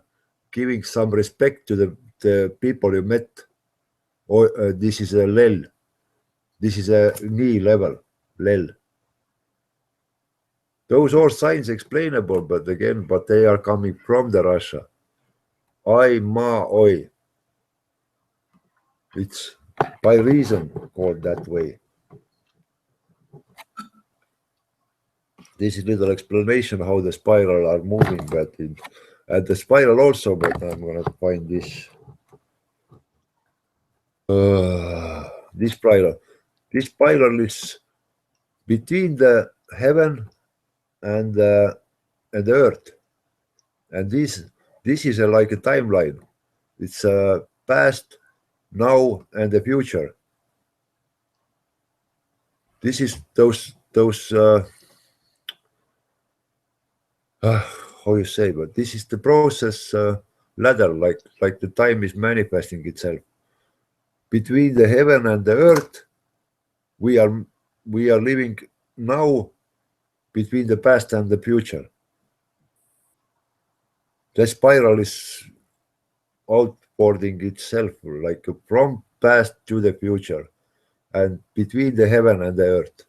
giving some respect to the people you met. Or this is a lel. This is a knee level, lel. Those are signs explainable, but they are coming from the Russia. I, ma, oi. It's by reason called that way. This is little explanation how the spiral are moving, and the spiral also, but I'm gonna find this. This spiral. This spiral is between the heaven and the earth, and this is like a timeline. It's past, now, and the future. This is those how you say, but this is the process ladder, like the time is manifesting itself between the heaven and the earth. We are living now between the past and the future. The spiral is outboarding itself, like from past to the future, and between the heaven and the earth.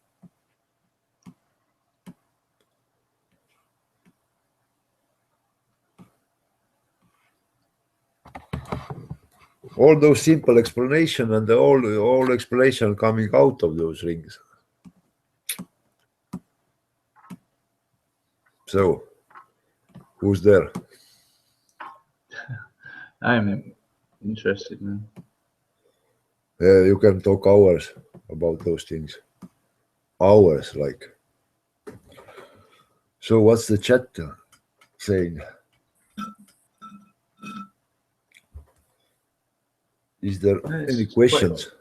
All those simple explanation and all explanation coming out of those rings. So, who's there? I'm interested, man. You can talk hours about those things. Hours, like. So, what's the chat saying? Is there any questions?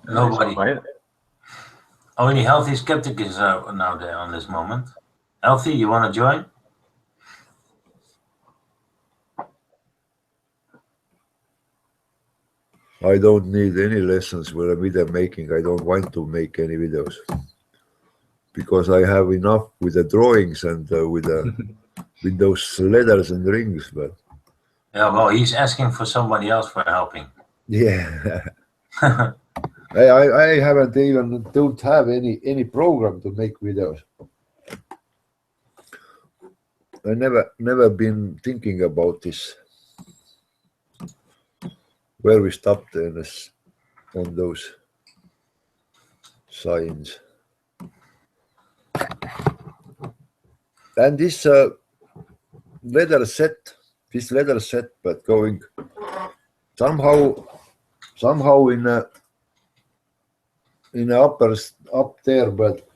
Nobody. Only healthy skeptics are now there on this moment. Healthy, you want to join? I don't need any lessons with a video making. I don't want to make any videos because I have enough with the drawings and with those letters and rings. But Yeah, well, he's asking for somebody else for helping. yeah, I haven't even don't have any program to make videos. I never been thinking about this. Where we stopped on those signs. And this leather set, but going somehow in upper up there, but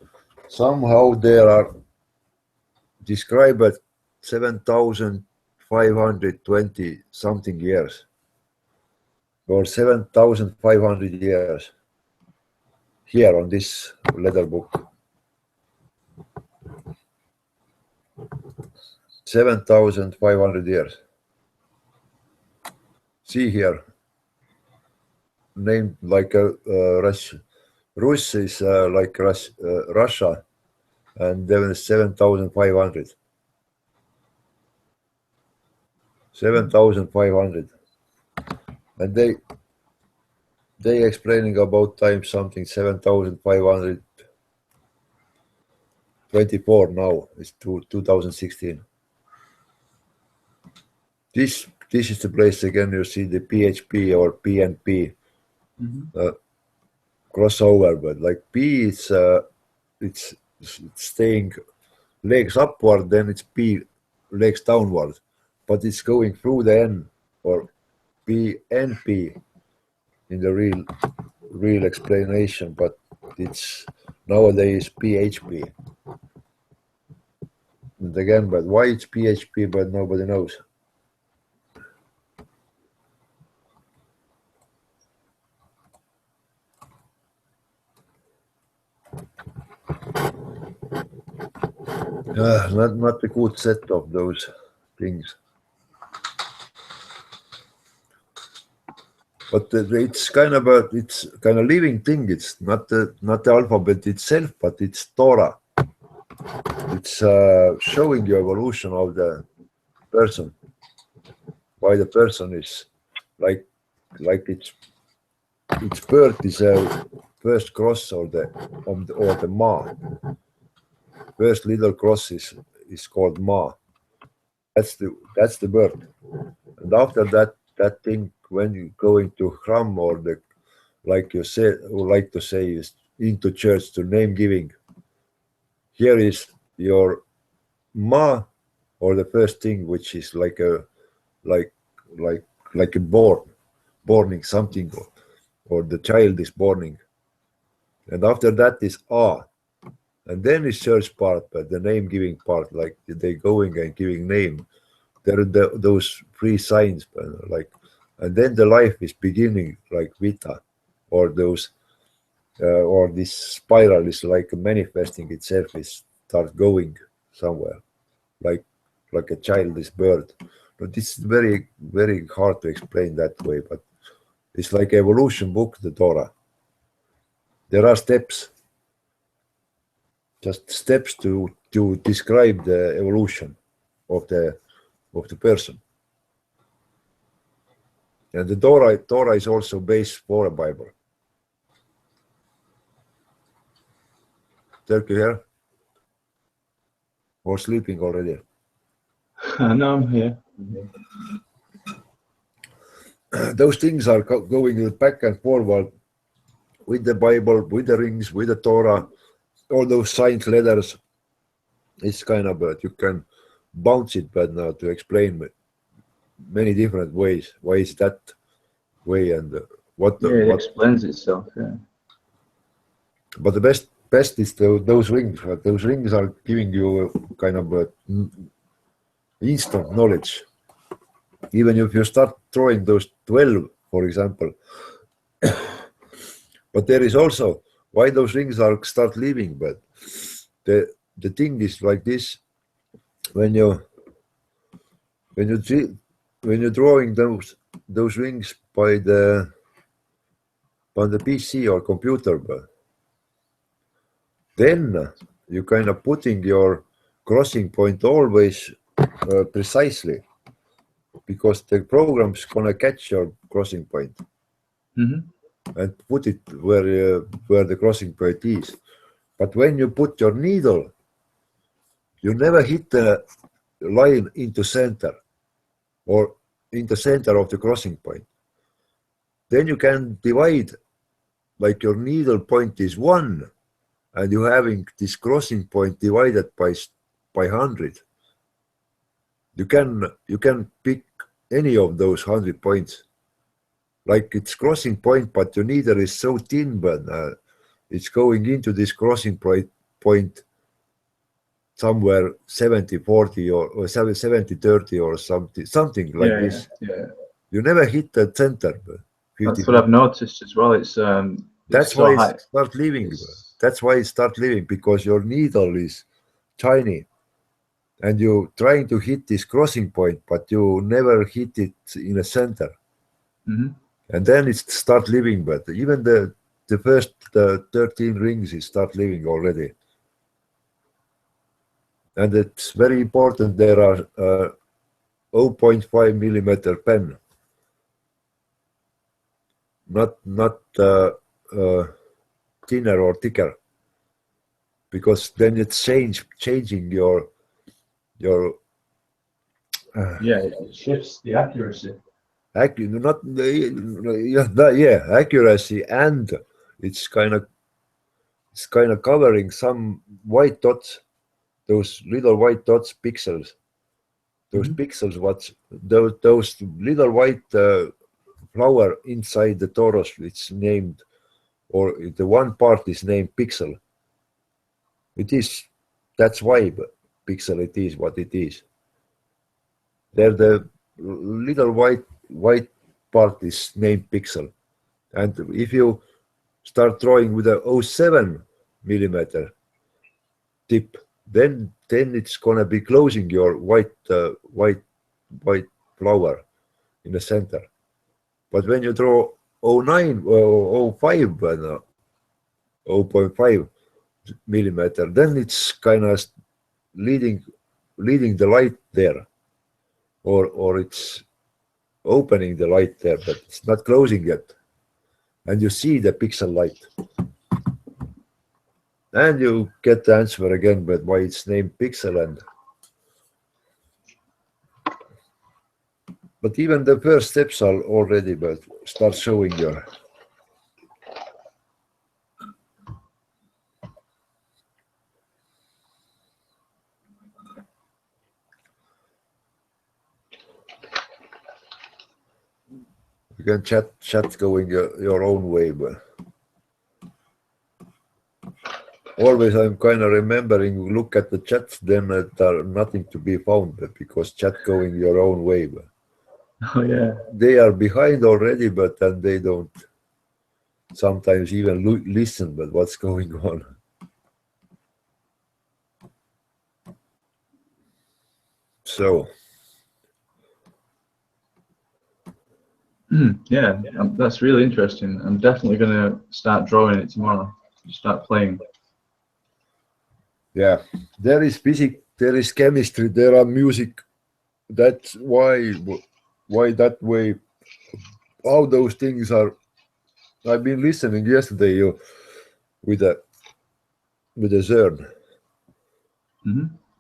somehow there are described at 7,520 something years. Or 7,500 years here on this leather book. 7,500 years. See here, named like a Rus is like Russia, and then 7,500. 7,500. And they explaining about time something 7,524 now. It's 2016. This is the place again. You see the PHP or PNP crossover, but like P it's staying legs upward, then it's P legs downward, but it's going through the N or PNP in the real explanation, but it's nowadays PHP. And again, but why it's PHP, but nobody knows. Not a good set of those things. But it's kind of a living thing. It's not the alphabet itself, but it's Torah. It's showing you evolution of the person. Why the person is like its birth is a first cross or the Ma. First little cross is called Ma. That's the birth. And after that thing, when you go into Hram or like you said, or like to say, is into church to name giving. Here is your Ma, or the first thing, which is like a borning something, or the child is borning, and after that is A, and then is church part, but the name giving part, like they going and giving name. There are those three signs, like. And then the life is beginning like Vita, or those, or this spiral is like manifesting itself, is start going somewhere, like a child is birth. But it's very, very hard to explain that way. But it's like evolution book, the Torah. There are steps, just steps to describe the evolution of the person. And the Torah is also based for a Bible. Turkey here? Or sleeping already? No, I'm here. Those things are going back and forward with the Bible, with the rings, with the Torah, all those signed letters. It's kind of, you can bounce it, but now to explain many different ways. Why is that way and it explains itself. Yeah. But the best is those rings. Those rings are giving you kind of instant knowledge. Even if you start throwing those 12, for example. But there is also why those rings start leaving. But the thing is like this: when you're drawing those rings by the on the PC or computer, but then you kind of putting your crossing point always precisely, because the program's gonna catch your crossing point and put it where the crossing point is. But when you put your needle, you never hit the line into center or in the center of the crossing point. Then you can divide, like your needle point is 1, and you're having this crossing point divided by 100. You can pick any of those 100 points. Like it's crossing point, but your needle is so thin, but it's going into this crossing point somewhere 70-40 or 70-30 or something like this. Yeah. You never hit the center. That's what I've noticed as well. It's that's so why high. it start living. That's why it start living, because your needle is tiny, and you're trying to hit this crossing point, but you never hit it in a center. And then it start living. But even the first 13 rings, it start living already. And it's very important. There are 0.5 millimeter pen, not thinner or thicker, because then it's changing your it shifts the accuracy. Accuracy, and it's kind of covering some white dots, those little white dots, pixels. Those pixels, those little white flower inside the torus, it's named, or the one part is named pixel. That's why pixel it is what it is. There the little white part is named pixel. And if you start drawing with a 0.7 millimeter tip, then it's gonna be closing your white flower in the center. But when you draw 0.9 or 0.5, 0.5 millimeter, then it's kind of leading the light there, or it's opening the light there, but it's not closing yet. And you see the pixel light. And you get the answer again, but why it's named pixel. But even the first steps are already, but start showing your. You can chat going your own way, but always I'm kind of remembering, look at the chats, then there are nothing to be found, because chat going your own way. But oh yeah, they are behind already, but then they don't sometimes even listen, but what's going on. So yeah, that's really interesting. I'm definitely going to start drawing it tomorrow. Start playing. Yeah, there is physics, there is chemistry, there are music. That's why that way. How those things are. I've been listening yesterday with a CERN,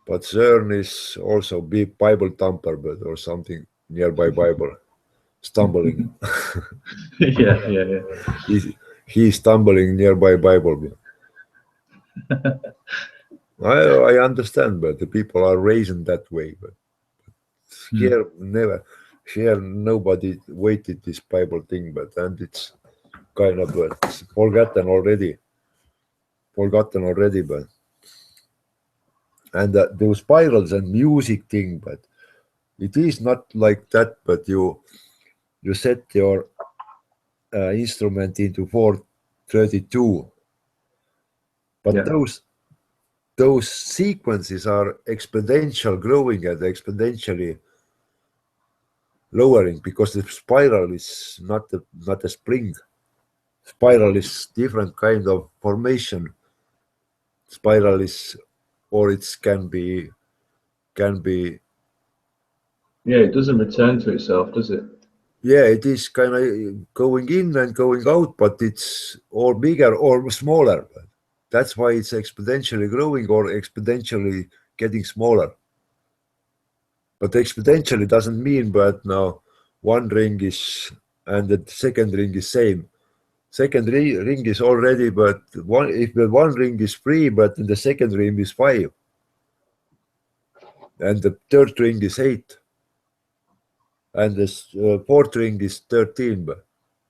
but CERN is also big Bible thumper, but or something nearby Bible. Stumbling. yeah. He's stumbling nearby Bible. I understand, but the people are raised that way. But here nobody waited this Bible thing, and it's kind of it's forgotten already. But and those spirals and music thing, but it is not like that. But you set your instrument into 432, but those sequences are exponential growing and exponentially lowering, because the spiral is not a spring. Spiral is different kind of formation. Spiral is, or it can be. Yeah, it doesn't return to itself, does it? Yeah, it is kind of going in and going out, but it's or bigger or smaller. That's why it's exponentially growing or exponentially getting smaller. But exponentially doesn't mean but now one ring is and the second ring is same. Second ring is already, but if the one ring is 3, but the second ring is 5, and the third ring is 8, and the fourth ring is 13. But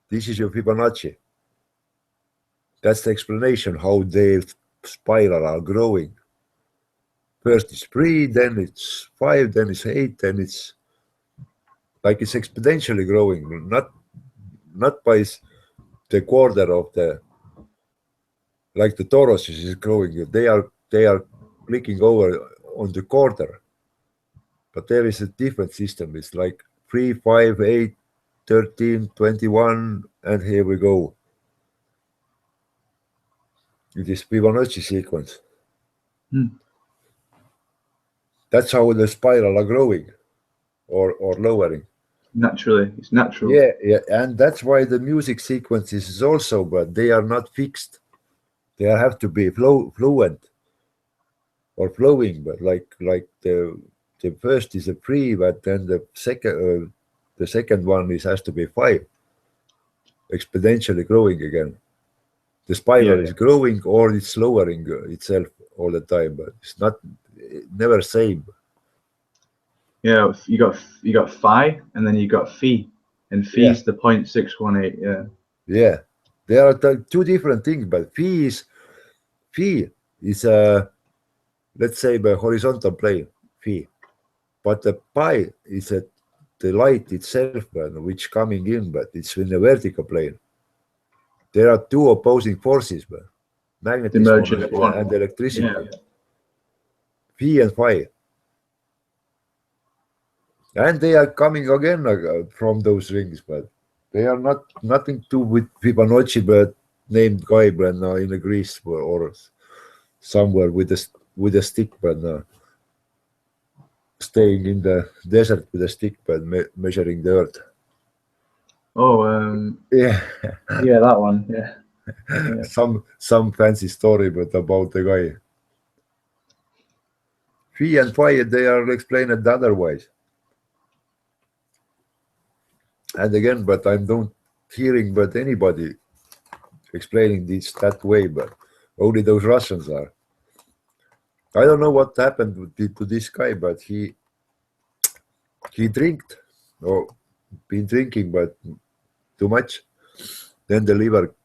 this is your Fibonacci. That's the explanation how the spiral are growing. First it's 3, then it's 5, then it's 8, then it's like it's exponentially growing, not by the quarter of the, like the torus is growing. They are clicking over on the quarter, but there is a different system. It's like 3, 5, 8, 13, 21, and here we go. It is Fibonacci sequence. That's how the spiral are growing or lowering. Naturally, it's natural. Yeah, and that's why the music sequences is also, but they are not fixed. They have to be fluent or flowing, but like the first is a 3, but then the second one has to be 5, exponentially growing again. The spiral is growing or it's lowering itself all the time, but it's never same. Yeah, you got phi and then you got phi, and phi is the 0.618. Yeah. Yeah, there are two different things, but phi is let's say the horizontal plane phi, but the pi is the light itself, which coming in, but it's in the vertical plane. There are two opposing forces, but magnetism and electricity. Phi and phi. And they are coming again from those rings, but they are nothing to do with Fibonacci, but named guy, but now in Greece or somewhere with a stick, but staying in the desert with a stick, but measuring the earth. Oh, yeah, that one. Yeah. Some fancy story, but about the guy. Phi and phi, they are explained otherwise. And again, but I don't hearing but anybody explaining this that way, but only those Russians are. I don't know what happened to this guy, but he drinked or been drinking, but too much. Then the liver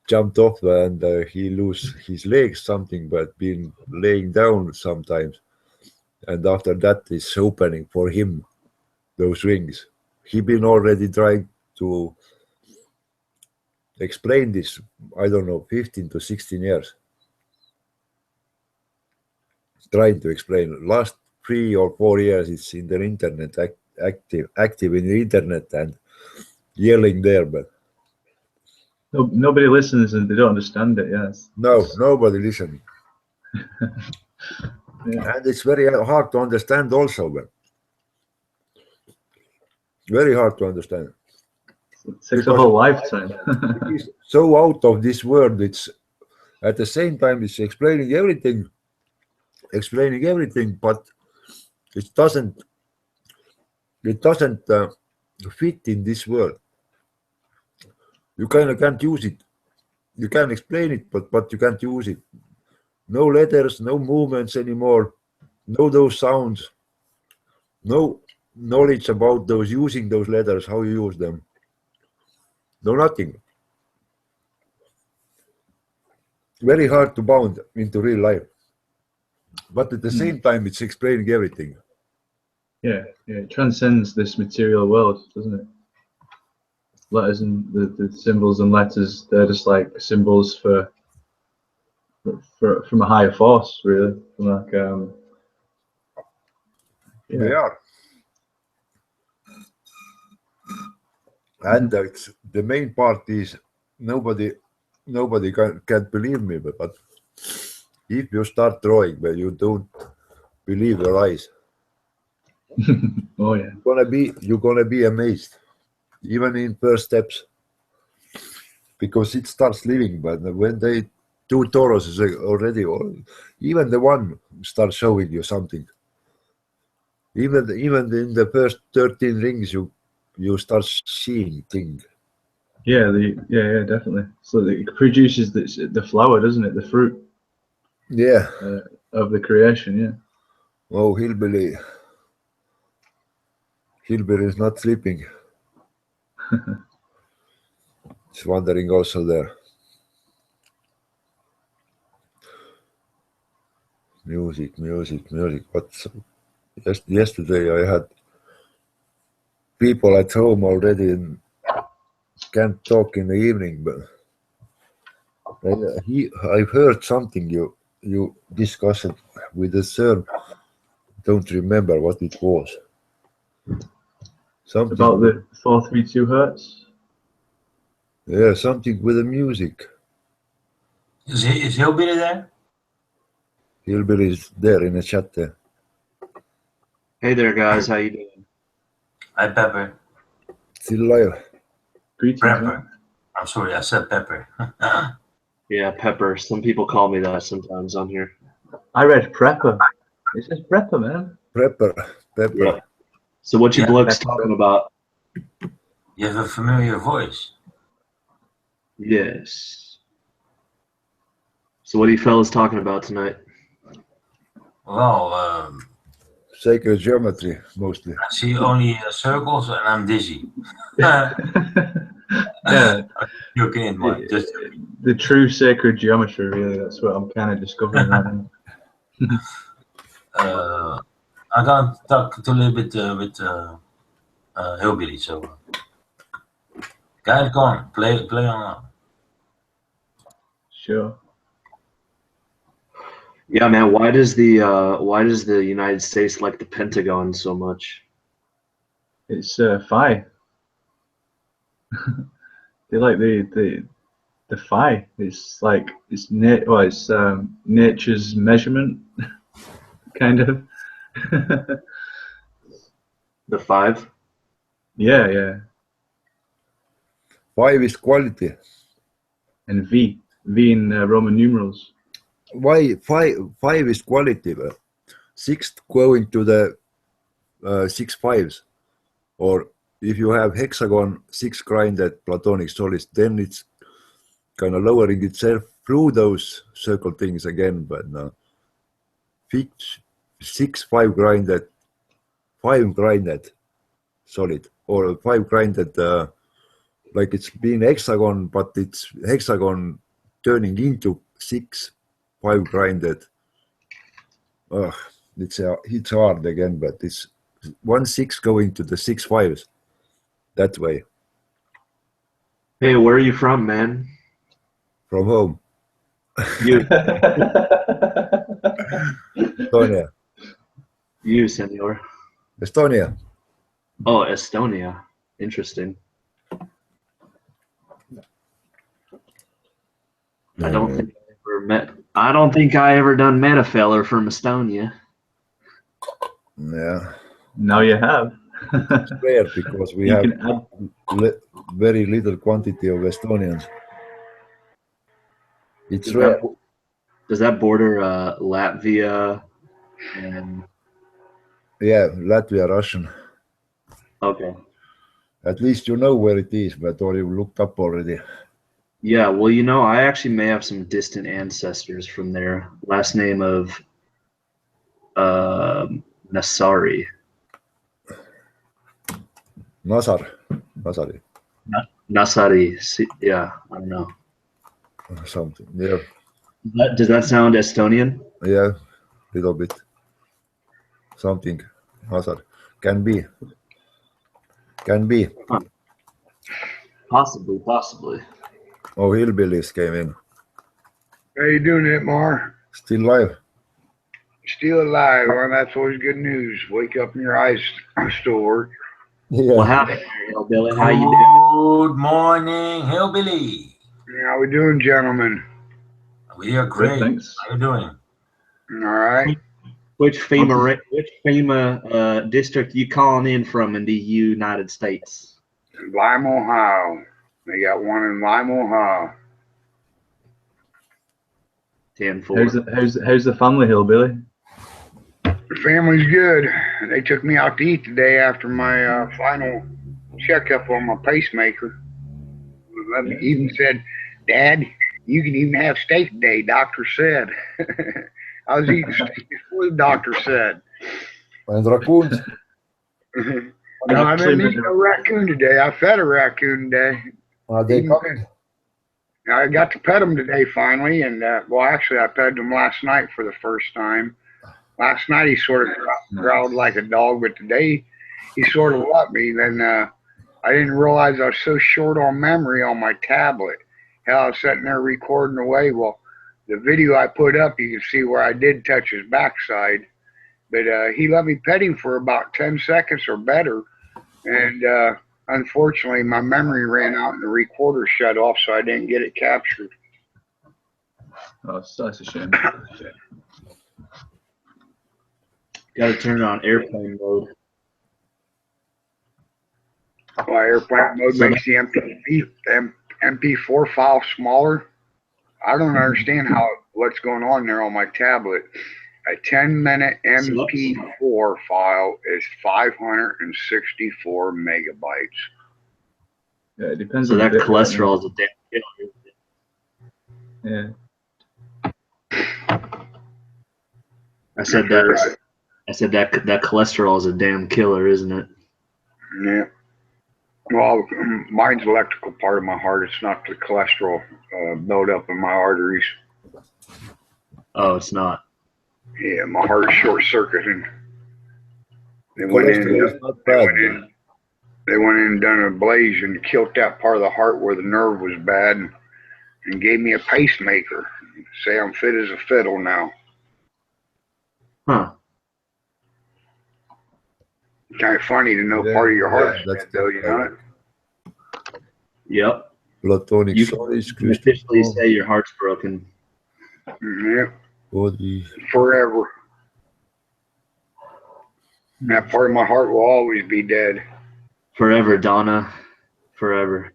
jumped off and he lose his legs, something, but been laying down sometimes. And after that is opening for him those rings. He been already trying to explain this, I don't know, 15 to 16 years. Trying to explain. Last 3 or 4 years, it's in the internet, active in the internet and yelling there, but nobody listens and they don't understand it. Yes. No, nobody listening. And it's very hard to understand also, but very hard to understand. It takes a whole lifetime. It is so out of this world. It's at the same time it's explaining everything, but it doesn't fit in this world. You kind of can't use it. You can explain it, but you can't use it. No letters, no movements anymore, no those sounds, no knowledge about those using those letters, how you use them. No, nothing. Very hard to bound into real life. But at the same time, it's explaining everything. Yeah, it transcends this material world, doesn't it? Letters and the symbols and letters, they're just like symbols from a higher force, really. Like, They are. And the main part is nobody can't believe me, but if you start drawing but you don't believe your eyes, Oh yeah. you're gonna be amazed, even in first steps, because it starts living. But when they do Tauruses already, or even the one starts showing you something, even in the first 13 rings, you start seeing things. Yeah, yeah, definitely. So it produces the flower, doesn't it? The fruit. Yeah. Of the creation, yeah. Oh, hillbilly is not sleeping. He's wandering also there. Music. But yesterday I had people at home already and can't talk in the evening, but I've heard something you discussed with the sir. Don't remember what it was. Something about the 432 hertz. Yeah, something with the music. Is Hillbilly there? Hillbilly is there in the chat there. Hey there, guys. How you doing? Hi, Pepper. Still alive. Greetings. Pepper. I'm sorry, I said Pepper. Yeah, Pepper. Some people call me that sometimes on here. I read Prepper. It says Prepper, man. Prepper. Yeah. So what you blokes talking about? You have a familiar voice. Yes. So what are you fellas talking about tonight? Well, sacred geometry, mostly. I see only circles and I'm dizzy. Yeah. Joking in mind. Just the true sacred geometry, really. That's what I'm kind of discovering right now. I can't talk a little bit with Hillbilly, so guys, go on, play on. Sure. Yeah, man. Why does the United States like the Pentagon so much? It's phi. They like the phi. It's like it's nature's measurement, kind of. The 5. Yeah. 5 is quality. And V in Roman numerals. Why 5 is quality? 6 going to the 6 5s, or if you have hexagon 6 grinded platonic solids, then it's kind of lowering itself through those circle things again. But no, 6 5 grinded solid, or 5 grinded like it's been hexagon, but it's hexagon turning into 6 5 grinded. It's hard again, but it's 1 6 going to the 6 5s that way. Hey, where are you from, man? From home. You. Estonia. You, senor. Estonia. Oh, Estonia. Interesting. I don't think I ever done a feller from Estonia. Yeah. Now you have. It's rare because we have very little quantity of Estonians. It's rare. Does that border Latvia and? Yeah, Latvia, Russian. Okay. At least you know where it is, but or you looked up already. Yeah, well, I actually may have some distant ancestors from there. Last name of Nasari. Nasari. Nasari. Yeah, I don't know. Something. Yeah. Does that sound Estonian? Yeah, little bit. Something. Nasar. Can be. Huh. Possibly. Oh, hillbillies came in. How you doing, Itmar? Still alive. Still alive. Well, that's always good news. Wake up and your eyes still work. Yeah. What happened, Hillbilly? How you doing? Good morning, Hillbilly. How we doing, gentlemen? We are great. Thanks. How you doing? All right. Which FEMA district you calling in from in the United States? Lima, Ohio. They got one in Lima, Ohio. 10-4. How's the family, Hillbilly? The family's good. They took me out to eat today after my final checkup on my pacemaker. They even said, "Dad, you can even have steak today," doctor said. I was eating steak before the doctor said. And raccoons. No, I didn't eat no raccoon today. I fed a raccoon today. Are they coming? I got to pet him today finally, and well, actually, I petted him last night for the first time. Last night he sort of growled like a dog, but today he sort of let me. Then I didn't realize I was so short on memory on my tablet. Hell, I was sitting there recording away. Well, the video I put up, you can see where I did touch his backside, but he let me pet him for about 10 seconds or better, and unfortunately, my memory ran out and the recorder shut off, so I didn't get it captured. Oh, that's a shame. Got to turn it on airplane mode. Well, airplane mode makes the MP4 file smaller. I don't understand what's going on there on my tablet. A 10-minute MP4 file is 564 megabytes. Yeah, it depends. So on that the bit, cholesterol is a damn killer. Yeah. I said that cholesterol is a damn killer, isn't it? Yeah. Well, mine's the electrical part of my heart. It's not the cholesterol buildup in my arteries. Oh, it's not. Yeah, my heart's short-circuiting. They went in and done a ablation and killed that part of the heart where the nerve was bad, and gave me a pacemaker. Say I'm fit as a fiddle now. Huh. Kind of funny to know part of your heart's dead, though, you know? Yep. Platonic You storage. can officially say your heart's broken. Yep. Body. Forever. That part of my heart will always be dead. Forever, Donna. Forever.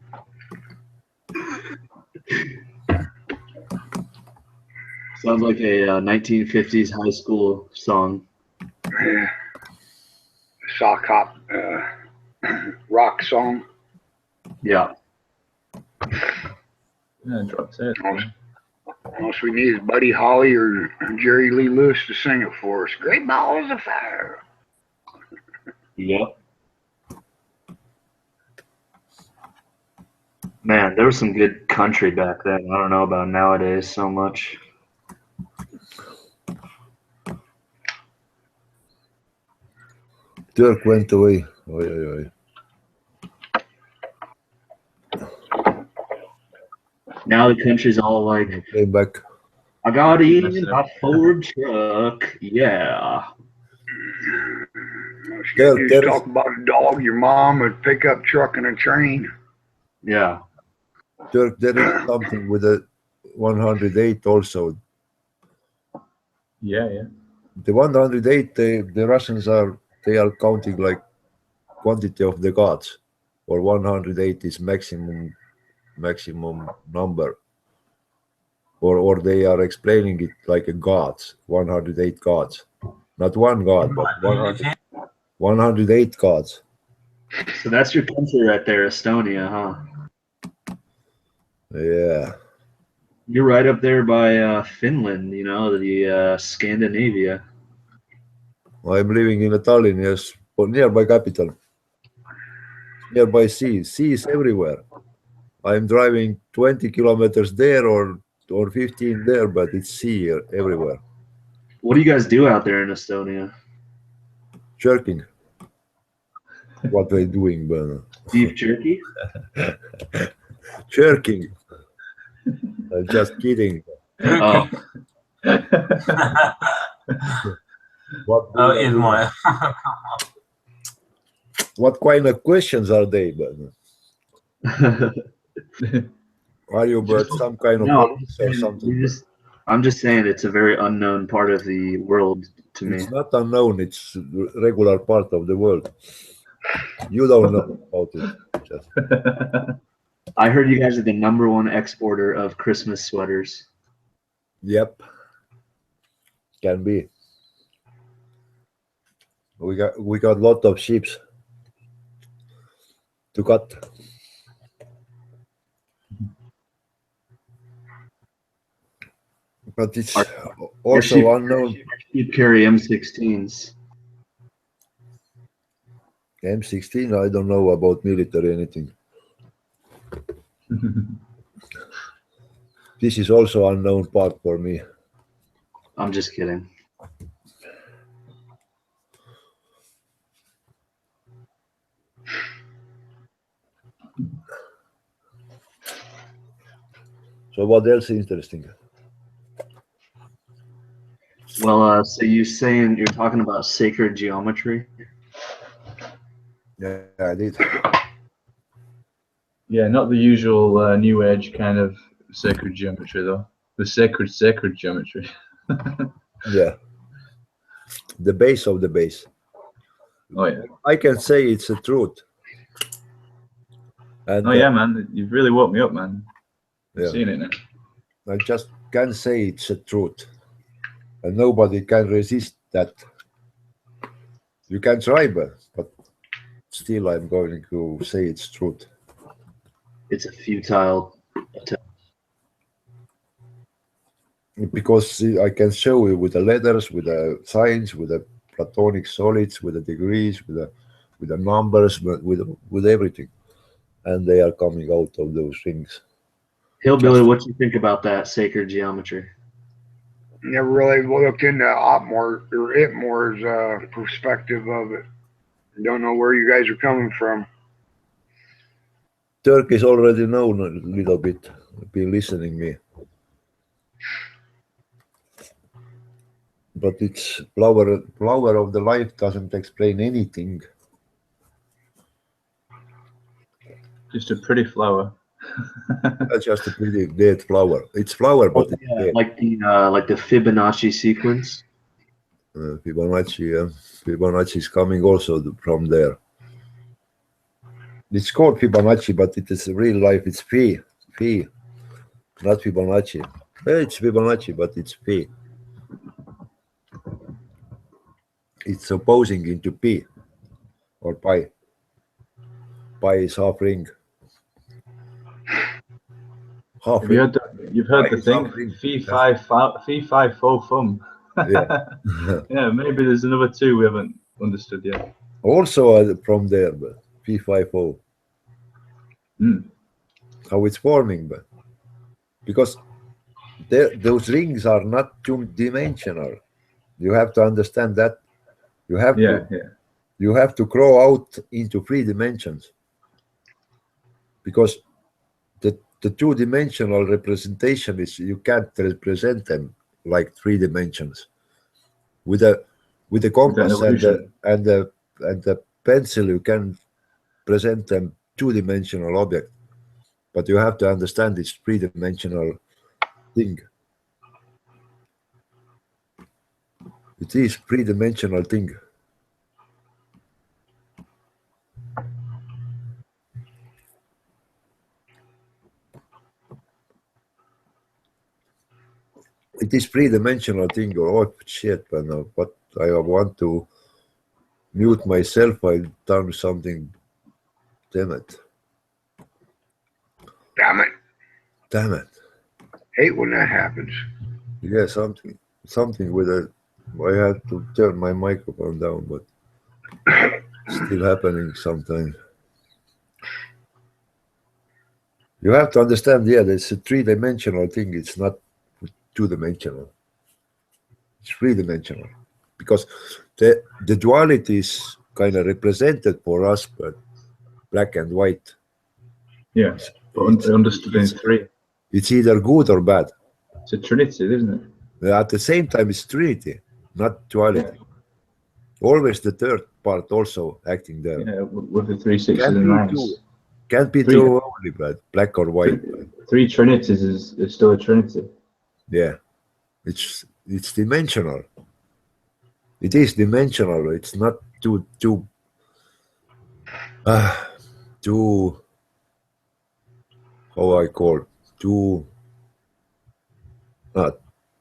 Sounds like a 1950s high school song. Yeah. Sock hop rock song. Yeah. Yeah, dropped it. All we need is Buddy Holly or Jerry Lee Lewis to sing it for us. Great balls of fire. Yep. Man, there was some good country back then. I don't know about nowadays so much. Dirk went away. Oy, oy, oy. Now the country's all like, Came back. I got in my Ford truck. Yeah. You talk about a dog, your mom would pick up truck and a train. Yeah. Dirk, there is something with the 108 also. Yeah, yeah. The 108, the Russians are counting like quantity of the gods, or 108 is maximum number, or they are explaining it like a gods, 108 gods, not one god, but 108 gods. So that's your country right there, Estonia, huh? Yeah. You're right up there by Finland, you know, the Scandinavia. I'm living in Tallinn, yes, or nearby capital, nearby sea. Sea is everywhere. I'm driving 20 kilometers there or 15 there, but it's sea everywhere. What do you guys do out there in Estonia? Jerking. What are they doing, but Beef jerky? Jerking. I'm just kidding. Oh. What kind of questions are they? But Are you but some kind of No, police or something? I'm just saying it's a very unknown part of the world to me. It's not unknown. It's a regular part of the world. You don't know about it. Just. I heard you guys are the #1 exporter of Christmas sweaters. Yep. Can be. We got lot of sheep to cut. But it's also unknown. You carry M16s. M16, I don't know about military anything. This is also unknown part for me. I'm just kidding. So what else is interesting? Well, so you're talking about sacred geometry? Yeah, I did. Yeah, not the usual New Age kind of sacred geometry, though. The sacred geometry. Yeah. The base of the base. Oh, yeah. I can say it's the truth. And, yeah, man. You've really woke me up, man. Yeah. I've seen it now. I just can say it's the truth. And nobody can resist that. You can try, but still I'm going to say it's truth. It's a futile attempt. Because I can show you with the letters, with the signs, with the platonic solids, with the degrees, with the numbers, but with everything. And they are coming out of those things. Hillbilly, what do you think about that sacred geometry? Never really looked into Itmore's perspective of it. Don't know where you guys are coming from. Turkey's already known a little bit. Been listening me. But it's flower of the life doesn't explain anything. Just a pretty flower. That's just a pretty dead flower. It's flower, but it's dead. Like the Fibonacci sequence. Fibonacci, yeah. Fibonacci is coming also from there. It's called Fibonacci, but it is real life. It's phi, not Fibonacci. It's Fibonacci, but it's phi. It's opposing into pi or pi. Pi is half ring. You've heard the thing, fee fi fo fum. Yeah. Yeah, maybe there's another two we haven't understood yet. Also from there, but P5O. How it's forming, but because those rings are not two-dimensional. You have to understand that. You have to grow out into 3 dimensions, because the two-dimensional representation is you can't represent them like 3 dimensions. With the compass and the pencil, you can present them 2-dimensional object, but you have to understand this 3-dimensional thing. It is 3-dimensional thing. It is 3-dimensional thing. Oh shit! But I want to mute myself. I've done something. Damn it! Damn it! Hate when that happens. Yeah, something with it. I had to turn my microphone down, but still happening sometimes. You have to understand, yeah, it's a 3-dimensional thing. It's not 2-dimensional. It's 3-dimensional, because the duality is kind of represented for us, but black and white. Yeah, but understood in 3. It's either good or bad. It's a trinity, isn't it? At the same time, it's trinity, not duality. Always the third part also acting there. Yeah, with the 3 6s and 9s. Can't be true only, but black or white. Three trinities is still a trinity. Yeah, it's dimensional. It is dimensional. It's not too how I call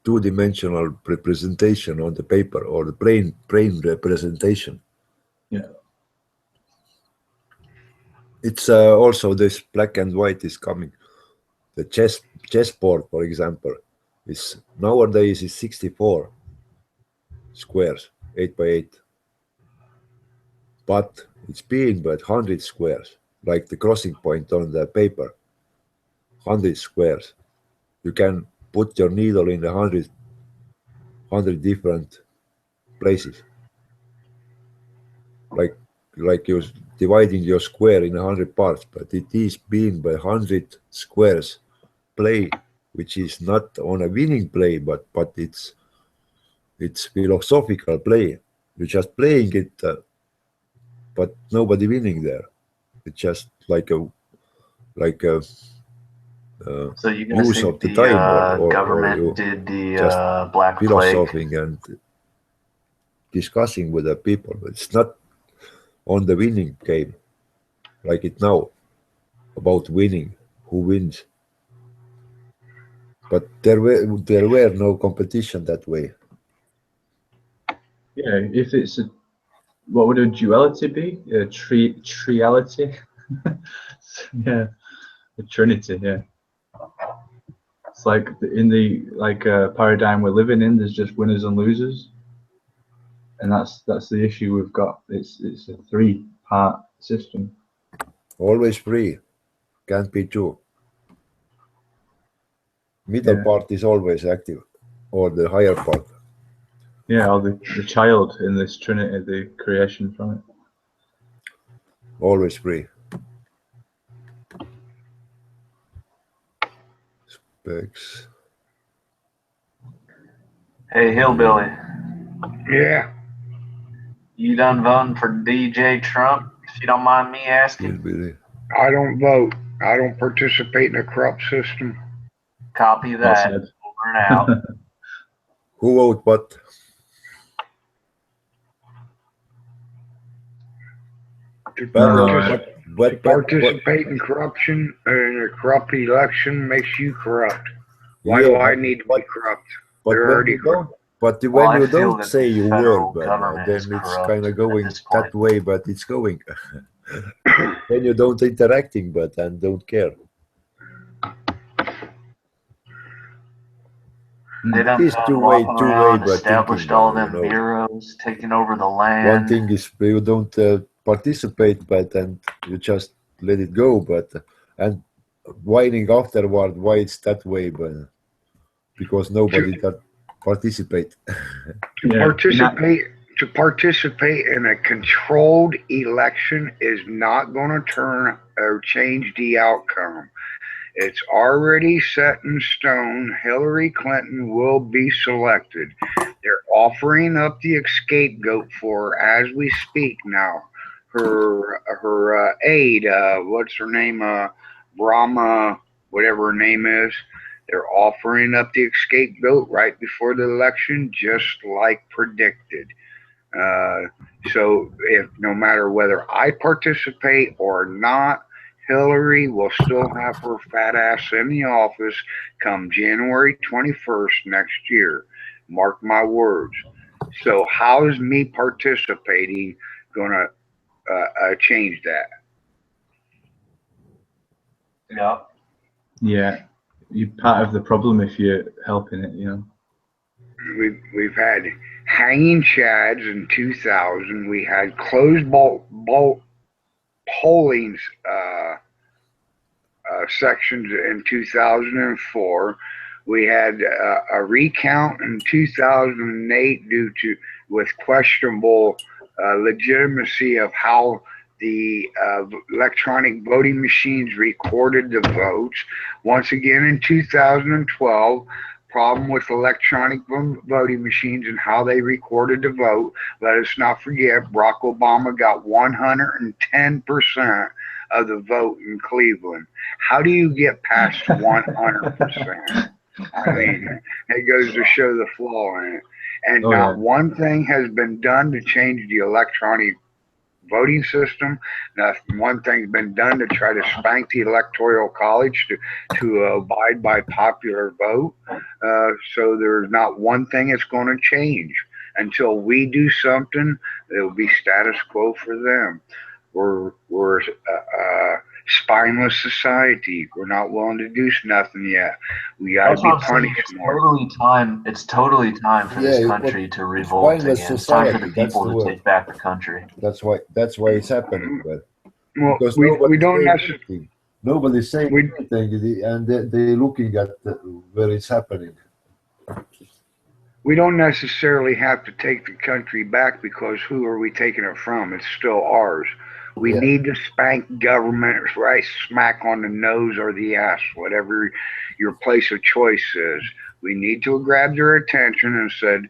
two-dimensional representation on the paper or the brain representation. Yeah. It's also this black and white is coming. The chessboard, for example, is nowadays is 64 squares, 8 by 8. But it's being but 100 squares, like the crossing point on the paper. 100 squares. You can put your needle in 100 different places. Like you're dividing your square in 100 parts, but it is being by 100 squares play, which is not on a winning play, but it's philosophical play. You're just playing it, but nobody winning there. It's just like a So you're gonna use say of the the time, or government you did just the Black Plague? philosophing and discussing with the people. It's not on the winning game like it now about winning, who wins. But there were no competition that way. Yeah, if it's a, what would a duality be? A triality? Yeah, a trinity. Yeah, it's like in the paradigm we're living in. There's just winners and losers, and that's the issue we've got. It's a 3-part system. Always free, can't be two. Middle part is always active, or the higher part. Yeah, or the child in this trinity, the creation from it. Always free. Specs. Hey, Hillbilly. Yeah. You done voting for DJ Trump, if you don't mind me asking? Hillbilly. I don't vote. I don't participate in the corrupt system. Copy that. Over and out. Who vote what? To participate in corruption in a corrupt election makes you corrupt. Why do I need to be corrupt? They're already corrupt. But when you don't say you were, but then it's kind of going that way, but it's going. Then you don't interacting, but and don't care. They done walking around, established all them bureaus, taking over the land. One thing is you don't participate, but then you just let it go, but and whining afterward why it's that way, but because nobody that participate. To participate in a controlled election is not going to turn or change the outcome. It's already set in stone. Hillary Clinton will be selected. They're offering up the scapegoat for her as we speak now. Her aide, what's her name? Brahma, whatever her name is. They're offering up the scapegoat right before the election, just like predicted. So if no matter whether I participate or not, Hillary will still have her fat ass in the office come January 21st next year. Mark my words. So how is me participating going to change that? Yeah. Yeah. You're part of the problem if you're helping it, you know. We've had hanging chads in 2000. We had closed polling sections in 2004. We had a recount in 2008 with questionable legitimacy of how the electronic voting machines recorded the votes. Once again in 2012, problem with electronic voting machines and how they recorded the vote. Let us not forget Barack Obama got 110% of the vote in Cleveland. How do you get past 100%? I mean, it goes to show the flaw in it. And not one thing has been done to change the electronic voting system. Not one thing's been done to try to spank the Electoral College to abide by popular vote. So there's not one thing that's going to change. Until we do something, it'll be status quo for them. We're a spineless society. We're not willing to do nothing yet. We got to be punished more. It's totally time for this country to revolt again. It's time for the people to take back the country. That's why it's happening. But well, because we don't necessarily. Nobody's saying anything, and they're looking at where it's happening. We don't necessarily have to take the country back, because who are we taking it from? It's still ours. We need to spank government right smack on the nose or the ass, whatever your place of choice is. We need to grab their attention and said,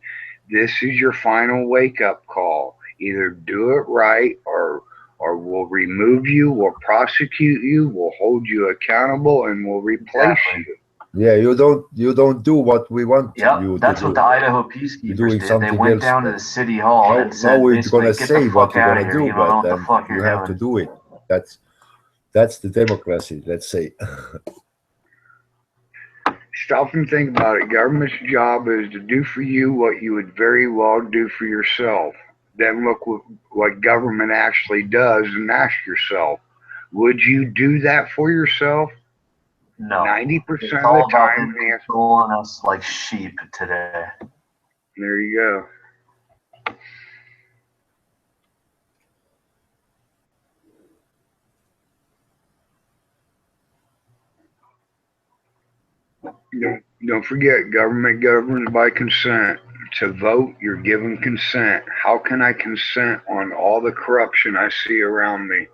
this is your final wake-up call. Either do it right, or we'll remove you, we'll prosecute you, we'll hold you accountable, and we'll replace you. Yeah, you don't do what we want you to do. That's what the Idaho peacekeepers did. They went down to the city hall and said, now we're going to say what you're going to do, but then you have to do it. That's the democracy, let's say. Stop and think about it. Government's job is to do for you what you would very well do for yourself. Then look what government actually does and ask yourself, would you do that for yourself? No. 90% of the time, controlling us like sheep today. There you go. Don't forget, government governs by consent. To vote, you're given consent. How can I consent on all the corruption I see around me?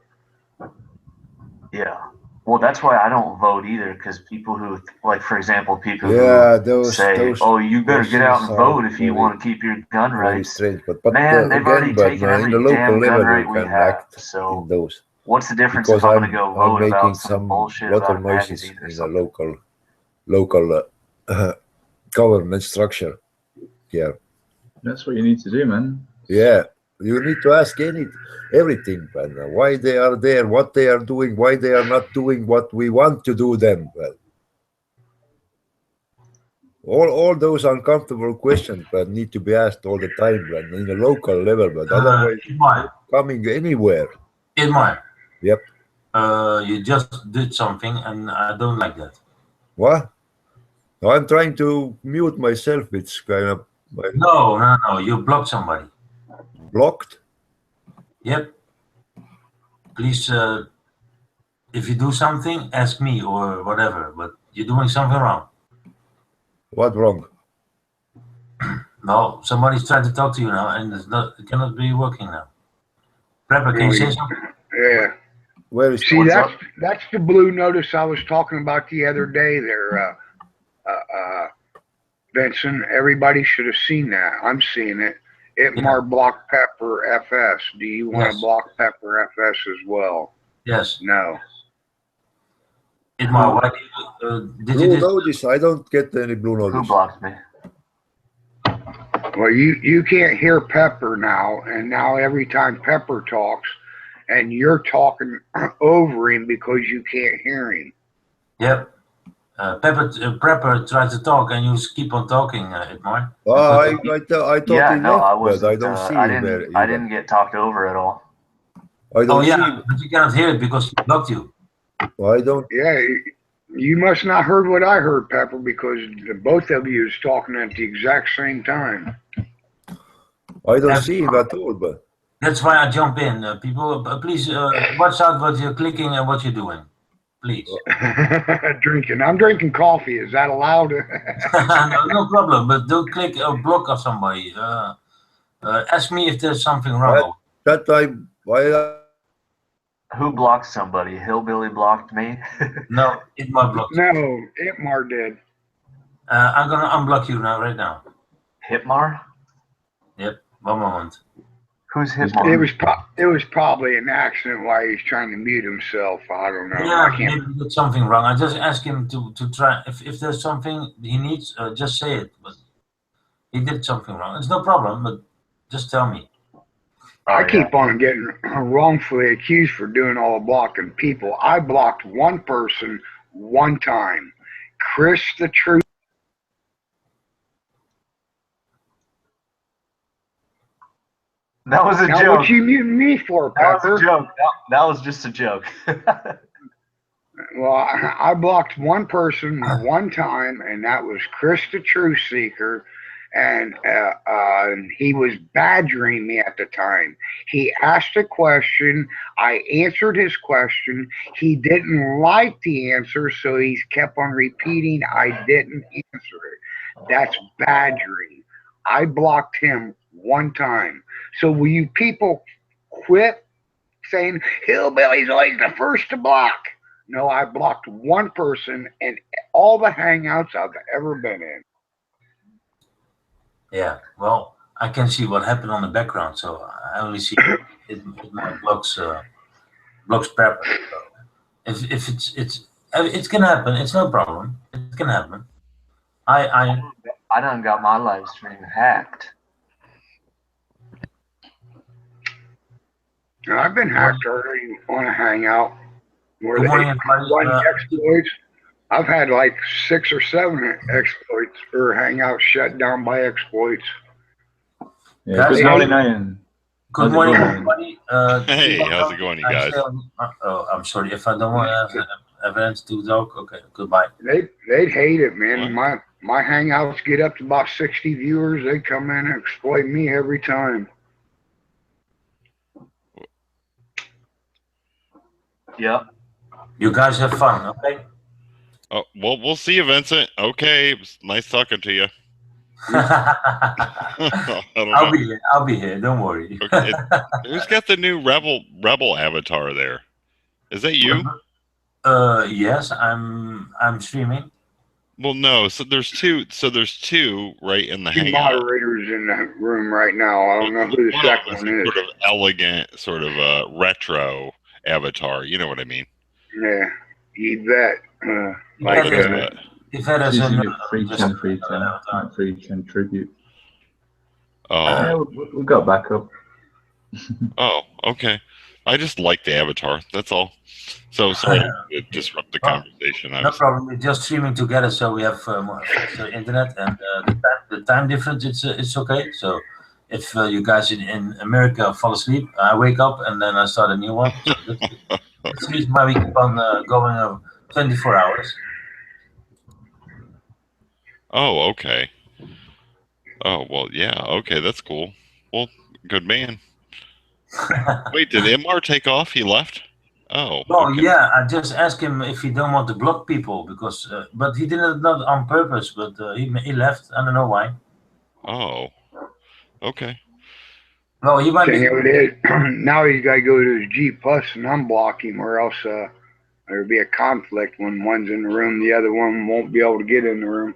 Yeah. Well, that's why I don't vote either, because people who, like, for example, people who say, oh, you better get out and vote if you want to keep your gun rights. Strange, but man, they've already taken every damn gun right we have. So what's the difference if I'm going to go vote about some bullshit about a magazine or something? In a local government structure. Yeah. That's what you need to do, man. Yeah. You need to ask everything, man. Why they are there, what they are doing, why they are not doing what we want to do them. All those uncomfortable questions need to be asked all the time, man, in a local level, but otherwise coming anywhere. Idmar. Yep. You just did something, and I don't like that. What? I'm trying to mute myself. It's kind of... No. You blocked somebody. Blocked? Yep. Please, if you do something, ask me or whatever, but you're doing something wrong. What wrong? No, somebody's trying to talk to you now, and it cannot be working now. Prepper, can you say something? Yeah. Where is See, that's the blue notice I was talking about the other day there, Vincent. Everybody should have seen that. I'm seeing it. Itmar block Pepper FS. Do you want to block Pepper FS as well? Yes. No. Itmar, why did you blue notice? I don't get any blue notice. Who blocked me? Well, you can't hear Pepper now, and now every time Pepper talks, and you're talking over him because you can't hear him. Yep. Prepper tried to talk, and you keep on talking, Itmar. I thought he left, but I don't see him there. I didn't get talked over at all. I don't see him. But you cannot hear it because he blocked you. I don't. Yeah, you must not heard what I heard, Pepper, because both of you is talking at the exact same time. I don't see him at all, but... That's why I jump in. People, please watch out what you're clicking and what you're doing. Please. Drinking. I'm drinking coffee. Is that allowed? no problem. But don't click a block of somebody. Ask me if there's something wrong. Who blocked somebody? Hillbilly blocked me? No, Itmar blocked. No, Itmar did. I'm going to unblock you now, right now. Hitmar? Yep. One moment. Who's hit It was probably an accident while he's trying to mute himself. I don't know. Yeah, I can't. maybe he did something wrong. I just asked him to try. If there's something he needs, just say it. But he did something wrong. It's no problem, but just tell me. I keep on getting wrongfully accused for doing all the blocking people. I blocked one person one time. Chris the Truth. That was a now joke. What you muting me for, Pepper? That was a joke. That was just a joke. Well, I blocked one person one time, and that was Chris the Truth Seeker, and he was badgering me at the time. He asked a question. I answered his question. He didn't like the answer, so he kept on repeating, I didn't answer it. That's badgering. I blocked him one time. So will you people quit saying, Hillbilly's always the first to block? No, I blocked one person in all the Hangouts I've ever been in. Yeah, well, I can see what happened on the background, so I only see it my blocks pepper. So it can happen. It's no problem. It can happen. I done got my live stream hacked. I've been hacked already on a Hangout where Good morning, they run exploits. I've had like 6 or 7 exploits or Hangouts shut down by exploits. Yeah, good morning, Ian. Good morning, everybody. Hey, how's it going, you guys? I'm sorry if I don't want to have events to talk. Okay, goodbye. They'd hate it, man. My Hangouts get up to about 60 viewers. They come in and exploit me every time. Yep. You guys have fun, okay? Oh, well, we'll see you, Vincent. Okay, it was nice talking to you. I'll be here. Don't worry. Okay. Who's got the new rebel avatar there? Is that you? Yes, I'm streaming. Well, no. So there's two. Right in the Two hangout. moderators in the room right now. I don't know who the second one is. Sort of elegant, sort of retro avatar. You know what I mean? Yeah, you bet. Yvette is using a FREECHAN tribute. Oh, yeah, we got back up. Oh, okay. I just like the avatar. That's all. So sorry to disrupt the conversation. No problem. We're just streaming together, so we have the internet and the time difference. It's okay. So if you guys in America fall asleep, I wake up and then I start a new one. So that's the reason why we keep on going 24 hours. Oh, okay. Oh, well, yeah. Okay, that's cool. Well, good man. Wait, did MR take off? He left? Oh. Well, okay. yeah. I just asked him if he don't want to block people because, but he did it not on purpose. But he left. I don't know why. Oh. Okay. Well, he might be. Now he's got to go to his G Plus and unblock him, or else there'll be a conflict when one's in the room, the other one won't be able to get in the room.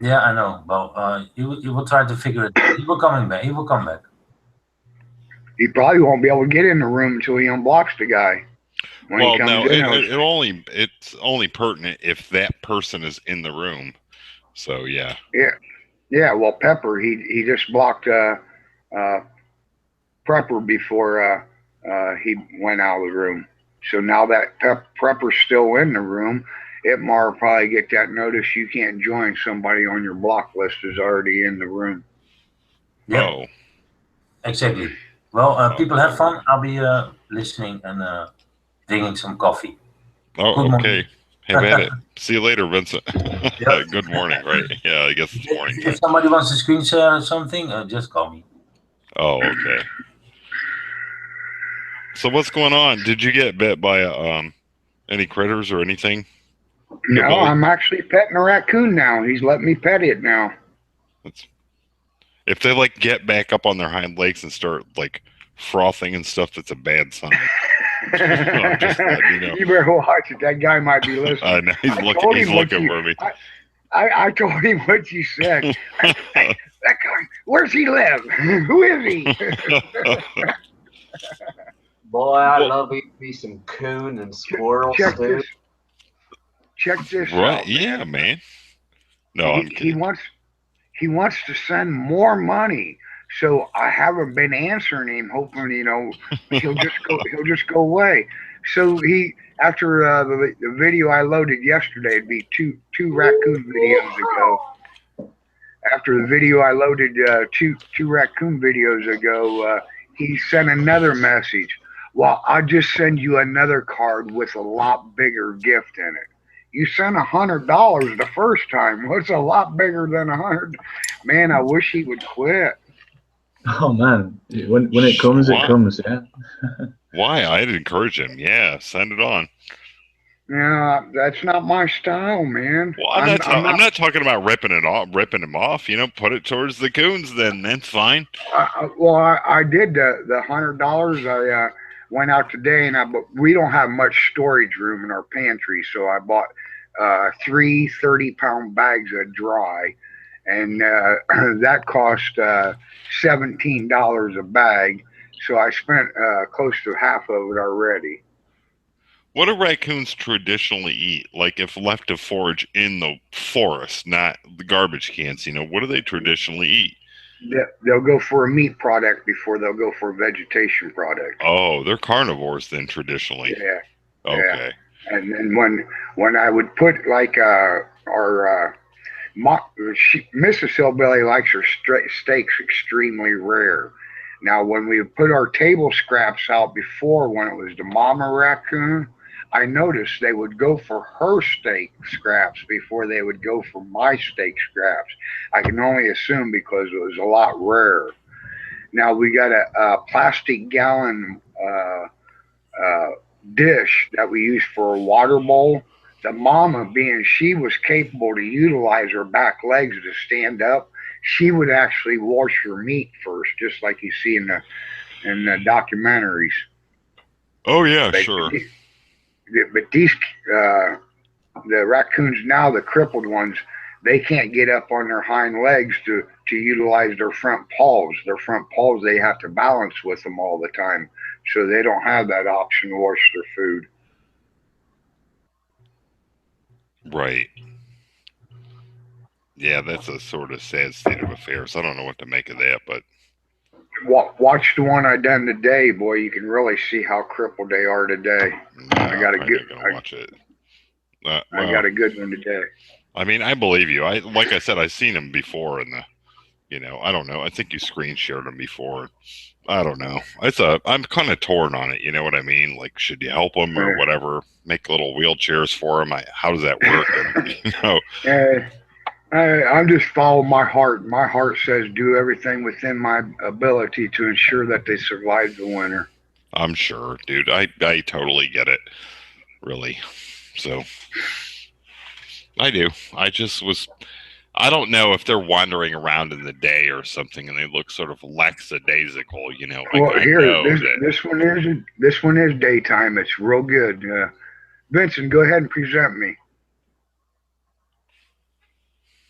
Yeah, I know. Well, he will try to figure it out. He will come back. He will come back. He probably won't be able to get in the room until he unblocks the guy. Well, no, it's only pertinent if that person is in the room. So yeah. Yeah. Well, Pepper, he just blocked Prepper before he went out of the room. So now that Prepper's still in the room, Itmar will probably get that notice you can't join. Somebody on your block list is already in the room. Yeah. Oh. Exactly. Well, people have fun. I'll be listening and drinking some coffee. Oh, okay. Have at it. See you later, Vincent. Good morning, right? Yeah, I guess it's morning. If somebody wants to screen share or something, just call me. Oh, okay. So what's going on? Did you get bit by any critters or anything? No, I'm actually petting a raccoon now. He's letting me pet it now. If they like get back up on their hind legs and start like frothing and stuff, that's a bad sign. Just letting you know. You better watch it. That guy might be listening. I know he's looking for me. I told him what you said. Hey, that guy, Where's he live? Who is he? Boy, I love eating me some coon and squirrel stew. Check this Right? out, Yeah, man. No, I'm He kidding. wants to send more money. So I haven't been answering him, hoping he'll just go away. So after the video I loaded yesterday, it'd be two raccoon videos ago. After the video I loaded two raccoon videos ago, he sent another message. Well, I'll just send you another card with a lot bigger gift in it. You sent $100 the first time. What's a lot bigger than 100? Man, I wish he would quit. Oh man, when it comes, it comes. Yeah. Why? I'd encourage him. Yeah, send it on. Yeah, that's not my style, man. Well, I'm not talking about ripping him off. Put it towards the coons. Then that's fine. I did the $100. I went out today, but we don't have much storage room in our pantry, so I bought 3 30-pound bags of dry, and that cost $17 a bag. So I spent close to half of it already. What do raccoons traditionally eat? Like if left to forage in the forest, not the garbage cans, what do they traditionally eat? They'll go for a meat product before they'll go for a vegetation product. Oh, they're carnivores then traditionally. Yeah. Okay. Yeah. And then when I would put like Mrs. Hillbilly likes her steaks extremely rare. Now, when we put our table scraps out before, when it was the mama raccoon, I noticed they would go for her steak scraps before they would go for my steak scraps. I can only assume because it was a lot rarer. Now, we got a plastic gallon dish that we use for a water bowl. The mama, being she was capable to utilize her back legs to stand up, she would actually wash her meat first, just like you see in the documentaries. Oh yeah, sure. But these the raccoons now, the crippled ones, they can't get up on their hind legs to utilize their front paws. Their front paws, they have to balance with them all the time, so they don't have that option to wash their food. Right. Yeah, that's a sort of sad state of affairs. I don't know what to make of that, but watch the one I done today, boy. You can really see how crippled they are today. I got a good. Watch it. I got a good one today. I mean, I believe you. Like I said, I've seen them before in the. I don't know. I think you screen shared them before. I don't know. I'm kind of torn on it. You know what I mean? Like, should you help them or whatever? Make little wheelchairs for them? How does that work? I'm just following my heart. My heart says do everything within my ability to ensure that they survive the winter. I'm sure, dude. I totally get it. Really. So I do. I don't know if they're wandering around in the day or something and they look sort of lackadaisical, Well, this one is daytime. It's real good. Vincent, go ahead and present me.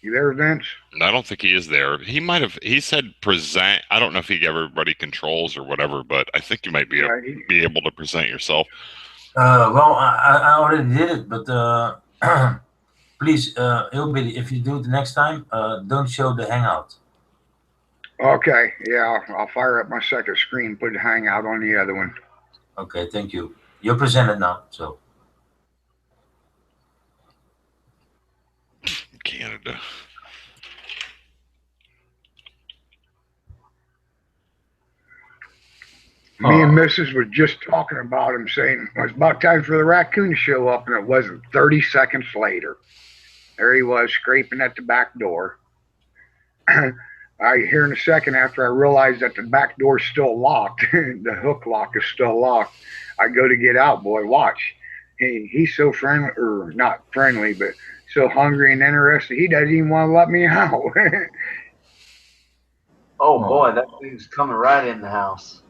You there, Vince? I don't think he is there. He said present. I don't know if he gave everybody controls or whatever, but I think you might be able to present yourself. Well, I already did it, but please, Hillbilly, if you do it the next time, don't show the Hangout. Okay, yeah, I'll fire up my second screen, put the Hangout on the other one. Okay, thank you. You're presented now, so. Canada. Me and Mrs. was just talking about him, saying it was about time for the raccoon to show up, and it wasn't. 30 seconds later, there he was scraping at the back door. Here in a second, after I realized that the back door's still locked, the hook lock is still locked, I go to get out, boy, watch. He's so friendly, or not friendly, but so hungry and interested, he doesn't even want to let me out. Oh boy, that thing's coming right in the house.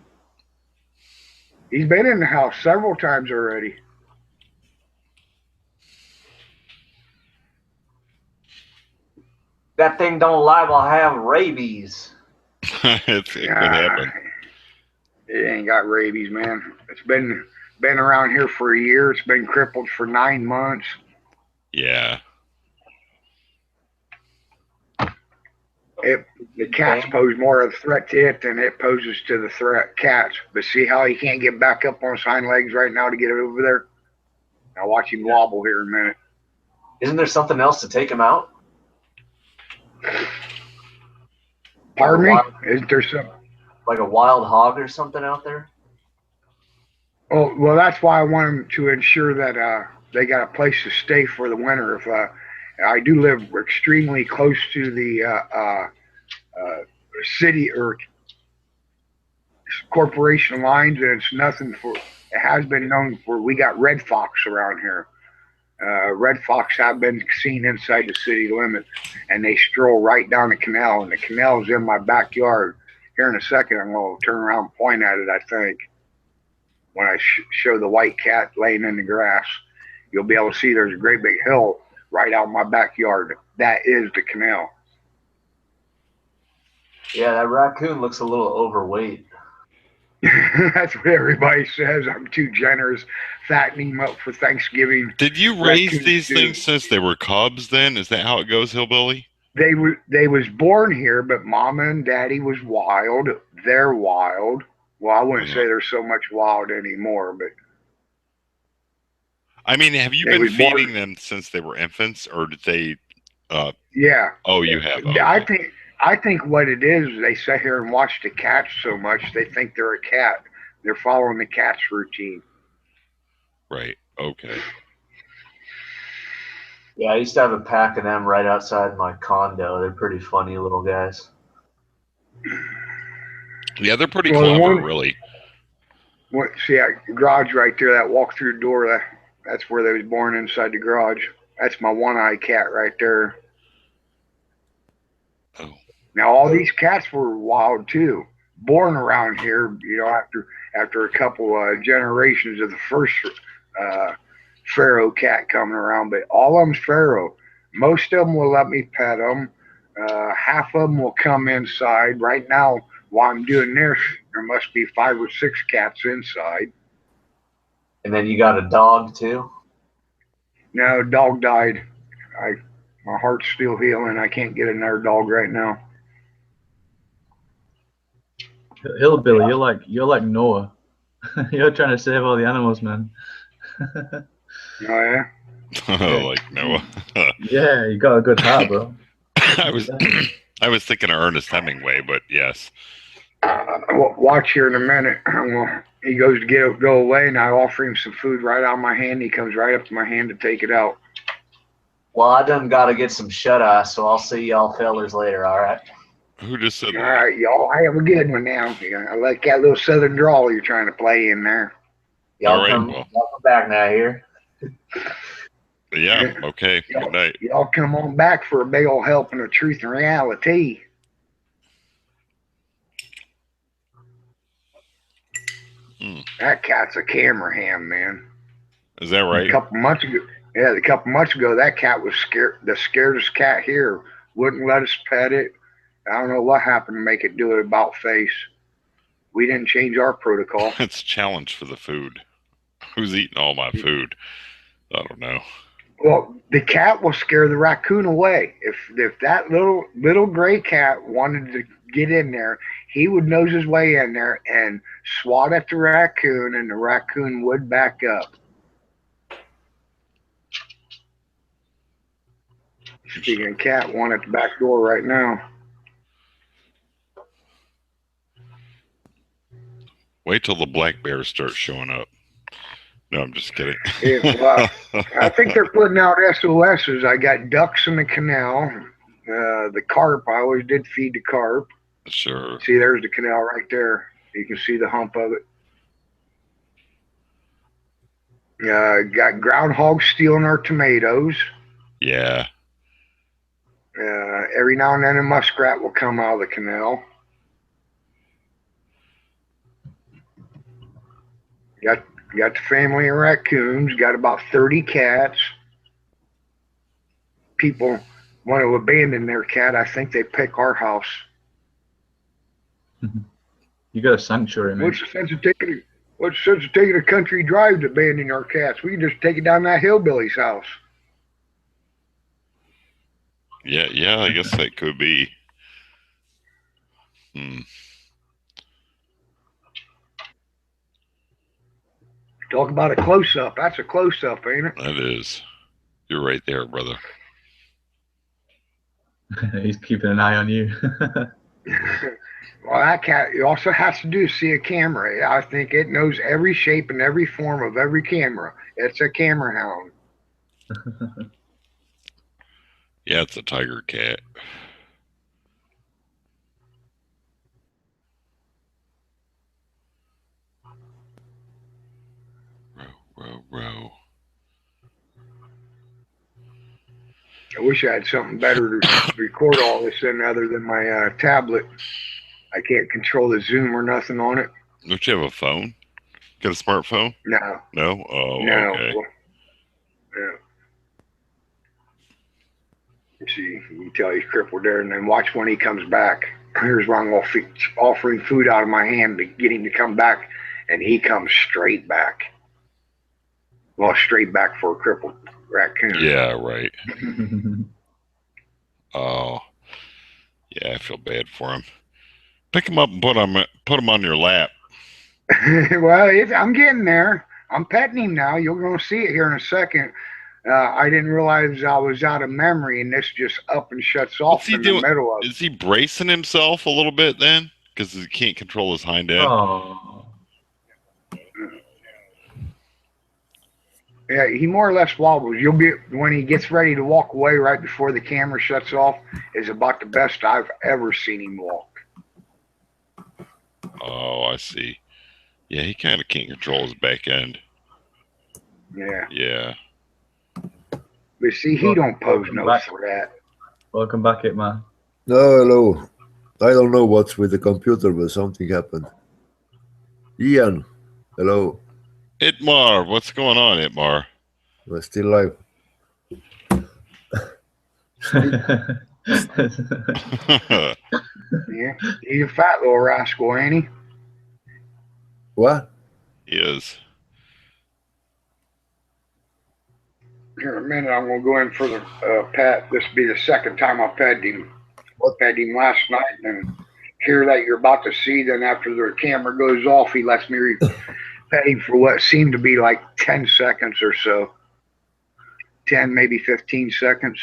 He's been in the house several times already. That thing don't liable to have rabies. It could happen. It ain't got rabies, man. It's been around here for a year. It's been crippled for 9 months. Yeah. The cats pose more of a threat to it than it poses to the cats. But see how he can't get back up on his hind legs right now to get it over there? Now watch him wobble here in a minute. Isn't there something else to take him out? Pardon me? Isn't there something? Like a wild hog or something out there? Oh, well, that's why I want them to ensure that they got a place to stay for the winter. If I do live extremely close to the city or corporation lines, and it's nothing for. It has been known for. We got red fox around here. Red fox have been seen inside the city limits, and they stroll right down the canal, and the canal's in my backyard. Here in a second, I'm going to turn around and point at it, I think. When I show the white cat laying in the grass, you'll be able to see there's a great big hill right out in my backyard. That is the canal. Yeah, that raccoon looks a little overweight. That's what everybody says. I'm too generous, fattening him up for Thanksgiving. Did you raise these things since they were cubs then? Is that how it goes, Hillbilly? They was born here, but Mama and Daddy was wild. They're wild. Well, I wouldn't say there's so much wild anymore, but I mean, have you been feeding them since they were infants, or did they? Yeah. Oh, you have. Okay. I think what it is, they sit here and watch the cats so much they think they're a cat. They're following the cat's routine. Right. Okay. Yeah, I used to have a pack of them right outside my condo. They're pretty funny little guys. Yeah, they're pretty clever, really. See that garage right there, that walk-through door, that's where they was born, inside the garage. That's my one-eyed cat right there. Oh. Now, all these cats were wild, too. Born around here, after a couple generations of the first Pharaoh cat coming around, but all of them's Pharaoh. Most of them will let me pet them. Half of them will come inside. Right now, while I'm doing this, there must be 5 or 6 cats inside. And then you got a dog too? No, dog died. My heart's still healing. I can't get another dog right now. Hillbilly, you're like Noah. You're trying to save all the animals, man. Oh yeah. Oh, like Noah. Yeah, you got a good heart, bro. I was thinking of Ernest Hemingway, but yes. Watch here in a minute. He goes to go away, and I offer him some food right out of my hand. He comes right up to my hand to take it out. Well, I done got to get some shut-eye, so I'll see y'all fellers later, all right? Who just said that? All right, y'all. I have a good one now. I like that little southern drawl you're trying to play in there. Y'all come back now here. Yeah, okay. Good night. Y'all come on back for a big old helping of truth and reality. That cat's a camera ham, man. Is that right? A couple months ago, that cat was scared. The scaredest cat here wouldn't let us pet it. I don't know what happened to make it do it about face. We didn't change our protocol. It's a challenge for the food. Who's eating all my food? I don't know. Well, the cat will scare the raccoon away. If that little gray cat wanted to get in there, he would nose his way in there and swat at the raccoon, and the raccoon would back up. Speaking of cat, one at the back door right now. Wait till the black bears start showing up. No, I'm just kidding. I think they're putting out SOSs. I got ducks in the canal. The carp, I always did feed the carp. Sure. See, there's the canal right there. You can see the hump of it. Got groundhogs stealing our tomatoes. Yeah. Every now and then a muskrat will come out of the canal. Got the family of raccoons. Got about 30 cats. People want to abandon their cat. I think they pick our house. You got a sanctuary, man. What's the sense of taking a country drive to abandon our cats? We can just take it down that hillbilly's house. Yeah, I guess that could be. Talk about a close-up. That's a close-up, ain't it? That is. You're right there, brother. He's keeping an eye on you. Well, that cat also has to do see a camera. I think it knows every shape and every form of every camera. It's a camera hound. Yeah, it's a tiger cat. Row. I wish I had something better to record all this in other than my tablet. I can't control the Zoom or nothing on it. Don't you have a phone? Got a smartphone? No. No? Oh, no. okay. Yeah. Let's see, you can tell he's crippled there, and then watch when he comes back. Here's where I'm offering food out of my hand to get him to come back, and he comes straight back. Well, straight back for a crippled raccoon. Yeah, right. Oh, yeah, I feel bad for him. Pick him up and put him on your lap. Well, I'm getting there. I'm petting him now. You're going to see it here in a second. I didn't realize I was out of memory, and this just up and shuts off in the middle of it. Is he bracing himself a little bit then? Because he can't control his hind end. Oh. Yeah, he more or less wobbles. You'll be when he gets ready to walk away right before the camera shuts off is about the best I've ever seen him walk. Oh, I see. Yeah, he kind of can't control his back end. Yeah. Yeah. But see, he don't pose no threat. Welcome back, Itmar. No, hello. I don't know what's with the computer, but something happened. Ian, hello. Itmar, what's going on, Itmar? We're still live. Yeah, he's a fat little rascal, ain't he? What? He is. Here in a minute, I'm going to go in for the pet. This will be the second time I petted him. I petted him last night, and hear that you're about to see. Then after the camera goes off, he lets me pet him for what seemed to be like 10 seconds or so. 10, maybe 15 seconds.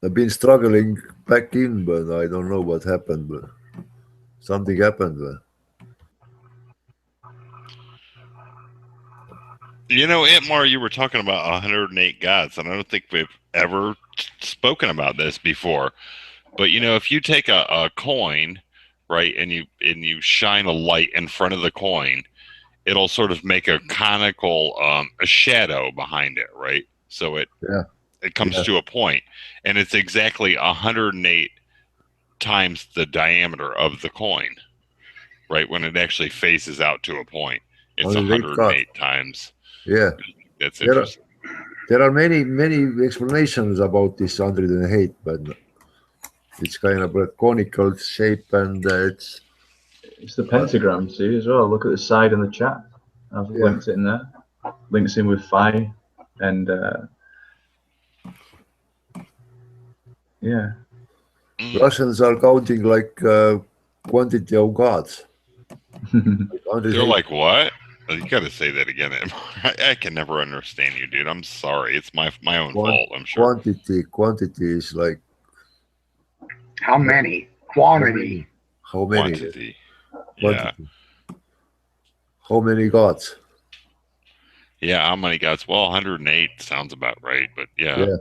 I've been struggling back in, but I don't know what happened. But something happened. You know, Itmar, you were talking about 108 gods, and I don't think we've ever spoken about this before. But you know, if you take a coin, right, and you shine a light in front of the coin, it'll sort of make a conical a shadow behind it, right? So it comes to a point, and it's exactly 108 times the diameter of the coin, right? When it actually faces out to a point, it's 108 times. Yeah, that's interesting. There are many explanations about this 108, but it's kind of a conical shape, and it's the pentagram. See as well. Look at the side in the chat. I've linked it in there. Links in with Phi, and yeah. Russians are counting like quantity of gods. They're like, what? You got to say that again. I can never understand you, dude. I'm sorry. It's my own fault, I'm sure. Quantity is like... How many? Quantity. How many? Quantity. Yeah. How many gods? Yeah, how many gods? Well, 108 sounds about right, but yeah.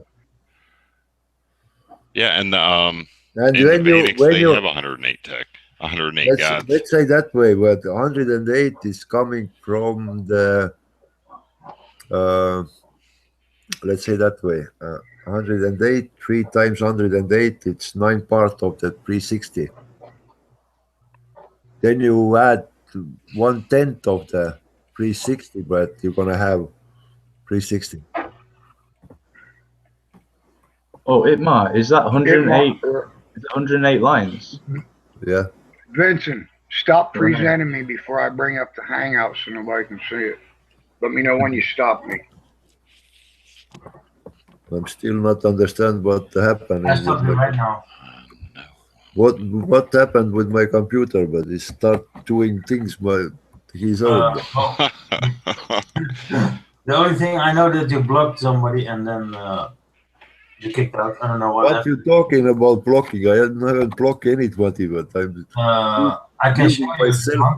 Yeah, and and in when the Vedics, when they you have 108 tech. 108 gods. Let's say that way, but 108 is coming from the, let's say that way, 108, 3 times 108, it's 9 part of the 360. Then you add 1/10 of the 360, but you're going to have 360. Oh, Itmar, is that 108? Itmar, Is it 108 lines? Yeah. Vincent, stop presenting me before I bring up the Hangouts so nobody can see it. Let me know when you stop me. I'm still not understand what happened. I stop you right now. What happened with my computer? But it start doing things by his own. The only thing I know that you blocked somebody and then you kicked out. I don't know what. What you talking about blocking? I haven't blocked anybody, but I'm. I can show you myself.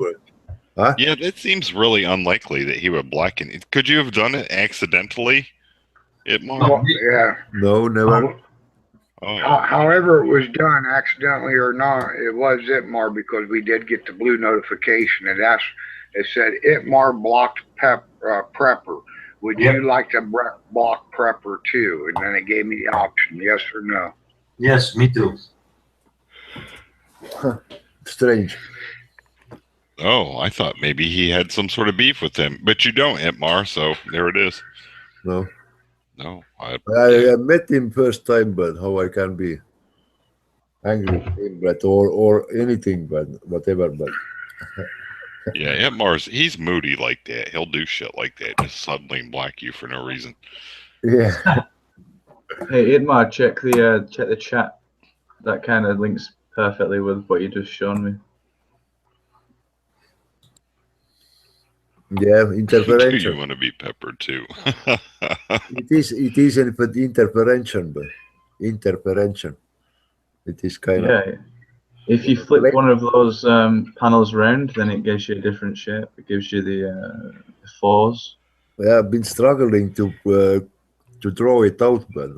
Huh? Yeah, it seems really unlikely that he would blacken it. Could you have done it accidentally? Well, yeah. No, never. However it was done, accidentally or not, it was Itmar because we did get the blue notification, and it said Itmar blocked Prepper. Would you like to block Prepper too? And then it gave me the option, yes or no. Yes, me too. Strange. Oh, I thought maybe he had some sort of beef with him, but you don't, Itmar. So there it is. No. No, I met him first time, but how I can be angry with him, but or anything, but whatever. But yeah, Itmar's he's moody like that. He'll do shit like that, just suddenly black you for no reason. Yeah. Hey, Itmar, check the chat. That kind of links perfectly with what you just shown me. Yeah, interferential. Do you want to be peppered too? It is an interferential, but interferential. It is kind of. If you flip one of those panels round, then it gives you a different shape. It gives you the fours. Yeah, I've been struggling to draw it out, but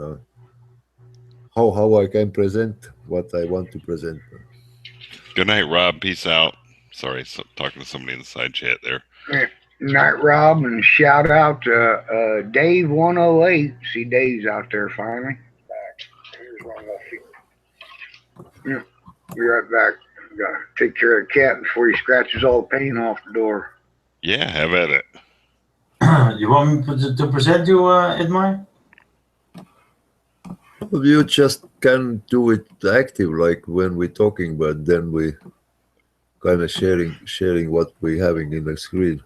how I can present what I want to present. Good night, Rob. Peace out. Sorry, talking to somebody in the side chat there. Night, Rob, and shout out to Dave 108. See, Dave's out there finally. Yeah, be right back. Gotta take care of the cat before he scratches all the paint off the door. Yeah, have at it. You want me to present you, Itmar? You just can do it active, like when we're talking, but then we kind of sharing what we're having in the screen.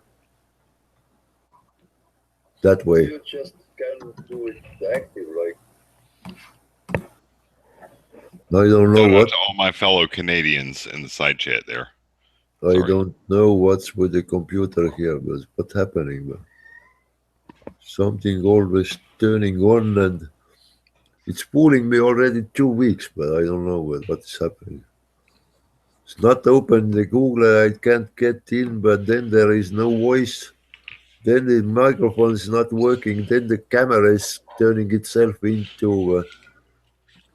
That way. You just can do it active, like. I don't know what. To all my fellow Canadians in the side chat there. I don't know what's with the computer here, but what's happening. But something always turning on, and it's fooling me already 2 weeks, but I don't know what's happening. It's not open the Google, I can't get in, but then there is no voice. Then the microphone is not working. Then the camera is turning itself into a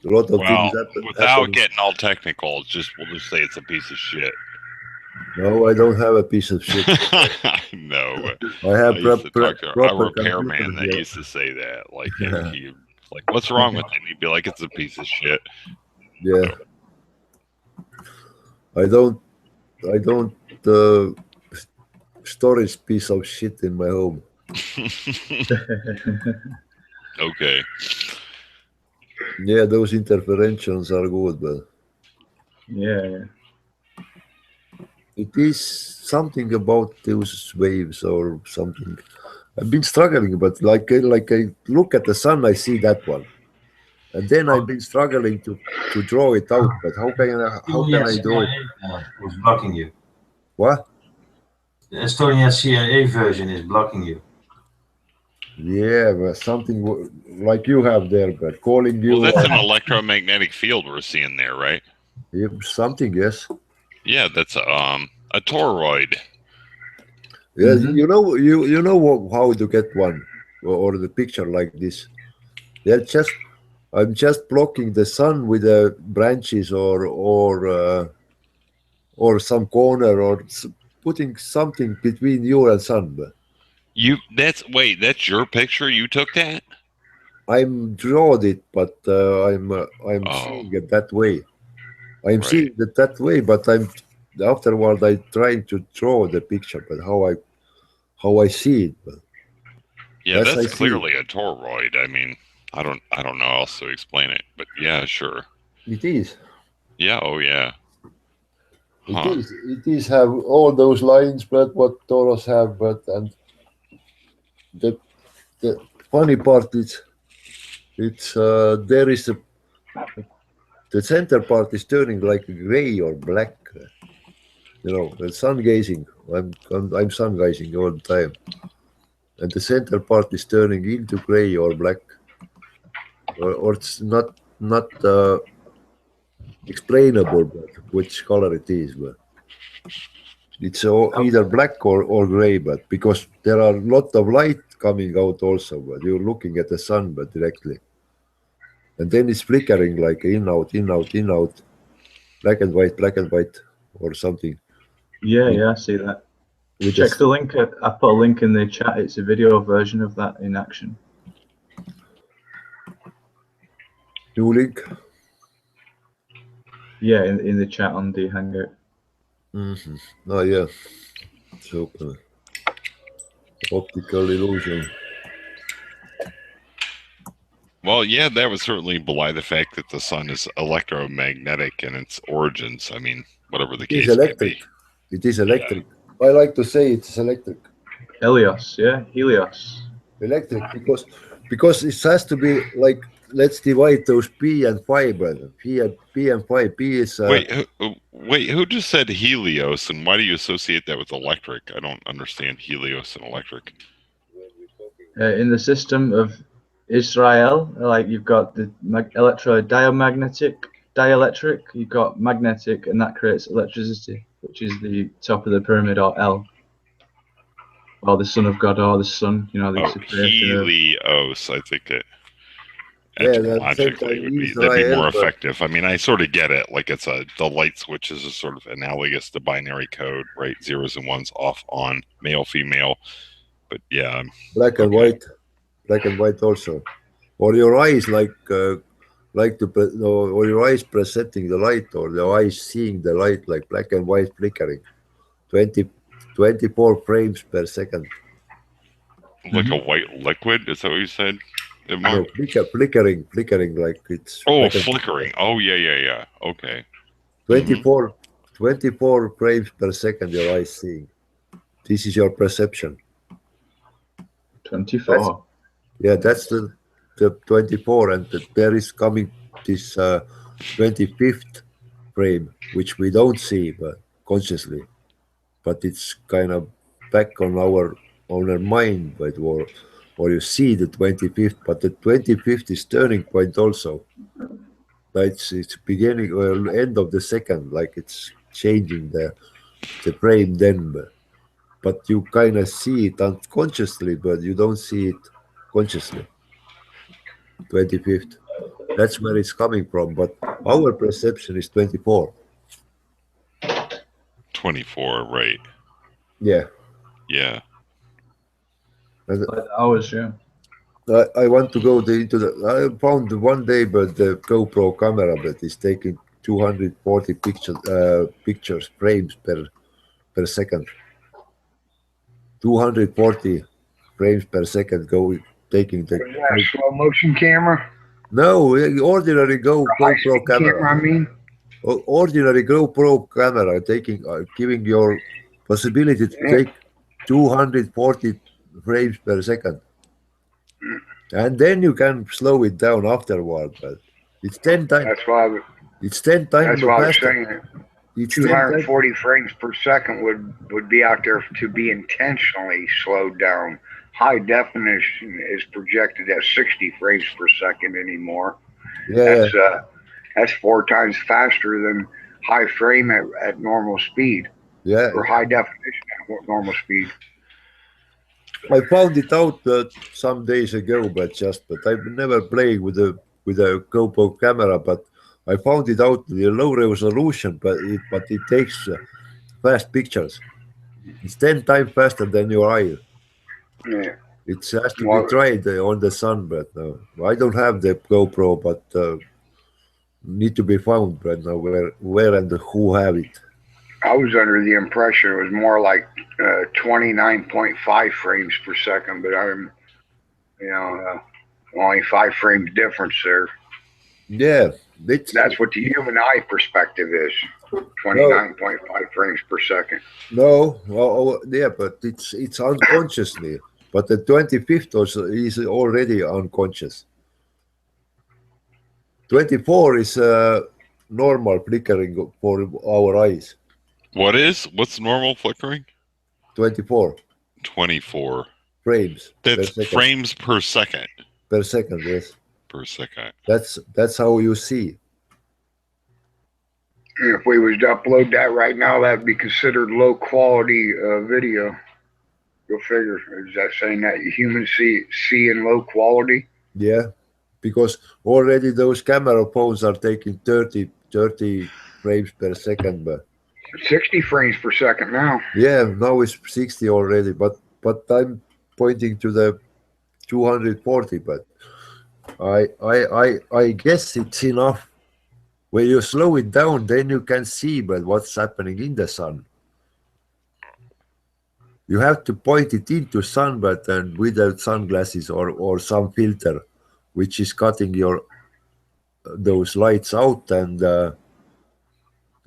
lot of things. Without getting all technical, we'll just say it's a piece of shit. No, I don't have a piece of shit. No, I have a repairman that used to say that. Like, like, what's wrong with it? And he'd be like, it's a piece of shit. Yeah. I don't storage piece of shit in my home. Okay. Yeah, those interferentials are good, but yeah. It is something about those waves or something. I've been struggling, but like I look at the sun, I see that one. And then I've been struggling to draw it out, but how can I draw it? Was blocking you. What? The Estonia CIA version is blocking you. Yeah, but something like you have there, but calling you. Well, that's an electromagnetic field we're seeing there, right? Yeah, something, yes. Yeah, that's a toroid. Yeah, you know how to get one or the picture like this. I'm just blocking the sun with the branches or some corner or putting something between you and sun. That's your picture? You took that? I'm drawed it, but I'm seeing it that way. I'm seeing it that way, but afterward I trying to draw the picture, but how I see it. But yeah, that's clearly a toroid. I mean, I don't know how else to explain it, but yeah, sure. It is. Yeah. Oh yeah. It is. It is have all those lines, but what Toros have, but and the funny part is, it's there is the center part is turning like gray or black. You know, the sun gazing. I'm sun gazing all the time, and the center part is turning into gray or black, or it's not explainable, but which color it is, but it's either black or gray. But because there are a lot of light coming out also, but you're looking at the sun, but directly, and then it's flickering like in out, black and white, or something. Yeah, I see that. Check the link. I put a link in the chat. It's a video version of that in action. New link? Yeah, in the chat on the Hangout. Mm-hmm. Oh, yeah. It's open. Optical illusion. Well, yeah, that would certainly belie the fact that the sun is electromagnetic in its origins. I mean, whatever the case may be. It is electric. Yeah. I like to say it's electric. Helios, yeah, Helios. Electric, because it has to be like, let's divide those P and phi, brother. P and phi. P is. Wait, who just said Helios, and why do you associate that with electric? I don't understand Helios and electric. In the system of Israel, like you've got the electrodiamagnetic, dielectric, you've got magnetic, and that creates electricity, which is the top of the pyramid, or L, or the son of God, or the sun. You know, Helios. I think that etymologically that'd be more effective. I mean, I sort of get it. Like the light switch is a sort of analogous to binary code, right? Zeros and ones, off, on, male, female. But yeah, black and white also, or your eyes or your eyes presenting the light, or the eyes seeing the light, like black and white flickering, 24 frames per second. Like a white liquid? Is that what you said? No, flickering, like it's. Oh, flickering. Oh, yeah. Okay. 24 frames per second your eyes seeing. This is your perception. 24. That's the 24, and there is coming this 25th frame, which we don't see but consciously, but it's kind of back on our mind, but or you see the 25th, but the 25th is turning point also. It's beginning or end of the second, like it's changing the frame then. But you kind of see it unconsciously, but you don't see it consciously. 25th. That's where it's coming from. But our perception is 24. 24, right. Yeah. Yeah. Hours, yeah. I want to go into I found one day, but the GoPro camera that is taking 240 pictures, frames per second. 240 frames per second taking the. Is that a slow motion camera? No, ordinary GoPro camera. I mean, ordinary GoPro camera giving your possibility to take 240 frames per second, and then you can slow it down afterward. But it's 10 times. That's why. It's 10 times. That's why I was saying it. It's 240 frames per second would be out there to be intentionally slowed down. High definition is projected at 60 frames per second anymore. Yeah. That's 4 times faster than high frame at normal speed. Yeah. Or high definition at normal speed. I found it out some days ago, but I've never played with a GoPro camera, but I found it out the low resolution, but it takes fast pictures. It's 10 times faster than your eye. Yeah. It has to be tried on the sun, but I don't have the GoPro, but need to be found right now where and who have it. I was under the impression it was more like 29.5 frames per second, but Only 5 frames difference there. Yeah, that's what the human eye perspective is. 29.5 frames per second. No, yeah, but it's unconsciously. But the 25th also is already unconscious. 24 is normal flickering for our eyes. What's normal flickering? 24. 24 frames. That's frames per second. Per second, yes. Per second. That's how you see. If we was to upload that right now, that'd be considered low quality video. Go figure. Is that saying that humans see in low quality? Yeah, because already those camera phones are taking 30 frames per second, but 60 frames per second now. Yeah, now it's 60 already, but I'm pointing to the 240. But I guess it's enough. When you slow it down, then you can see but what's happening in the sun. You have to point it into sun, but and without sunglasses or some filter, which is cutting those lights out and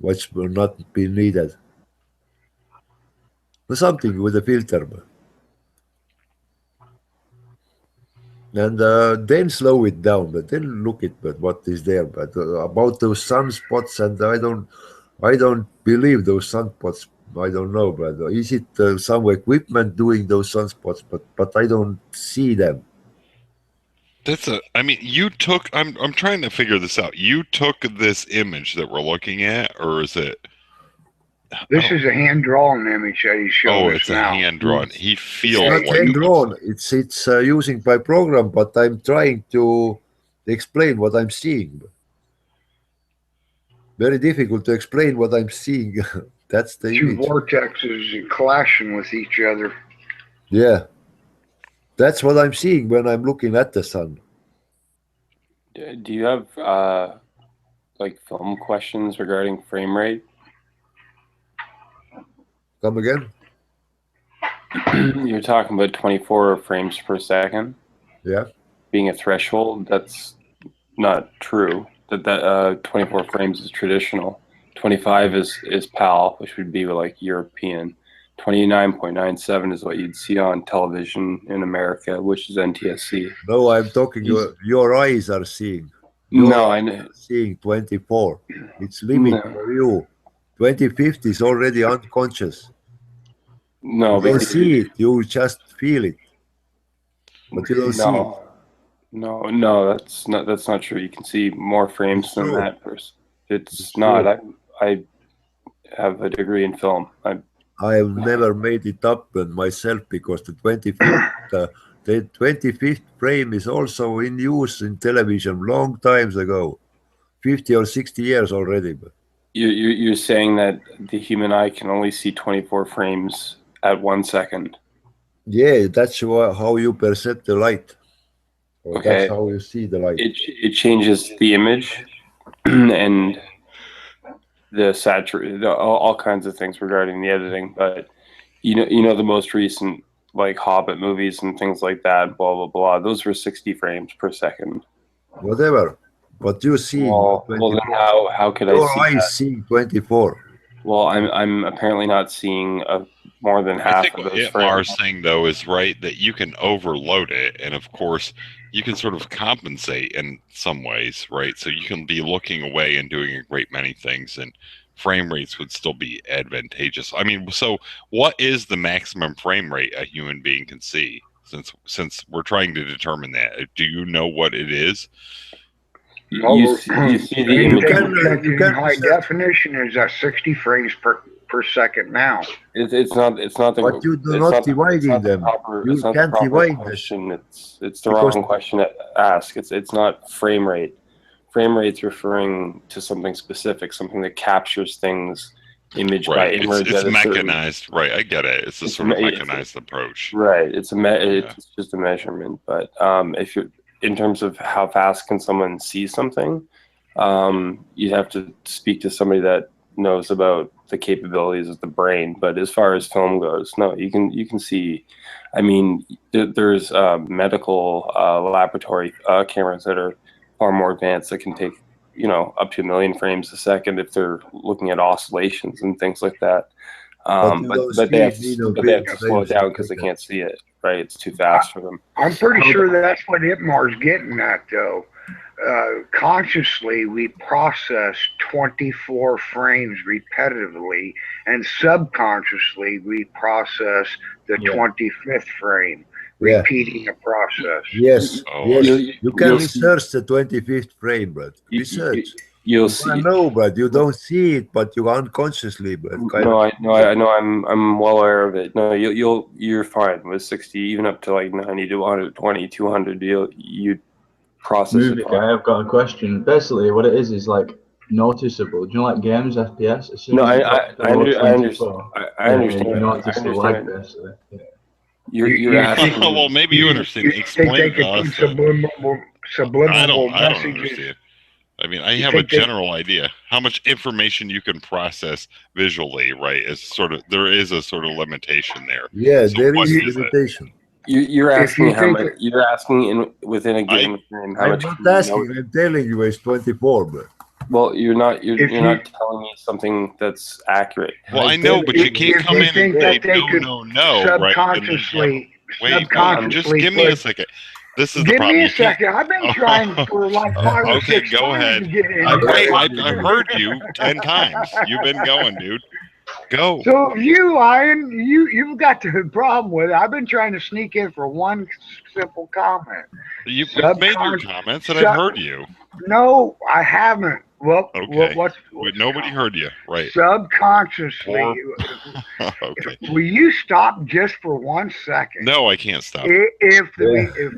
which will not be needed. Something with a filter. And then slow it down, but then look at what is there. But about those sunspots, and I don't believe those sunspots. I don't know, but is it some equipment doing those sunspots? But I don't see them. I mean, you took. I'm trying to figure this out. You took this image that we're looking at, or is it? This is a hand-drawn image that he's showing us now. Oh, it's a hand-drawn. He feels it's not hand-drawn. It's using by program, but I'm trying to explain what I'm seeing. Very difficult to explain what I'm seeing. That's the Two image. vortexes clashing with each other. Yeah. That's what I'm seeing when I'm looking at the sun. Do you have like film questions regarding frame rate? Come again? You're talking about 24 frames per second. Yeah. Being a threshold. That's not true. That 24 frames is traditional. 25 is PAL, which would be like European. 29.97 is what you'd see on television in America, which is NTSC. No, I'm talking. Your eyes are seeing. I know. Seeing 24. It's limit for you. 25th is already unconscious. No, you don't see it. You just feel it, but you don't see it. No, that's not true. You can see more frames than that. It's not. I have a degree in film. I have never made it up myself because the 25th frame is also in use in television long times ago, 50 or 60 years already. But you're saying that the human eye can only see 24 frames at 1 second. Yeah, that's how you perceive the light. Or Okay. That's how you see the light. It changes the image and the saturation, all kinds of things regarding the editing. But you know the most recent like Hobbit movies and things like that, blah blah blah. Those were 60 frames per second. Whatever, but you see. Well, then how could your I see eyes that? seeing 24. Well, I'm apparently not seeing more than half I think of what those Mar's frames. saying though is right that you can overload it, and of course you can sort of compensate in some ways, right? So you can be looking away and doing a great many things, and frame rates would still be advantageous. I mean, so what is the maximum frame rate a human being can see? Since we're trying to determine that, do you know what it is? You see the image. You can high definition is at 60 frames per second now. It's not the. But you do not dividing them. You can't divide question. It's the wrong question to ask. It's not frame rate. Frame rate's referring to something specific, something that captures things image by image. It's mechanized, right? I get it. It's a sort of mechanized approach, right? It's just a measurement. But if you're in terms of how fast can someone see something, you'd have to speak to somebody that knows about the capabilities of the brain. But as far as film goes, no, you can see. I mean, there's medical laboratory cameras that are far more advanced that can take, up to 1 million frames a second if they're looking at oscillations and things like that. But they have to slow it down because they can't see it. Right, it's too fast for them. I'm pretty sure that's what Itmar's getting at, though. Consciously, we process 24 frames repetitively, and subconsciously, we process the 25th frame, repeating a process. Yes, you can research the 25th frame, but research. You'll see. I know, but you don't see it, but you unconsciously. But I know. I'm well aware of it. No, you're fine with 60, even up to like 90 to 120, 200. You process it. I've got a question. Basically, what it is like noticeable. Do you know, like games, FPS? No, I understand. I understand. Noticeable, like basically. You're asking. Well, maybe you understand. Explain to us. Subliminal I don't messages. understand. I mean, I have a general idea how much information you can process visually, right? There is a sort of limitation there. Yeah, so there is a limitation. You're asking how much. You're asking within a game frame how much. I'm not asking. I'm telling you, it's 24. But well, you're not telling me something that's accurate. Well, I know, but you can't come in and say no, subconsciously, right? Wait, just give me a second. This is Give the problem. me a second. I've been trying for like 5 or 6 go times ahead. to get in. I've heard you 10 times. You've been going, dude. Go. So Ian, you've got the problem with it. I've been trying to sneak in for one simple comment. You've made your comments, and I've heard you. No, I haven't. Well, okay. Nobody heard you, right? Subconsciously. Okay. Will you stop just for 1 second? No, I can't stop. If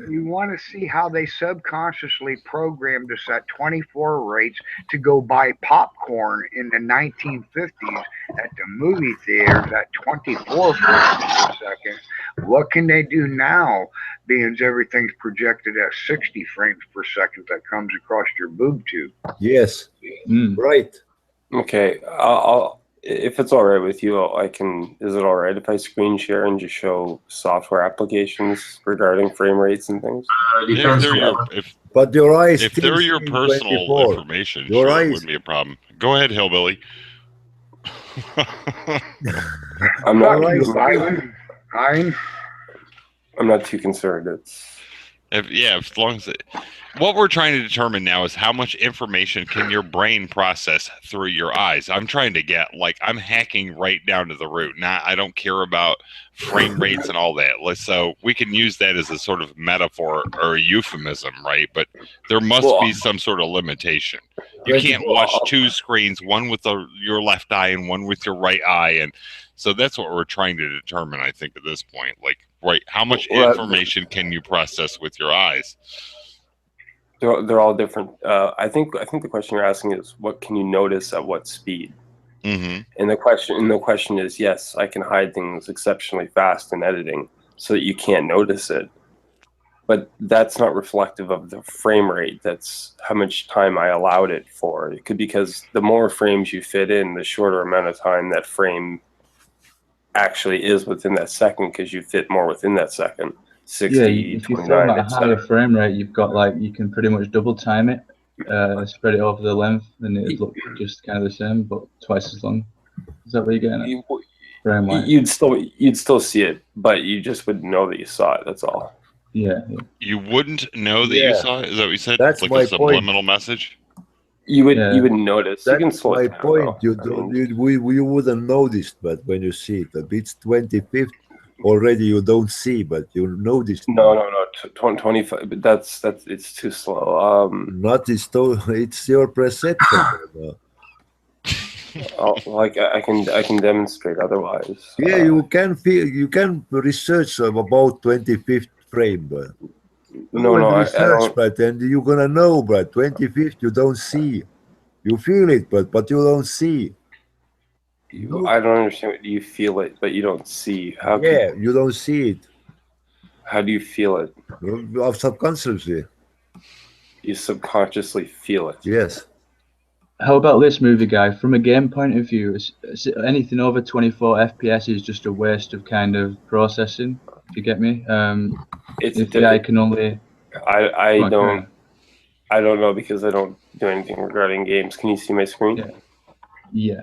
we want to see how they subconsciously programmed us at 24 rates to go buy popcorn in the 1950s at the movie theaters at 24 frames per second, what can they do now, being everything's projected at 60 frames per second that comes across your boob tube? Yes. Right. Okay. I'll if it's all right with you, I can. Is it all right if I screen share and just show software applications regarding frame rates and things? But your eyes. If they're your personal information, sure, it wouldn't be a problem. Go ahead, hillbilly. I'm not too concerned. As long as what we're trying to determine now is how much information can your brain process through your eyes. I'm trying to get, I'm hacking right down to the root. I don't care about frame rates and all that. So we can use that as a sort of metaphor or a euphemism, right? But there must be some sort of limitation. You can't watch two screens, one with your left eye and one with your right eye. And so that's what we're trying to determine, I think, at this point. Right, how much information can you process with your eyes? They're all different. I think the question you're asking is, what can you notice at what speed? Mm-hmm. And the question is, yes, I can hide things exceptionally fast in editing so that you can't notice it. But that's not reflective of the frame rate. That's how much time I allowed it for. It could, because the more frames you fit in, the shorter amount of time that frame actually is within that second, because you fit more within that second. 60, if you film at a higher frame rate, you've got you can pretty much double time it, spread it over the length, and it'd look just kind of the same, but twice as long. Is that what you're getting at? Frame-wise? You'd still see it, but you just wouldn't know that you saw it. That's all. Yeah. You wouldn't know that you saw it? Is that what you said? That's like my a subliminal message? You wouldn't notice. That's you can slow my it down, point. You wouldn't notice, but when you see it, it's 25th already. You don't see, but you notice. No. 25. But that's it's too slow. It's your perception. I can demonstrate otherwise. Yeah, you can feel. You can research about 25th frame, but. I don't. But then you're gonna know, but 25th you don't see. You feel it, but you don't see. I don't understand. You feel it, but you don't see. You don't see it. How do you feel it? Subconsciously. You subconsciously feel it. Yes. How about this movie guy? From a game point of view, anything over 24 FPS is just a waste of kind of processing. If you get me, if the eye can only. I don't know because I don't do anything regarding games. Can you see my screen? Yeah.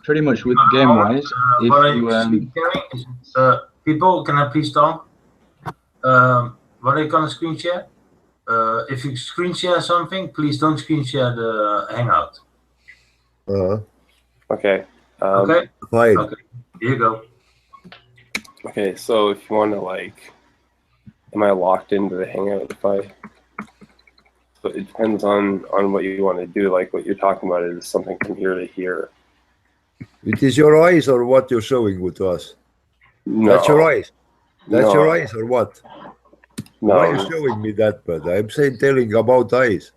Pretty much with game wise. People, can I please talk? What are you gonna screen share? If you screen share something, please don't screen share the Hangout. Okay. Okay. Fine. Okay. Here you go. Okay, so if you want to like, am I locked into the Hangout? So it depends on what you want to do. Like what you're talking about is something from here to here. It is your eyes or what you're showing with us? No. That's your eyes. That's No. your eyes or what? No. Why are you showing me that? But I'm saying telling about eyes.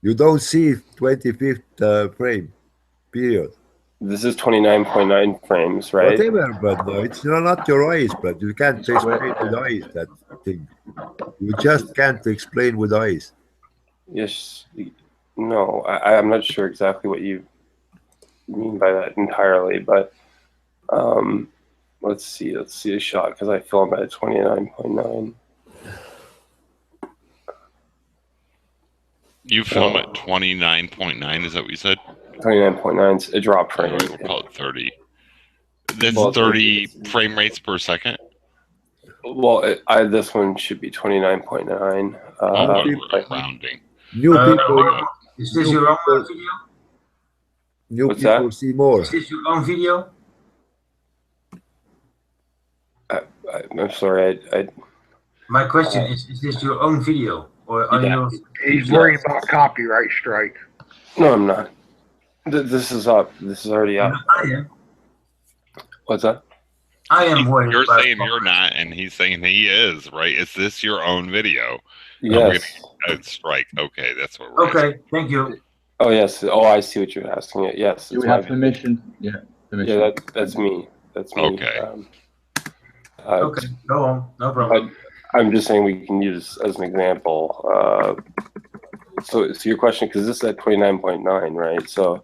You don't see 25th frame. Period. This is 29.9 frames, right? Whatever, but no, it's not your eyes, but you can't explain with eyes that thing. You just can't explain with eyes. Yes. No, I'm not sure exactly what you mean by that entirely, but let's see a shot because I film at 29.9. You film at 29.9, is that what you said? 29.9 is a drop frame. We'll call it 30. That's 30 frame rates per second? Well, this one should be 29.9. We're rounding. New people. Is this your own video? New What's people that? see more. Is this your own video? I'm sorry. My question is this your own video? Or are you... He's worried about copyright strike. No, I'm not. This is up. This is already up. I am. What's that? I am worried. You're saying you're not, and he's saying he is, right? Is this your own video? Yes. Strike. Okay, that's what we're Okay, thank you. Oh, yes. Oh, I see what you're asking. Yes. Do we have permission? Yeah, permission. Yeah, that's me. That's me. Okay. Okay, go on. No problem. I'm just saying we can use as an example. So your question, because this is at 29.9, right? So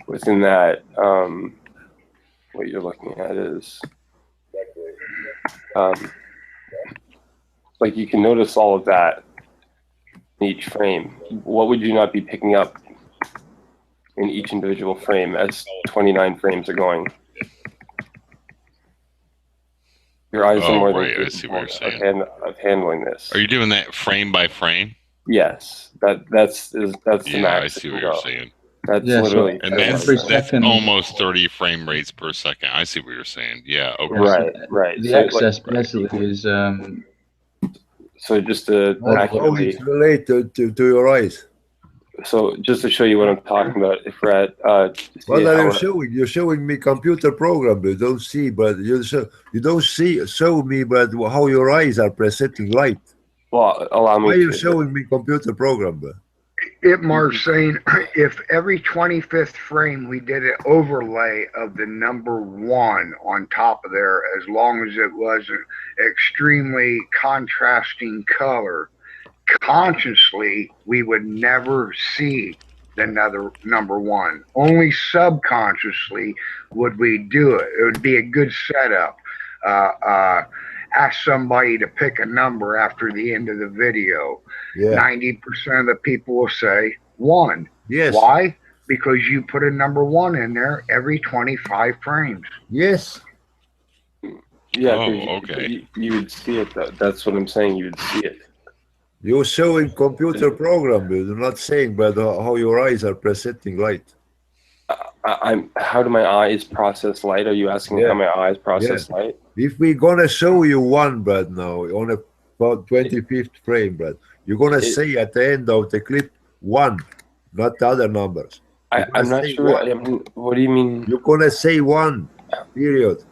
within that, what you're looking at is like you can notice all of that in each frame. What would you not be picking up in each individual frame as 29 frames are going? Your eyes are more than I see what you're saying. of handling this. Are you doing that frame by frame? Yes, that's the Yeah, max. I see what you're saying. That's literally, and that's almost 30 frame rates per second. I see what you're saying. Yeah. Okay. Right. The excess basically is. So just to How it's related to your eyes. So just to show you what I'm talking about, if we're at what are you showing? You're showing me computer program. You don't see, but you don't show me, but how your eyes are presenting light. Well, allow me. Why are you showing me computer program? Itmar's saying if every 25th frame we did an overlay of the number 1 on top of there, as long as it wasn't extremely contrasting color, consciously we would never see the number 1. Only subconsciously would we do it. It would be a good setup. Ask somebody to pick a number after the end of the video. 90% of the people will say 1. Yes. Why? Because you put a number 1 in there every 25 frames. Yes. Yeah. Okay. You would see it. That's what I'm saying. You would see it. You're showing computer program. You're not saying, but how your eyes are presenting light. How do my eyes process light? Are you asking how my eyes process light? If we're gonna show you one, but now on a 25th frame, but you're gonna say at the end of the clip 1, not the other numbers. I'm not sure. What do you mean? You're gonna say 1. Period.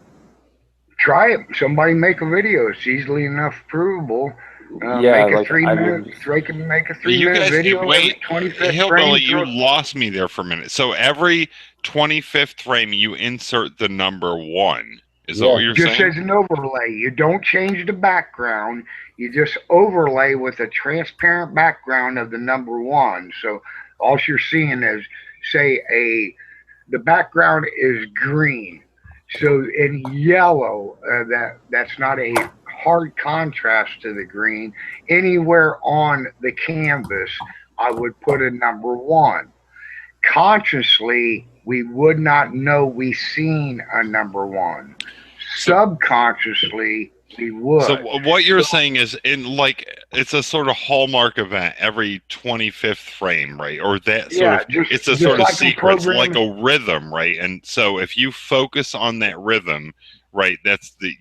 Try it. Somebody make a video. It's easily enough provable. Yeah, make a like, 3-minute. They can make a 3-minute video. Wait, 25th Hillbilly, frame. you lost me there for a minute. So every 25th frame, you insert the number 1. Is that what you're just saying? as an overlay. You don't change the background. You just overlay with a transparent background of the number 1. So all you're seeing is say the background is green. So in yellow, that's not a hard contrast to the green. Anywhere on the canvas, I would put a number 1. Consciously, we would not know we seen a number 1. Subconsciously, we would. So what you're saying is, it's a sort of hallmark event every 25th frame, right? Or that sort of, it's a sort of sequence, like a rhythm, right? And so if you focus on that rhythm, right,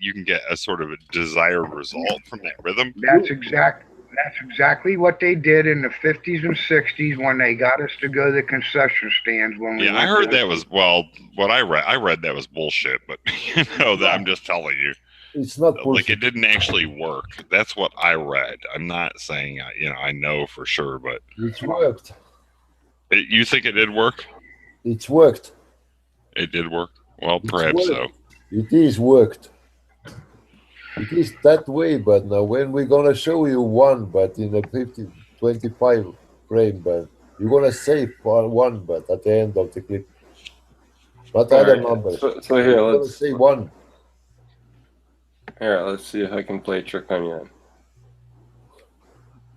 you can get a sort of a desired result from that rhythm. That's exactly what they did in the 50s and 60s when they got us to go to the concession stands. I heard that was, what I read that was bullshit, but I'm just telling you. It's not bullshit. Like, it didn't actually work. That's what I read. I'm not saying, I know for sure, but it worked. You think it did work? It's worked. It did work? Well, perhaps so. It is worked. It is that way, but now when we're gonna show you one, but in a 25 frame, but you're gonna say one, but at the end of the clip, not other numbers. So here, let's say one. Here, let's see if I can play a trick on you.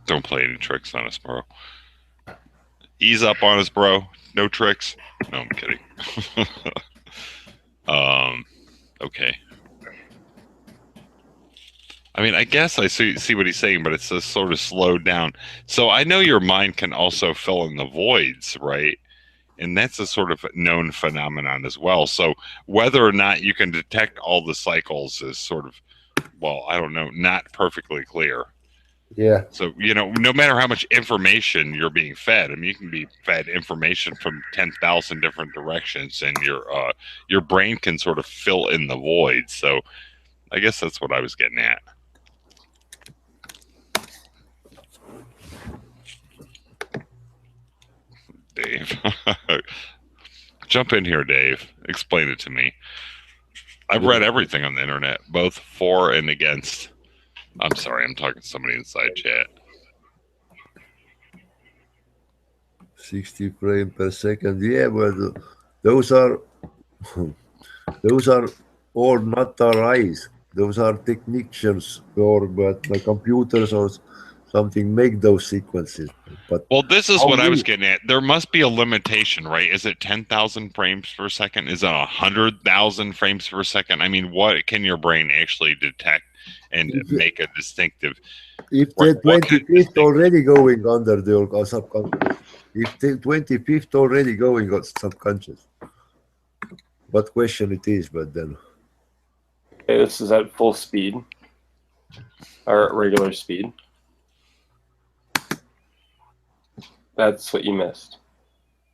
Don't play any tricks on us, bro. Ease up on us, bro. No tricks. No, I'm kidding. Okay. I mean, I guess I see what he's saying, but it's just sort of slowed down. So I know your mind can also fill in the voids, right? And that's a sort of known phenomenon as well. So whether or not you can detect all the cycles is sort of, I don't know, not perfectly clear. Yeah. So, no matter how much information you're being fed, I mean, you can be fed information from 10,000 different directions, and your brain can sort of fill in the void. So I guess that's what I was getting at. Dave. Jump in here, Dave. Explain it to me. I've read everything on the internet, both for and against. I'm sorry, I'm talking to somebody inside chat. 60 frames per second. Yeah, but those are all not our eyes. Those are technicians but the computers or something make those sequences. But this is what I was getting at. There must be a limitation, right? Is it 10,000 frames per second? Is it 100,000 frames per second? I mean, what can your brain actually detect and make a distinctive? If the 25th already going under the subconscious, if the 25th already going on subconscious, what question it is? But then, okay, this is at full speed or regular speed. That's what you missed.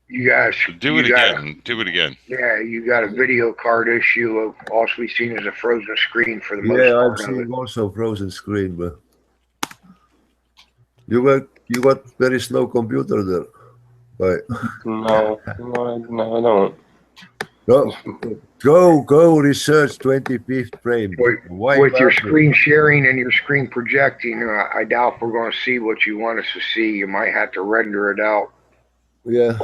You guys do it again. Do it again. Yeah, you got a video card issue of also seen as a frozen screen for the most part. Yeah, I've seen also frozen screen, but you got very slow computer there. Right. No, I don't. Go research 25th frame. With your screen sharing and your screen projecting, I doubt we're going to see what you want us to see. You might have to render it out. Yeah.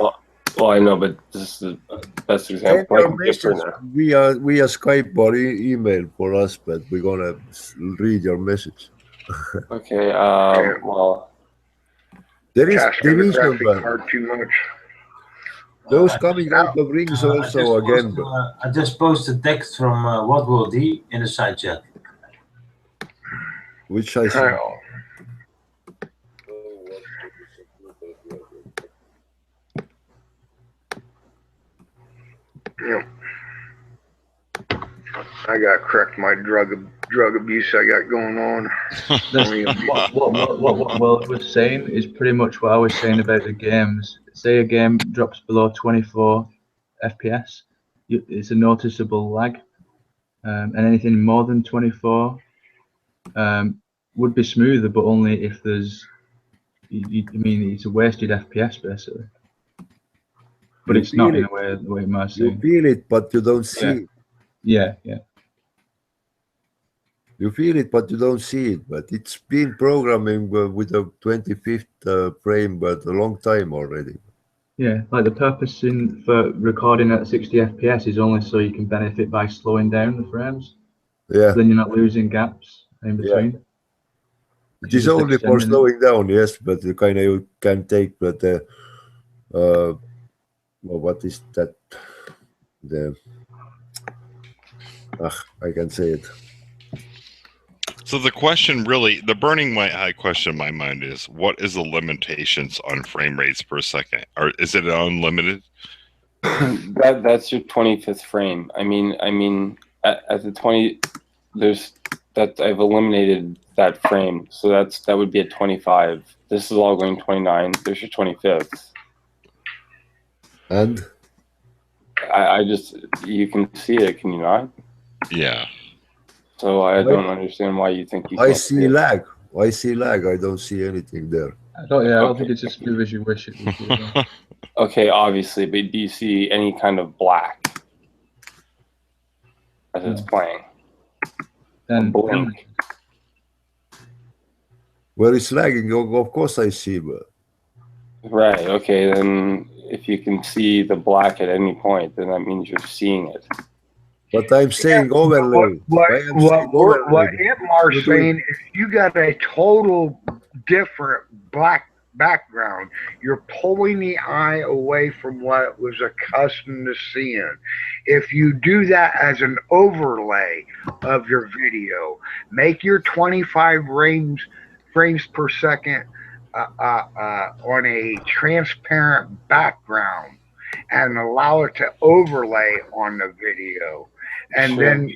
Well, I know, but this is the best example. Via Skype or email for us, but we're gonna read your message. Okay. Well, there is division, but too much. Those coming out of rings also again. I just posted text from What Will D in the side chat. Which I see. Yeah. I got correct my drug abuse I got going on. What Will was saying is pretty much what I was saying about the games. Say a game drops below 24 FPS, it's a noticeable lag, and anything more than 24 would be smoother, but only if there's, I mean, it's a wasted FPS basically. But it's not in a way the way Mar's saying. You feel it, but you don't see it. Yeah. You feel it, but you don't see it. But it's been programming with a 25th frame, but a long time already. Yeah, like the purpose for recording at 60 FPS is only so you can benefit by slowing down the frames. Yeah. So then you're not losing gaps in between. Yeah. It is only for slowing down, yes, but you can take, but well, what is that? I can say it. So the question really, the burning high question in my mind is, what is the limitations on frame rates per second? Or is it unlimited? That's your 25th frame. I mean, at the 20, I've eliminated that frame, so that would be at 25. This is all going 29. There's your 25th. And I just, you can see it, can you not? Yeah. So I don't understand why you think you I can't see lag. I see lag. I don't see anything there. I don't think it's as smooth as you wish it would be. Okay, obviously, but do you see any kind of black as it's playing? Then blink. Where it's lagging, of course I see. But... Right, okay, then if you can see the black at any point, then that means you're seeing it. But I'm saying overlay. What Itmar's saying is you got a total different black background. You're pulling the eye away from what it was accustomed to seeing. If you do that as an overlay of your video, make your 25 frames per second on a transparent background and allow it to overlay on the video. And then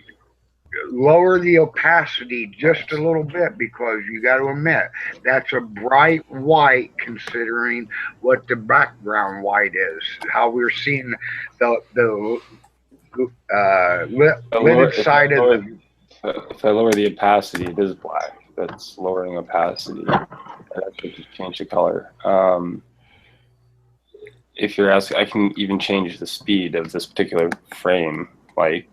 lower the opacity just a little bit, because you got to admit that's a bright white considering what the background white is. How we're seeing the lidded side of the. If I lower the opacity, it is black. That's lowering opacity. I actually just change the color. If you're asking, I can even change the speed of this particular frame, like,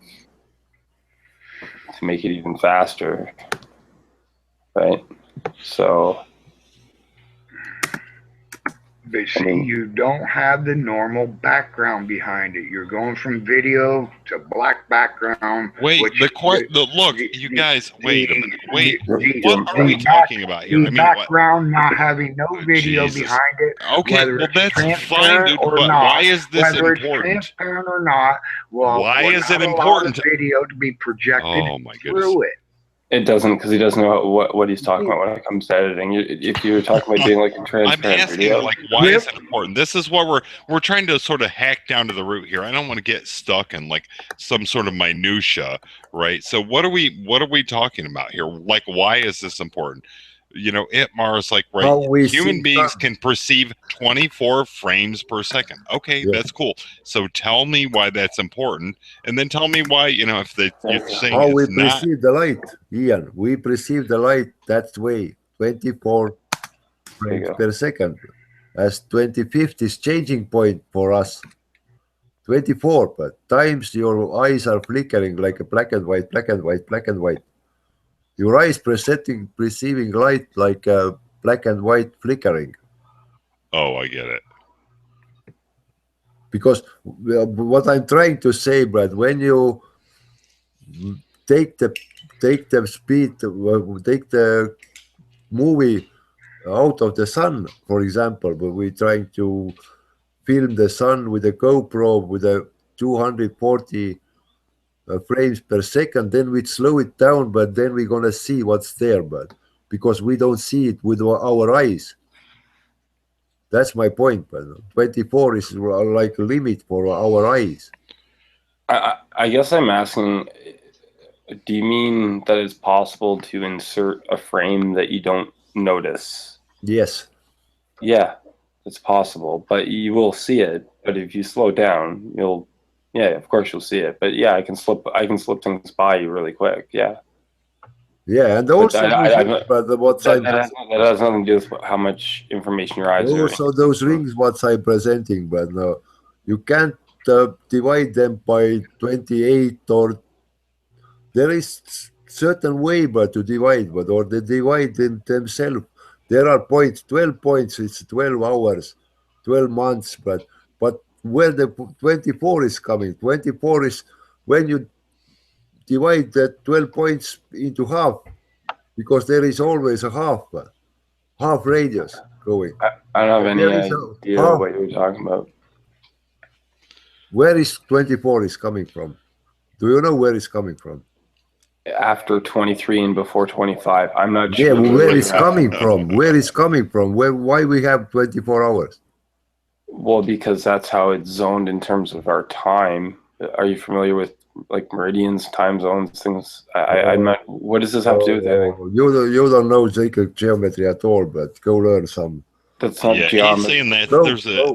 to make it even faster, right? So, but see, you don't have the normal background behind it. You're going from video to black background. Wait, look, you guys, wait a minute. Wait, what are we talking about here? The background not having no video behind it. Okay, well that's fine, dude. But why is this important? Whether it's transparent or not, why is it important? The video to be projected through it. It doesn't, because he doesn't know what he's talking about when it comes to editing. If you're talking about doing like a transparent I'm asking, video, like, why is it important? This is what we're trying to sort of hack down to the root here. I don't want to get stuck in like some sort of minutia, right? So what are we talking about here? Like, why is this important? You know, Itmar's like, right, human beings can perceive 24 frames per second. Okay, that's cool. So tell me why that's important, and then tell me why, you know, if you're saying how we perceive the light, Ian. We perceive the light that way, 24 frames per second. As 25th is changing point for us. 24, but times your eyes are flickering like a black and white, black and white, black and white. Your eyes perceiving light like a black and white flickering. Oh, I get it. Because what I'm trying to say, Brad, when you take the speed, take the movie out of the sun, for example, but we're trying to film the sun with a GoPro with a 240 frames per second, then we'd slow it down, but then we're gonna see what's there, but because we don't see it with our eyes. That's my point. But 24 is like a limit for our eyes. I guess I'm asking, do you mean that it's possible to insert a frame that you don't notice? Yes. Yeah, it's possible, but you will see it. But if you slow down, yeah, of course you'll see it. But yeah, I can slip things by you really quick. Yeah. Yeah, and also that has nothing to do with how much information your eyes are. Also, those rings, what I'm presenting, but no, you can't divide them by 28, or there is certain way, but to divide, but or they divide themselves. There are points, 12 points. It's 12 hours, 12 months, but where the 24 is coming. 24 is when you divide that 12 points into half, because there is always a half radius going. I don't have any There is idea half. what you're talking about. Where is 24 is coming from? Do you know where it's coming from? After 23 and before 25. I'm not Yeah, sure. where it's coming from? Where it's coming from? Why we have 24 hours? Well, because that's how it's zoned in terms of our time. Are you familiar with like meridians, time zones, things? I'm not. What does this have to do with anything? You don't know sacred geometry at all, but go learn some. That's not He's geometry. saying that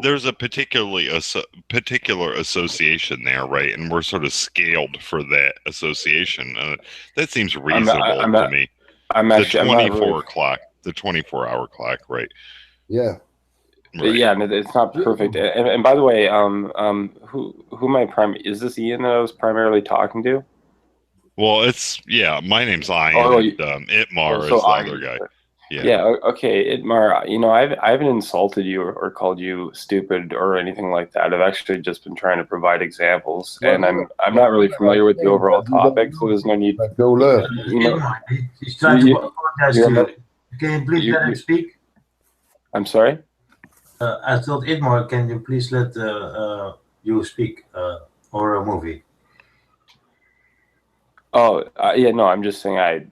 there's a particular association there, right? And we're sort of scaled for that association. That seems reasonable to me. I'm the actually 24 clock, the 24-hour clock, right? Yeah. Right. Yeah, and it's not perfect. And by the way, who am I is this Ian that I was primarily talking to? Well, my name's Ian. Itmar is the other guy. Yeah. Okay, Itmar. You know, I haven't insulted you or called you stupid or anything like that. I've actually just been trying to provide examples, and I'm not really familiar with the overall topic, so there's no need. Go learn. You know, He's trying to apologize to you. Can you please let him speak? I'm sorry. I thought Itmar, can you please let you speak or a movie? Oh, yeah. No, I'm just saying I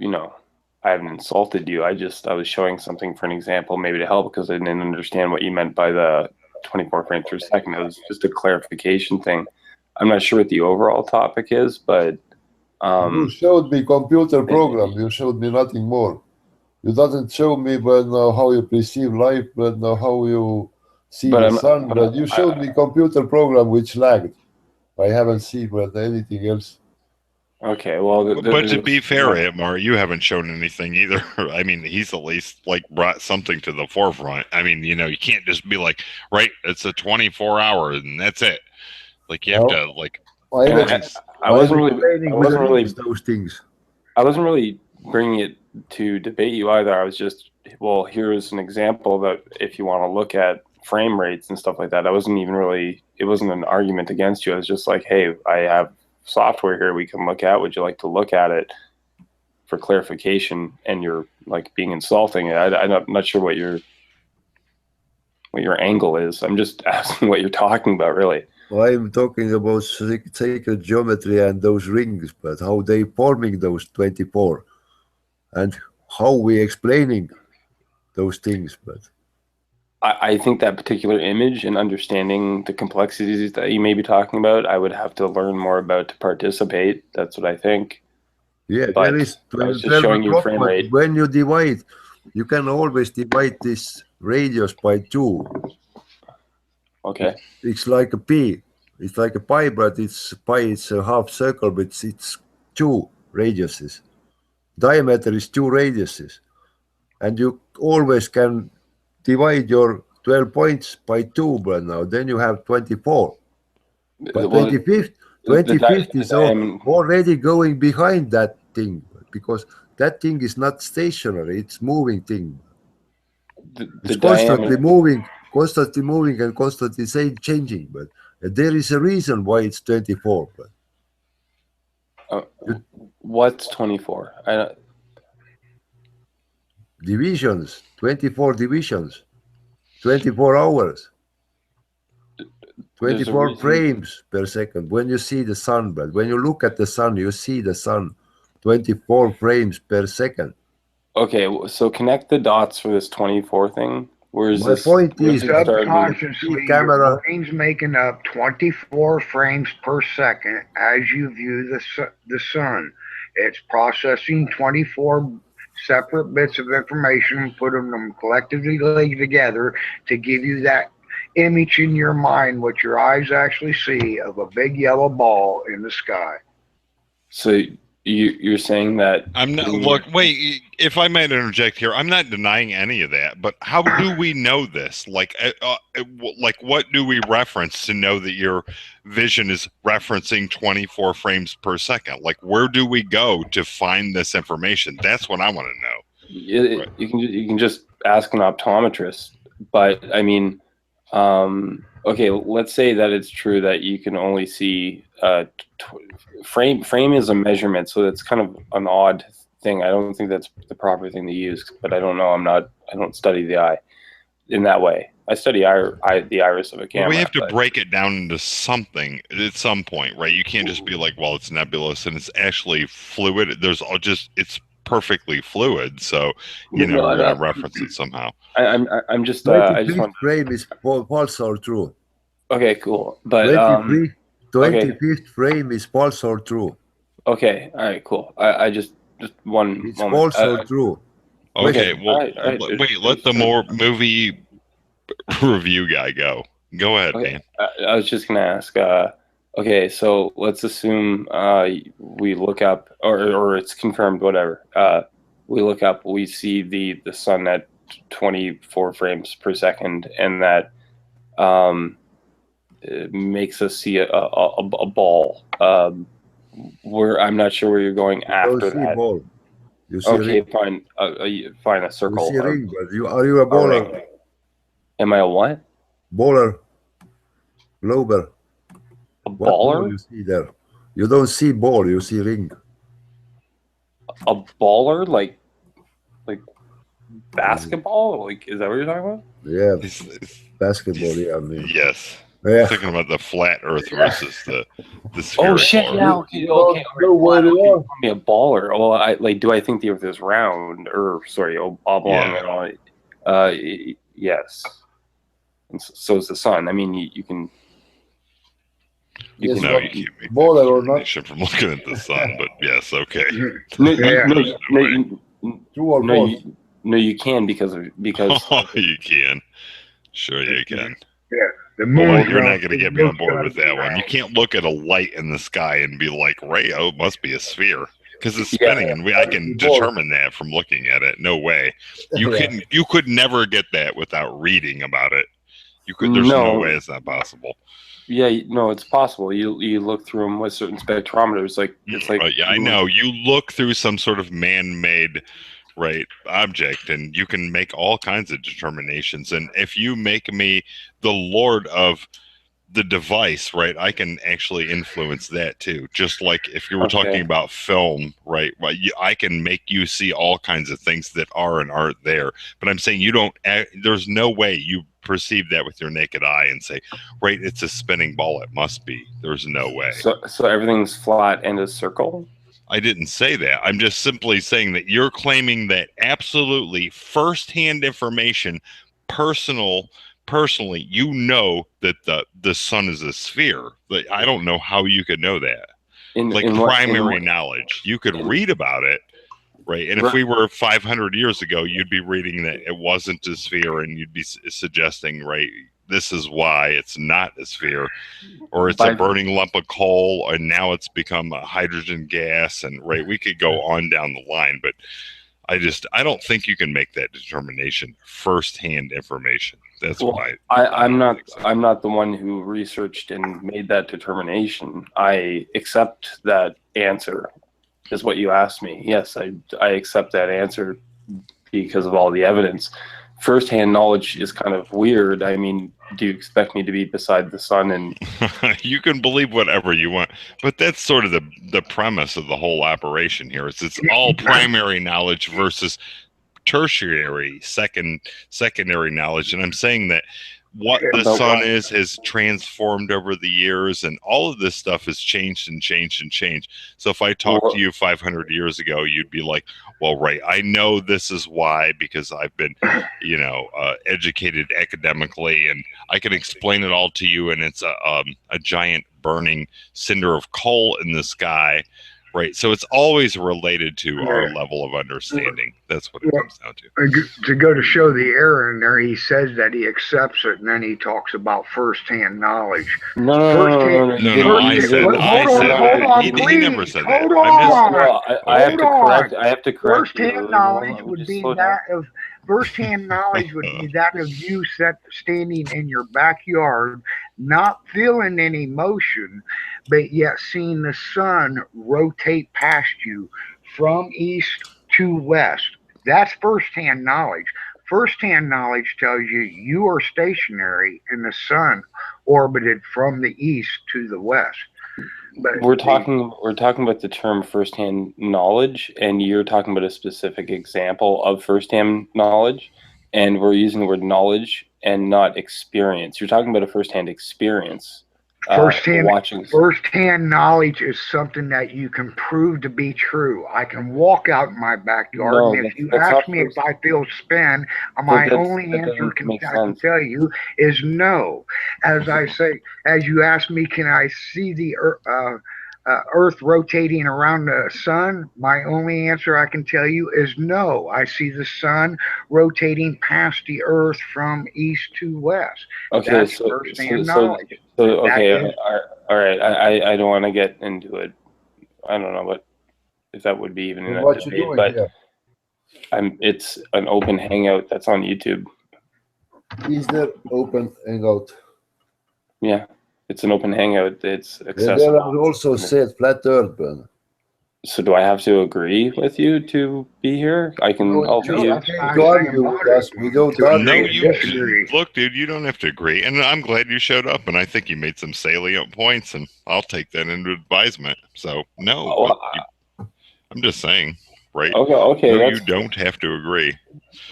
haven't insulted you. I was showing something for an example, maybe to help, because I didn't understand what you meant by the 24 frames per second. It was just a clarification thing. I'm not sure what the overall topic is, but you showed me computer program. You showed me nothing more. You doesn't show me how you perceive life, but how you see the sun. But you showed me computer program which lagged. I haven't seen anything else. Okay, well, but to be fair, Itmar, you haven't shown anything either. I mean, he's at least brought something to the forefront. I mean, you can't just be like, right, it's a 24-hour and that's it. Like you have to I wasn't really those things. I wasn't really bringing it to debate you either. I was just, well, here's an example that if you want to look at frame rates and stuff like that, it wasn't an argument against you. I was just like, hey, I have software here we can look at. Would you like to look at it for clarification? And you're being insulting. I'm not sure what your angle is. I'm just asking what you're talking about, really. I'm talking about sacred geometry and those rings, but how they forming those 24 and how we explaining those things. But I think that particular image and understanding the complexities that you may be talking about, I would have to learn more about to participate. That's what I think. Yeah, but there is. I was just showing you frame rate. When you divide, you can always divide this radius by 2. Okay. It's like a p. It's like a pi, but pi is a half circle, but it's 2 radiuses. Diameter is 2 radiuses, and you always can divide your 12 points by 2, but now then you have 24. But 25th is already going behind that thing, because that thing is not stationary, it's moving thing. It's constantly moving and constantly changing, but there is a reason why it's 24. But what's 24? Divisions, 24 divisions, 24 hours, 24 frames per second. When you see the sun, but when you look at the sun, you see the sun, 24 frames per second. Okay, so connect the dots for this 24 thing. My point is, subconsciously, your brain's making up 24 frames per second as you view the sun. It's processing 24 separate bits of information, putting them collectively together to give you that image in your mind, what your eyes actually see of a big yellow ball in the sky. So you're saying that I'm not. Look, wait. If I might interject here, I'm not denying any of that. But how do we know this? Like what do we reference to know that your vision is referencing 24 frames per second? Like, where do we go to find this information? That's what I want to know. You can just ask an optometrist. But I mean, Okay, let's say that it's true that you can only see frame is a measurement, so that's kind of an odd thing. I don't think that's the proper thing to use, but I don't know. I don't study the eye in that way. I study the iris of a camera. Well, we have to break it down into something at some point, right? You can't just be like, well, it's nebulous and it's actually fluid. It's perfectly fluid, so we're gonna reference it somehow. I'm just I just want frame is false or true. Okay, cool. But 25th frame is false or true. Okay, all right, cool. I just one it's moment. false or true. Okay, well, all right. Wait, let the movie review guy go. Go ahead, okay. man. I was just gonna ask. Okay, so let's assume we look up, or it's confirmed, whatever. We look up, we see the sun at 24 frames per second, and that it makes us see a ball. I'm not sure where you're going after that. Ball. You see okay, ring. fine, a circle. You see ring, but are you a bowler? Am I a what? Bowler. Glober. A what baller? Ball you see there? You don't see ball, you see ring. A baller, like basketball? Like, is that what you're talking about? Yeah, basketball. Yeah, I mean. Yes. Yeah. I'm thinking about the flat Earth versus the spherical. Oh shit! Yeah. Okay. Okay. Me a baller. Well, do I think the Earth is round or sorry, oblong at all? Yes. And so is the sun. I mean, you can. You can't make baller or not from looking at the sun, but yes, okay. No, you can because. Oh, you can. Sure, you can. Yeah. The moon. Well, you're not going to get me on board with that one. You can't look at a light in the sky and be like, "Ray, it must be a sphere," because it's spinning, and I can determine that from looking at it. No way. You could never get that without reading about it. You could. There's no way it's not possible. Yeah, no, it's possible. You look through them with certain spectrometers, it's like. Yeah, I know. You look through some sort of man-made. Right, object, and you can make all kinds of determinations. And if you make me the lord of the device, right, I can actually influence that too. Just like if you were talking about film, right, well, I can make you see all kinds of things that are and aren't there. But I'm saying you don't. There's no way you perceive that with your naked eye and say, right, it's a spinning ball. It must be. There's no way. So everything's flat and a circle. I didn't say that. I'm just simply saying that you're claiming that absolutely firsthand information, personally, you know that the sun is a sphere. Like, I don't know how you could know that. Primary knowledge. You could read about it, right? And if we were 500 years ago, you'd be reading that it wasn't a sphere, and you'd be suggesting, right, this is why it's not a sphere, or it's a burning lump of coal, and now it's become a hydrogen gas, and right, we could go on down the line, but I don't think you can make that determination firsthand information. That's why I'm not the one who researched and made that determination. I accept that answer, is what you asked me. Yes, I accept that answer because of all the evidence. Firsthand knowledge is kind of weird. I mean, do you expect me to be beside the sun and you can believe whatever you want, but that's sort of the premise of the whole operation here. It's all primary knowledge versus tertiary, secondary knowledge. And I'm saying that what the sun has transformed over the years, and all of this stuff has changed and changed and changed. So if I talked to you 500 years ago, you'd be like, well, right, I know this is why, because I've been, educated academically, and I can explain it all to you. And it's a giant burning cinder of coal in the sky. Right, so it's always related to our level of understanding. That's what it comes down to. To go to show the error in there, he says that he accepts it, and then he talks about first-hand knowledge. No, I said that. He never said that. Hold on. I have to correct you. First-hand knowledge would be that of first-hand knowledge would be that of you standing in your backyard, not feeling any motion, but yet seeing the sun rotate past you from east to west. That's first-hand knowledge. First-hand knowledge tells you you are stationary and the sun orbited from the east to the west. But we're talking about the term first-hand knowledge, and you're talking about a specific example of first-hand knowledge, and we're using the word knowledge and not experience. You're talking about a first-hand experience. First-hand knowledge is something that you can prove to be true. I can walk out in my backyard, and if you ask me if I feel spin, my only answer I can tell you is no. As I say, as you ask me, can I see the Earth rotating around the sun? My only answer I can tell you is no. I see the sun rotating past the Earth from east to west. Okay, that's first-hand knowledge. Okay, all right. I don't want to get into it. I don't know if that would be even in a debate, but it's an open hangout that's on YouTube. Is there open hangout? Yeah, it's an open hangout. It's accessible. There are also said flat earth, but so do I have to agree with you to be here? I can. No, we don't argue. Look, dude, you don't have to agree, and I'm glad you showed up. And I think you made some salient points, and I'll take that into advisement. So no, I'm just saying, right? Okay. No, you don't have to agree.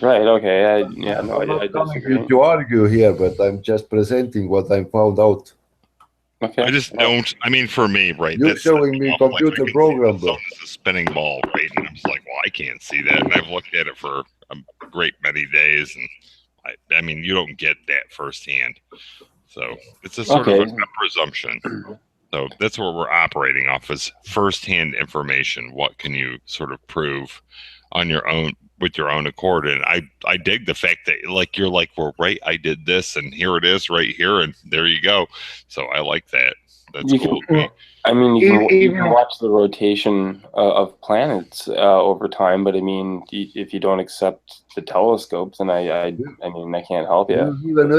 Right. Okay. I disagree. To argue here, but I'm just presenting what I found out. Okay. I just don't. I mean, for me, right? You're showing me computer program, but it's a spinning ball, right? And I'm just like, well, I can't see that. And I've looked at it for a great many days, and I mean, you don't get that firsthand. So it's a sort of a presumption. So that's what we're operating off is firsthand information. What can you sort of prove on your own? With your own accord, and I dig the fact that you're like, well, right, I did this, and here it is, right here, and there you go. So I like that. That's cool. I mean, you can watch the rotation of planets over time, but I mean, if you don't accept the telescopes, then I mean, I can't help you. Even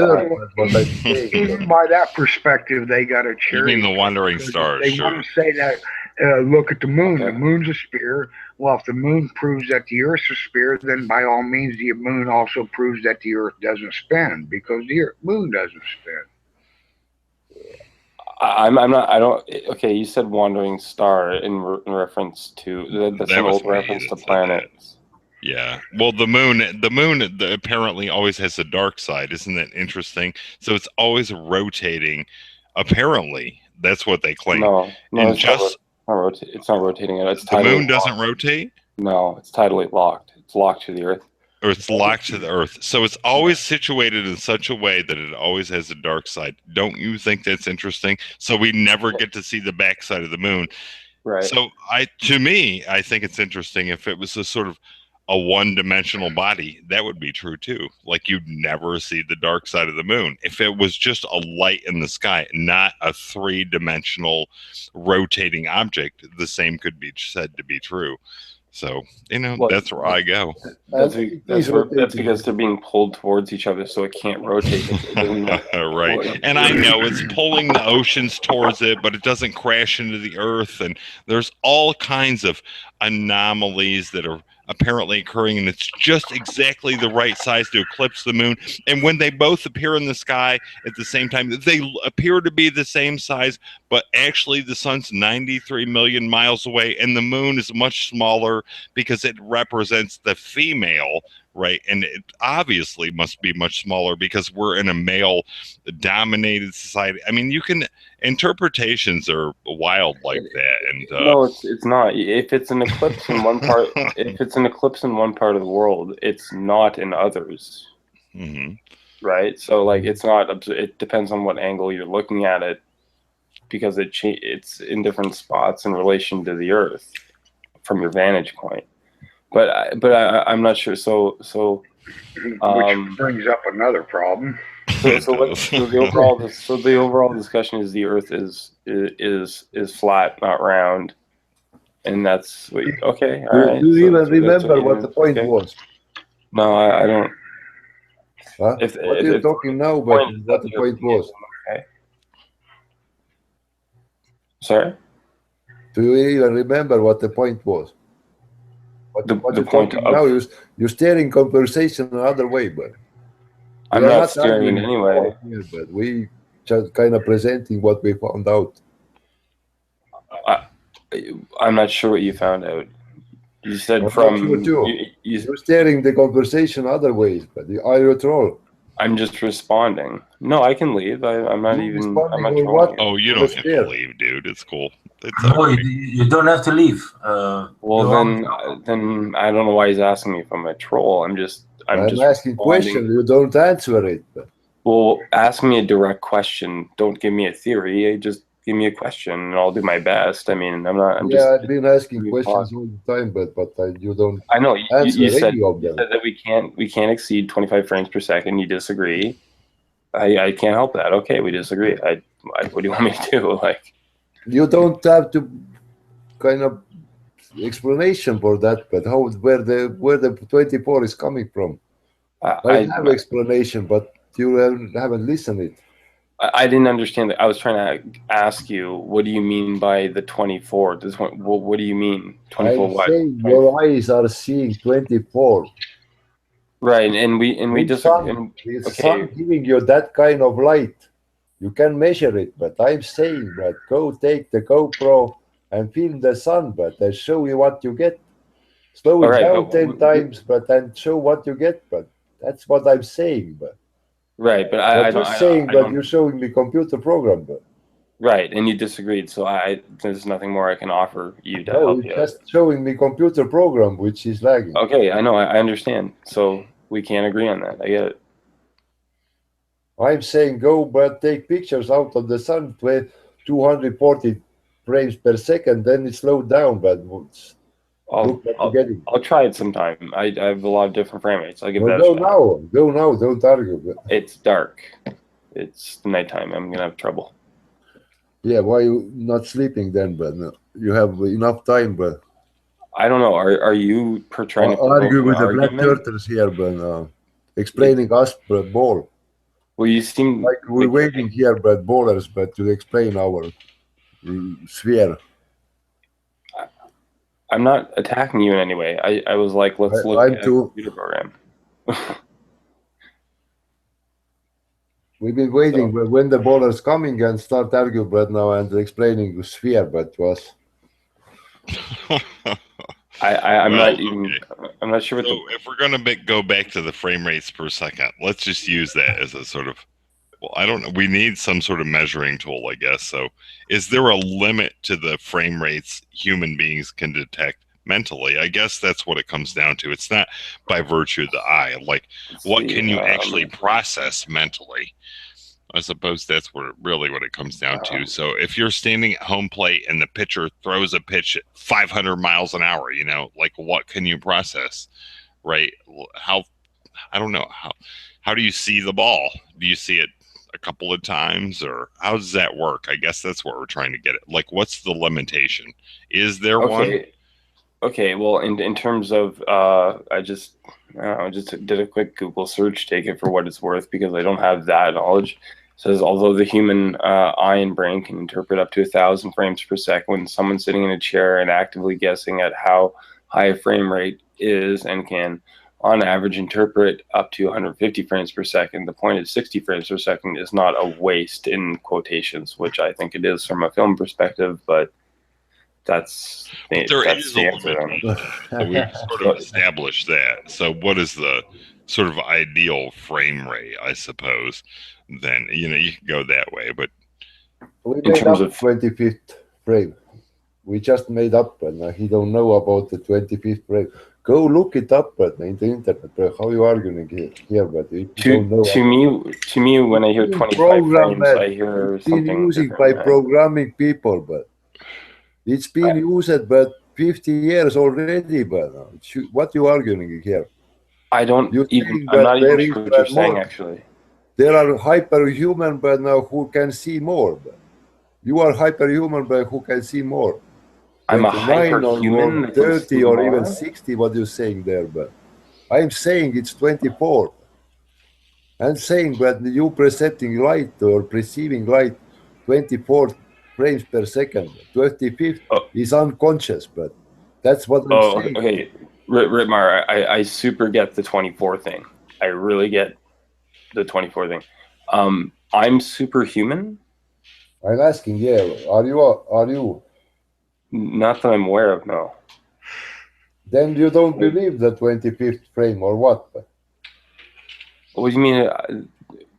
by that perspective, they got a cherry. You mean the wandering stars? They want to say that. Look at the moon. The moon's a sphere. Well, if the moon proves that the Earth's a sphere, then by all means, the moon also proves that the Earth doesn't spin because the moon doesn't spin. I'm not. I don't. Okay, you said wandering star in reference to that's an old reference to planets. Yeah. Well, the moon apparently always has a dark side. Isn't that interesting? So it's always rotating. Apparently, that's what they claim. No, and it's not rotating. It's the moon doesn't rotate. No, it's tidally locked. It's locked to the Earth. Or it's locked to the Earth. So it's always situated in such a way that it always has a dark side. Don't you think that's interesting? So we never get to see the backside of the moon. Right. So to me, I think it's interesting if it was a sort of a one-dimensional body, that would be true too. Like you'd never see the dark side of the moon. If it was just a light in the sky, not a three-dimensional rotating object, the same could be said to be true. So, that's where I go. That's because they're being pulled towards each other, so it can't rotate. Right. And I know it's pulling the oceans towards it, but it doesn't crash into the Earth. And there's all kinds of anomalies that are apparently occurring, and it's just exactly the right size to eclipse the moon. And when they both appear in the sky at the same time, they appear to be the same size, but actually the sun's 93 million miles away, and the moon is much smaller because it represents the female, right? And it obviously must be much smaller because we're in a male-dominated society. I mean, interpretations are wild like that. And no, it's not. If it's an eclipse in one part, if it's an eclipse in one part of the world, it's not in others. Mm-hmm. Right. So it's not. It depends on what angle you're looking at it, because it's in different spots in relation to the Earth from your vantage point. But I'm not sure. So which brings up another problem. So the overall discussion is the Earth is flat, not round, and that's what okay. All right. Do you even remember what the point was? No, I don't. Huh? What you're talking now, but what the point was? Okay. Sorry. Do you even remember what the point was? What the you're point talking of now, you're steering conversation another way, but I'm we are not steering in arguing any way. here, but we just kind of presenting what we found out. I'm not sure what you found out. You said I'm from not sure too. You're steering the conversation other ways, but are you a troll? I'm just responding. No, I can leave. I'm not You even. I'm responding not or trolling what? you. Oh, you Or don't have to scared? leave, dude. It's cool. It's No, okay. you don't have to leave. Well, you're then I don't know why he's asking me if I'm a troll. I'm just I'm asking responding. questions. You don't answer it. But Well, ask me a direct question. Don't give me a theory. Just give me a question, and I'll do my best. I mean, I'm not. I'm yeah, just. I've been asking questions all the time, but you don't I know answer you said any of them. that we can't exceed 25 frames per second. You disagree. I can't help that. Okay, we disagree. What do you want me to do? Like, You don't have to kind of explanation for that, but where the 24 is coming from. I have explanation, but you haven't listened it. I didn't understand that. I was trying to ask you, what do you mean by the 24? What do you mean? 24 I'm what? saying your eyes are seeing 24. Right, and we disagree. The Okay, sun giving you that kind of light. You can measure it, but I'm saying that go take the GoPro and film the sun, but I show you what you get. Slow it down 10 times, but then show what you get. But that's what I'm saying. But right, but I'm just saying, but you're showing me computer program. But right, and you disagreed, so there's nothing more I can offer you to no, help it's you. just showing me computer program, which is lagging. Okay, I know, I understand. So we can't agree on that. I get it. I'm saying go, but take pictures out of the sun, 240 frames per second, then it slowed down. But I'll try it sometime. I have a lot of different frame rates. I'll give that a go shot. now. Go now. Don't argue. It's dark. It's nighttime. I'm gonna have trouble. Yeah, why you not sleeping then? But no, you have enough time. But I don't know. Are you trying to argue with the argument? black turtles here? But explaining us, but ball. Well, you seem like we're waiting here, but ballers, but to explain our sphere. I'm not attacking you in any way. I was like, let's look at a computer program. We've been waiting, but when the ballers coming and start arguing right now and explaining the sphere, but was. I'm not even. I'm not sure what. So if we're gonna go back to the frame rates per second, let's just use that as a sort of. Well, I don't know. We need some sort of measuring tool, I guess. So, is there a limit to the frame rates human beings can detect mentally? I guess that's what it comes down to. It's not by virtue of the eye. Like, what can you actually process mentally? I suppose that's really what it comes down to. So, if you're standing at home plate and the pitcher throws a pitch at 500 miles an hour, like what can you process, right? I don't know. How do you see the ball? Do you see it a couple of times, or how does that work? I guess that's what we're trying to get at. Like, what's the limitation? Is there one? Okay. Well, in terms of, I just did a quick Google search, take it for what it's worth, because I don't have that knowledge. It says, although the human eye and brain can interpret up to 1,000 frames per second, when someone's sitting in a chair and actively guessing at how high a frame rate is and can on average interpret up to 150 frames per second, the point of 60 frames per second is not a waste in quotations, which I think it is from a film perspective, but that's the answer. So we sort of established that. So what is the sort of ideal frame rate, I suppose? Then, you can go that way, but we made up 25th frame. We just made up, and he don't know about the 25th frame. Go look it up on the internet. Bro. How you arguing here? But you don't know. To me, when I hear 25 frames, I hear something using different. by programming people, but it's been used, but 50 years already. But what you arguing here? I'm not even sure what you're saying, actually. There are hyperhuman, but now who can see more? But you are hyperhuman, but who can see more? I'm a hyperhuman, or 30 or even 60, what you're saying there, but I'm saying it's 24. I'm saying that you presenting light or perceiving light 24 frames per second. 25th is unconscious, but that's what I'm saying. Okay. Ritmar, I super get the 24 thing. I really get the 24 thing. I'm superhuman. I'm asking, yeah, are you? Not that I'm aware of, no. Then you don't believe the 25th frame or what? What do you mean?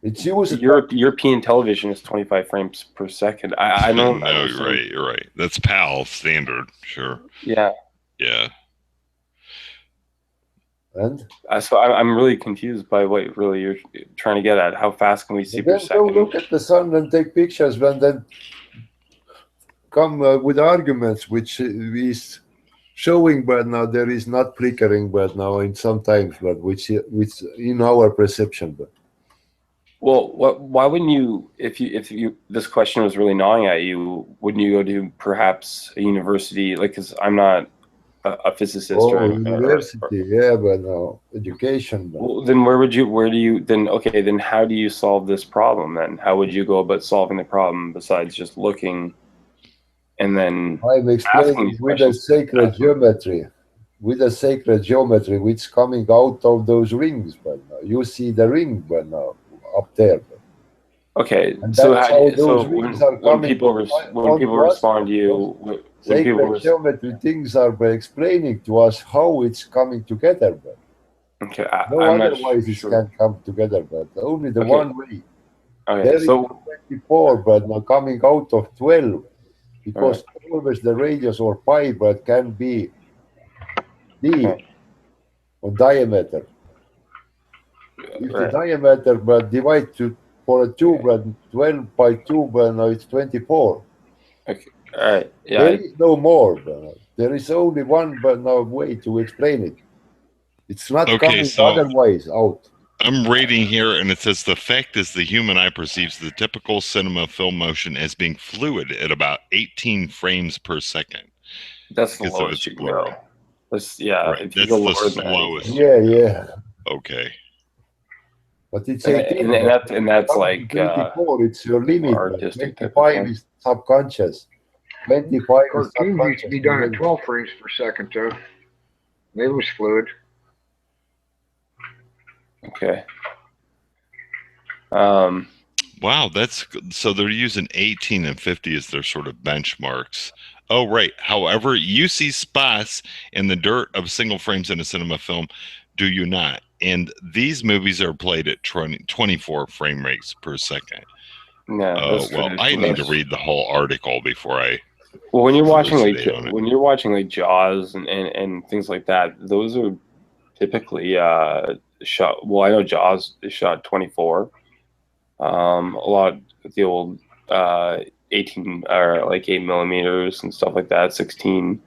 It's used. European television is 25 frames per second. I don't. No, you're right. That's PAL standard, sure. Yeah. Yeah. And so I'm really confused by what really you're trying to get at. How fast can we see per second? Go look at the sun and take pictures, and then come with arguments, which is showing, but now there is not flickering, but now in sometimes, but which in our perception, but. Well, why wouldn't you, if this question was really gnawing at you, wouldn't you go to perhaps a university? Like, because I'm not a physicist. University, yeah, but no education. But. Well, then then how do you solve this problem then? How would you go about solving the problem besides just looking and then I'm explaining with a sacred geometry. With a sacred geometry which coming out of those rings, but now you see the ring, but now up there. Okay, and so when people respond to you, sacred geometry things are explaining to us how it's coming together. But okay, otherwise it can't come together. But only the one way. Okay, there is 24, but now coming out of 12, because always the radius or pi, but can be d on diameter. If the diameter but divide for a tube and 12 by 2, but now it's 24. Okay. All right. Yeah. There is no more. But there is only one but now way to explain it. It's not coming otherwise out. I'm reading here, and it says the fact is the human eye perceives the typical cinema film motion as being fluid at about 18 frames per second. That's the lowest you can go. That's Right. That's the slowest. Yeah. Okay. But it's 18. And that's like 24. It's your limit. 25 is subconscious. 25 is cartoon used to be done at 12 frames per second, though. It was fluid. Okay. Wow, that's so they're using 18 and 50 as their sort of benchmarks. Oh, right. However, you see spots in the dirt of single frames in a cinema film, do you not? And these movies are played at 24 frame rates per second. No. Well, I need to read the whole article before I. Well, when you're watching like Jaws and things like that, those are typically shot. Well, I know Jaws is shot 24. A lot of the old 18 or like 8 millimeters and stuff like that, 16.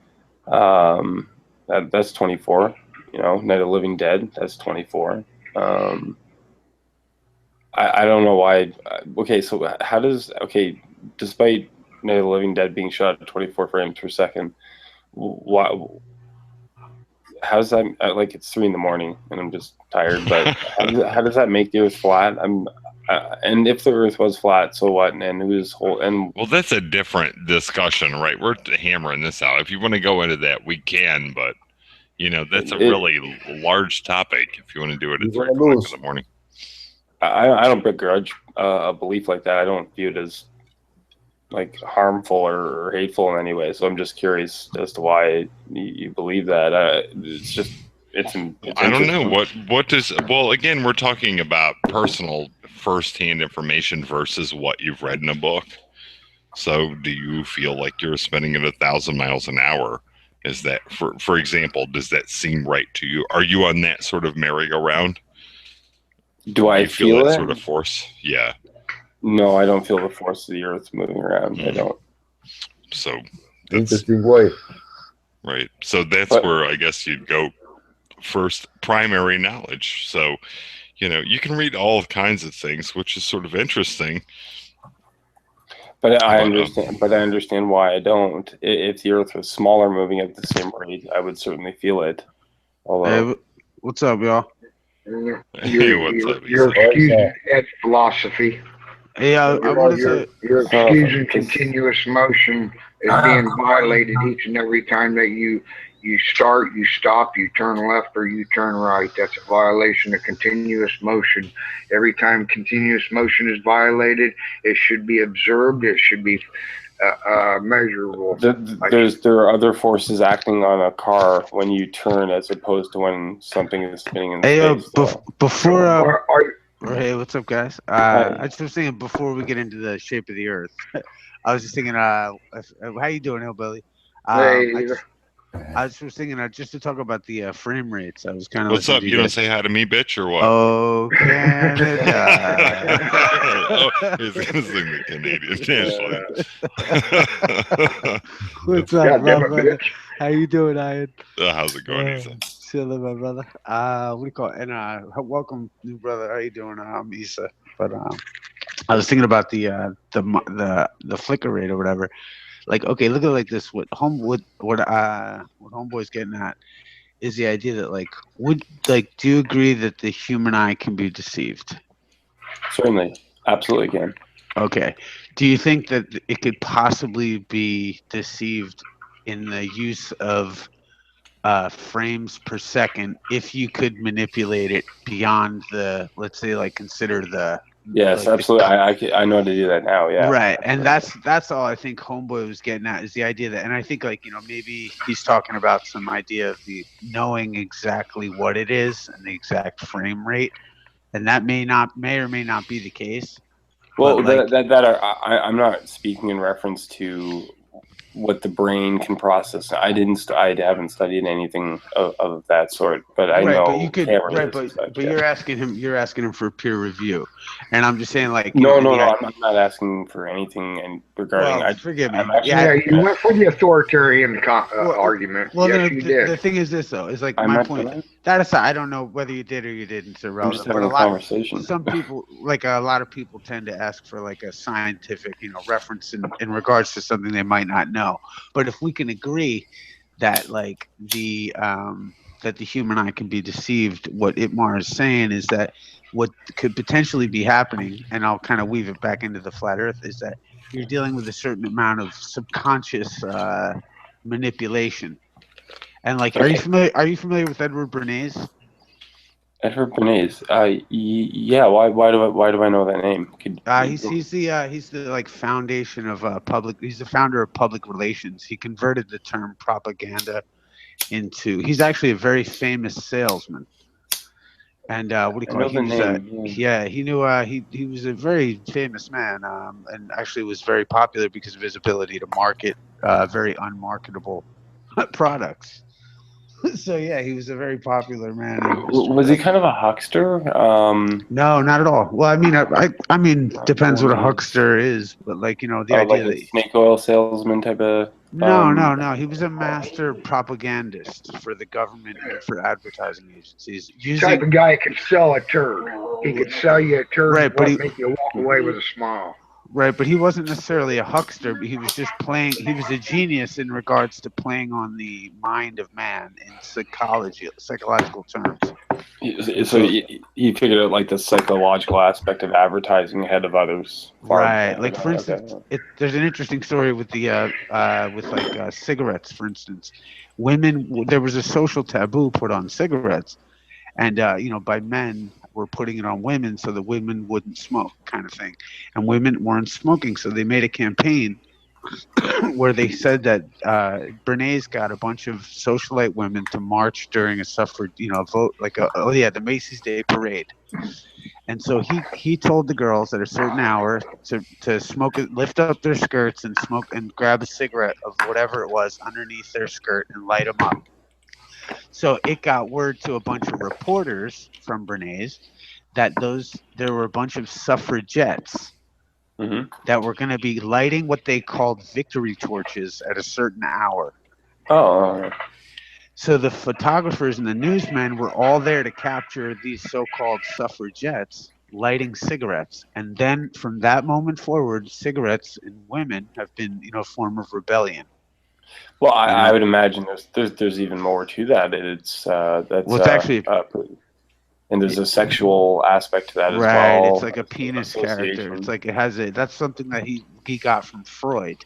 That's 24. You know, Night of the Living Dead, that's 24. I don't know why. Okay, so how does despite Night of the Living Dead being shot at 24 frames per second, why? How's that? Like, it's 3 a.m. and I'm just tired. But how does that make the Earth flat? And if the Earth was flat, so what? And who's whole? And well, that's a different discussion, right? We're hammering this out. If you want to go into that, we can. But you know, that's a really large topic. If you want to do it at 3 o'clock in the morning, I don't begrudge a belief like that. I don't view it as like harmful or hateful in any way. So I'm just curious as to why you believe that. It's I don't know what does. Well, again, we're talking about personal firsthand information versus what you've read in a book. So do you feel like you're spending it 1,000 miles an hour? Is that, for example, does that seem right to you? Are you on that sort of merry-go-round? Do I feel that it? sort of force? Yeah. No, I don't feel the force of the Earth moving around. I don't. So interesting way. Right. So that's where I guess you'd go first, primary knowledge. So, you know, you can read all kinds of things, which is sort of interesting. But I understand why I don't. If the Earth was smaller, moving at the same rate, I would certainly feel it. Although, hey, what's up, y'all? You're excusing Ed philosophy. Yeah, you're excusing continuous motion is being violated each and every time that you You start, you stop, you turn left, or you turn right. That's a violation of continuous motion. Every time continuous motion is violated, it should be observed. It should be measurable. There are other forces acting on a car when you turn as opposed to when something is spinning in space. Before hey, what's up, guys? I just was thinking before we get into the shape of the Earth, I was just thinking, how you doing, Hillbilly? I just was thinking, just to talk about the frame rates. I was kind of. What's up? You don't say hi to me, bitch, or what? Oh, Canada! Oh, he's gonna sing the Canadian national. What's up, my brother? How you doing, Ian? How's it going, Isa? Chilling, my brother. What do you call it? And welcome, new brother. How you doing? I'm Isa. But I was thinking about the flicker rate or whatever. Like, okay, look at it like this. What Homeboy's getting at is the idea that do you agree that the human eye can be deceived? Certainly, absolutely can. Okay. Do you think that it could possibly be deceived in the use of frames per second if you could manipulate it beyond the, let's say, like consider the. Yes, absolutely. I know how to do that now. Yeah. Right, and that's all I think Homeboy was getting at is the idea that, and I think maybe he's talking about some idea of the knowing exactly what it is and the exact frame rate, and that may or may not be the case. Well, I'm not speaking in reference to what the brain can process. I haven't studied anything of that sort, but I know. But you could, but you're asking him for peer review, and I'm just saying No, I'm not asking for anything regarding. Well, forgive me. You went for the authoritarian argument. Well, yes, you did. The thing is this though, is like my point. That aside, I don't know whether you did or you didn't. It's irrelevant. I'm just having a conversation. Some people, a lot of people, tend to ask for a scientific, reference in regards to something they might not know. But if we can agree that the human eye can be deceived, what Itmar is saying is that what could potentially be happening, and I'll kind of weave it back into the flat Earth, is that you're dealing with a certain amount of subconscious manipulation. And are you familiar with Edward Bernays? Edward Bernays. Yeah. Why do I know that name? He's the foundation of public. He's the founder of public relations. He converted the term propaganda into. He's actually a very famous salesman. And what do you call it? He knew. He was a very famous man, and actually was very popular because of his ability to market very unmarketable products. So yeah, he was a very popular man. Was he kind of a huckster? No, not at all. Well, I mean, depends what a huckster is, but the idea that snake oil salesman type of. No. He was a master propagandist for the government and for advertising agencies. Type of guy could sell a turd. He could sell you a turd, right? But make you walk away with a smile. Right, but he wasn't necessarily a huckster, but he was just playing. He was a genius in regards to playing on the mind of man in psychological terms. So he figured out the psychological aspect of advertising ahead of others. Right, for instance, there's an interesting story with the cigarettes. For instance, there was a social taboo put on cigarettes, and by men were putting it on women so the women wouldn't smoke, kind of thing, and women weren't smoking, so they made a campaign where they said that Bernays got a bunch of socialite women to march during a suffrage, vote, the Macy's Day Parade, and so he told the girls at a certain hour to smoke it, lift up their skirts and smoke and grab a cigarette of whatever it was underneath their skirt and light them up. So it got word to a bunch of reporters from Bernays that there were a bunch of suffragettes that were going to be lighting what they called victory torches at a certain hour. Oh. So the photographers and the newsmen were all there to capture these so-called suffragettes lighting cigarettes. And then from that moment forward, cigarettes in women have been, a form of rebellion. Well, I would imagine there's even more to that. It's actually, and there's a sexual aspect to that as well. Right, it's like a penis character. It's like that's something that he got from Freud,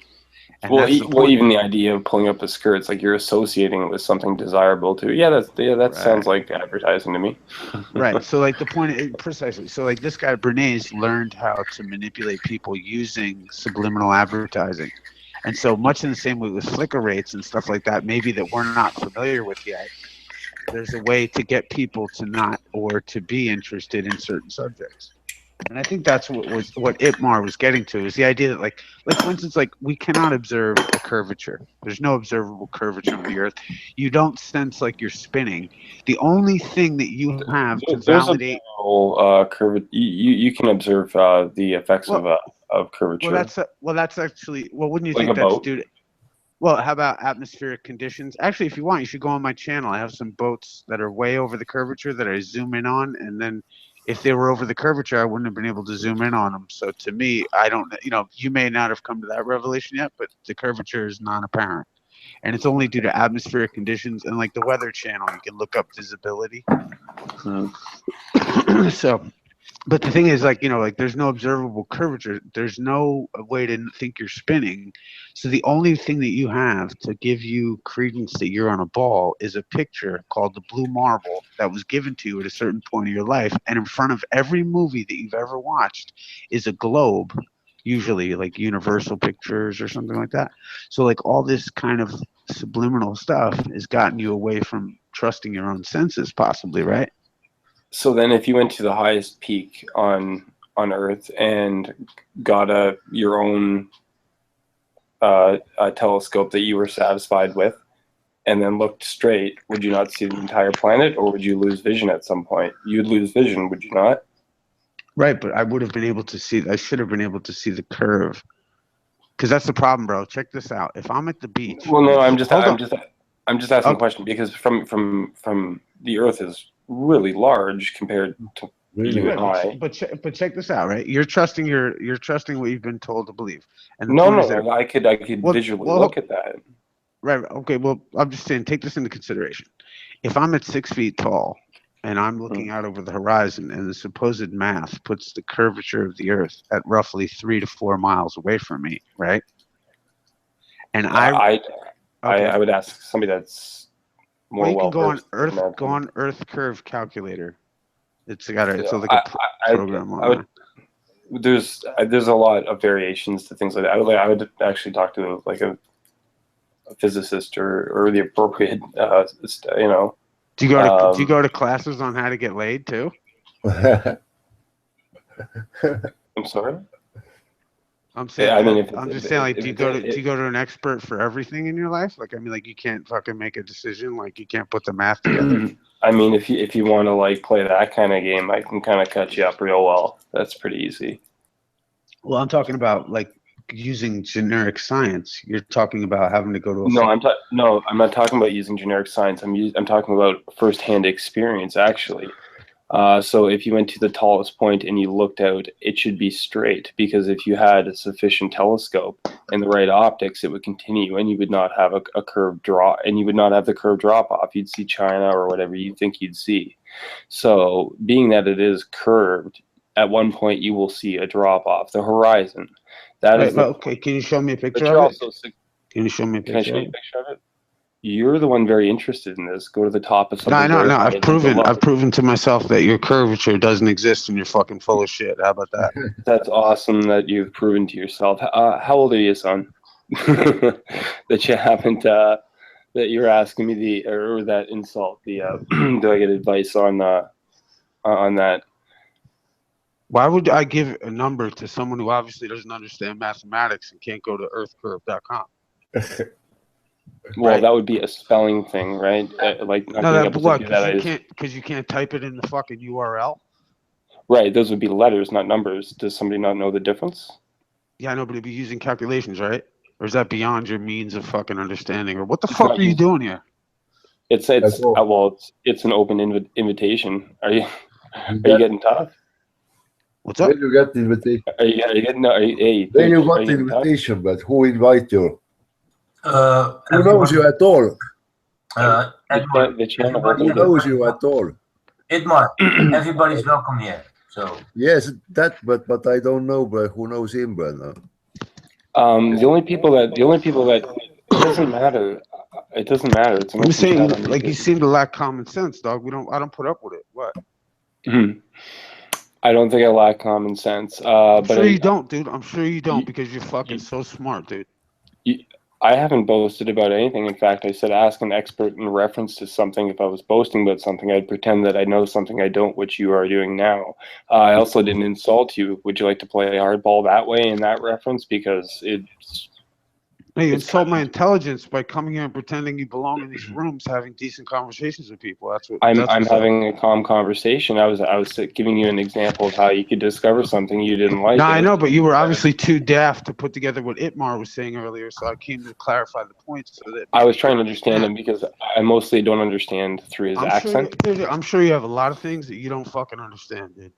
And Well, that's the point. even the idea of pulling up the skirts, like you're associating it with something desirable too. Yeah, that sounds like advertising to me. Right. So like the point is, precisely. So like this guy Bernays learned how to manipulate people using subliminal advertising. And so much in the same way with flicker rates and stuff like that, maybe that we're not familiar with yet. There's a way to get people to not or to be interested in certain subjects. And I think that's what Itmar was getting to, is the idea that like for instance, like we cannot observe a curvature. There's no observable curvature on the Earth. You don't sense like you're spinning. The only thing that you have to validate curve. You can observe the effects of curvature. That's actually wouldn't you Like think a that's boat? due to? Well, how about atmospheric conditions? Actually, if you want, you should go on my channel. I have some boats that are way over the curvature that I zoom in on, and then if they were over the curvature, I wouldn't have been able to zoom in on them. So to me, I don't, you may not have come to that revelation yet, but the curvature is non-apparent. And it's only due to atmospheric conditions, and like the Weather Channel, you can look up visibility. So, but the thing is, like, there's no observable curvature. There's no way to think you're spinning. So the only thing that you have to give you credence that you're on a ball is a picture called the blue marble that was given to you at a certain point of your life. And in front of every movie that you've ever watched is a globe, usually like Universal Pictures or something like that. So like all this kind of subliminal stuff has gotten you away from trusting your own senses, possibly, right? So then if you went to the highest peak on Earth and got your own telescope that you were satisfied with, and then looked straight, would you not see the entire planet, or would you lose vision at some point? You'd lose vision, would you not? Right, but I would have been able to see. I should have been able to see the curve, because that's the problem, bro. Check this out. If I'm at the beach. Well, no, I'm just asking Okay. a question, because from the Earth is really large compared to you and I. But check this out, right? You're trusting what you've been told to believe. And I could visually look at that. Right. Okay. Well, I'm just saying, take this into consideration. If I'm at 6 feet tall and I'm looking out over the horizon, and the supposed math puts the curvature of the Earth at roughly 3 to 4 miles away from me, right? And I would ask somebody that's more you can well. go on Earth Curve Calculator. It's like a program on it. There's a lot of variations to things like that. I would actually talk to like a physicist or the appropriate Do you go to classes on how to get laid too? I'm sorry. I'm saying. Yeah, I'm just saying. Like, do you go to an expert for everything in your life? Like, like you can't fucking make a decision. Like, you can't put the math together. I mean, if you want to like play that kind of game, I can kind of cut you up real well. That's pretty easy. Well, I'm talking about like using generic science. You're talking about having to go to a. No, I'm not talking about using generic science. I'm talking about firsthand experience, actually. So if you went to the tallest point and you looked out, it should be straight, because if you had a sufficient telescope and the right optics, it would continue, and you would not have a curved drop, and you would not have the curved drop off. You'd see China or whatever you think you'd see. So being that it is curved, at one point you will see a drop off the horizon. Okay, can you show me a picture of it? Can you show me a picture? Can I show you a picture of it? You're the one very interested in this. Go to the top of something. No. I've proven to myself that your curvature doesn't exist, and you're fucking full of shit. How about that? That's awesome that you've proven to yourself. How old are you, son? That you haven't. That you're asking me or that insult. Do I get advice on that? Why would I give a number to someone who obviously doesn't understand mathematics and can't go to earthcurve.com? Well, that would be a spelling thing, right? Because you can't type it in the fucking URL. Right, those would be letters, not numbers. Does somebody not know the difference? Yeah, I know, but it'd be using calculations, right? Or is that beyond your means of fucking understanding? Or what the fuck are you doing here? It's an open invitation. Are you getting tough? What's up? When you get the invitation. Are you getting? Then you got the invitation, but who invite you? Who knows you at all? The channel. Who knows you at all? Itmar, everybody's welcome here. So yes, but I don't know, but who knows him, brother? The only people that it doesn't matter. It doesn't matter. It's an I'm open saying, chat on like, you YouTube. seem to lack common sense, dog. I don't put up with it. What? I don't think I lack common sense. I'm But sure you don't, dude. I'm sure you don't because you're fucking so smart, dude. I haven't boasted about anything. In fact, I said ask an expert in reference to something. If I was boasting about something, I'd pretend that I know something I don't, which you are doing now. I also didn't insult you. Would you like to play hardball that way in that reference? Because it's... No, you insult my intelligence by coming here and pretending you belong in these rooms, having decent conversations with people. That's what I'm having a calm conversation. I was giving you an example of how you could discover something you didn't like. No, I know, but you were obviously too daft to put together what Itmar was saying earlier, so I came to clarify the points so that I was trying to understand him because I mostly don't understand through his accent. I'm sure you have a lot of things that you don't fucking understand, dude.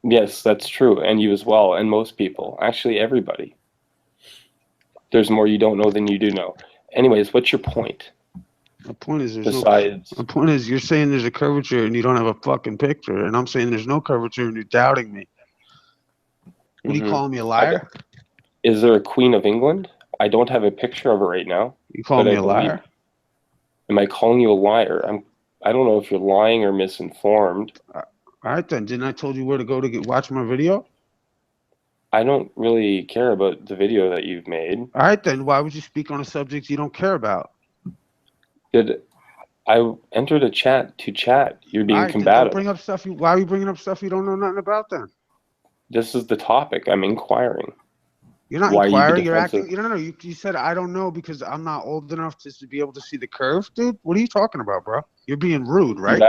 Yes, that's true, and you as well, and most people. Actually, everybody. There's more you don't know than you do know. Anyways, what's your point? My point is my point is you're saying there's a curvature and you don't have a fucking picture, and I'm saying there's no curvature and you're doubting me. What are you calling me, a liar? Is there a Queen of England? I don't have a picture of her right now. You calling me a liar? Am I calling you a liar? I don't know if you're lying or misinformed. All right then. Didn't I told you where to go to watch my video? I don't really care about the video that you've made. All right then. Why would you speak on a subject you don't care about? I entered a chat to chat? You're being combative. Don't bring up stuff why are you bringing up stuff you don't know nothing about then? This is the topic. I'm inquiring. You're not inquiring. You're acting. You don't know. You said I don't know because I'm not old enough to be able to see the curve, dude. What are you talking about, bro? You're being rude, right?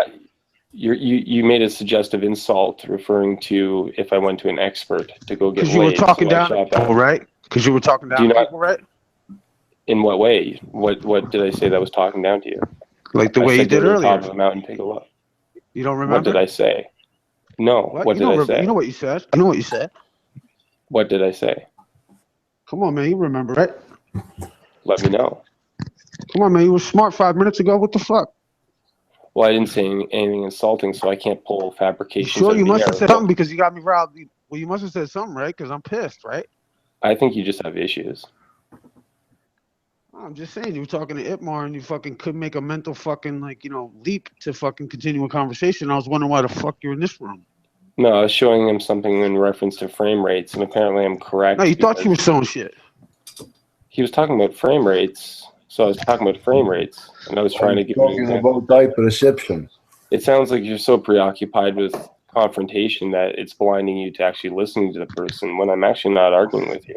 You made a suggestive insult referring to if I went to an expert to go get laid. Because you were talking down people, right? Because you were talking down people, right? In what way? What did I say that was talking down to you? Like the way you did earlier. Top of the mountain, take a look. You don't remember? What did I say? No. What did I say? You know what you said. You know what you said. What did I say? Come on, man. You remember, right? Let me know. Come on, man. You were smart 5 minutes ago. What the fuck? Well, I didn't say anything insulting, so I can't pull fabrications. Sure, you must have said something because you got me riled. Well, you must have said something, right? Because I'm pissed, right? I think you just have issues. I'm just saying, you were talking to Itmar and you fucking couldn't make a mental fucking, leap to fucking continue a conversation. I was wondering why the fuck you're in this room. No, I was showing him something in reference to frame rates, and apparently I'm correct. No, you thought you were showing shit. He was talking about frame rates, so I was talking about frame rates, and I was trying to give him an example. About type perception. It sounds like you're so preoccupied with confrontation that it's blinding you to actually listening to the person when I'm actually not arguing with you.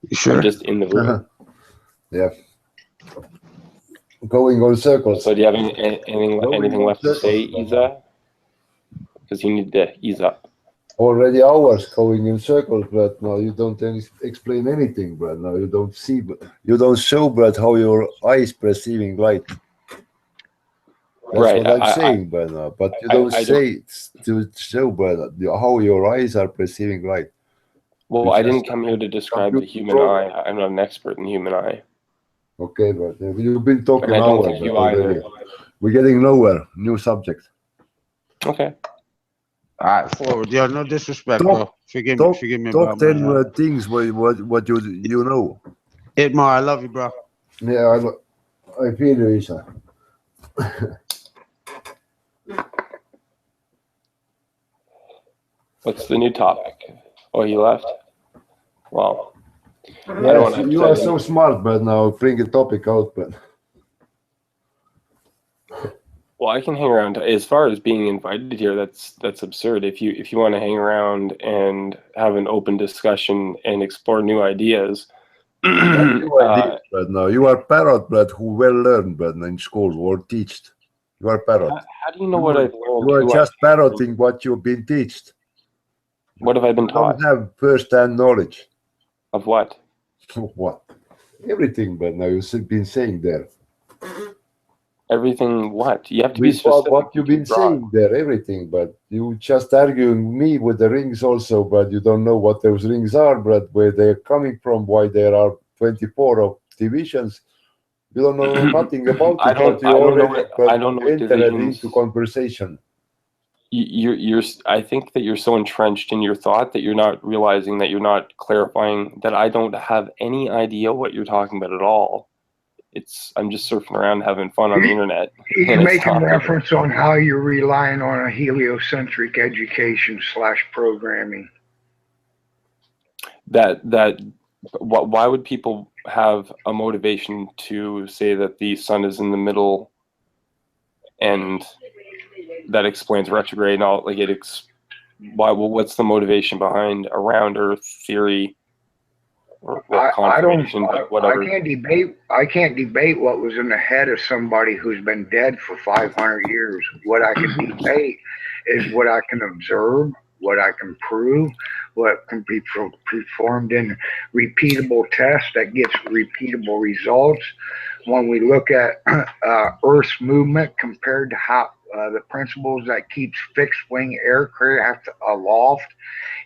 You sure? I'm just in the room. Yeah. Going on circles. So do you have anything left to say, Isa? Because you need to ease up. Already hours going in circles, but now you don't explain anything, but now you don't see, you don't show, but how your eyes perceiving light. That's right. what I'm saying, but now, but you don't say to show, but how your eyes are perceiving light. Well, I didn't come here to describe the human eye. I'm not an expert in the human eye. Okay, but you've been talking I don't hours think you already. either. We're getting nowhere. New subject. Okay. All right, forward. Yeah, no disrespect, bro. Forgive me. Talk 10 things what you know. Itmar, I love you, bro. Yeah, I feel you, Isa. What's the new topic? Oh, you left? Well, yes, you are so smart, but now bring a topic out, but. Well, I can hang around. As far as being invited here, that's absurd. If you want to hang around and have an open discussion and explore new ideas. But now you are parrot, but who well learned, but in school or taught. You are parrot. How do you know what I've learned? You are just parroting what you've been taught. What have I been taught? You don't have first-hand knowledge. Of what? What? Everything, but now you've been saying there. Everything what? You have to be specific. What you've been saying there, everything, but you just arguing me with the rings also, but you don't know what those rings are, but where they're coming from, why there are 24 of divisions. You don't know nothing about it. I don't know what divisions. Into conversation. I think that you're so entrenched in your thought that you're not realizing that you're not clarifying that I don't have any idea what you're talking about at all. I'm just surfing around having fun on the internet. He's making reference on how you're relying on a heliocentric education / programming. Why would people have a motivation to say that the sun is in the middle and that explains retrograde and all? Like what's the motivation behind a round Earth theory or confirmation? Whatever. I can't debate what was in the head of somebody who's been dead for 500 years. What I can debate is what I can observe, what I can prove, what can be performed in repeatable tests that gets repeatable results. When we look at Earth's movement compared to how the principles that keeps fixed-wing aircraft aloft,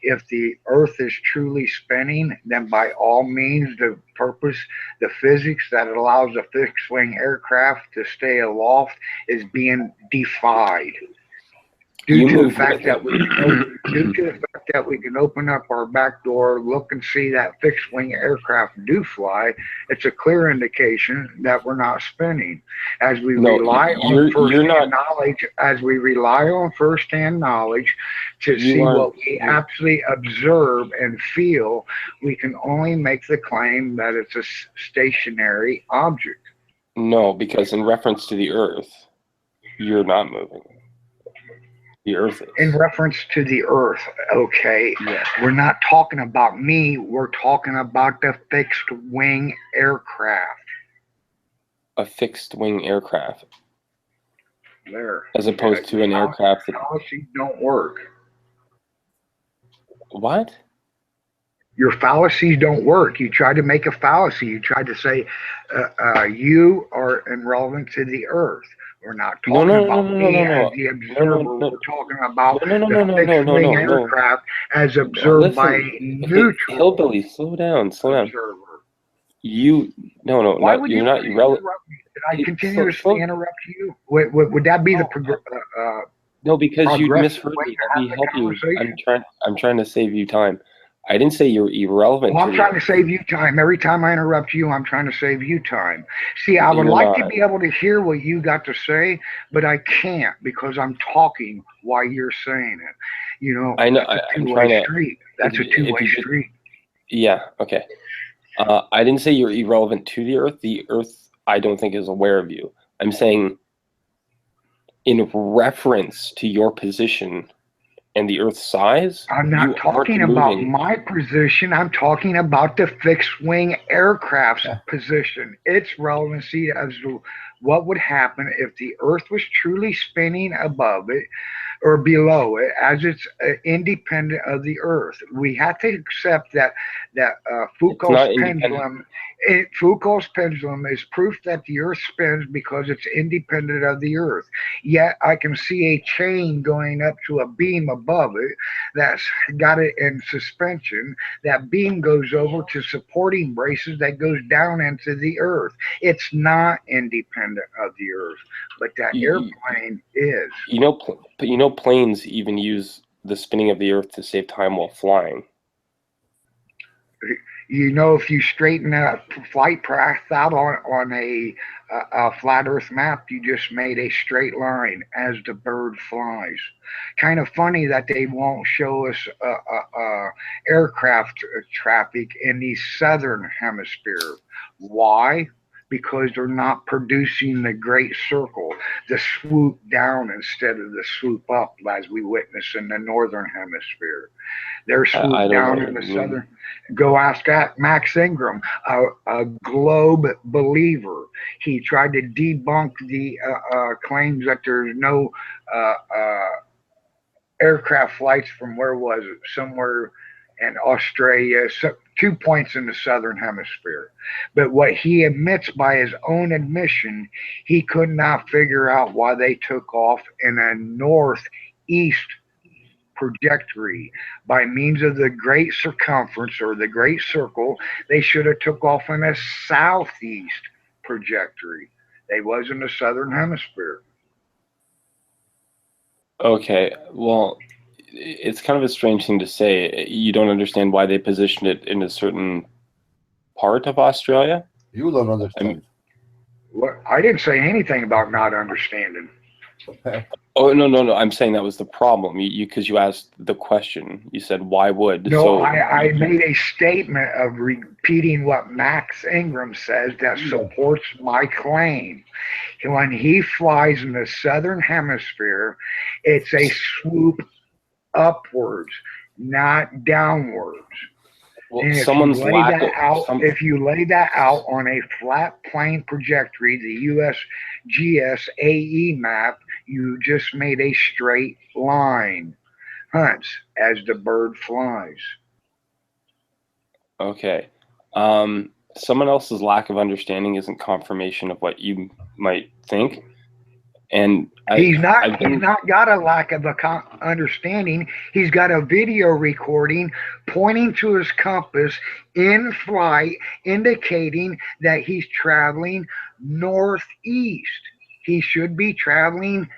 if the Earth is truly spinning, then by all means, the physics that allows a fixed-wing aircraft to stay aloft is being defied. Due to the fact that we can open up our back door, look and see that fixed-wing aircraft do fly, it's a clear indication that we're not spinning. As we rely on first-hand knowledge to see what we actually observe and feel, we can only make the claim that it's a stationary object. No, because in reference to the Earth, you're not moving. The Earth is. In reference to the Earth, okay. Yeah. We're not talking about me. We're talking about the fixed-wing aircraft. A fixed-wing aircraft. There. As opposed to an aircraft that... Fallacies don't work. What? Your fallacies don't work. You tried to make a fallacy. You tried to say you are irrelevant to the Earth. We're not talking about me as the observer. We're talking about the fixed-wing aircraft as observed by a neutral hillbilly. Slow down. Observer. Why would you're not irrelevant. Did I continuously interrupt you? Would that be the no, because you misheard me. Let me help you. I'm trying to save you time. I didn't say you're irrelevant. Well, I'm trying to save you time. Every time I interrupt you, I'm trying to save you time. See, I would like to be able to hear what you got to say, but I can't because I'm talking while you're saying it. You know, I know. I'm trying to. Street. That's a two-way street. Yeah. Okay. I didn't say you're irrelevant to the Earth. The Earth, I don't think, is aware of you. I'm saying, in reference to your position and the Earth's size, I'm not talking about my position. I'm talking about the fixed-wing aircraft's position. Its relevancy as to what would happen if the Earth was truly spinning above it or below it, as it's independent of the Earth. We have to accept that Foucault's pendulum. Foucault's pendulum is proof that the Earth spins because it's independent of the Earth. Yet I can see a chain going up to a beam above it that's got it in suspension. That beam goes over to supporting braces that goes down into the Earth. It's not independent of the Earth, but that airplane is. You know, planes even use the spinning of the Earth to save time while flying. You know, if you straighten that flight path out on a flat Earth map, you just made a straight line as the bird flies. Kind of funny that they won't show us aircraft traffic in the southern hemisphere. Why? Because they're not producing the great circle, the swoop down instead of the swoop up, as we witness in the northern hemisphere. They're swoop down in the southern. Go ask Max Ingram, a globe believer. He tried to debunk the claims that there's no aircraft flights from, where was it? Somewhere in Australia, 2 points in the southern hemisphere. But what he admits by his own admission, he could not figure out why they took off in a northeast trajectory by means of the great circumference or the great circle. They should have took off in a southeast trajectory. They was in the southern hemisphere. Okay, well, it's kind of a strange thing to say. You don't understand why they positioned it in a certain part of Australia? You don't understand. What? I didn't say anything about not understanding. Oh, no. I'm saying that was the problem. Because you asked the question. You said, why would? No, so, I made a statement of repeating what Max Ingram says that supports my claim. When he flies in the southern hemisphere, it's a swoop upwards, not downwards. Well, And if you lay that out on a flat plane trajectory, the USGS AE map, you just made a straight line. Hunts as the bird flies. Okay. Someone else's lack of understanding isn't confirmation of what you might think. And he's not got a lack of understanding. He's got a video recording pointing to his compass in flight, indicating that he's traveling northeast. He should be traveling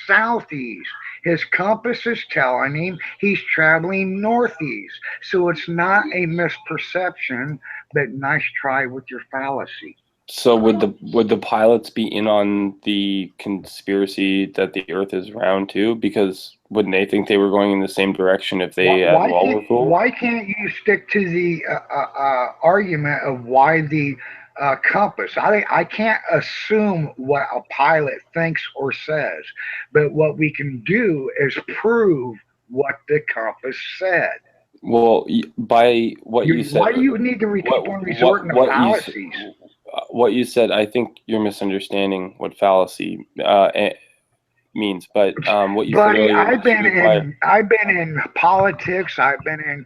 southeast. His compass is telling him he's traveling northeast. So it's not a misperception, but nice try with your fallacy. So would the pilots be in on the conspiracy that the Earth is round too? Because wouldn't they think they were going in the same direction if they were fooled? Why can't you stick to the argument of why the compass? I can't assume what a pilot thinks or says, but what we can do is prove what the compass said. Well, by what you said. Why do you need to resort to fallacies? What you said, I think you're misunderstanding what fallacy means. But what you said earlier, I've been in politics. I've been in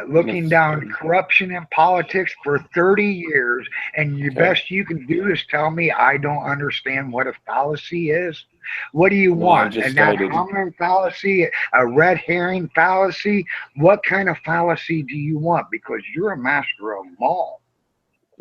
looking down corruption in politics for 30 years, and the best you can do is tell me I don't understand what a fallacy is. What do you want? An ad hominem fallacy? A red herring fallacy? What kind of fallacy do you want? Because you're a master of them all.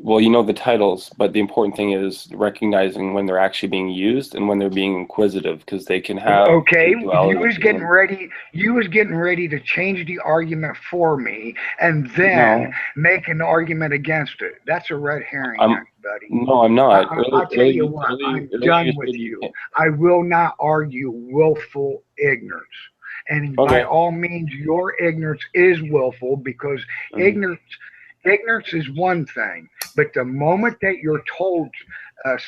Well, you know the titles, but the important thing is recognizing when they're actually being used and when they're being inquisitive, because they can have. Okay, you was getting ready. You was getting ready to change the argument for me, and then make an argument against it. That's a red herring, buddy. No, I'm not. I'll tell you what. I'm done with you. I will not argue willful ignorance. And by all means, your ignorance is willful, because ignorance is one thing, but the moment that you're told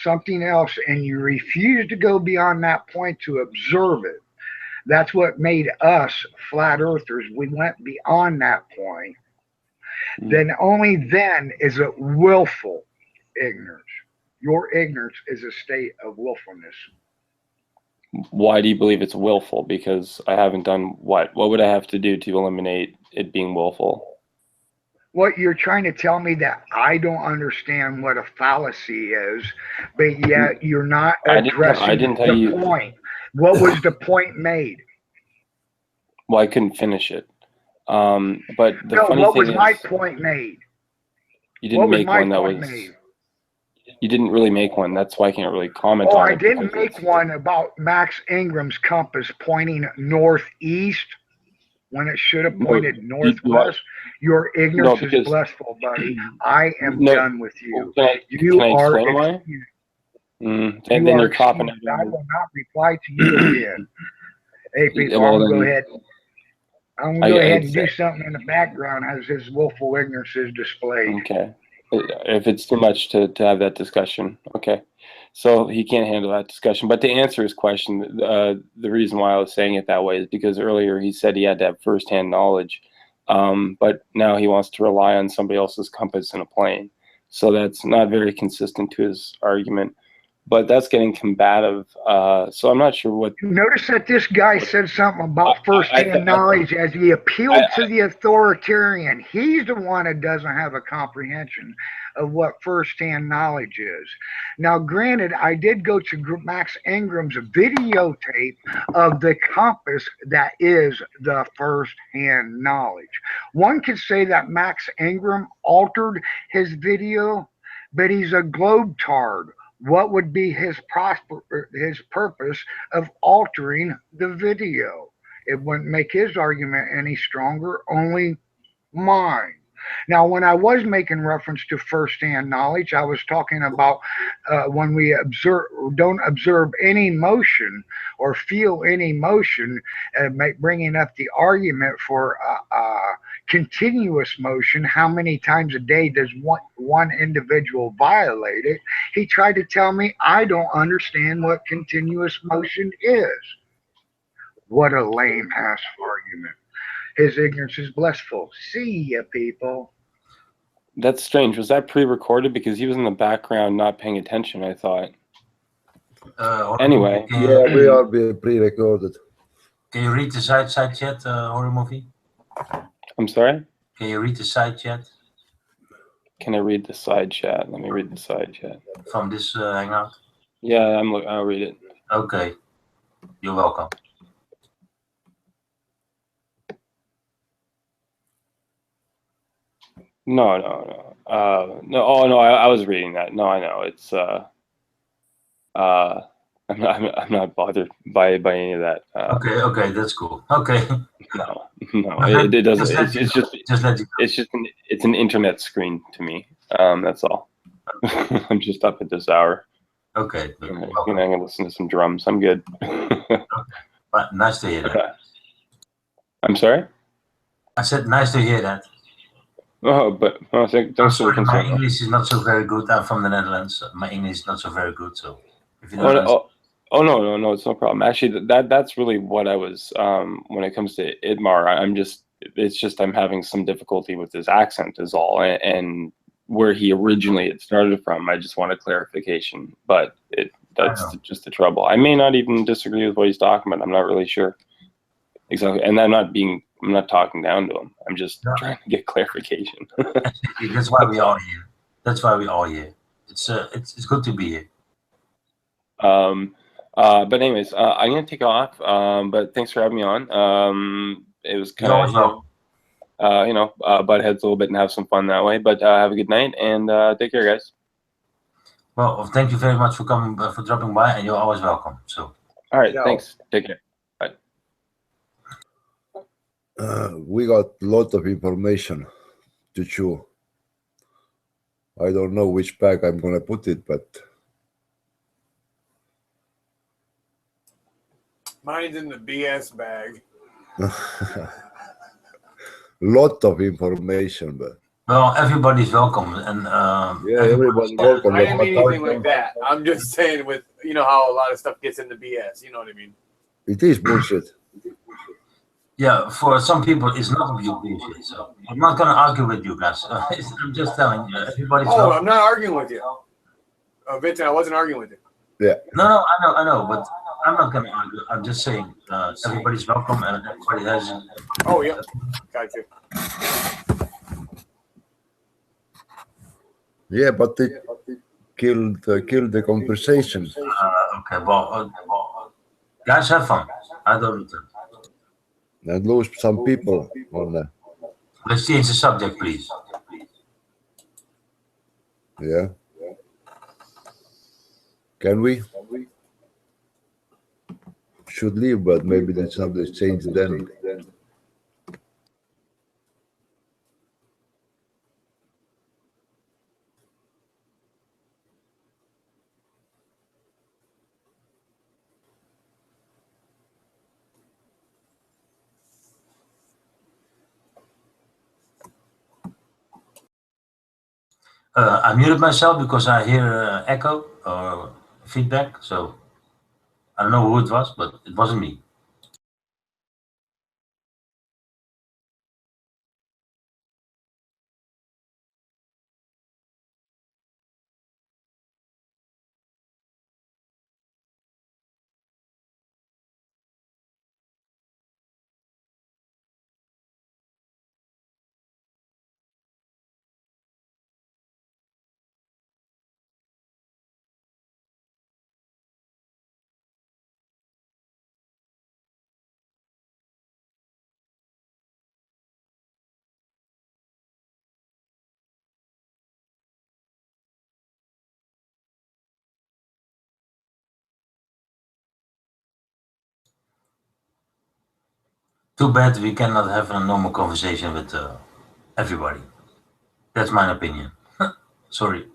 something else and you refuse to go beyond that point to observe it, that's what made us flat earthers. We went beyond that point. Then only then is it willful ignorance. Your ignorance is a state of willfulness. Why do you believe it's willful? Because I haven't done what? What would I have to do to eliminate it being willful? What you're trying to tell me that I don't understand what a fallacy is, but yet you're not addressing the point. What was the point made? Well, I couldn't finish it. But the funny what thing was is, my point made? You didn't make one that was. You didn't really make one. That's why I can't really comment on it. I didn't make one about Max Ingram's compass pointing northeast when it should have pointed northwest. Your ignorance is blissful, buddy. I am done with you. Can I explain why? Then you're copping it. I will not reply to you again. Hey, people, I'm going to go ahead. I'm going to go ahead and do something in the background as his willful ignorance is displayed. Okay. If it's too much to have that discussion, okay. So he can't handle that discussion. But to answer his question, the reason why I was saying it that way is because earlier he said he had to have firsthand knowledge, but now he wants to rely on somebody else's compass in a plane. So that's not very consistent to his argument. But that's getting combative. So I'm not sure what. Notice that this guy said something about firsthand knowledge as he appealed to the authoritarian. He's the one that doesn't have a comprehension of what firsthand knowledge is. Now, granted, I did go to Max Ingram's videotape of the compass that is the firsthand knowledge. One could say that Max Ingram altered his video, but he's a globetard. What would be his purpose of altering the video? It wouldn't make his argument any stronger, only mine. Now, when I was making reference to firsthand knowledge, I was talking about when we don't observe any motion or feel any motion, bringing up the argument for continuous motion. How many times a day does one individual violate it? He tried to tell me I don't understand what continuous motion is. What a lame ass argument. His ignorance is blissful. See ya, people. That's strange. Was that pre-recorded? Because he was in the background not paying attention, I thought. Anyway. Yeah, we are being pre-recorded. Can you read the side chat, horror movie? I'm sorry? Can you read the side chat? Can I read the side chat? Let me read the side chat. From this Hangout? Yeah, I'll read it. Okay. You're welcome. No. Oh no, I was reading that. No, I know. It's I'm not bothered by any of that. Okay, that's cool. Okay. No, it doesn't. It's an internet screen to me. That's all. I'm just up at this hour. Okay. I'm gonna listen to some drums. I'm good. Okay. But nice to hear that. Okay. I'm sorry? I said nice to hear that. Oh, but thanks for the concern. My English is not so very good. I'm from the Netherlands. My English is not so very good. So if you no, it's no problem. Actually, that's really what I was. When it comes to Idmar, I'm having some difficulty with his accent is all, and where he originally had started from. I just want a clarification, but that's just the trouble. I may not even disagree with what he's talking about. I'm not really sure exactly, and I'm not talking down to him. I'm just trying to get clarification. That's why we are here. That's why we are here. It's good to be here. But anyways, I'm gonna take off. But thanks for having me on. It was kind of butt heads a little bit and have some fun that way. But have a good night and take care, guys. Well, thank you very much for coming, for dropping by, and you're always welcome. So. All right, thanks. Take care. Bye. We got a lot of information to chew. I don't know which bag I'm gonna put it, but mine's in the BS bag. lot of information, but well, everybody's welcome, and yeah, everybody's welcome. I didn't mean anything like that. I'm just saying, with how a lot of stuff gets into BS. You know what I mean? It is bullshit. Yeah, for some people, it's not bullshit. So I'm not gonna argue with you guys. I'm just telling you, everybody's welcome. I'm not arguing with you, Vincent. I wasn't arguing with you. Yeah. No, I know, but I'm not gonna argue. I'm just saying everybody's welcome, and everybody has. Oh yeah, gotcha. Yeah, but they killed the conversation. Okay, well, guys, have fun. I don't. And lose some people on that. Let's change the subject, please. Yeah. Can we? Should leave, but maybe the subject changed then. I muted myself because I hear echo or feedback, so I don't know who it was, but it wasn't me. Too bad we cannot have a normal conversation with everybody. That's my opinion. Sorry.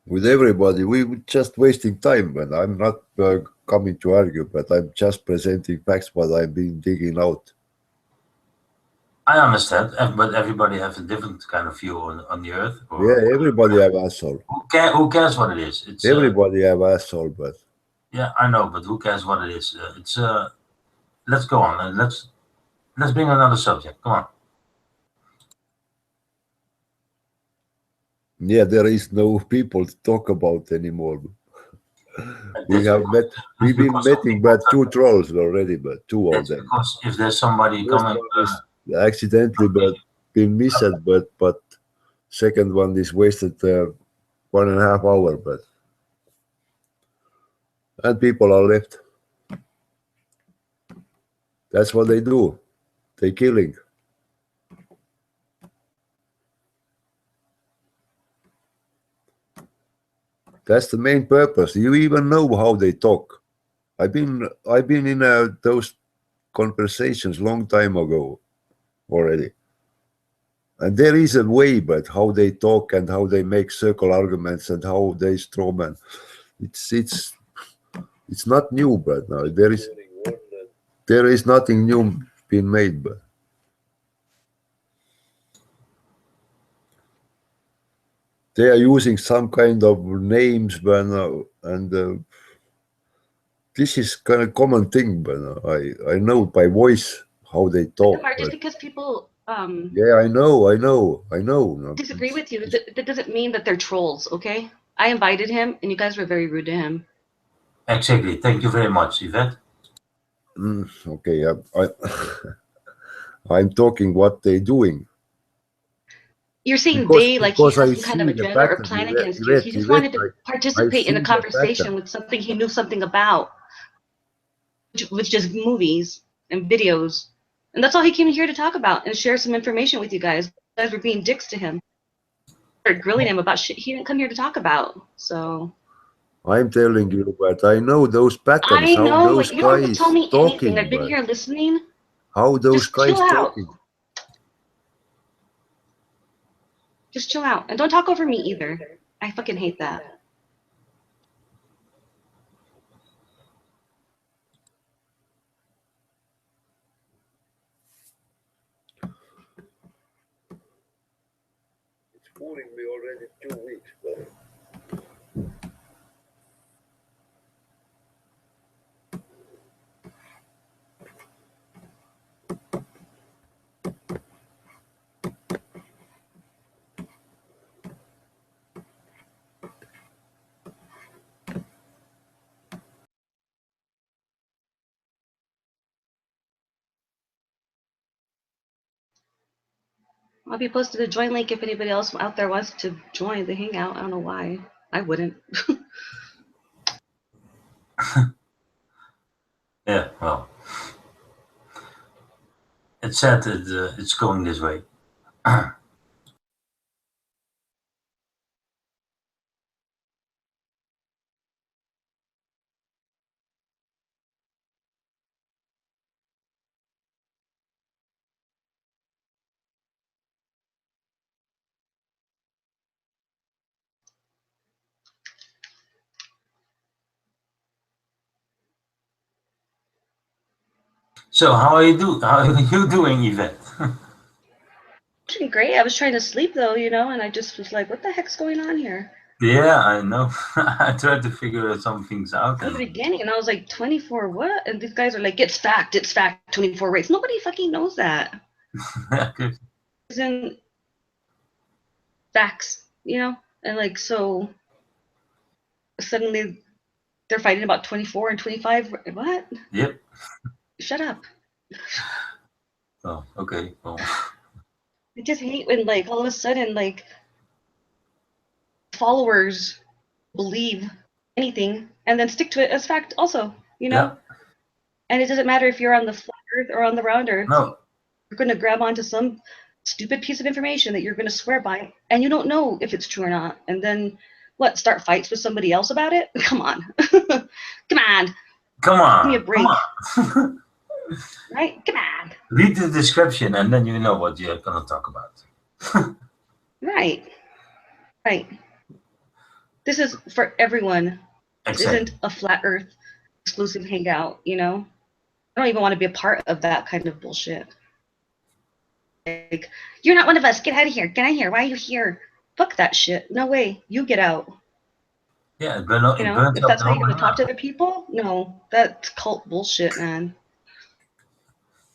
With everybody, we're just wasting time, and I'm not coming to argue, but I'm just presenting facts what I've been digging out. I understand, but everybody has a different kind of view on the earth. Yeah, everybody have asshole. Who cares what it is? It's everybody have asshole, but yeah, I know, but who cares what it is? It's let's go on and let's bring another subject. Come on. Yeah, there is no people to talk about anymore. We've been meeting but 2 trolls already, but 2 of them. Because if there's somebody coming, accidentally, but been missed, but second one is wasted 1.5 hours, but and people are left. That's what they do. They killing. That's the main purpose. You even know how they talk. I've been in those conversations long time ago already, and there is a way, but how they talk and how they make circle arguments and how they strawman, it's not new, but now there is nothing new being made, but they are using some kind of names, but and this is kind of common thing, but I know by voice how they talk. Just because people yeah, I know. disagree with you, that doesn't mean that they're trolls, okay? I invited him, and you guys were very rude to him. Exactly. Thank you very much, Yvette. Okay, I'm talking what they're doing. You're saying they, like he has some kind of agenda or plan against you. He just wanted to participate in a conversation with something he knew something about, which was just movies and videos. And that's all he came here to talk about and share some information with you guys. You guys were being dicks to him. Started grilling him about shit he didn't come here to talk about. So I'm telling you, but I know those patterns. I know, how those like, you don't have to guys tell me talking, anything. I've been here listening. How those Just guys chill out. talking. Just chill out. And don't talk over me either. I fucking hate that. It's fooling me already 2 weeks, but I'll be posted a join link if anybody else out there wants to join the hangout. I don't know why. I wouldn't. Yeah, well, it's sad that it's going this way. So how are you doing, Yvette? Doing great. I was trying to sleep though, you know, and I just was like, what the heck's going on here? Yeah, I know. I tried to figure some things out. At the beginning, and I was like, 24 what? And these guys are like, it's fact, 24 rates. Nobody fucking knows that. Isn't facts, you know? And like, so suddenly they're fighting about 24 and 25. What? Yep. Shut up. Oh, okay. Well. I just hate when, like, all of a sudden, like, followers believe anything and then stick to it as fact also, you know? Yeah. And it doesn't matter if you're on the flat earth or on the round earth. No. You're going to grab onto some stupid piece of information that you're going to swear by, and you don't know if it's true or not. And then, what, start fights with somebody else about it? Come on. Come on. Come on. Give me a break. Right? Come on. Read the description and then you know what you're going to talk about. Right. Right. This is for everyone. Exactly. This isn't a flat earth exclusive hangout, you know? I don't even want to be a part of that kind of bullshit. Like, you're not one of us. Get out of here. Get out of here. Why are you here? Fuck that shit. No way. You get out. Yeah, You know, if that's how you're going to talk to other people, no, that's cult bullshit, man.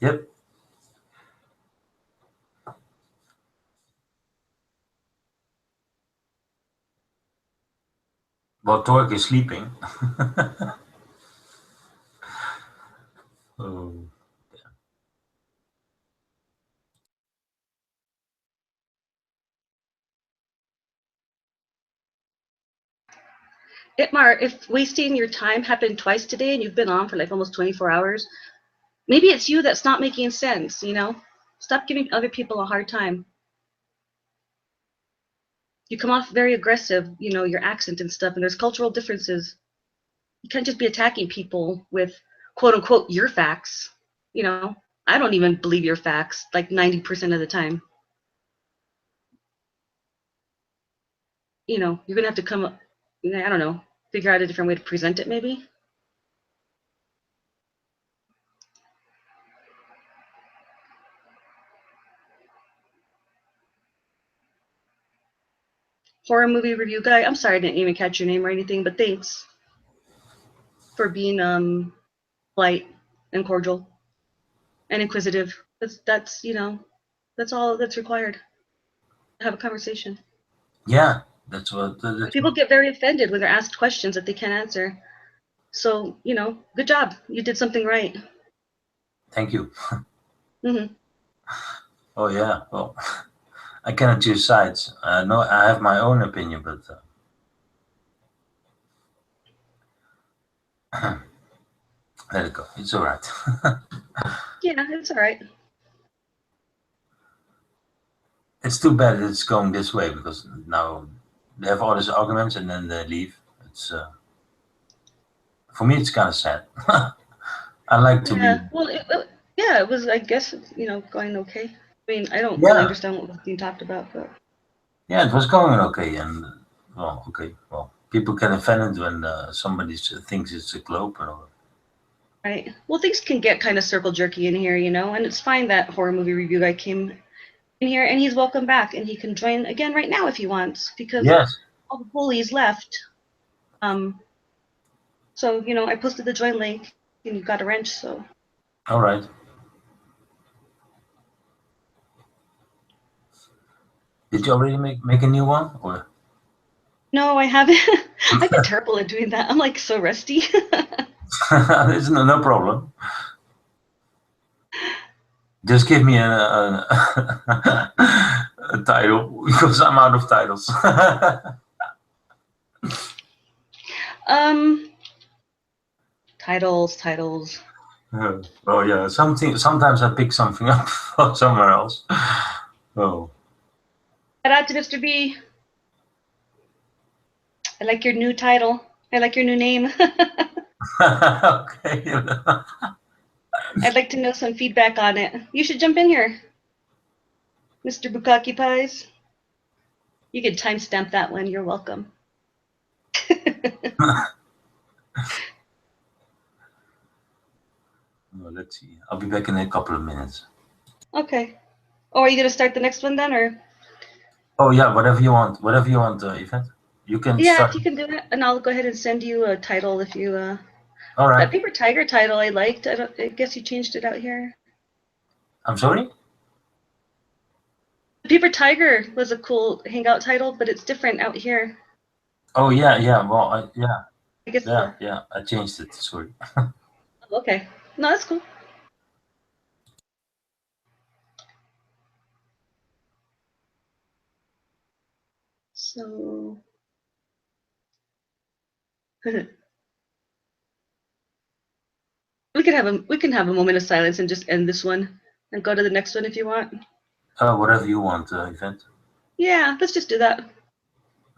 Yep. Well, Torque is sleeping. Oh. Itmar, if wasting your time happened twice today and you've been on for like almost 24 hours, maybe it's you that's not making sense, you know? Stop giving other people a hard time. You come off very aggressive, you know, your accent and stuff, and there's cultural differences. You can't just be attacking people with quote unquote your facts. You know, I don't even believe your facts like 90% of the time. You know, you're gonna have to come up, I don't know, figure out a different way to present it maybe. Horror movie review guy, I'm sorry I didn't even catch your name or anything, but thanks for being polite and cordial and inquisitive. That's you know, that's all that's required to have a conversation. Yeah, that's what. People get very offended when they're asked questions that they can't answer. So, you know, good job. You did something right. Thank you. Mm-hmm. Oh yeah. Well, I cannot choose sides. No, I have my own opinion, but let it go. It's all right. Yeah, it's all right. It's too bad it's going this way because now they have all these arguments and then they leave. It's for me, it's kind of sad. I like to be. Well, yeah, it was. I guess you know, going okay. I mean, I don't Yeah. really understand what was being talked about, but Yeah, it was going okay, and well, okay. Well, people get offended when somebody thinks it's a globe and all. right. Well, things can get kind of circle jerky in here, you know, and it's fine that horror movie review guy came in here, and he's welcome back, and he can join again right now if he wants, because yes, all the bullies left. So you know, I posted the join link, and you got a wrench. So. All right. Did you already make a new one, or? No, I haven't. I've been terrible at doing that. I'm like so rusty. It's no problem. Just give me a title because I'm out of titles. Titles. Oh yeah, sometimes I pick something up from somewhere else. Oh. Shout out to Mr. B. I like your new title. I like your new name. Okay. I'd like to know some feedback on it. You should jump in here, Mr. Bukaki Pies. You can timestamp that one. You're welcome. Well, let's see. I'll be back in a couple of minutes. Okay. Oh, are you gonna start the next one then, or? Oh yeah, whatever you want, Yvette. You can. Yeah, start. if you can do it, and I'll go ahead and send you a title if you. All right. That Paper Tiger title I liked. I guess you changed it out here. I'm sorry? Paper Tiger was a cool hangout title, but it's different out here. Oh yeah. Well, yeah. I guess. Yeah. I changed it. Sorry. Okay. No, that's cool. So. We can have a moment of silence and just end this one and go to the next one if you want. Whatever you want, Yvette. Yeah, let's just do that.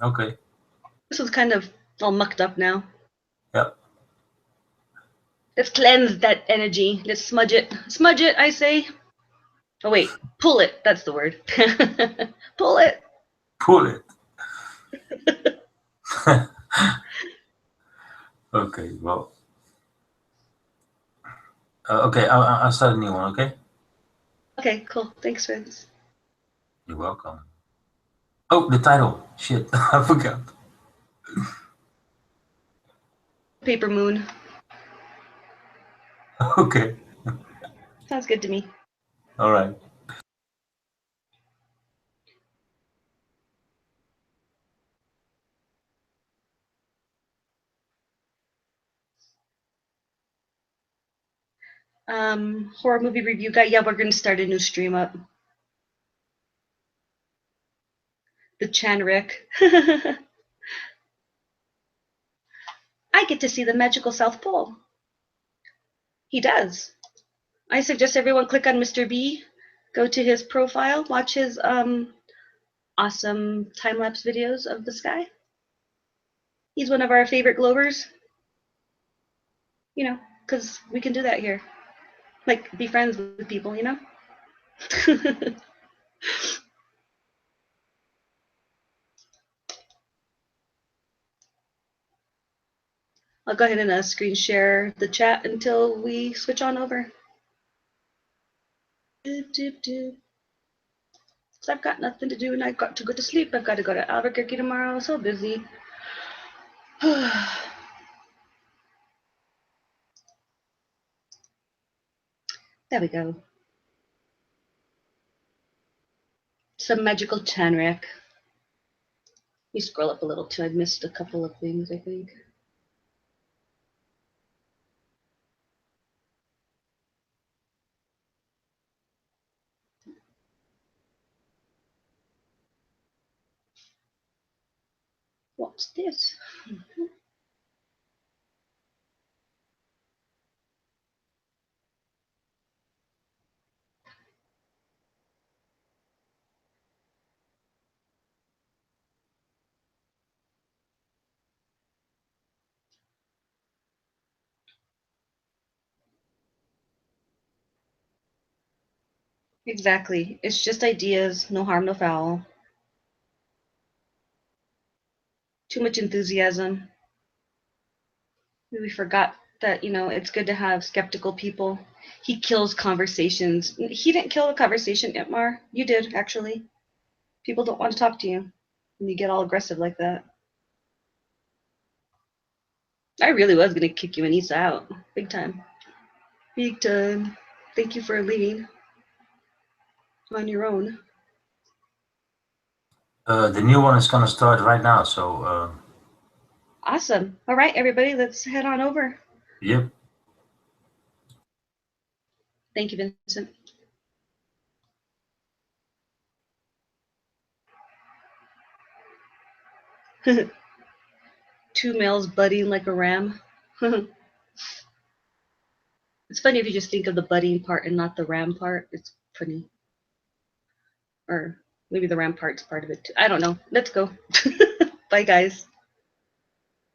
Okay. This one's kind of all mucked up now. Yep. Let's cleanse that energy. Let's smudge it. Smudge it, I say. Oh wait, pull it. That's the word. Pull it. Pull it. Okay, well. Okay, I'll start a new one, okay? Okay, cool. Thanks, Vince. You're welcome. Oh, the title. Shit, I forgot. Paper Moon. Okay. Sounds good to me. All right. Horror movie review guy. Yeah, we're gonna start a new stream up. The Chan Rick. I get to see the magical South Pole. He does. I suggest everyone click on Mr. B, go to his profile, watch his awesome time-lapse videos of the sky. He's one of our favorite globers. You know, because we can do that here. Like, be friends with people, you know? I'll go ahead and screen share the chat until we switch on over. Doop, doop, doop. So I've got nothing to do and I've got to go to sleep. I've got to go to Albuquerque tomorrow. So busy. There we go. Some magical Chanrik. Let me scroll up a little too. I missed a couple of things, I think. What's this? Exactly. It's just ideas, no harm, no foul. Too much enthusiasm. We forgot that, you know, it's good to have skeptical people. He kills conversations. He didn't kill the conversation, Itmar. You did, actually. People don't want to talk to you when you get all aggressive like that. I really was going to kick you and Issa out. Big time. Big time. Thank you for leaving on your own. The new one is going to start right now, so... Awesome. All right, everybody, let's head on over. Yep. Thank you, Vincent. Two males budding like a ram. It's funny if you just think of the budding part and not the ram part. It's funny. Or maybe the ram part's part of it too. I don't know. Let's go. Bye, guys.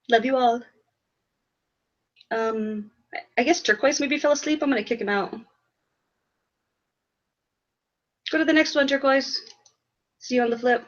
Love you all. I guess Turquoise maybe fell asleep. I'm going to kick him out. Go to the next one, Turquoise. See you on the flip.